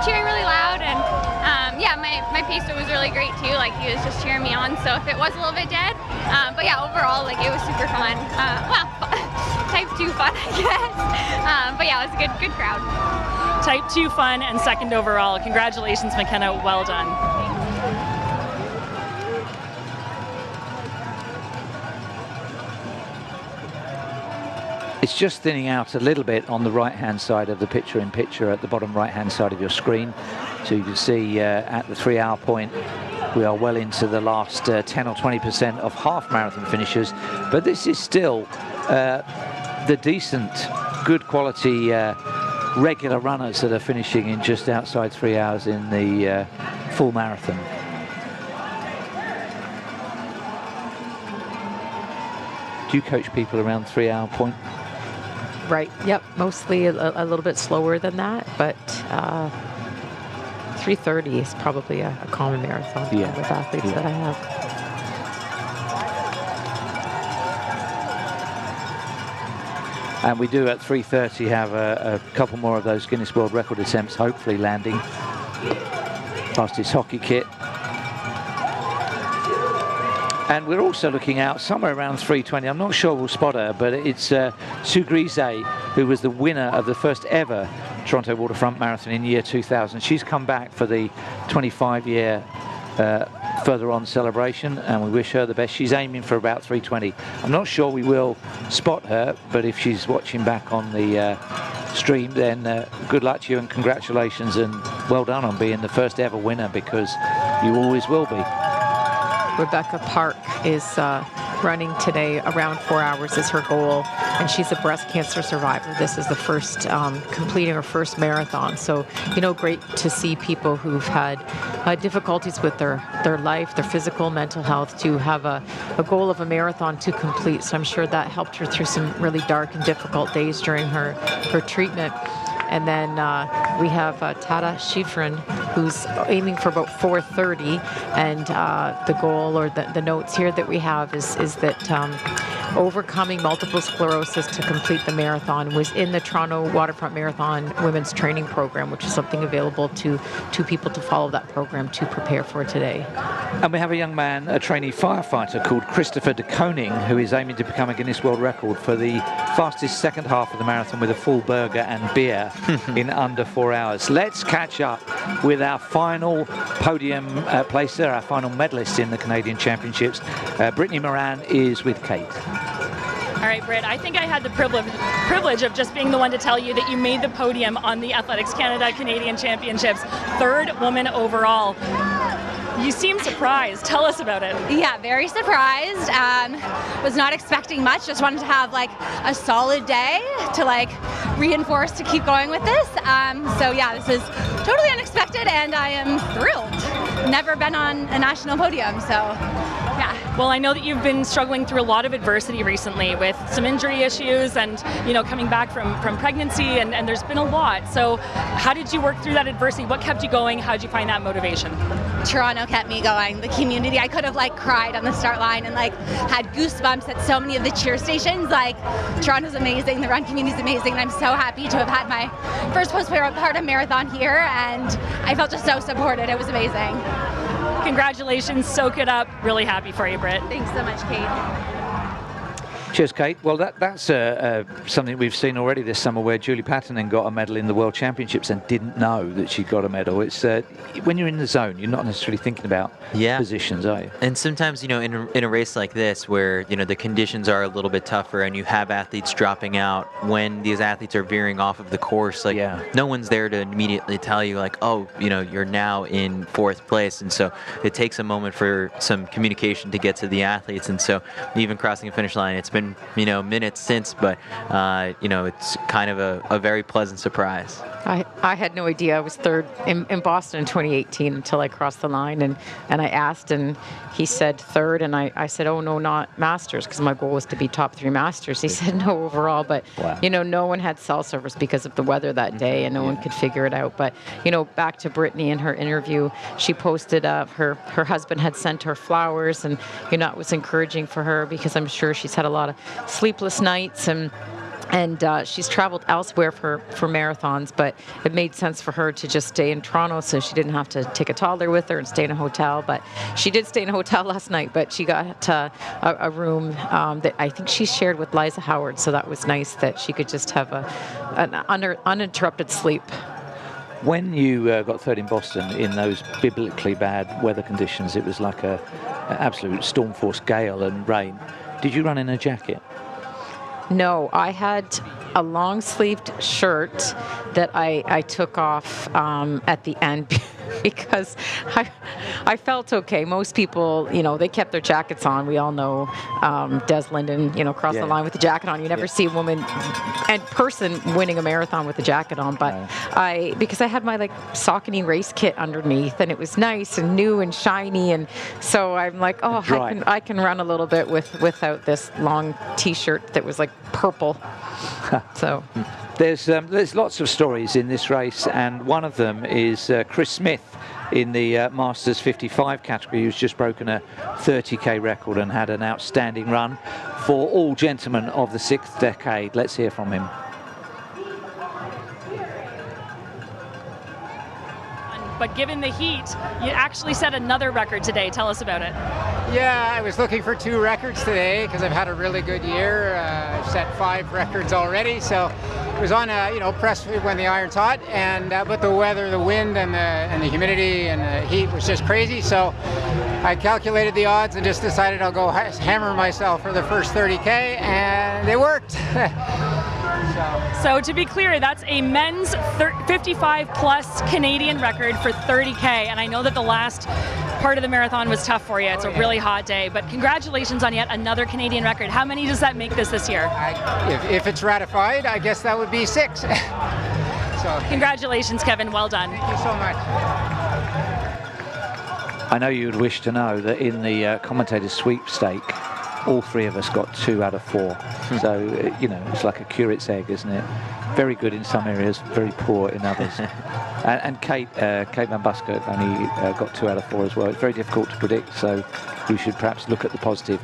cheering really loud, and my pacer was really great too. Like he was just cheering me on. So if it was a little bit dead, but yeah, overall, like it was super fun. Type 2 fun, I guess. But yeah, it was a good crowd.
Type 2 fun and second overall. Congratulations, McKenna. Well done.
It's just thinning out a little bit on the right-hand side of the picture-in-picture at the bottom right-hand side of your screen. So you can see at the 3 hour point, we are well into the last 10 or 20% of half marathon finishers. But this is still the decent, good quality regular runners that are finishing in just outside 3 hours in the full marathon. Do you coach people around 3 hour point?
Right, yep, mostly a little bit slower than that, but 3:30 is probably a common marathon with athletes that I have.
And we do at 3:30 have a couple more of those Guinness World Record attempts, hopefully landing. Fastest hockey kit. And we're also looking out somewhere around 3:20. I'm not sure we'll spot her, but it's Sue Grise, who was the winner of the first ever Toronto Waterfront Marathon in year 2000. She's come back for the 25-year further on celebration, and we wish her the best. She's aiming for about 3:20. I'm not sure we will spot her, but if she's watching back on the stream, then good luck to you and congratulations, and well done on being the first ever winner, because you always will be.
Rebecca Park is running today. Around 4 hours is her goal, and she's a breast cancer survivor. This is the first completing her first marathon. So, great to see people who've had difficulties with their life, their physical, mental health, to have a goal of a marathon to complete. So I'm sure that helped her through some really dark and difficult days during her treatment. And then we have Tara Schifrin, who's aiming for about 4:30. And the goal, or the notes here that we have, is that overcoming multiple sclerosis to complete the marathon, was in the Toronto Waterfront Marathon Women's Training Program, which is something available to people to follow that program to prepare for today.
And we have a young man, a trainee firefighter called Christopher de Koning, who is aiming to become a Guinness World Record for the fastest second half of the marathon with a full burger and beer in under 4 hours. Let's catch up with our final podium placer, our final medalist in the Canadian Championships. Brittany Moran is with Kate.
All right, Britt, I think I had the privilege of just being the one to tell you that you made the podium on the Athletics Canada Canadian Championships, third woman overall. You seem surprised. Tell us about it.
Yeah, very surprised. Was not expecting much. Just wanted to have a solid day to reinforce to keep going with this. So yeah, this is totally unexpected, and I am thrilled. Never been on a national podium, so yeah.
Well, I know that you've been struggling through a lot of adversity recently with some injury issues and, coming back from pregnancy, and there's been a lot. So how did you work through that adversity? What kept you going? How did you find that motivation?
Toronto kept me going. The community, I could have cried on the start line and had goosebumps at so many of the cheer stations. Toronto's amazing. The run community is amazing. And I'm so happy to have had my first postpartum marathon here, and I felt just so supported. It was amazing.
Congratulations, soak it up. Really happy for you, Britt.
Thanks so much, Kate.
Cheers, Kate. Well, that's something we've seen already this summer, where Julie Patterson got a medal in the World Championships and didn't know that she got a medal. It's when you're in the zone, you're not necessarily thinking about positions, are you?
And sometimes, in a race like this, where the conditions are a little bit tougher, and you have athletes dropping out, when these athletes are veering off of the course, no one's there to immediately tell you, oh, you're now in 4th place, and so it takes a moment for some communication to get to the athletes, and so even crossing the finish line, it's been minutes since, but it's kind of a very pleasant surprise.
I had no idea I was 3rd in Boston in 2018 until I crossed the line, and I asked, and he said 3rd, and I said, oh no, not Masters, because my goal was to be top 3 Masters. He said no overall, but
wow.
No one had cell service because of the weather that day, and no one could figure it out. But back to Brittany in her interview, she posted her husband had sent her flowers, and it was encouraging for her, because I'm sure she's had a lot of sleepless nights, and she's traveled elsewhere for marathons, but it made sense for her to just stay in Toronto, so she didn't have to take a toddler with her and stay in a hotel. But she did stay in a hotel last night, but she got a room that I think she shared with Liza Howard, so that was nice that she could just have an uninterrupted sleep.
When you got 3rd in Boston in those biblically bad weather conditions, it was like an absolute storm force gale and rain. Did you run in a jacket?
No, I had a long-sleeved shirt that I took off at the end because I felt okay. Most people, they kept their jackets on. We all know Des Linden, crossed the line with the jacket on. You never see a woman and person winning a marathon with a jacket on. But because I had my Saucony race kit underneath, and it was nice and new and shiny, and so I'm like, oh, I can run a little bit without this long T-shirt that was purple. So
there's lots of stories in this race, and one of them is Chris Smith in the Masters 55 category, who's just broken a 30k record and had an outstanding run for all gentlemen of the 6th decade. Let's hear from him.
But given the heat, you actually set another record today. Tell us about it.
Yeah, I was looking for 2 records today because I've had a really good year. I've set 5 records already, so it was on press when the iron's hot, and but the weather, the wind, and the humidity and the heat was just crazy. So I calculated the odds and just decided I'll go hammer myself for the first 30k, and it worked.
So to be clear, that's a men's 55 plus Canadian record for 30k, and I know that the last part of the marathon was tough for you. It's a really hot day, but congratulations on yet another Canadian record. How many does that make this year?
If it's ratified, I guess that would be 6. So
congratulations, Kevin. Well done.
Thank you so much.
I know you'd wish to know that in the commentator's sweepstake, all 3 of us got 2 out of 4. So, it's like a curate's egg, isn't it? Very good in some areas, very poor in others. and Kate Van Buskirk only got 2 out of 4 as well. It's very difficult to predict, so we should perhaps look at the positive.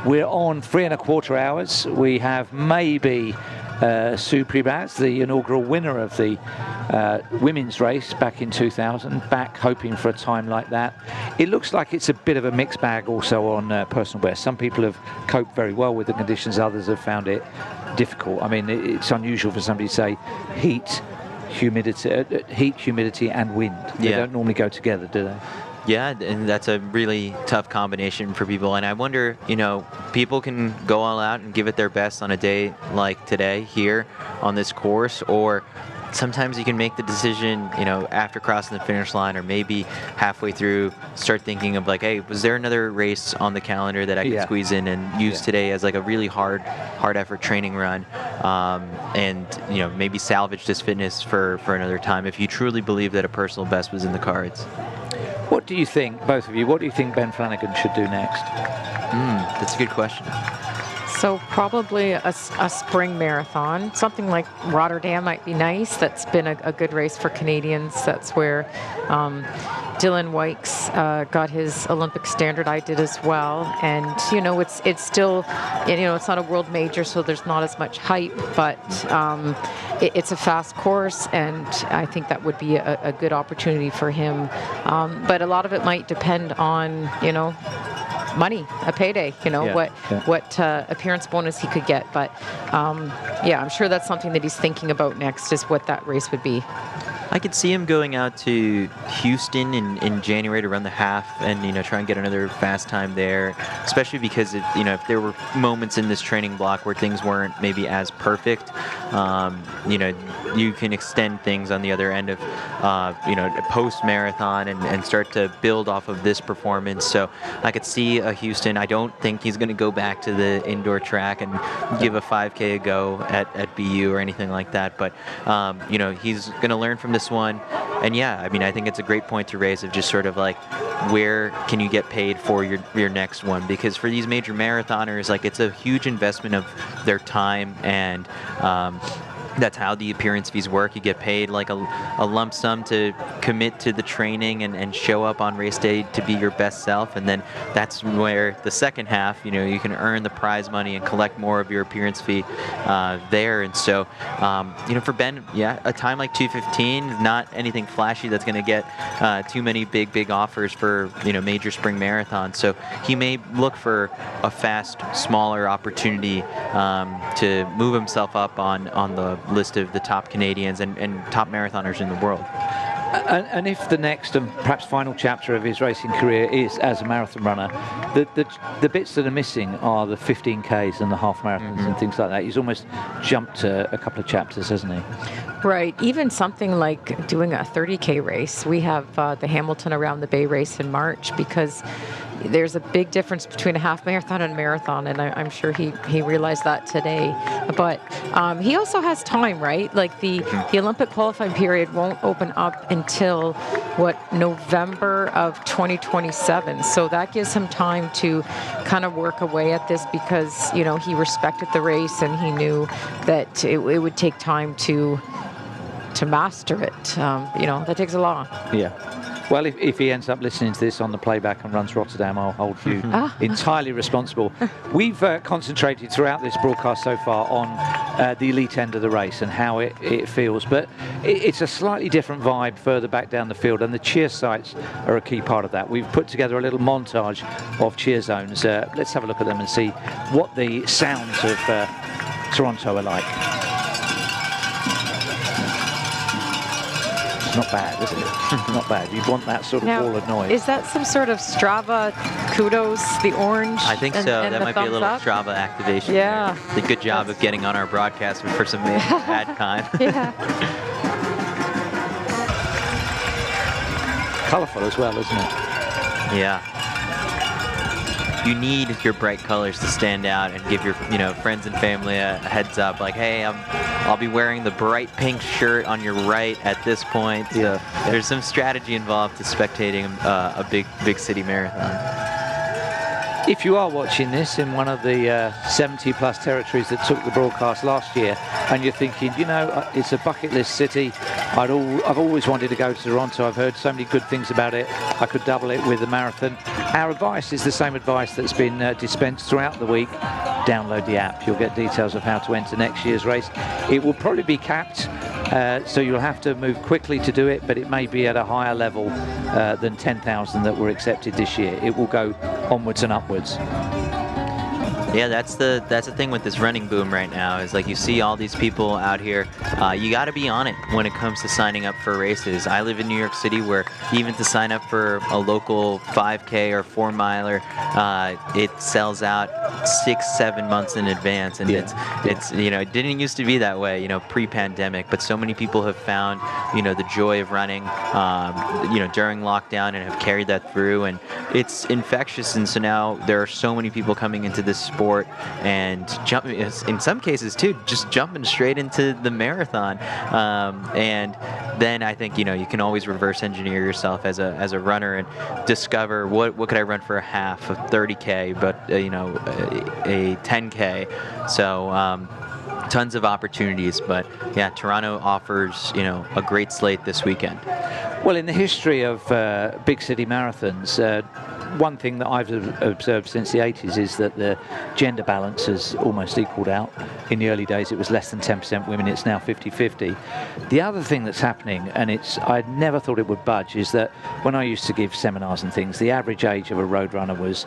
We're on 3 1/4 hours. We have maybe Sue Pribas, the inaugural winner of the women's race back in 2000, back hoping for a time like that. It looks like it's a bit of a mixed bag also on personal best. Some people have coped very well with the conditions, others have found it difficult. I mean, it's unusual for somebody to say heat, humidity and wind. They don't normally go together, do they?
Yeah, and that's a really tough combination for people. And I wonder, people can go all out and give it their best on a day like today here on this course, or sometimes you can make the decision, after crossing the finish line, or maybe halfway through, start thinking of hey, was there another race on the calendar that I could squeeze in and use today as a really hard effort training run, and maybe salvage this fitness for another time if you truly believe that a personal best was in the cards.
What do you think, both of you, what do you think Ben Flanagan should do next?
That's a good question.
So probably a spring marathon. Something like Rotterdam might be nice. That's been a good race for Canadians. That's where Dylan Wykes got his Olympic standard. I did as well. And, it's still, it's not a world major, so there's not as much hype, but it's a fast course, and I think that would be a good opportunity for him. But a lot of it might depend on, money, a payday, what appearance bonus he could get. But I'm sure that's something that he's thinking about next, is what that race would be.
I could see him going out to Houston in January to run the half and, try and get another fast time there, especially because, if there were moments in this training block where things weren't maybe as perfect, you can extend things on the other end of, post-marathon and start to build off of this performance. So I could see a Houston. I don't think he's going to go back to the indoor track and give a 5K a go at BU or anything like that. But, he's going to learn from this one. And I think it's a great point to raise of just sort of like, where can you get paid for your next one? Because for these major marathoners, like, it's a huge investment of their time, and that's how the appearance fees work. You get paid like a lump sum to commit to the training and show up on race day to be your best self. And then that's where the second half, you can earn the prize money and collect more of your appearance fee there. And so, for Ben, a time like 2:15 is not anything flashy that's going to get too many big offers for, major spring marathons. So he may look for a fast, smaller opportunity to move himself up on the list of the top Canadians and top marathoners in the world.
And if the next and perhaps final chapter of his racing career is as a marathon runner, the bits that are missing are the 15Ks and the half marathons and things like that. He's almost jumped a couple of chapters, hasn't he?
Right. Even something like doing a 30K race. We have the Hamilton Around the Bay race in March, because there's a big difference between a half marathon and a marathon, and I'm sure he realized that today. But he also has time, right? Like the Olympic qualifying period won't open up until November of 2027. So that gives him time to kind of work away at this, because he respected the race and he knew that it would take time to master it. That takes a lot.
Yeah. Well, if he ends up listening to this on the playback and runs Rotterdam, I'll hold you entirely responsible. We've concentrated throughout this broadcast so far on the elite end of the race and how it feels, but it's a slightly different vibe further back down the field, and the cheer sites are a key part of that. We've put together a little montage of cheer zones. Let's have a look at them and see what the sounds of Toronto are like. Not bad, is it? Not bad. You'd want that sort of wall of noise.
Is that some sort of Strava kudos, the orange?
I think so. That might be a little Strava activation.
Yeah.
There. A good job of getting on our broadcast for some ad time.
Yeah.
Colourful as well, isn't it?
Yeah. You need your bright colors to stand out and give your friends and family a heads up, like, hey, I'll be wearing the bright pink shirt on your right at this point. So there's some strategy involved to spectating a big city marathon.
If you are watching this in one of the 70 plus territories that took the broadcast last year, and you're thinking, it's a bucket list city, I've always wanted to go to Toronto, I've heard so many good things about it, I could double it with a marathon. Our advice is the same advice that's been dispensed throughout the week. Download the app. You'll get details of how to enter next year's race. It will probably be capped, so you'll have to move quickly to do it, but it may be at a higher level than 10,000 that were accepted this year. It will go onwards and upwards.
Yeah, that's the thing with this running boom right now, is like you see all these people out here. You got to be on it when it comes to signing up for races. I live in New York City, where even to sign up for a local 5K or 4 miler, it sells out 6-7 months in advance, and it's you know, it didn't used to be that way, you know, pre-pandemic, but so many people have found, you know, the joy of running, you know, during lockdown, and have carried that through, and it's infectious. And so now there are so many people coming into this sport and jumping, in some cases too, just jumping straight into the marathon. And then I think, you know, you can always reverse engineer yourself as a runner and discover what could I run for a half, a 30K, but you know, a 10K. So tons of opportunities, but yeah, Toronto offers, you know, a great slate this weekend.
Well, in the history of big city marathons, one thing that I've observed since the 80s is that the gender balance has almost equaled out. In the early days, it was less than 10% women. It's now 50-50. The other thing that's happening, and I never thought it would budge, is that when I used to give seminars and things, the average age of a road runner was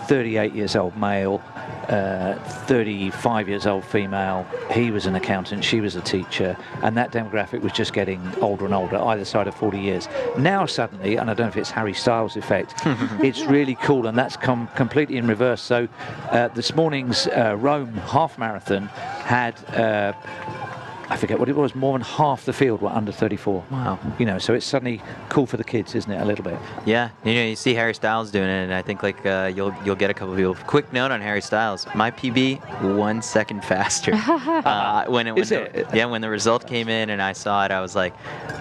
38 years old male, 35 years old female. He was an accountant, she was a teacher, and that demographic was just getting older and older, either side of 40 years. Now suddenly, and I don't know if it's Harry Styles effect, it's really cool, and that's come completely in reverse. So this morning's Rome half marathon had I forget what it was, more than half the field were under 34.
Wow.
You know, so it's suddenly cool for the kids, isn't it, a little bit?
Yeah, you know, you see Harry Styles doing it, and I think like you'll get a couple of people. Quick note on Harry Styles: my PB 1 second faster. When the result came in and I saw it, I was like,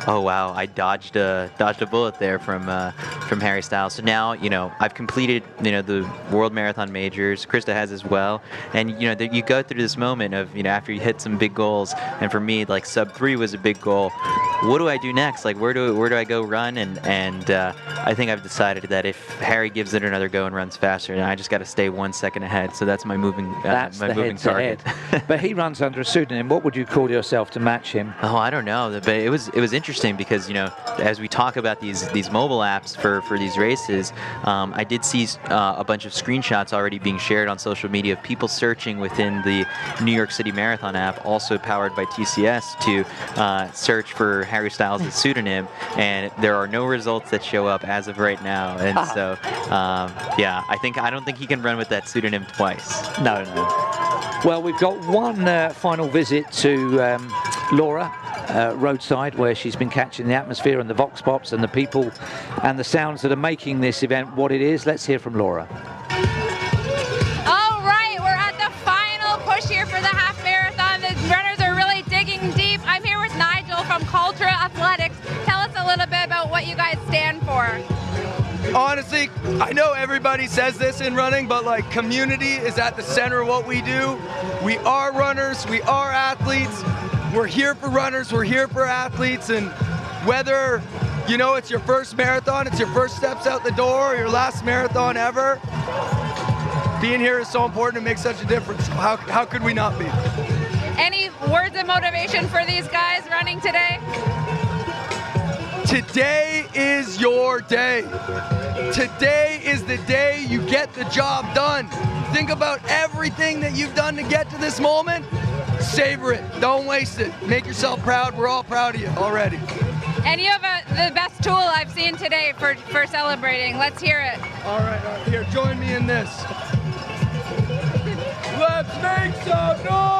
oh wow, I dodged a bullet there from Harry Styles. So now, you know, I've completed, you know, the World Marathon Majors. Krista has as well, and you know, you go through this moment of, you know, after you hit some big goals, and for me, like sub 3 was a big goal. What do I do next? Like, where do I go run? And I think I've decided that if Harry gives it another go and runs faster, then I just got to stay 1 second ahead. So that's my moving target.
But he runs under a pseudonym. What would you call yourself to match him?
Oh, I don't know. But it was interesting because, you know, as we talk about these mobile apps for these races, I did see a bunch of screenshots already being shared on social media of people searching within the New York City Marathon app, also powered by TCS, to search for Harry Styles' pseudonym, and there are no results that show up as of right now. And so, yeah, I don't think he can run with that pseudonym twice.
No. Well, we've got one final visit to Laura, roadside, where she's been catching the atmosphere and the vox pops and the people and the sounds that are making this event what it is. Let's hear from Laura.
All right, we're at the final push here for the half marathon. The runners are really digging deep. I'm here with Nigel from Cultura Athletics. Tell us a little bit about what you guys stand for.
Honestly, I know everybody says this in running, but like, community is at the center of what we do. We are runners, we are athletes. We're here for runners, we're here for athletes, and whether, you know, it's your first marathon, it's your first steps out the door, or your last marathon ever, being here is so important, it makes such a difference. How could we not be?
Any words of motivation for these guys running today?
Today is your day. Today is the day you get the job done. Think about everything that you've done to get to this moment. Savor it. Don't waste it. Make yourself proud. We're all proud of you already.
And you have the best tool I've seen today for celebrating. Let's hear it.
All right, here, join me in this. Let's make some noise!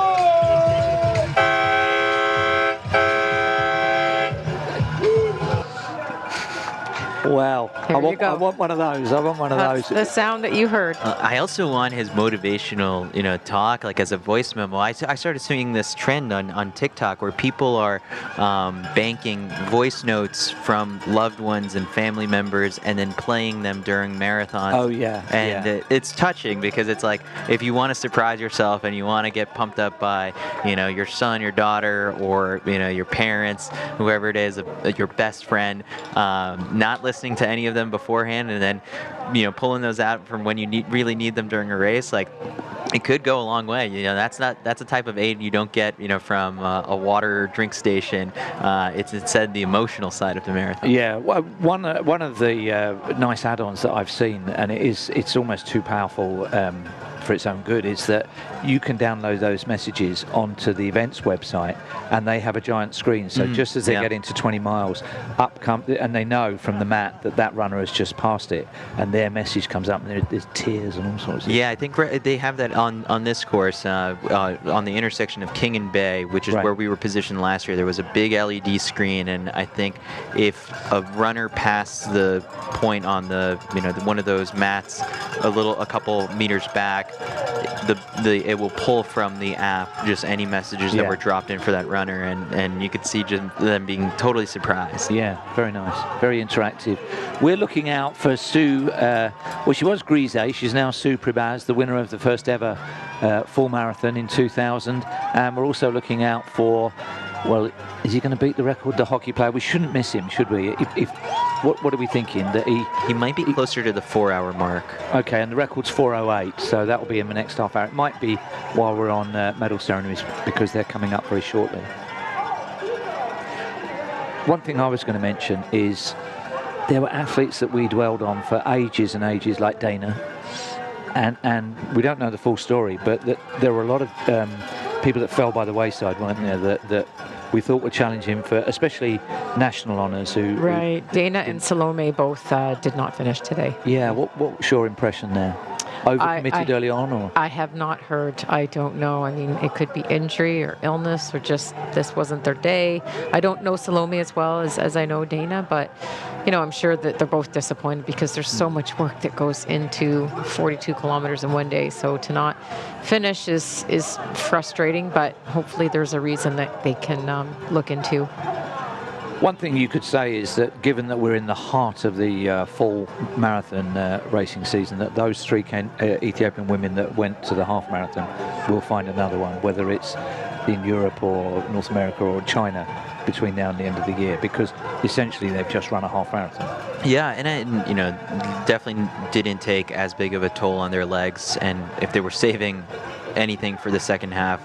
Wow, I want one of those. I want one of those.
The sound that you heard.
I also want his motivational, you know, talk, like as a voice memo. I started seeing this trend on TikTok where people are banking voice notes from loved ones and family members and then playing them during marathons.
Oh, yeah.
And it's touching because it's like, if you want to surprise yourself and you want to get pumped up by, you know, your son, your daughter, or, you know, your parents, whoever it is, your best friend, not listening to any of them beforehand and then, you know, pulling those out from when you really need them during a race, like, it could go a long way. You know, that's a type of aid you don't get, you know, from a water drink station. It's instead the emotional side of the marathon.
Yeah, well, one of the nice add-ons that I've seen, and it's almost too powerful for its own good, is that you can download those messages onto the events website, and they have a giant screen. So just as they get into 20 miles, up come, and they know from the mat that that runner has just passed it, and their message comes up, and there's tears and all sorts of
Yeah, I think they have that on this course, on the intersection of King and Bay, which is where we were positioned last year. There was a big LED screen, and I think if a runner passed the point on the, one of those mats a couple meters back, it will pull from the app just any messages that were dropped in for that runner, and you could see just them being totally surprised.
Yeah, very nice, very interactive. We're looking out for Sue, well, she was Grise, she's now Sue Pribaz, the winner of the first ever full marathon in 2000, and we're also looking out for, well, is he going to beat the record, the hockey player? We shouldn't miss him, should we? What are we thinking? That
he might be closer to the 4-hour mark.
Okay, and the record's 4:08, so that will be in the next half hour. It might be while we're on medal ceremonies, because they're coming up very shortly. One thing I was going to mention is there were athletes that we dwelled on for ages and ages, like Dana, and we don't know the full story, but there were a lot of people that fell by the wayside, weren't there, that we thought were challenging for, especially national honours.
Right. Dana and Salome both did not finish today.
Yeah. What was your impression there? Overcommitted early on, or?
I have not heard. I don't know. I mean, it could be injury or illness, or just this wasn't their day. I don't know Salome as well as I know Dana, but I'm sure that they're both disappointed, because there's so much work that goes into 42 kilometers in one day. So to not finish is frustrating, but hopefully there's a reason that they can look into.
One thing you could say is that, given that we're in the heart of the fall marathon racing season, that those three Ethiopian women that went to the half marathon will find another one, whether it's in Europe or North America or China, between now and the end of the year, because essentially they've just run a half marathon.
Yeah, and definitely didn't take as big of a toll on their legs, and if they were saving anything for the second half,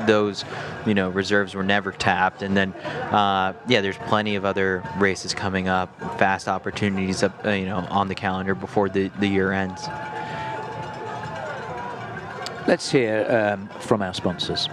those reserves were never tapped. And then there's plenty of other races coming up, fast opportunities up on the calendar before the year ends.
Let's hear from our sponsors.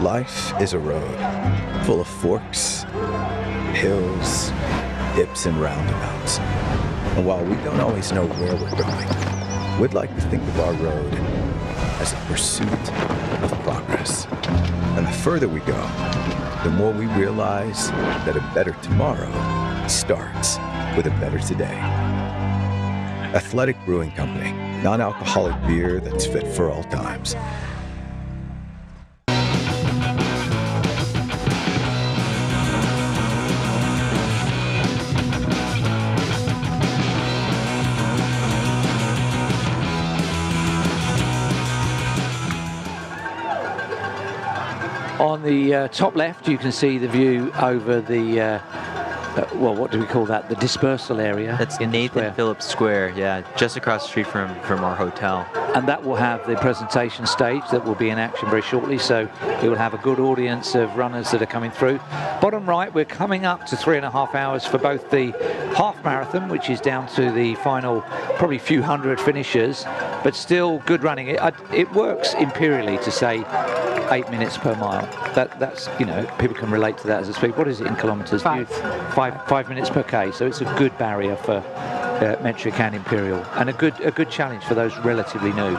Life is a road full of forks, hills, dips, and roundabouts. And while we don't always know where we're going, we'd like to think of our road as a pursuit of progress. And the further we go, the more we realize that a better tomorrow starts with a better today. Athletic Brewing Company, non-alcoholic beer that's fit for all times.
On the top left, you can see the view over the, well, what do we call that? The dispersal area.
That's Nathan Phillips Square, yeah, just across the street from our hotel.
And that will have the presentation stage that will be in action very shortly, so it will have a good audience of runners that are coming through. Bottom right, we're coming up to 3.5 hours for both the half marathon, which is down to the final probably few hundred finishers, but still good running. It works imperially to say 8 minutes per mile. That's people can relate to that as a speed. What is it in kilometers? 5 minutes per K. So it's a good barrier for metric and imperial, and a good challenge for those relatively new.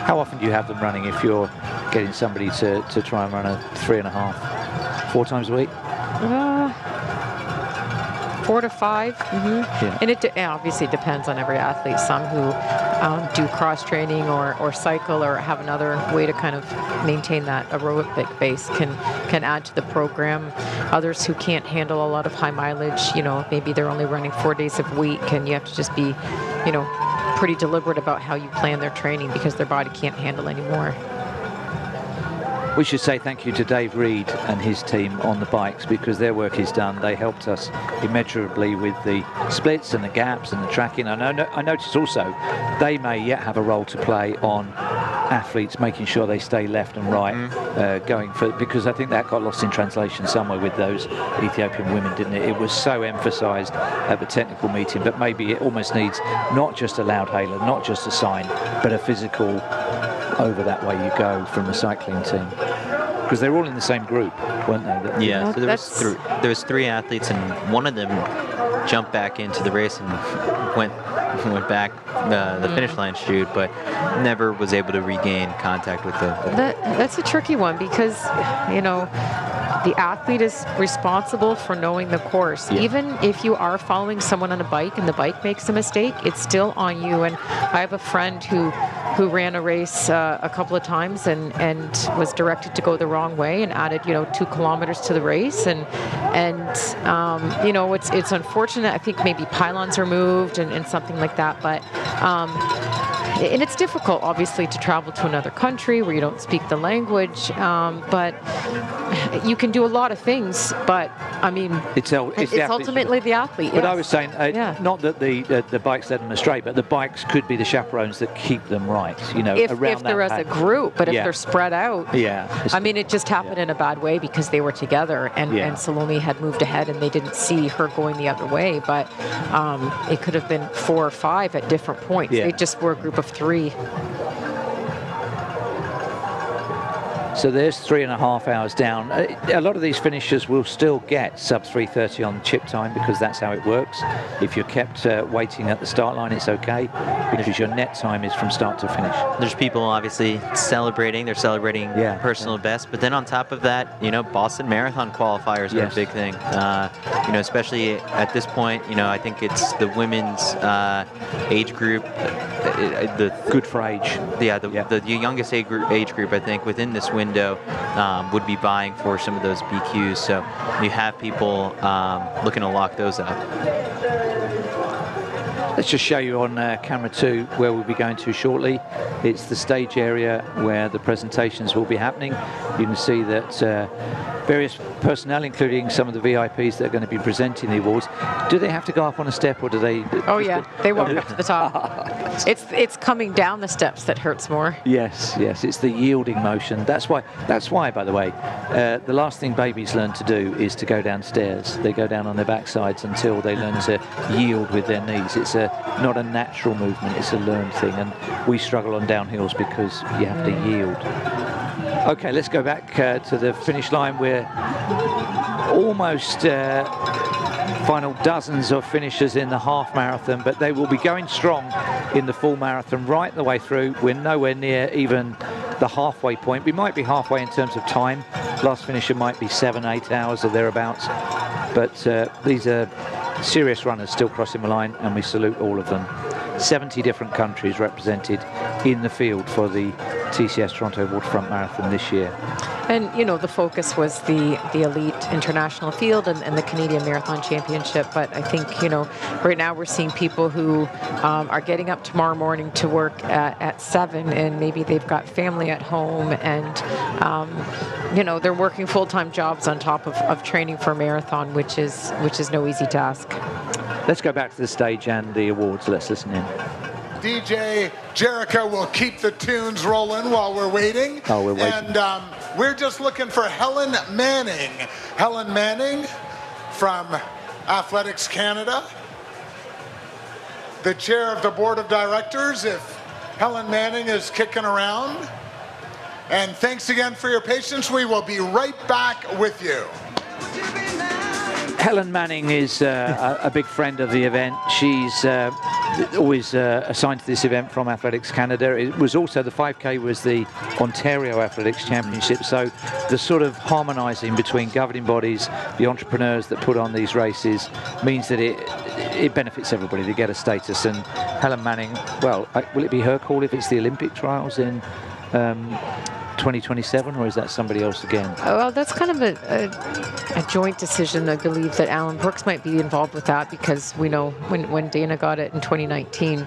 How often do you have them running if you're getting somebody to try and run a 3.5, 4 times a week?
4 to 5. Yeah. And it obviously depends on every athlete. Some who do cross training or cycle or have another way to kind of maintain that aerobic base can add to the program. Others who can't handle a lot of high mileage, maybe they're only running 4 days a week, and you have to just be, pretty deliberate about how you plan their training, because their body can't handle anymore.
We should say thank you to Dave Reed and his team on the bikes, because their work is done. They helped us immeasurably with the splits and the gaps and the tracking. And I noticed also they may yet have a role to play on athletes making sure they stay left and right, going for, because I think that got lost in translation somewhere with those Ethiopian women, didn't it? It was so emphasised at the technical meeting, but maybe it almost needs not just a loud hailer, not just a sign, but a physical over that way you go from the cycling team. Because they're all in the same group, weren't they?
Yeah, so there was 3 athletes, and one of them jumped back into the race and went back the finish line shoot, but never was able to regain contact with the...
That's a tricky one, because, you know, the athlete is responsible for knowing the course. Yeah. Even if you are following someone on a bike and the bike makes a mistake, it's still on you. And I have a friend who ran a race a couple of times and was directed to go the wrong way and added, 2 kilometers to the race. And it's unfortunate. I think maybe pylons are moved and something like that. But and it's difficult, obviously, to travel to another country where you don't speak the language. But you can do a lot of things. But I mean, it's ultimately the athlete.
But yes. I was saying, not that the bikes led them astray, but the bikes could be the chaperones that keep them right.
If they're as a group, but if they're spread out.
Yeah.
I mean, it just happened in a bad way because they were together, and Salome had moved ahead, and they didn't see her going the other way. But it could have been 4 or 5 at different points. Yeah. They just were a group of 3.
So there's 3.5 hours down. A lot of these finishers will still get sub 3:30 on chip time, because that's how it works. If you're kept waiting at the start line, it's okay, because your net time is from start to finish.
There's people obviously celebrating. They're celebrating personal best. But then on top of that, Boston Marathon qualifiers are a big thing. Especially at this point, I think it's the women's age group. The
good for age.
The youngest age group, I think, within this window would be vying for some of those BQs. So you have people looking to lock those up.
Let's just show you on camera 2 where we'll be going to shortly. It's the stage area where the presentations will be happening. You can see that various personnel, including some of the VIPs that are going to be presenting the awards. Do they have to go up on a step, or do they?
Oh yeah, they walk up to the top. It's coming down the steps that hurts more.
Yes, it's the yielding motion. That's why, by the way, the last thing babies learn to do is to go downstairs. They go down on their backsides until they learn to yield with their knees. It's not a natural movement, it's a learned thing, and we struggle on downhills because you have to yield. Okay, let's go back to the finish line. We're almost final dozens of finishers in the half marathon, but they will be going strong in the full marathon right the way through. We're nowhere near even the halfway point. We might be halfway in terms of time. Last finisher might be 7-8 hours or thereabouts, but these are serious runners still crossing the line, and we salute all of them. 70 different countries represented in the field for the TCS Toronto Waterfront Marathon this year.
And, the focus was the elite international field and the Canadian Marathon Championship. But I think, right now we're seeing people who are getting up tomorrow morning to work at 7, and maybe they've got family at home, and, they're working full-time jobs on top of training for a marathon, which is no easy task.
Let's go back to the stage and the awards. Let's listen in.
DJ Jericho will keep the tunes rolling while we're waiting.
Oh, we're waiting.
And we're just looking for Helen Manning. Helen Manning from Athletics Canada, the chair of the board of directors, if Helen Manning is kicking around. And thanks again for your patience. We will be right back with you.
Helen Manning is a big friend of the event. She's always assigned to this event from Athletics Canada. It was also, the 5K was the Ontario Athletics Championship, so the sort of harmonising between governing bodies, the entrepreneurs that put on these races, means that it benefits everybody to get a status. And Helen Manning, well, will it be her call if it's the Olympic trials in 2027, or is that somebody else again?
Well, that's kind of a joint decision. I believe that Alan Brooks might be involved with that, because we know when Dana got it in 2019,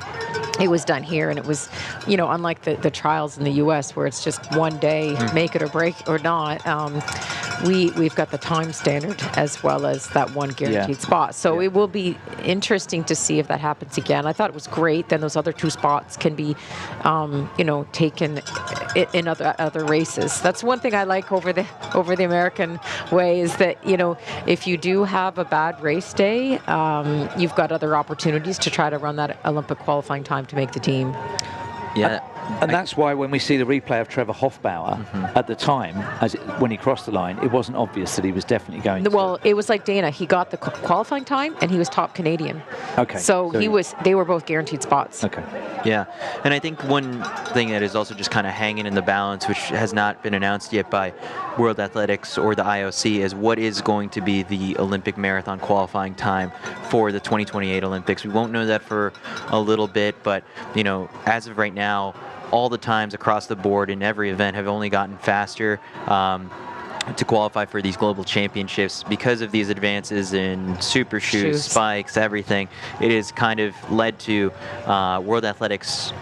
it was done here, and it was, you know, unlike the trials in the U.S. where it's just one day, make it or break or not. We've got the time standard as well as that one guaranteed spot. So it will be interesting to see if that happens again. I thought it was great. Then those other 2 spots can be, you know, taken in other races. That's one thing I like over the American way, is that, you know, if you do have a bad race day, you've got other opportunities to try to run that Olympic qualifying time to make the team.
Yeah.
And that's why when we see the replay of Trevor Hoffbauer at the time, when he crossed the line, it wasn't obvious that he was definitely going to.
Well, it was like Dana. He got the qualifying time, and he was top Canadian.
Okay.
So they were both guaranteed spots.
Okay.
Yeah, and I think one thing that is also just kind of hanging in the balance, which has not been announced yet by World Athletics or the IOC, is what is going to be the Olympic marathon qualifying time for the 2028 Olympics. We won't know that for a little bit, but, you know, as of right now, all the times across the board in every event have only gotten faster to qualify for these global championships because of these advances in super shoes, spikes, everything. It has kind of led to World Athletics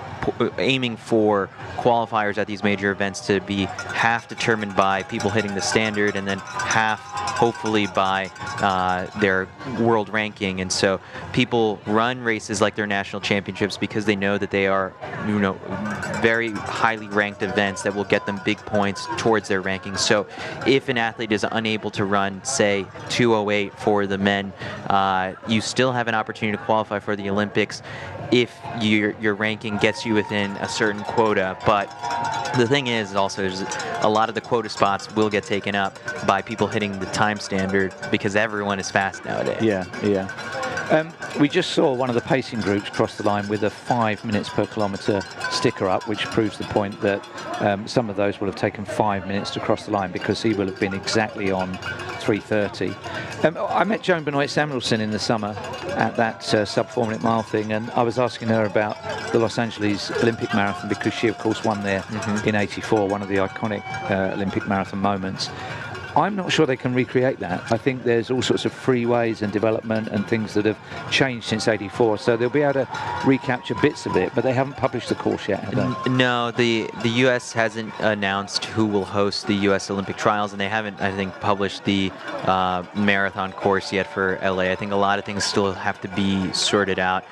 aiming for qualifiers at these major events to be half determined by people hitting the standard and then half hopefully by their world ranking. And so people run races like their national championships because they know that they are, you know, very highly ranked events that will get them big points towards their rankings. So if an athlete is unable to run, say, 2:08 for the men, you still have an opportunity to qualify for the Olympics if your ranking gets you within a certain quota. But the thing is also, a lot of the quota spots will get taken up by people hitting the time standard because everyone is fast nowadays.
Yeah. We just saw one of the pacing groups cross the line with a 5 minutes per kilometre sticker up, which proves the point that some of those will have taken 5 minutes to cross the line because he will have been exactly on 3:30. I met Joan Benoit Samuelson in the summer at that sub-4 minute mile thing, and I was asking her about the Los Angeles Olympic Marathon because she, of course, won there in '84, one of the iconic Olympic marathon moments. I'm not sure they can recreate that. I think there's all sorts of freeways and development and things that have changed since '84, so they'll be able to recapture bits of it, but they haven't published the course yet, have they?
No, the U.S. hasn't announced who will host the U.S. Olympic trials, and they haven't, I think, published the marathon course yet for LA. I think a lot of things still have to be sorted out,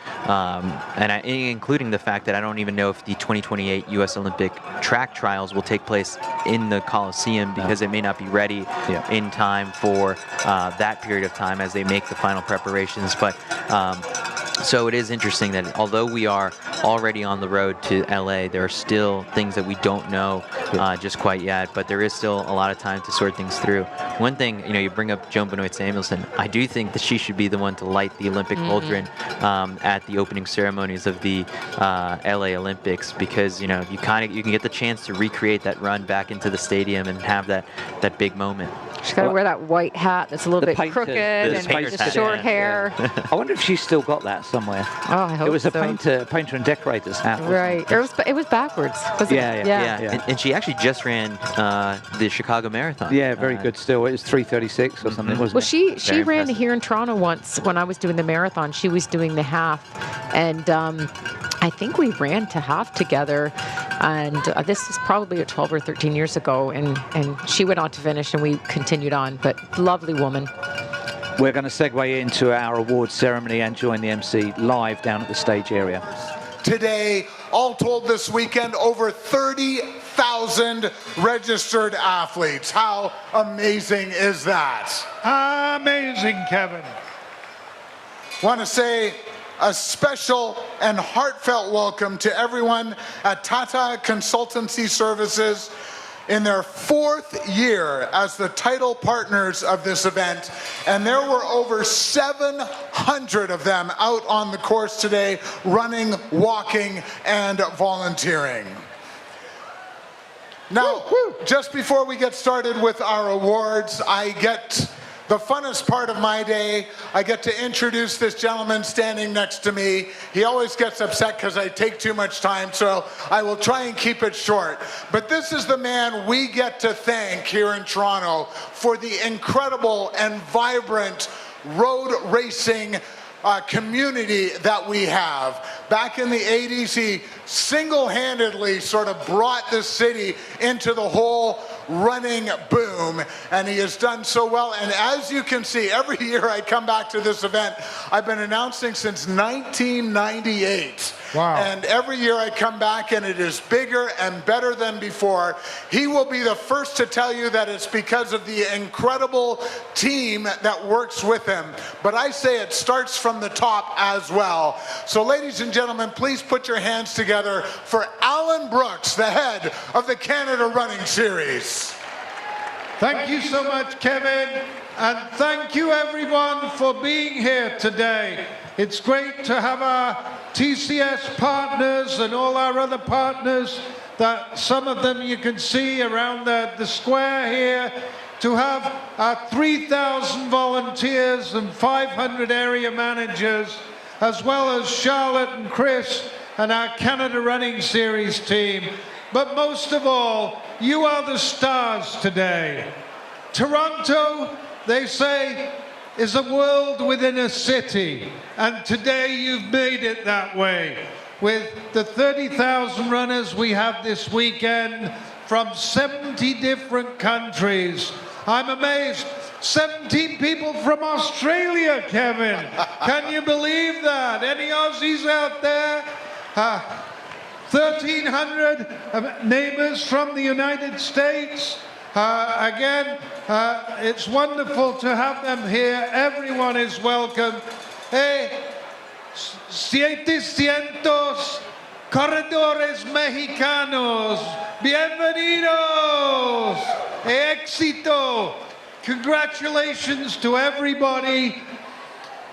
including the fact that I don't even know if the 2028 U.S. Olympic track trials will take place in the Coliseum because it may not be ready in time for that period of time as they make the final preparations. But so it is interesting that although we are already on the road to LA, there are still things that we don't know just quite yet, but there is still a lot of time to sort things through. One thing, you know, you bring up Joan Benoit Samuelson. I do think that she should be the one to light the Olympic cauldron at the opening ceremonies of the LA Olympics, because, you know, you can get the chance to recreate that run back into the stadium and have that big moment.
She's got to wear that white hat that's a little bit crooked and just short hair.
I wonder if she's still got that somewhere.
Oh, I hope
it was
so.
a painter and decorator's hat.
Right. It was backwards, wasn't it?
Yeah. And she actually just ran the Chicago Marathon.
Yeah, very good still. It was 3:36 or something, wasn't it?
Well, she ran here in Toronto once when I was doing the marathon. She was doing the half, and I think we ran to half together, and this is probably 12 or 13 years ago, and she went on to finish, and we continued on, but lovely woman.
We're going to segue into our awards ceremony and join the MC live down at the stage area.
Today, all told this weekend, over 30,000 registered athletes. How amazing is that?
Amazing, Kevin.
Want to say a special and heartfelt welcome to everyone at Tata Consultancy Services in their 4th year as the title partners of this event. And there were over 700 of them out on the course today, running, walking, and volunteering. Now, just before we get started with our awards, I get the funnest part of my day. I get to introduce this gentleman standing next to me. He always gets upset because I take too much time, so I will try and keep it short. But this is the man we get to thank here in Toronto for the incredible and vibrant road racing community that we have. Back in the 80s, he single-handedly sort of brought the city into the whole running boom, and he has done so well. And as you can see, every year I come back to this event. I've been announcing since 1998.
Wow.
And every year I come back and it is bigger and better than before. He will be the first to tell you that it's because of the incredible team that works with him. But I say it starts from the top as well. So ladies and gentlemen, please put your hands together for Alan Brooks, the head of the Canada Running Series.
Thank you so much, Kevin. And thank you everyone for being here today. It's great to have our TCS partners and all our other partners, that some of them you can see around the square here, to have our 3,000 volunteers and 500 area managers, as well as Charlotte and Chris and our Canada Running Series team. But most of all, you are the stars today. Toronto, they say, is a world within a city, and today you've made it that way. With the 30,000 runners we have this weekend from 70 different countries. I'm amazed. 17 people from Australia, Kevin. Can you believe that? Any Aussies out there? 1,300 neighbors from the United States. Again, it's wonderful to have them here. Everyone is welcome. Hey, 700 corredores mexicanos. Bienvenidos. Éxito. Congratulations to everybody.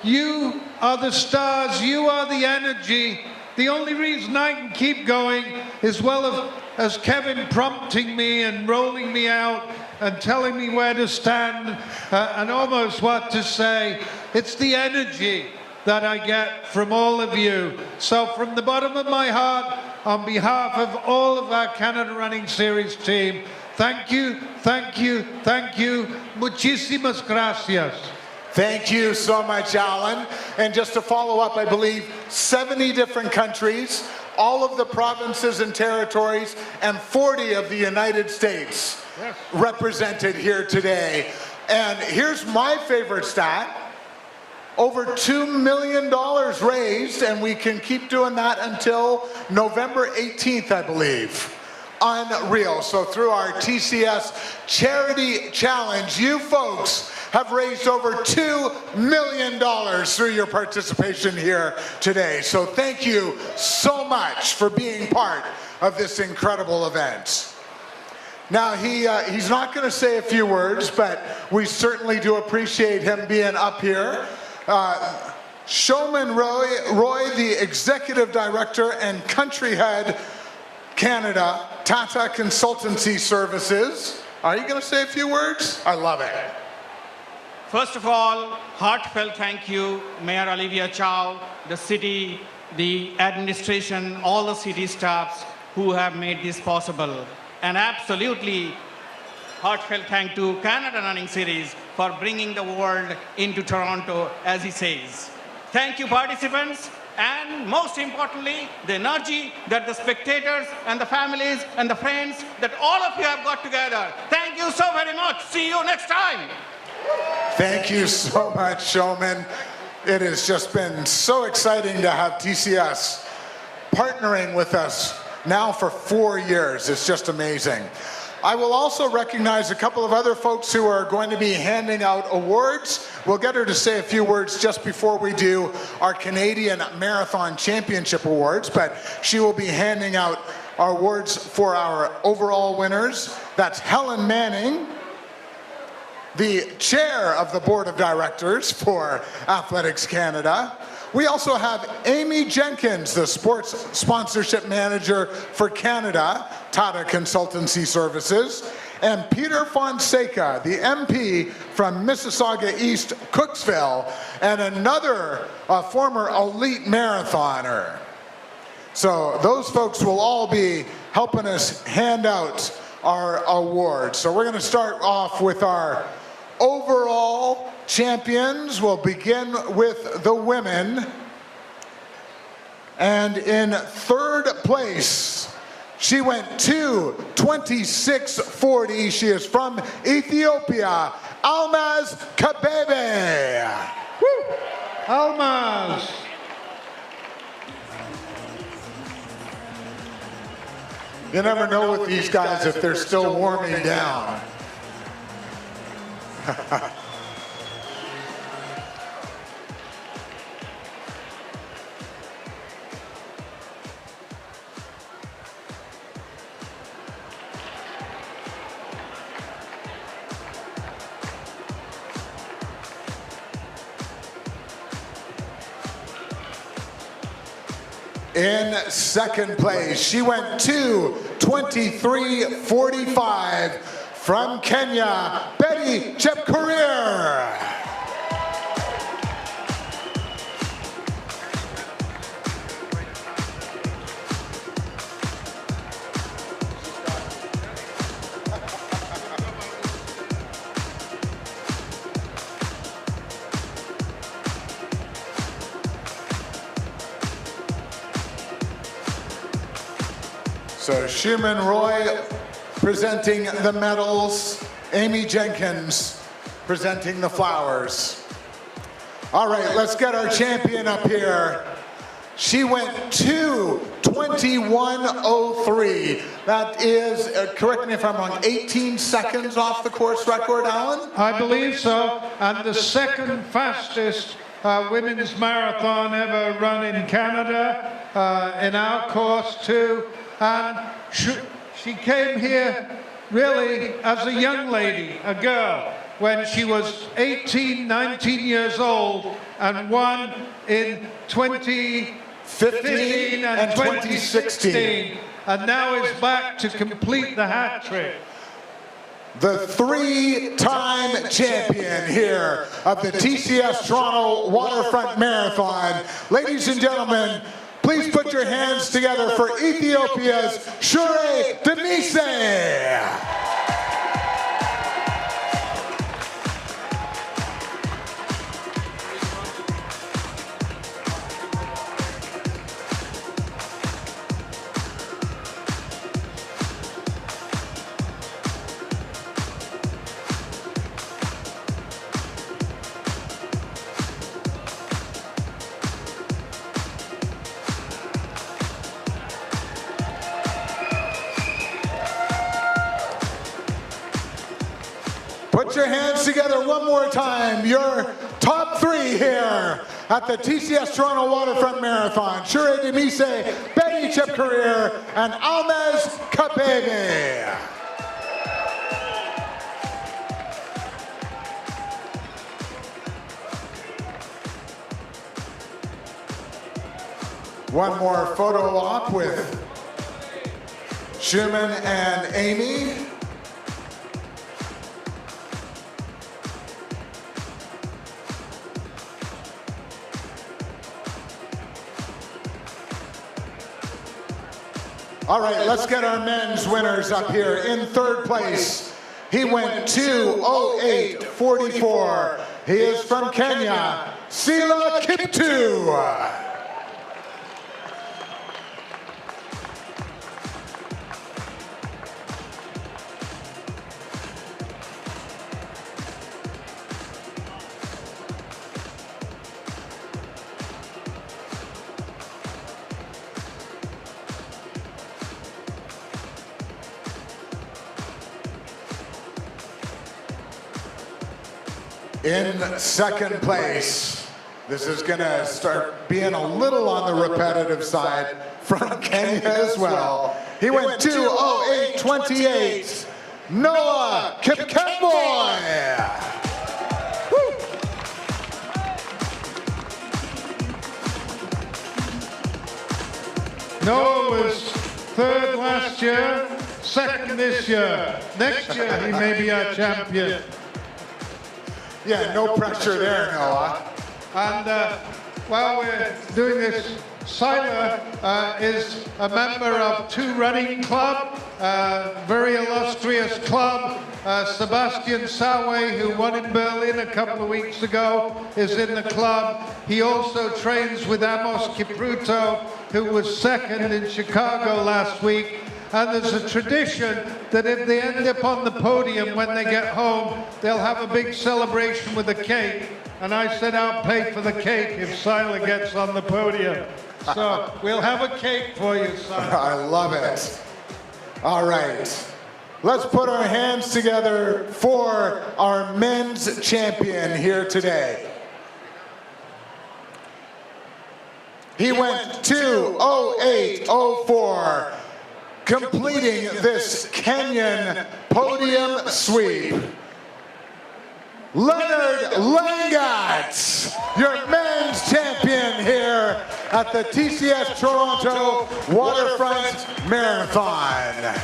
You are the stars. You are the energy. The only reason I can keep going is, well, as Kevin prompting me and rolling me out and telling me where to stand and almost what to say. It's the energy that I get from all of you. So from the bottom of my heart, on behalf of all of our Canada Running Series team, thank you, thank you, thank you. Muchísimas gracias.
Thank you so much, Alan. And just to follow up, I believe 70 different countries, all of the provinces and territories, and 40 of the United States represented here today. And here's my favorite stat. Over $2 million raised, and we can keep doing that until November 18th, I believe. Unreal. So through our TCS Charity Challenge, you folks have raised over $2 million through your participation here today. So thank you so much for being part of this incredible event. Now, he's not going to say a few words, but we certainly do appreciate him being up here. Showman Roy, the Executive Director and Country Head, Canada, Tata Consultancy Services. Are you going to say a few words? I love it.
First of all, heartfelt thank you, Mayor Olivia Chow, the city, the administration, all the city staffs who have made this possible. And absolutely heartfelt thank to Canada Running Series for bringing the world into Toronto, as he says. Thank you, participants, and most importantly, the energy that the spectators and the families and the friends that all of you have got together. Thank you so very much. See you next time.
Thank you so much, Showman. It has just been so exciting to have TCS partnering with us now for 4 years. It's just amazing. I will also recognize a couple of other folks who are going to be handing out awards. We'll get her to say a few words just before we do our Canadian Marathon Championship Awards, but she will be handing out our awards for our overall winners. That's Helen Manning, the chair of the board of directors for Athletics Canada. We also have Amy Jenkins, the sports sponsorship manager for Canada, Tata Consultancy Services, and Peter Fonseca, the MP from Mississauga East, Cooksville, and another former elite marathoner. So those folks will all be helping us hand out our awards. So we're going to start off with our overall champions. We'll begin with the women. And in third place, she went 2:26:40. She is from Ethiopia, Almaz Kabebe.
Woo! Almaz.
You never know with these guys if they're still warming down. In second place, she went 2:23:45 from Kenya, Betty Chepkorir. So Shuman Roy presenting the medals, Amy Jenkins presenting the flowers. All right, let's get our champion up here. She went 2:21:03. That is, correct me if I'm wrong, 18 seconds off the course record, Alan?
I believe so, and the second fastest women's marathon ever run in Canada, in our course too. And she came here really as a young lady, a girl, when she was 18, 19 years old and won in 2015 and 2016. And now is back to complete the hat trick.
The three-time champion here of the TCS Toronto Waterfront Marathon. Ladies and gentlemen, please put your hands together for Ethiopia's Shure Demise. Put your hands together one more time. Your top three here at the TCS Toronto Waterfront Marathon. Shure Demise, Betty Chepkorir, and Almaz Kabebe. One more photo op with Shuman and Amy. All right, let's get our men's winners up here. In third place, he went 2:08:44. He is from Kenya, Sila Kiptu. In second place, this is gonna start being a little on the repetitive side, from Kenya as well. He went 2:08:28. Noah Kipkemboy.
Noah was third last year, second this year. Next year he may be our champion.
Yeah, no pressure there, Noah.
And while we're doing this, Sila is a member of Two Running Club, very illustrious club Sebastian Sawe, who won in Berlin a couple of weeks ago, is in the club. He also trains with Amos Kipruto, who was second in Chicago last week. And there's a tradition that if they end up on the podium when they get home, they'll have a big celebration with a cake. And I said I'll pay for the cake if Sila gets on the podium. So we'll have a cake for you, Sila.
I love it. All right. Let's put our hands together for our men's champion here today. He went 2:08:04, completing this Kenyan podium sweep. Leonard Langat, your men's champion here at the TCS Toronto Waterfront Marathon.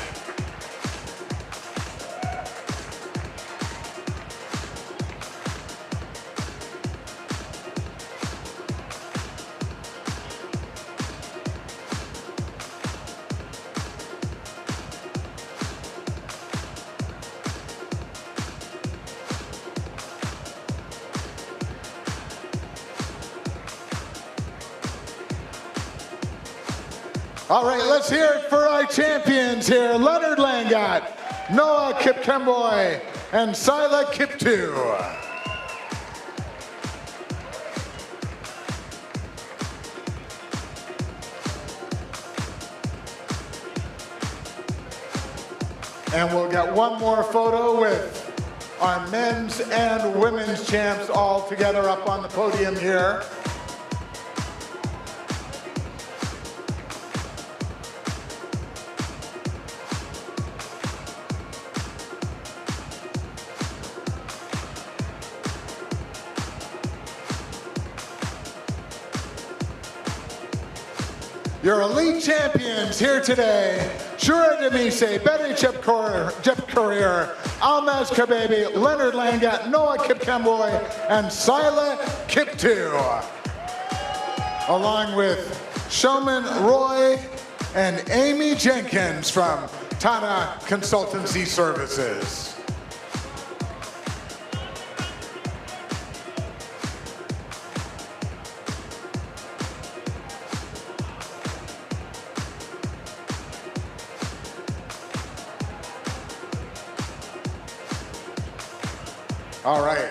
All right, let's hear it for our champions here. Leonard Langat, Noah Kipkemboy, and Sila Kiptu. And we'll get one more photo with our men's and women's champs all together up on the podium here. Your elite champions here today, Shura Demise, Betty Jep Courier, Almaz Kababy, Leonard Langat, Noah Kipkemboy, and Sila Kiptu. Along with Showman Roy and Amy Jenkins from Tata Consultancy Services. All right,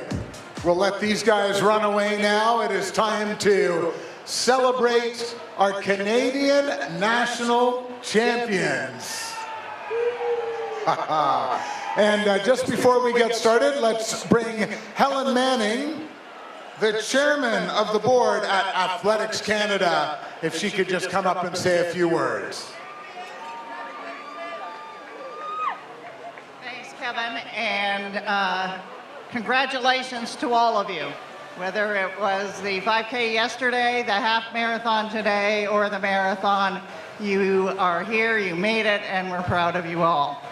we'll let these guys run away now. It is time to celebrate our Canadian national champions. And just before we get started, let's bring Helen Manning, the chairman of the board at Athletics Canada, if she could just come up and say a few words.
Thanks, Kevin, and congratulations to all of you, whether it was the 5K yesterday, the half marathon today, or the marathon. You are here, you made it, and we're proud of you all.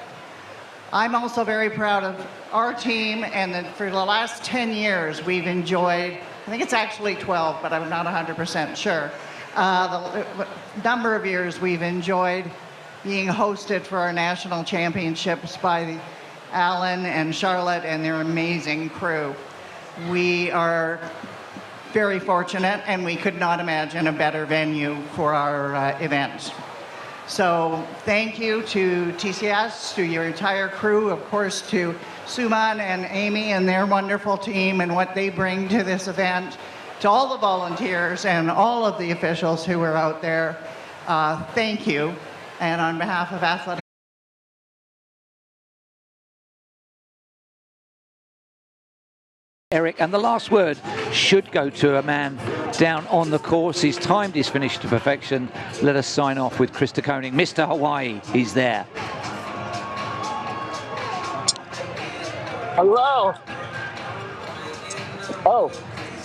I'm also very proud of our team, and that for the last 10 years we've enjoyed, I think it's actually 12, but I'm not 100% sure, the number of years we've enjoyed being hosted for our national championships by Alan and Charlotte and their amazing crew. We are very fortunate, and we could not imagine a better venue for our event. So thank you to TCS, to your entire crew, of course to Suman and Amy and their wonderful team and what they bring to this event, to all the volunteers and all of the officials who are out there. Thank you. And on behalf of Athletics,
Eric, and the last word should go to a man down on the course. He's timed his finish to perfection. Let us sign off with Krista Koenig. Mr. Hawaii, he's there.
Hello. Oh.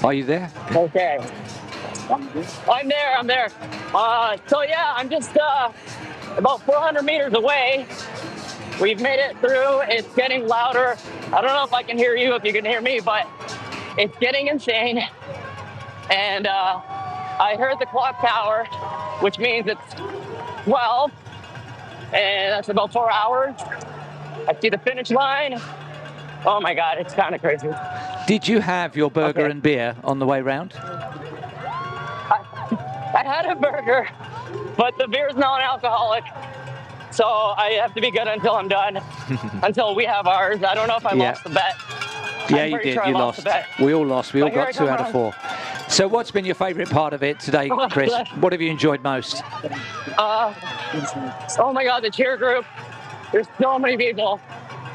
Are you there?
Okay. I'm there. So yeah, I'm just about 400 meters away. We've made it through. It's getting louder. I don't know if I can hear you, if you can hear me, but it's getting insane. And I heard the clock tower, which means it's 12, and that's about 4 hours. I see the finish line. Oh my God, it's kind of crazy.
Did you have your burger and beer on the way round?
I had a burger, but the beer's non-alcoholic, so I have to be good until I'm done, until we have ours. I don't know if I lost the bet.
Yeah,
I'm
you
pretty
did.
sure I
You
lost
lost.
the bet.
We all lost. We all
But here
got
I
2
come
out of
around.
4. So what's been your favourite part of it today, Chris? What have you enjoyed most?
Oh my God, the cheer group. There's so many people.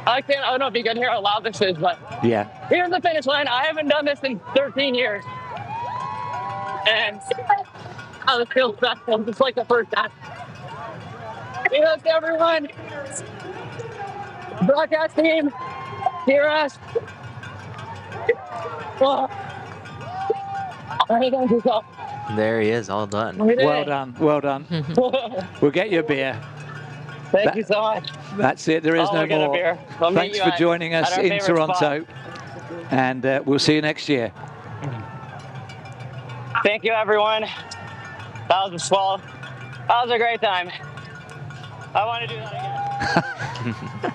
I don't know if you can hear how loud this is, but
Yeah.
here's the finish line. I haven't done this in 13 years. And this feels special. It's like the first time. Yes, everyone. Broadcast team, hear us. Oh. All right, thank you, so.
There he is, all done.
Well done. Well done. We'll get you a beer.
Thank you so much.
That's it. There is no
I'll get a
more.
beer. I'll meet
Thanks
you
for
at-
joining
at
us
our
in
favorite
Toronto.
spot.
And we'll see you next year.
Thank you, everyone. That was a great time. I want to do that again.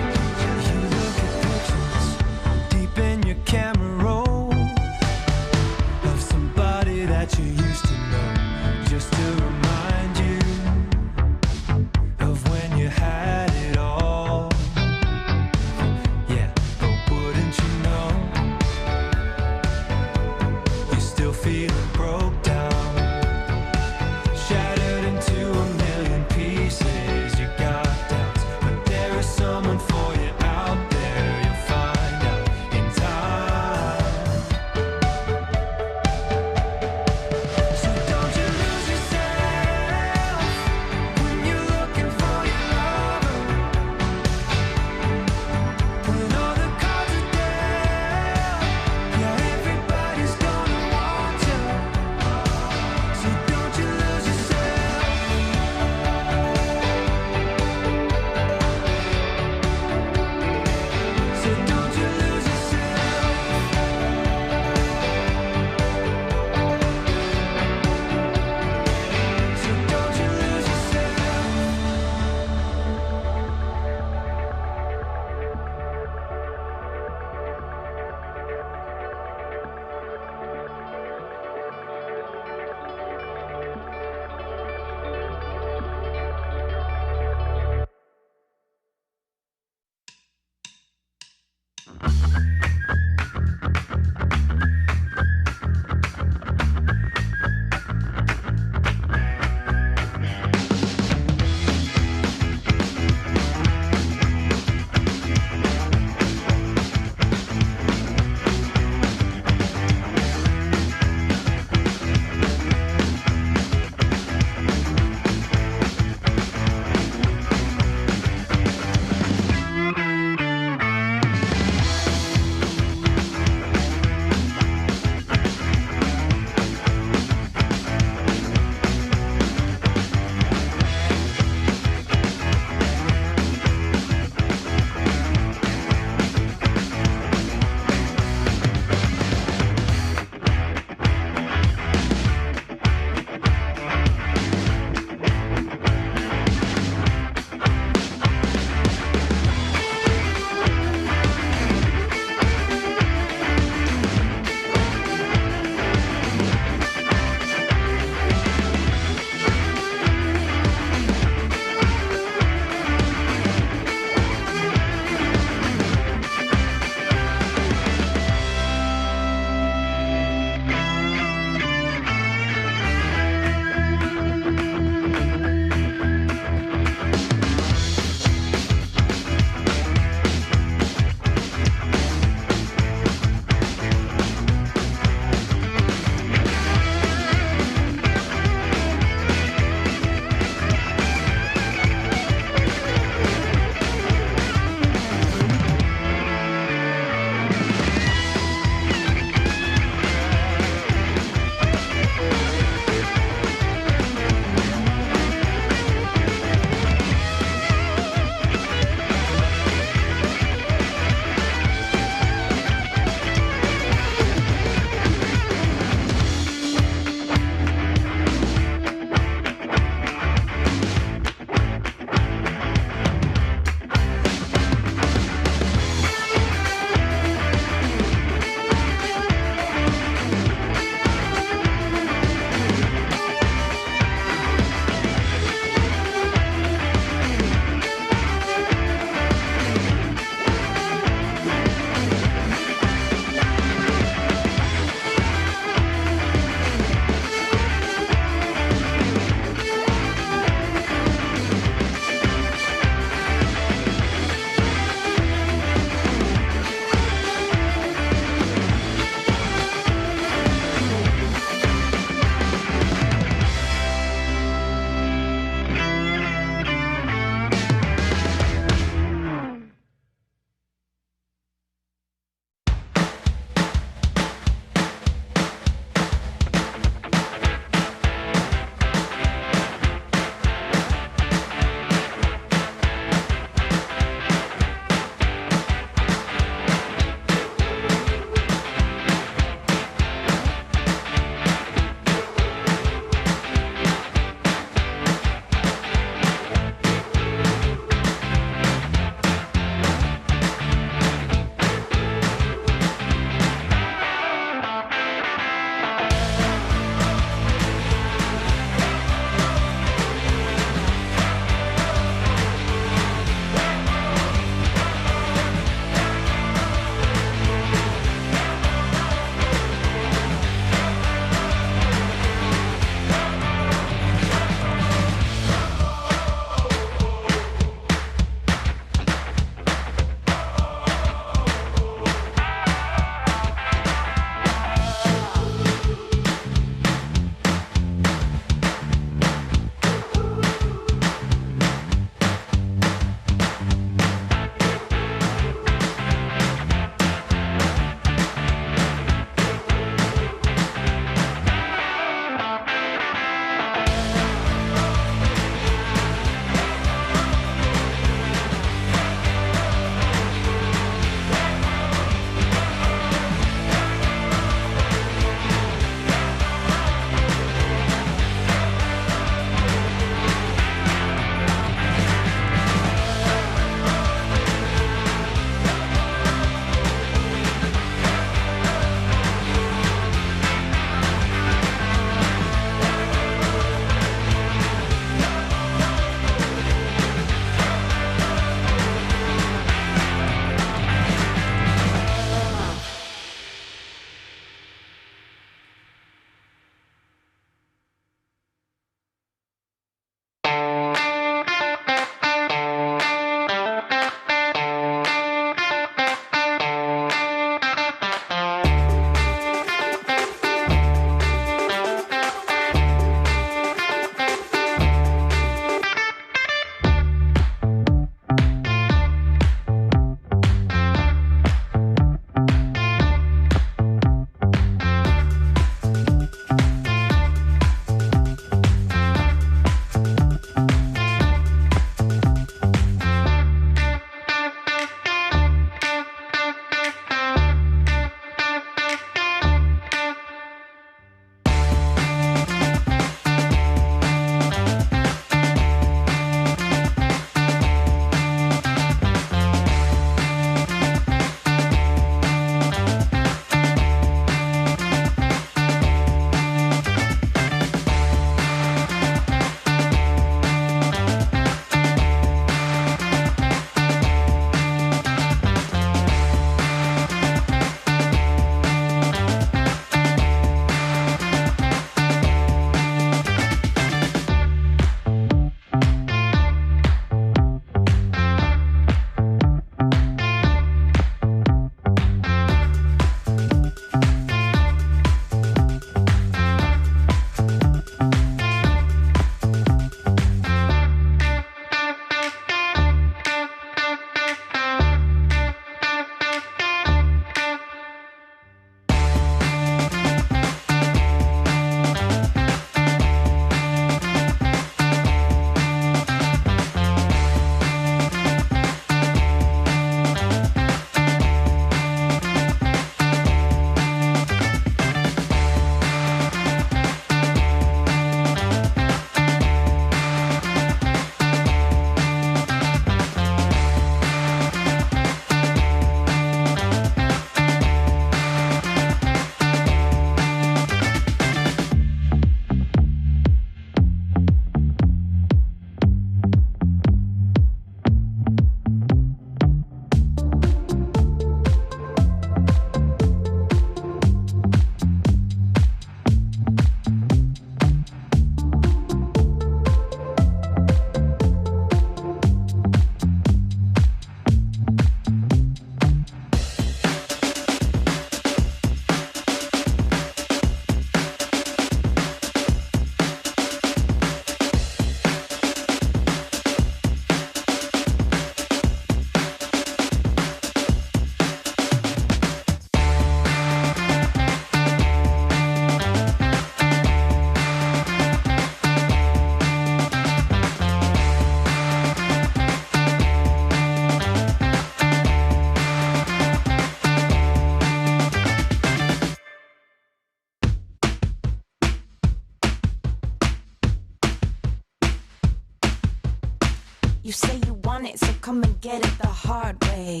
You say you want it, so come and get it the hard way.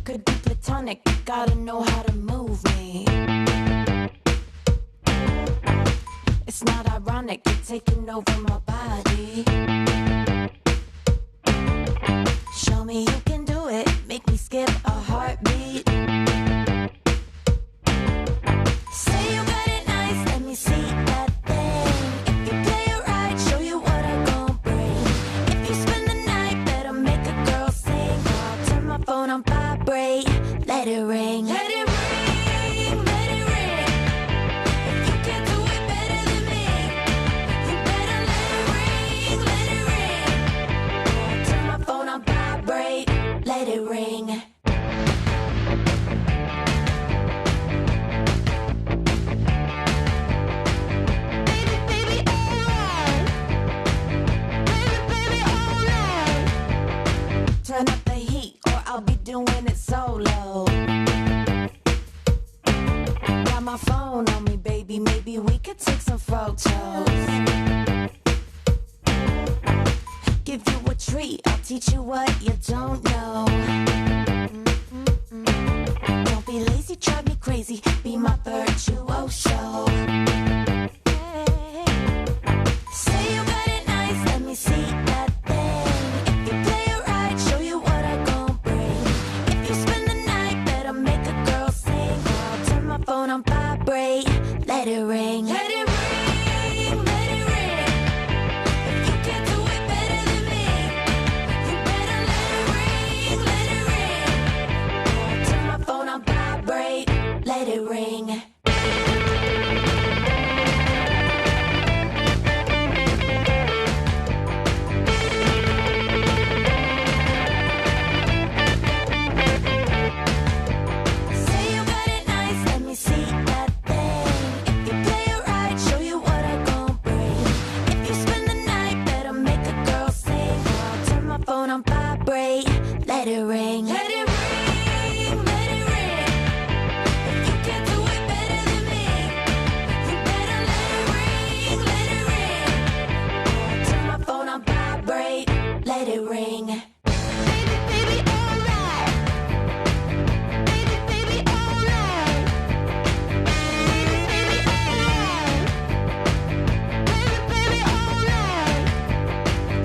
Could be platonic, you gotta know how to move me. It's not ironic, you're taking over my body. Show me you can do it, make me skip a heartbeat. Say you got it nice, let me see that thing. If you play it right, show you what I gon' bring. If you spend the night, better make a girl sing. I'll turn my phone on vibrate, let it ring. Let it ring, let it ring. If you can't do it better than me, you better let it ring, let it ring. I'll turn my phone on vibrate, let it ring. Turn up the heat or I'll be doing it solo. Got my phone on me, baby, maybe we could take some photos. Give you a treat, I'll teach you what you don't know. Don't be lazy, drive me crazy, be my virtuoso. Say you got it nice, let me see that thing. If you play it right, show you what I gon' bring. If you spend the night, better make a girl sing. I'll turn my phone on vibrate, let it ring. Let it ring, let it ring. If you can't do it better than me, you better let it ring, let it ring. I'll turn my phone on vibrate, let it ring. Say you got it nice, let me see that thing. If you play it right, show you what I gon' bring. If you spend the night, better make a girl sing. I'll turn my phone on vibrate, let it ring. Let it ring, let it ring. If you can't do it better than me, you better let it ring, let it ring. I'll turn my phone on vibrate, let it ring.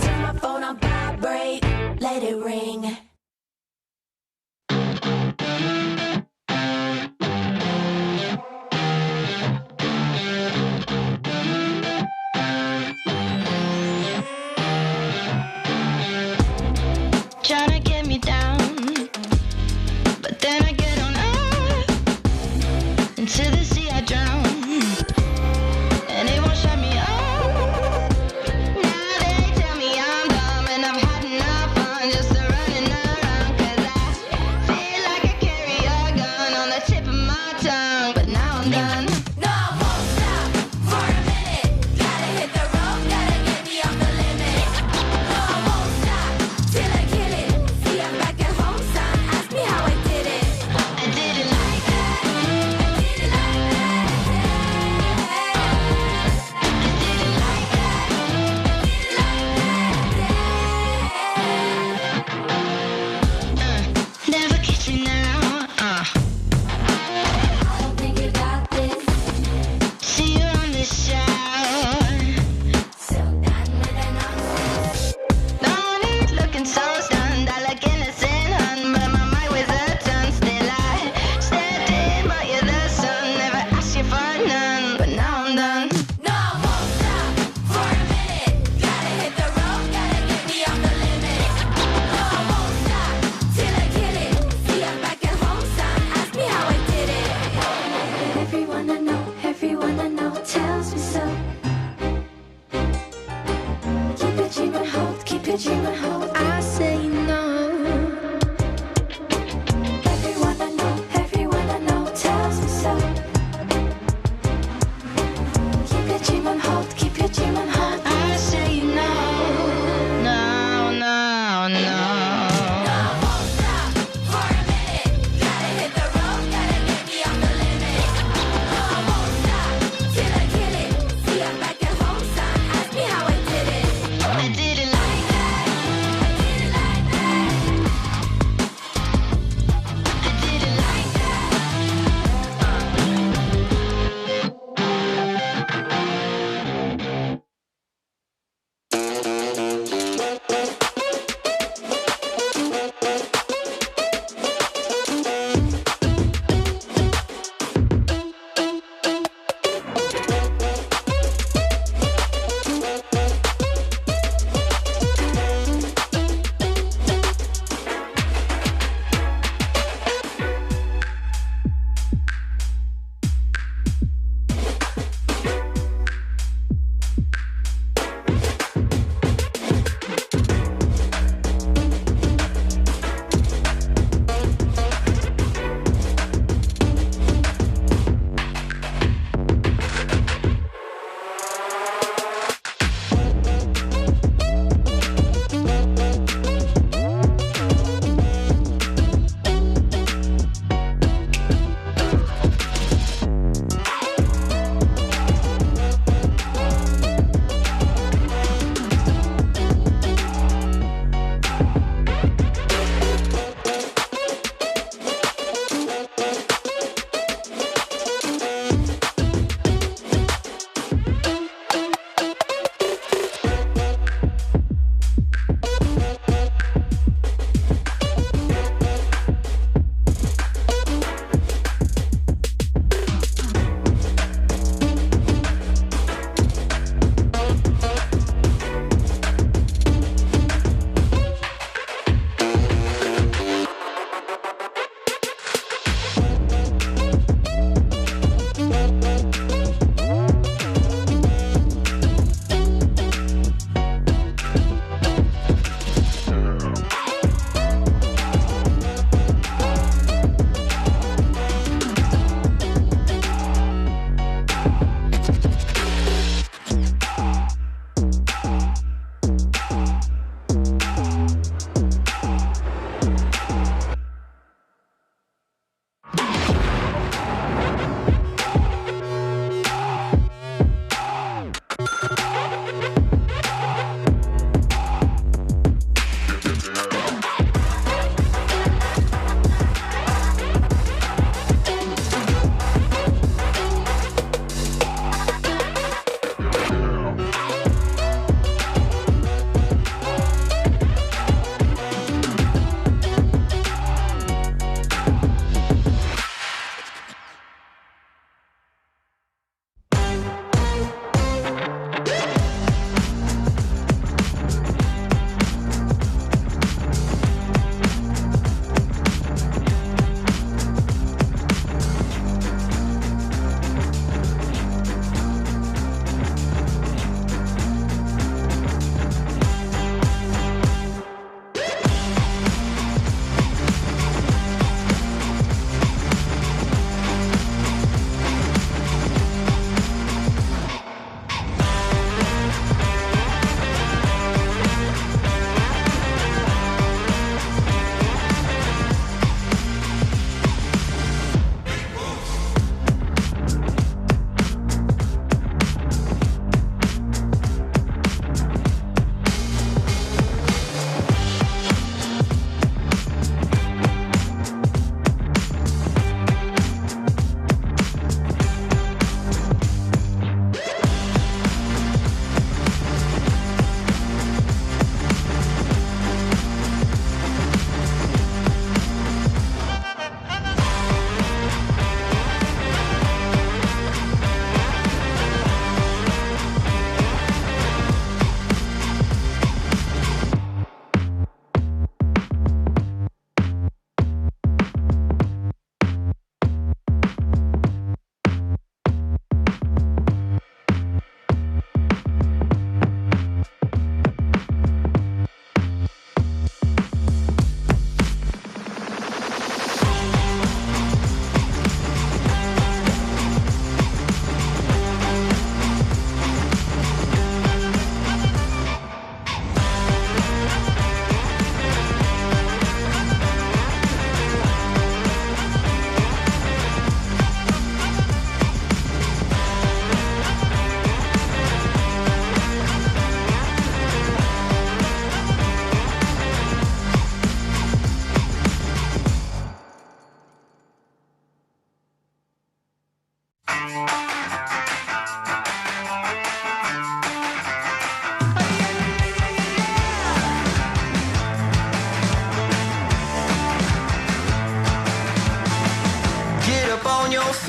Turn my phone on vibrate, let it ring.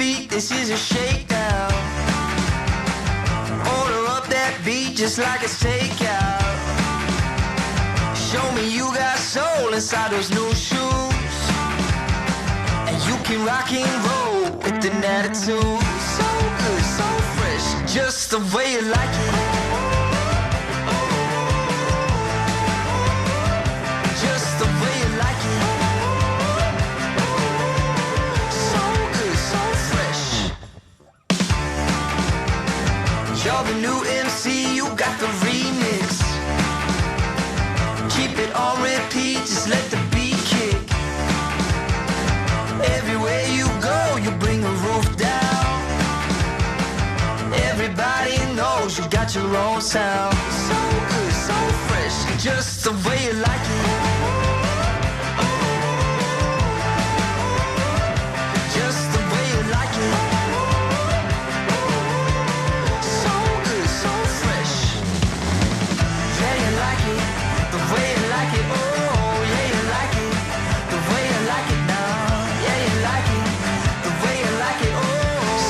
feet, this is a shakedown. Order up that beat just like it's takeout. Show me you got soul inside those new shoes, and you can rock and roll with an attitude. So good, so fresh, just the way you like it. Just the way you like it. So good, so fresh. You're the new MC, you got the remix. Keep it on repeat, just let the beat kick. Everywhere you go, you bring the roof down. Everybody knows you got your own sound. So good, so fresh, just the way you like it. Just the way you like it. So good, so fresh. Yeah, you like it, the way you like it. Oh, yeah, you like it, the way you like it now. Yeah, you like it, the way you like it. Oh,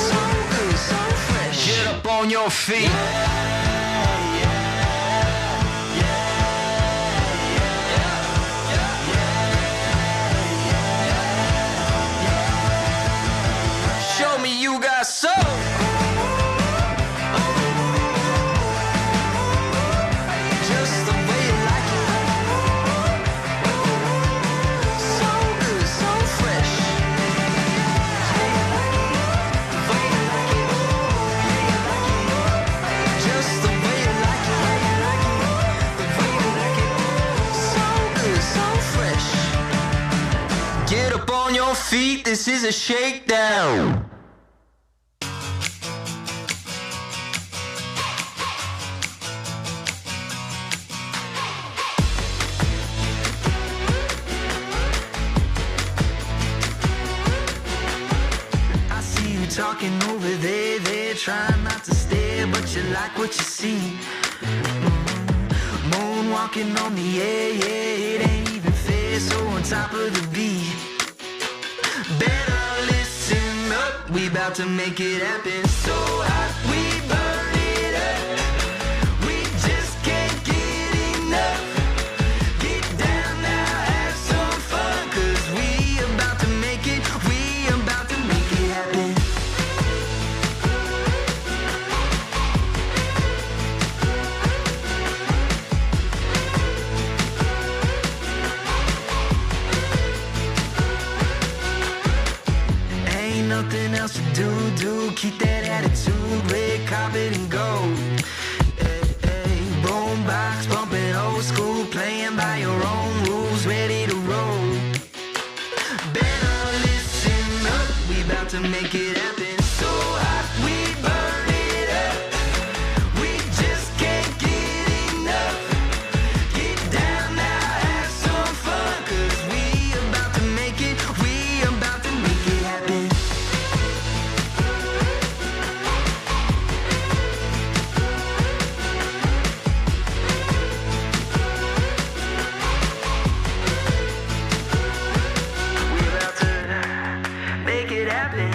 so good, so fresh. Get up on your feet. Show me you got soul. Just the way you like it. So good, so fresh. Just the way you like it. The way you like it. So good, so fresh. Get up on your feet, this is a shakedown. I see you talking over there, trying not to stare, but you like what you see. Moonwalking on the air, yeah, it ain't even fair, so on top of the beat. Better listen up, we about to make it happen. So hot, we burn it up. We just can't get enough. Get down now, have some fun, 'cause we about to make it, we about to make it happen. Ain't nothing else to do, keep that attitude, red carpet and gold. Hey, hey, boombox bumping old school, playing by your own rules, ready to roll. Better listen up, we about to make it happen. So hot, we burn it up. We just can't get enough. Get down now, have some fun, 'cause we about to make it, we about to make it happen. We about to make it happen.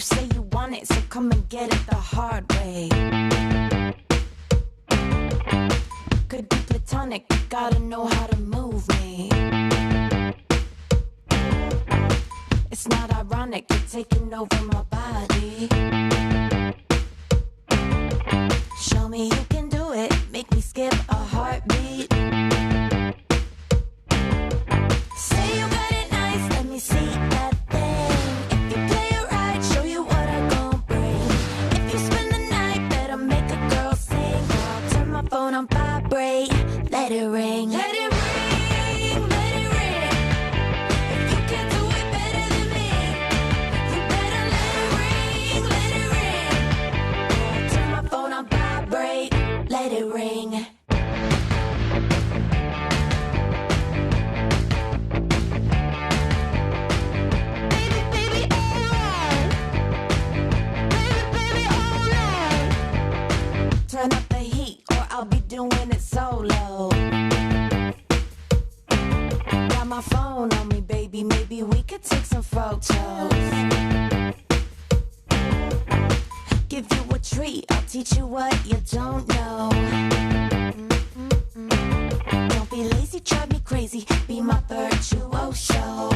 You say you want it, so come and get it the hard way. Could be platonic, you gotta know how to move me. It's not ironic, you're taking over my body. Show me you can do it, make me skip a heartbeat. Say you got it nice, let me see that thing. If you play it right, show you what I gon' bring. If you spend the night, better make a girl sing. I'll turn my phone on vibrate, let it ring. Let it ring, let it ring. If you can do it better than me, you better let it ring, let it ring. I'll turn my phone on vibrate, let it ring. Turn up the heat or I'll be doing it solo. Got my phone on me, baby, maybe we could take some photos. Give you a treat, I'll teach you what you don't know. Don't be lazy, drive me crazy, be my virtuoso.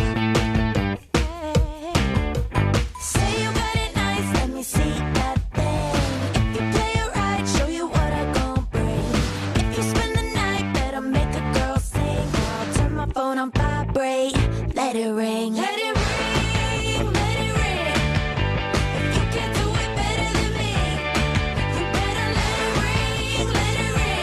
Say you got it nice, let me see that thing. If you play it right, show you what I gon' bring. If you spend the night, better make a girl sing. I'll turn my phone on vibrate, let it ring. Let it ring, let it ring. If you can do it better than me, you better let it ring, let it ring.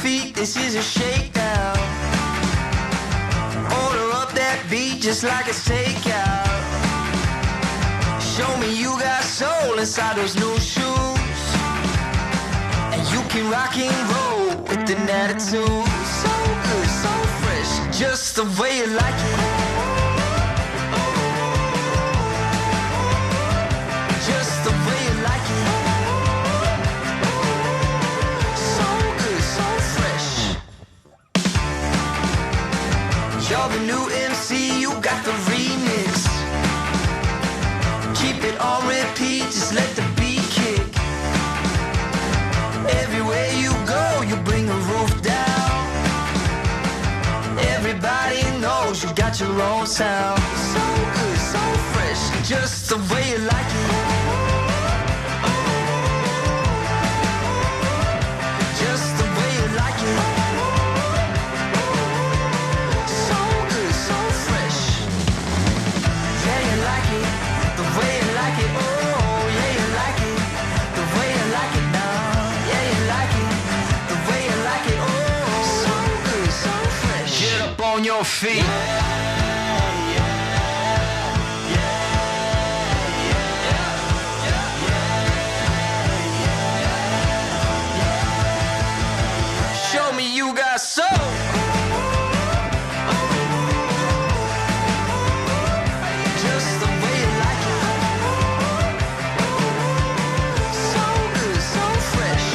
feet, this is a shakedown. Order up that beat just like a takeout. Show me you got soul inside those new shoes, and you can rock and roll with an attitude. So good, so fresh, just the way you like it. Just the way you like it. So good, so fresh. You're the new MC, you got the remix. Keep it on repeat, just let the beat kick. Everywhere you go, you bring the roof down. Everybody knows you got your own sound. So good, so fresh, just the way you like it. Just the way you like it. So good, so fresh. Yeah, you like it, the way you like it. Oh, yeah, you like it, the way you like it now. Yeah, you like it, the way you like it. Oh, so good, so fresh. Get up on your feet. Show me you got soul. Just the way you like it. So good, so fresh.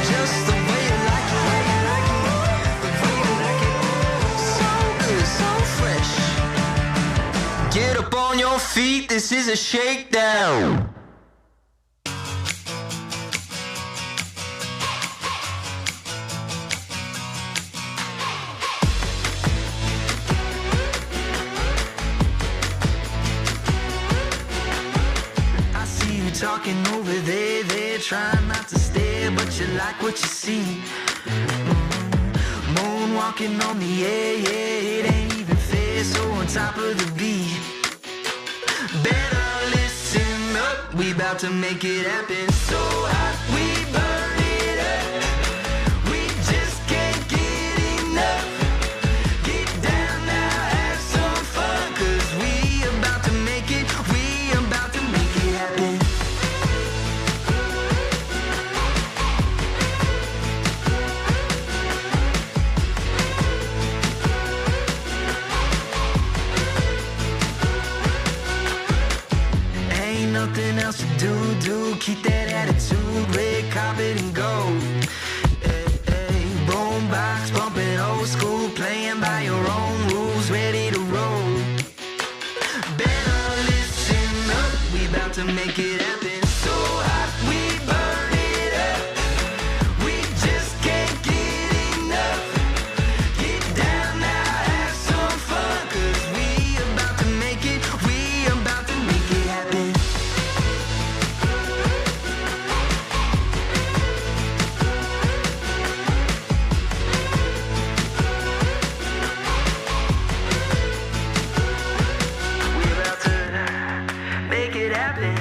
Just the way you like it. So good, so fresh. Get up on your feet, this is a shakedown. I see you talking over there, trying not to stare, but you like what you see. Moonwalking on the air, yeah, it ain't even fair, so on top of the beat. Better listen up, we about to make it happen. So hot, we burn it up. We just can't get enough. Get down now, have some fun, 'cause we about to make it, we about to make it happen. Ain't nothing else to do, keep that attitude, red carpet and gold. Hey, hey, boombox bumping old school, playing by your own rules, ready to roll. Better listen up, we about to make it happen. So hot, we burn it up. We just can't get enough. Get down now, have some fun, 'cause we about to make it, we about to make it happen. We about to make it happen.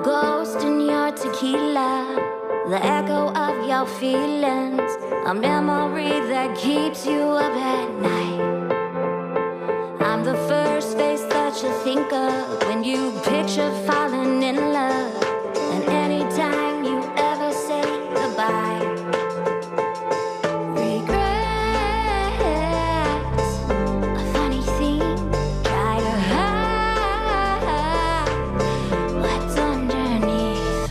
ghost in your tequila, the echo of your feelings, a memory that keeps you up at night. I'm the first face that you think of when you picture falling in love, and anytime you ever say goodbye. Regrets, a funny thing, try to hide what's underneath.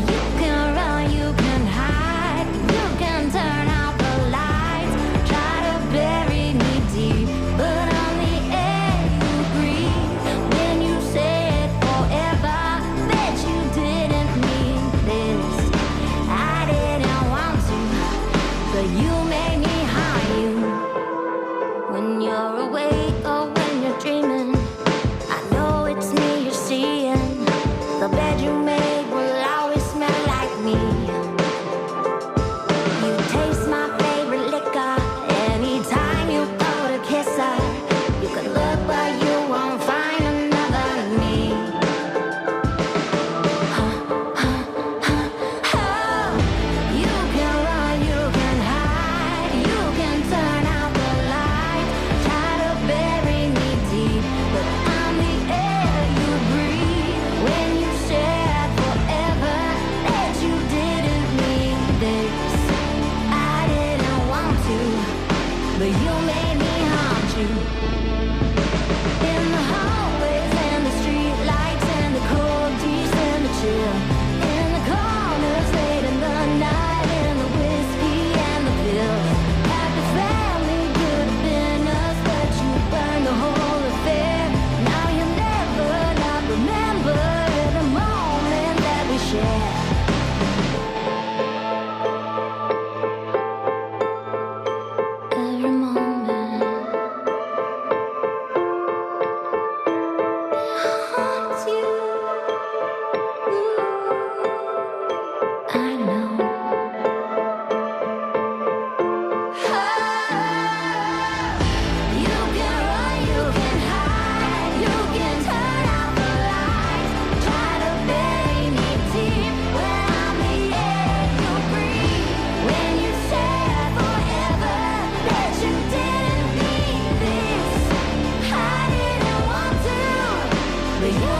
You can run, you can hide, you can turn out the lights, try to bury me deep, but on the air you breathe when you said forever that you didn't mean this. I didn't want to, but you made me harm you. When you're awake or when you're dreaming, I know it's me you're seeing. The bed you made will always smell like me. You taste my favorite liquor anytime you go to kiss her. You can look but you won't find another me. You can run, you can hide, you can turn out the light, try to bury me deep, but I'm the air you breathe when you said forever that you didn't mean this. I didn't want to, but you made me haunt you. In the hallways and the street lights and the cold deeps and the chill, in the corners late in the night, in the whiskey and the pills. Happy family could have been us, but you burned the whole affair. Now you'll never not remember the moment that we shared. Every moment haunts you. I know. You can run, you can hide, you can turn out the lights, try to bury me deep where I'm the air you breathe. When you said forever that you didn't mean this, I didn't want to, but you